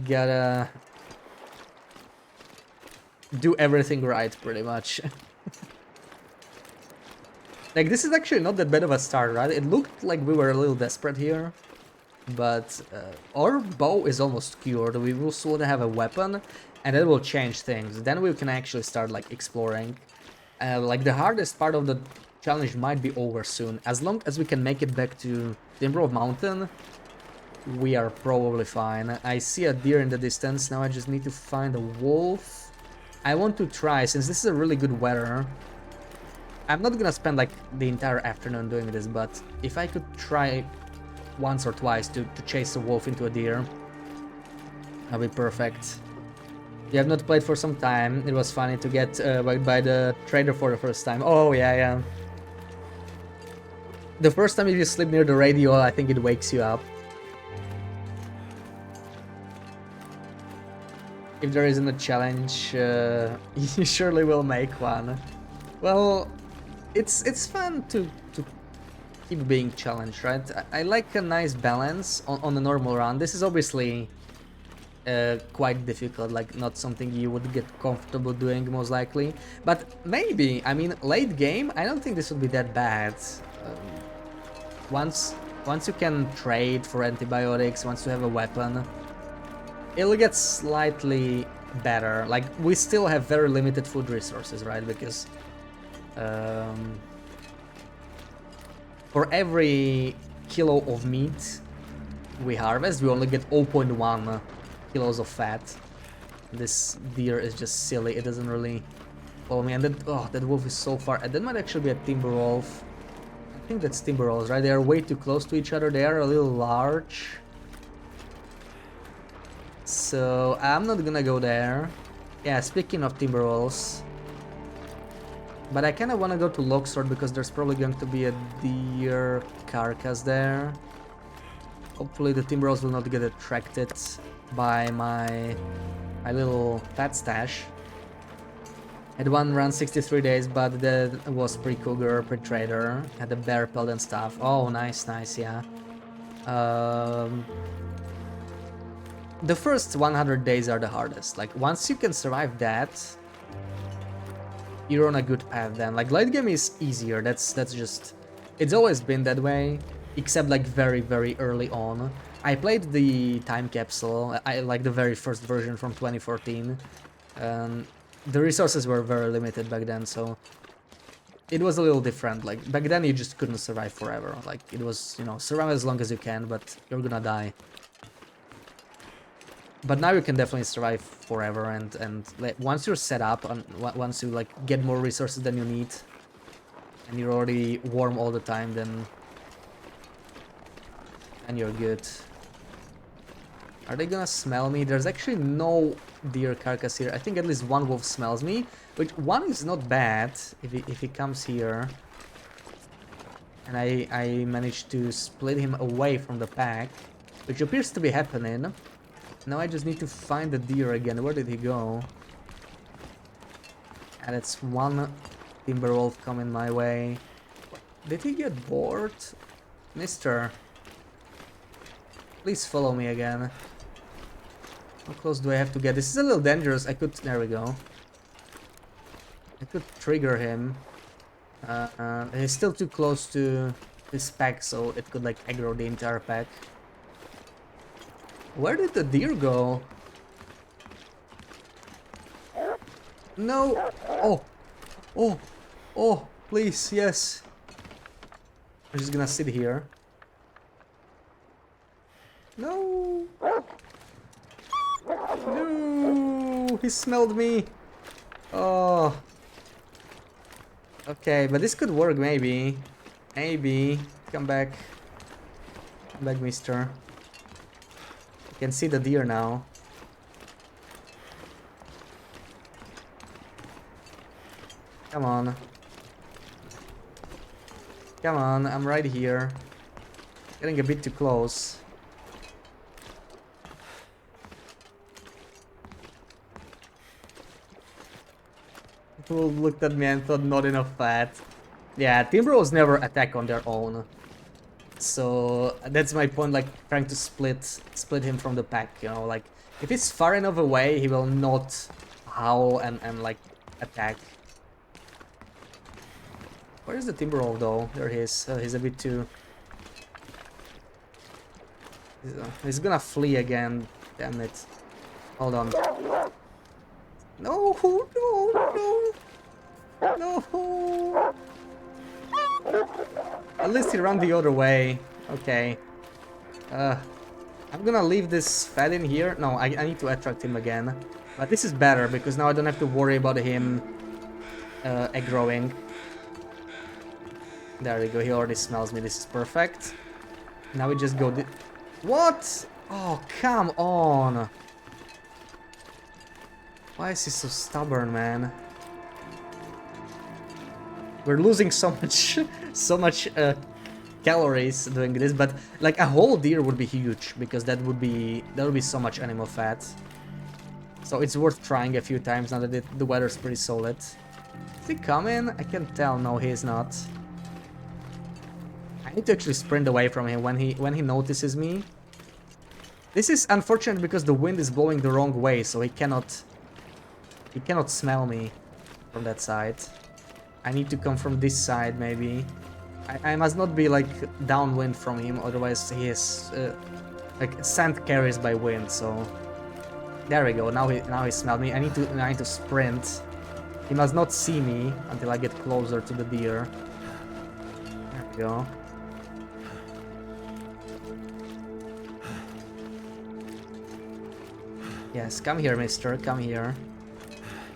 gotta do everything right, pretty much. Like, this is actually not that bad of a start, right? It looked like we were a little desperate here, but our bow is almost cured. We will soon have a weapon, and that will change things. Then we can actually start, like, exploring. Like, the hardest part of the challenge might be over soon. As long as we can make it back to Timberwolf Mountain, we are probably fine. I see a deer in the distance. Now I just need to find a wolf. I want to try, since this is a really good weather. I'm not gonna spend like the entire afternoon doing this, but if I could try once or twice to chase a wolf into a deer, that'd be perfect. You have not played for some time. It was funny to get whacked by the trader for the first time. Oh yeah, yeah. The first time if you sleep near the radio, I think it wakes you up. If there isn't a challenge, you surely will make one. Well, it's fun to keep being challenged, right? I like a nice balance on a normal run. This is obviously quite difficult, like not something you would get comfortable doing most likely. But maybe, I mean, late game, I don't think this would be that bad. Once you can trade for antibiotics, once you have a weapon, it'll get slightly better. Like, we still have very limited food resources, right? Because for every kilo of meat we harvest, we only get 0.1 kilos of fat. This deer is just silly. It doesn't really follow me. And that wolf is so far. And that might actually be a timber wolf. I think that's timber wolves, right? They are way too close to each other. They are a little large. So I'm not gonna go there. Yeah, speaking of timber wolves. But I kind of want to go to Locksword because there's probably going to be a deer carcass there. Hopefully the Timberwolves will not get attracted by my little fat stash. Had one run 63 days, but that was pre-cougar, pre-trader. Had a bear pelt and stuff. Oh, nice, nice, yeah. The first 100 days are the hardest. Like, once you can survive that, you're on a good path then. Like, late game is easier. That's just... It's always been that way, except like very, very early on. I played the time capsule. I like the very first version from 2014. The resources were very limited back then, so it was a little different. Like, back then you just couldn't survive forever. Like, it was, you know, survive as long as you can, but you're gonna die. But now you can definitely survive forever, and like, once you're set up, and once you, like, get more resources than you need, and you're already warm all the time, then you're good. Are they gonna smell me? There's actually no deer carcass here. I think at least one wolf smells me, which one is not bad if he comes here. And I managed to split him away from the pack, which appears to be happening. Now I just need to find the deer again. Where did he go? And it's one timber wolf coming my way. Did he get bored? Mister, please follow me again. How close do I have to get? This is a little dangerous. I could... There we go. I could trigger him. He's still too close to his pack, so it could, like, aggro the entire pack. Where did the deer go? No! Oh! Oh! Oh! Please, yes! I'm just gonna sit here. No! No! He smelled me! Oh! Okay, but this could work, maybe. Maybe. Come back. Come back, mister. You can see the deer now. Come on. Come on, I'm right here. Getting a bit too close. People looked at me and thought not enough fat. Yeah, timberwolves never attack on their own. So that's my point, like trying to split him from the pack, you know, like if he's far enough away, he will not howl and like attack. Where is the timberwolf though? There he is. He's a bit too... He's gonna flee again. Damn it. Hold on. No, no, no, no. At least he ran the other way. Okay. I'm gonna leave this fat in here. No, I need to attract him again. But this is better because now I don't have to worry about him aggroing. There we go. He already smells me. This is perfect. Now we just go. What? Oh, come on. Why is he so stubborn, man? We're losing so much, so much calories doing this, but like a whole deer would be huge because that would be so much animal fat. So it's worth trying a few times now that the weather's pretty solid. Is he coming? I can tell. No, he is not. I need to actually sprint away from him when he notices me. This is unfortunate because the wind is blowing the wrong way, so he cannot smell me from that side. I need to come from this side, maybe. I must not be like downwind from him, otherwise he is like sand carries by wind. So there we go. Now he smelled me. I need to sprint. He must not see me until I get closer to the deer. There we go. Yes, come here, mister. Come here.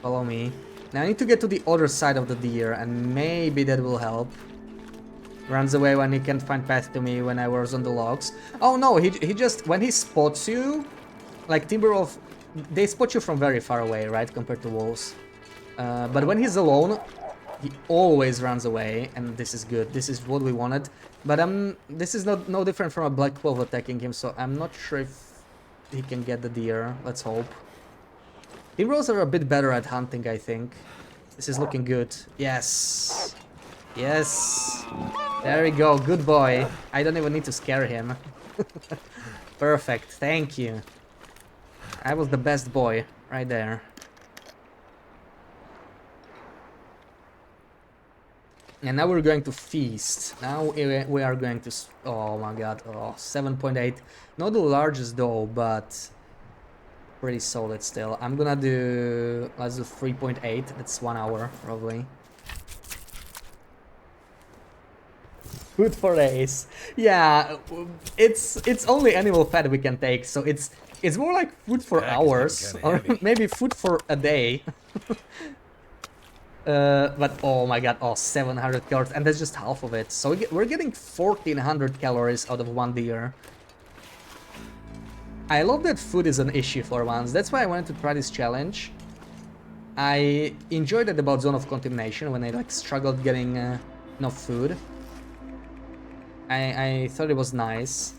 Follow me. Now I need to get to the other side of the deer, and maybe that will help. Runs away when he can't find path to me when I was on the logs. Oh no, he just... When he spots you... Like Timberwolf... They spot you from very far away, right? Compared to wolves. But when he's alone, he always runs away, and this is good. This is what we wanted. But this is no different from a black wolf attacking him, so I'm not sure if he can get the deer. Let's hope. Timberwolves are a bit better at hunting, I think. This is looking good. Yes. Yes. There we go. Good boy. I don't even need to scare him. Perfect. Thank you. I was the best boy right there. And now we're going to feast. Now we are going to... Oh my god. Oh, 7.8. Not the largest though, but... pretty solid still. I'm gonna do... Let's do 3.8. That's 1 hour, probably. Food for days. Yeah, it's only animal fat we can take, so it's more like food for Pack is getting hours, kinda or heavy. maybe food for a day. But oh my god, oh, 700 calories, and that's just half of it. So we're getting 1400 calories out of one deer. I love that food is an issue for once. That's why I wanted to try this challenge. I enjoyed it about Zone of Contamination when I like struggled getting enough food. I thought it was nice.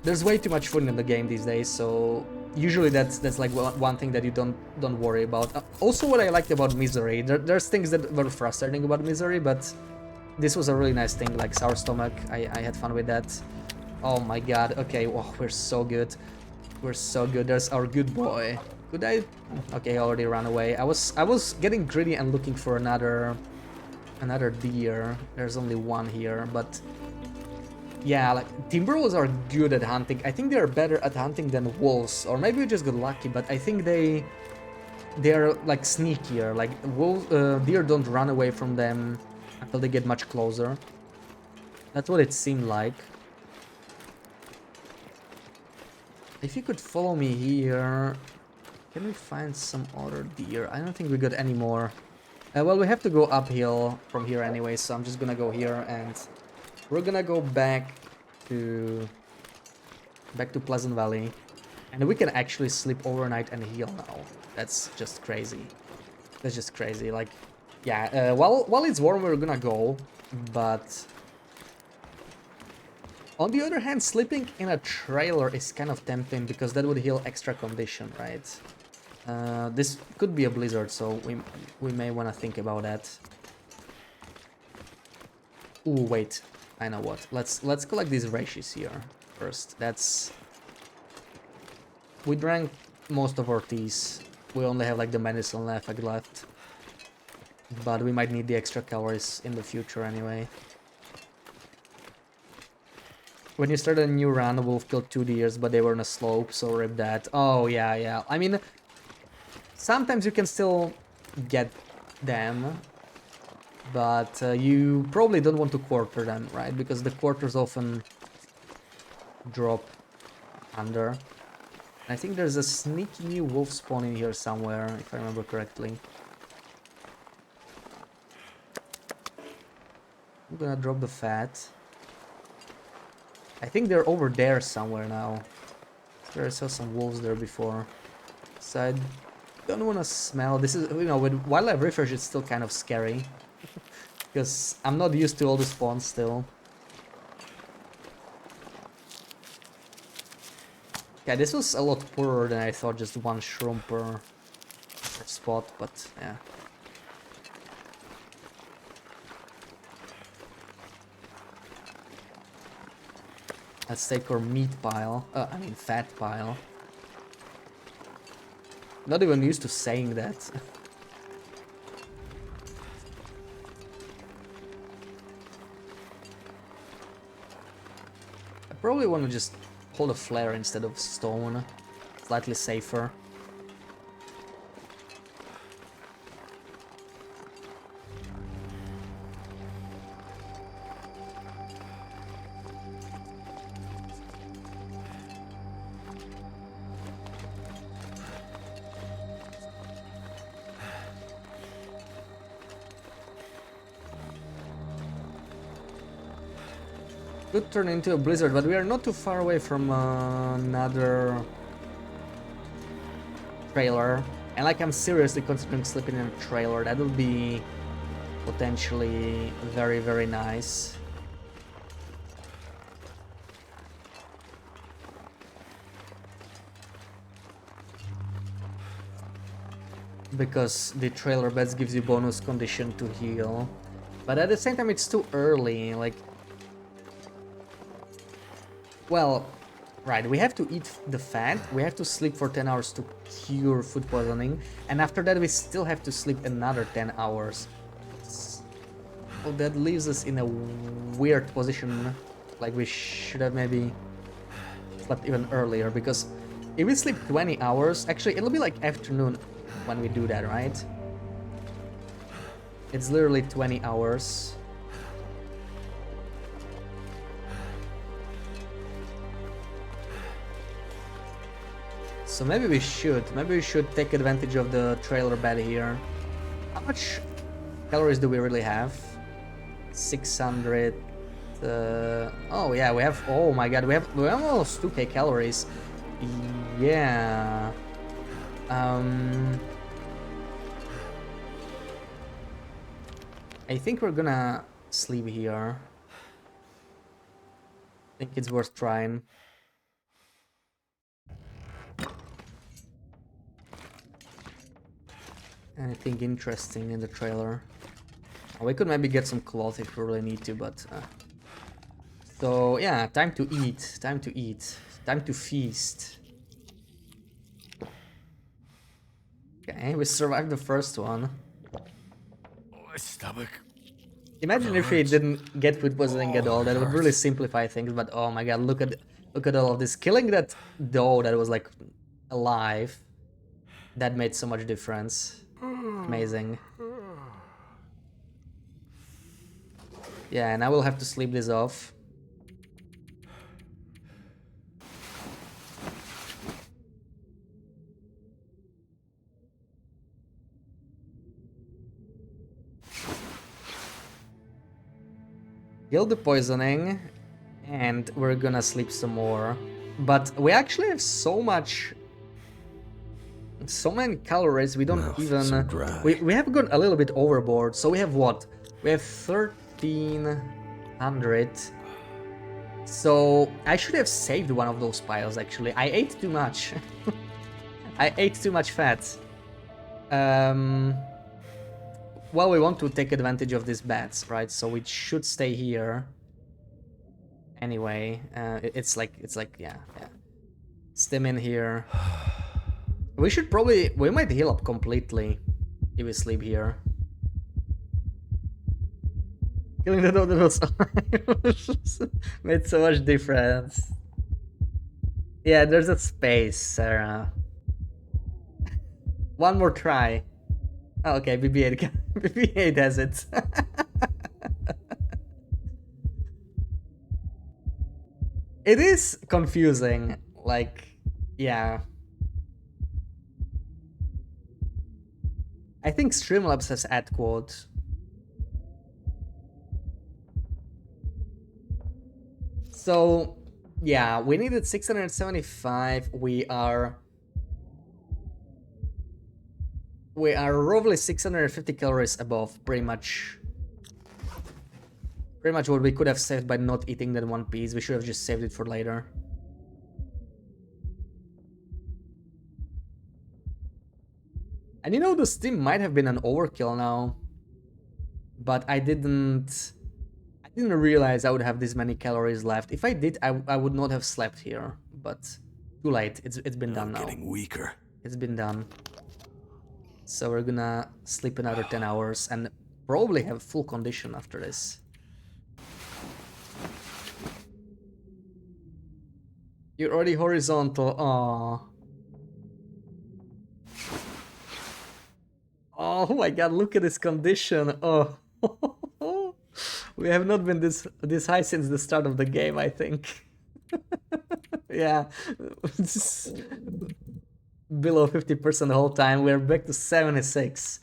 There's way too much food in the game these days, so usually that's like one thing that you don't worry about. Also, what I liked about Misery, there's things that were frustrating about Misery, but this was a really nice thing, like Sour Stomach. I had fun with that. Oh my god, okay, oh, we're so good. We're so good. There's our good boy. Could I? Okay, I already ran away. I was getting greedy and looking for another deer. There's only one here, but yeah, like Timberwolves are good at hunting. I think they're better at hunting than wolves, or maybe we just got lucky. But I think they're like sneakier. Like wolves, deer don't run away from them until they get much closer. That's what it seemed like. If you could follow me here, can we find some other deer? I don't think we got any more. Well, we have to go uphill from here anyway, so I'm just gonna go here and we're gonna go back to Pleasant Valley, and we can actually sleep overnight and heal now. That's just crazy. That's just crazy. Like, yeah. While it's warm, we're gonna go, but on the other hand, sleeping in a trailer is kind of tempting because that would heal extra condition, right? This could be a blizzard, so we may want to think about that. Ooh, wait. I know what. Let's collect these rashes here first. We drank most of our teas. We only have like the medicine left, but we might need the extra calories in the future anyway. When you start a new run, Wolf killed 2 deers, but they were on a slope, so rip that. Oh yeah. I mean, sometimes you can still get them, but you probably don't want to quarter them, right? Because the quarters often drop under. I think there's a sneaky new wolf spawn in here somewhere, if I remember correctly. I'm gonna drop the fat. I think they're over there somewhere now. I saw some wolves there before. So I don't want to smell. This is, you know, with wildlife refuge, it's still kind of scary. Because I'm not used to all the spawns still. Yeah, this was a lot poorer than I thought, just one shroom per spot, but yeah. Let's take our meat pile, I mean fat pile. Not even used to saying that. I probably want to just hold a flare instead of stone. Slightly safer. Could turn into a blizzard, but we are not too far away from another trailer. And like, I'm seriously considering sleeping in a trailer. That would be potentially very, very nice. Because the trailer beds gives you bonus condition to heal. But at the same time, it's too early, like... Well, right, we have to eat the fat, we have to sleep for 10 hours to cure food poisoning, and after that we still have to sleep another 10 hours. So that leaves us in a weird position, like we should have maybe slept even earlier, because if we sleep 20 hours, actually it'll be like afternoon when we do that, right? It's literally 20 hours. So maybe we should take advantage of the trailer bed here. How much calories do we really have? 600. Oh yeah, we have. Oh my god, we have almost 2k calories. Yeah. I think we're gonna sleep here. I think it's worth trying. Anything interesting in the trailer? We could maybe get some cloth if we really need to, but... So, yeah, time to eat. Time to eat. Time to feast. Okay, we survived the first one. My stomach. Imagine if we didn't get food poisoning at all. That would really simplify things, but oh my god, look at all of this. Killing that doe that was like alive. That made so much difference. Amazing. Yeah, and I will have to sleep this off. Kill the poisoning, and we're gonna sleep some more. But we actually have so many calories, we don't Mouth even... so dry. We have gone a little bit overboard, so we have what? We have 1300. So I should have saved one of those piles, actually. I ate too much. I ate too much fat. Well, we want to take advantage of these bats, right? So we should stay here. Anyway, it's like, yeah. Stim in here. We should probably... We might heal up completely if we sleep here. Killing the dog that was made so much difference. Yeah, there's a space, Sarah. One more try. Oh, okay, BB-8 BB-8 has it. It is confusing, like, yeah. I think Streamlabs has ad quote. So, yeah, we needed 675. We are roughly 650 calories above, pretty much what we could have saved by not eating that one piece. We should have just saved it for later. And you know, the steam might have been an overkill now, but I didn't realize I would have this many calories left. If I did, I would not have slept here, but too late. It's been done now. I'm getting weaker. It's been done. So we're gonna sleep another 10 hours and probably have full condition after this. You're already horizontal. Aww. Oh my god, look at this condition. Oh. We have not been this high since the start of the game, I think. Yeah. Below 50% the whole time. We're back to 76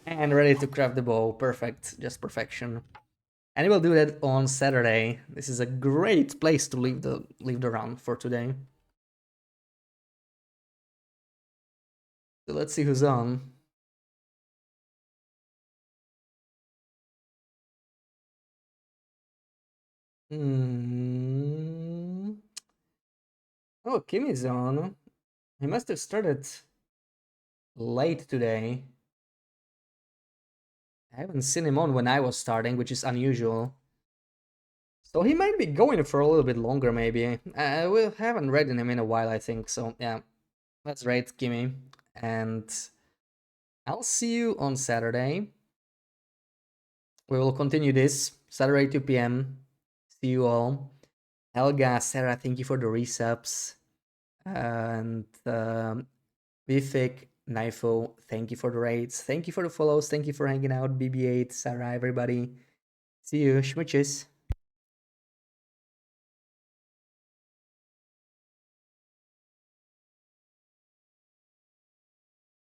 and ready to craft the bow. Perfect, just perfection. And we'll do that on Saturday. This is a great place to leave the run for today. So let's see who's on. Oh, Kimmy's on. He must have started late today. I haven't seen him on when I was starting, which is unusual. So he might be going for a little bit longer, maybe. We haven't read him in a while, I think. So yeah, let's rate Kimmy. And I'll see you on Saturday. We will continue this Saturday 2 p.m. See you all. Helga, Sarah, thank you for the resubs. And Bifik, Nifo, thank you for the raids. Thank you for the follows. Thank you for hanging out. BB-8, Sarah, everybody. See you. Schmutches.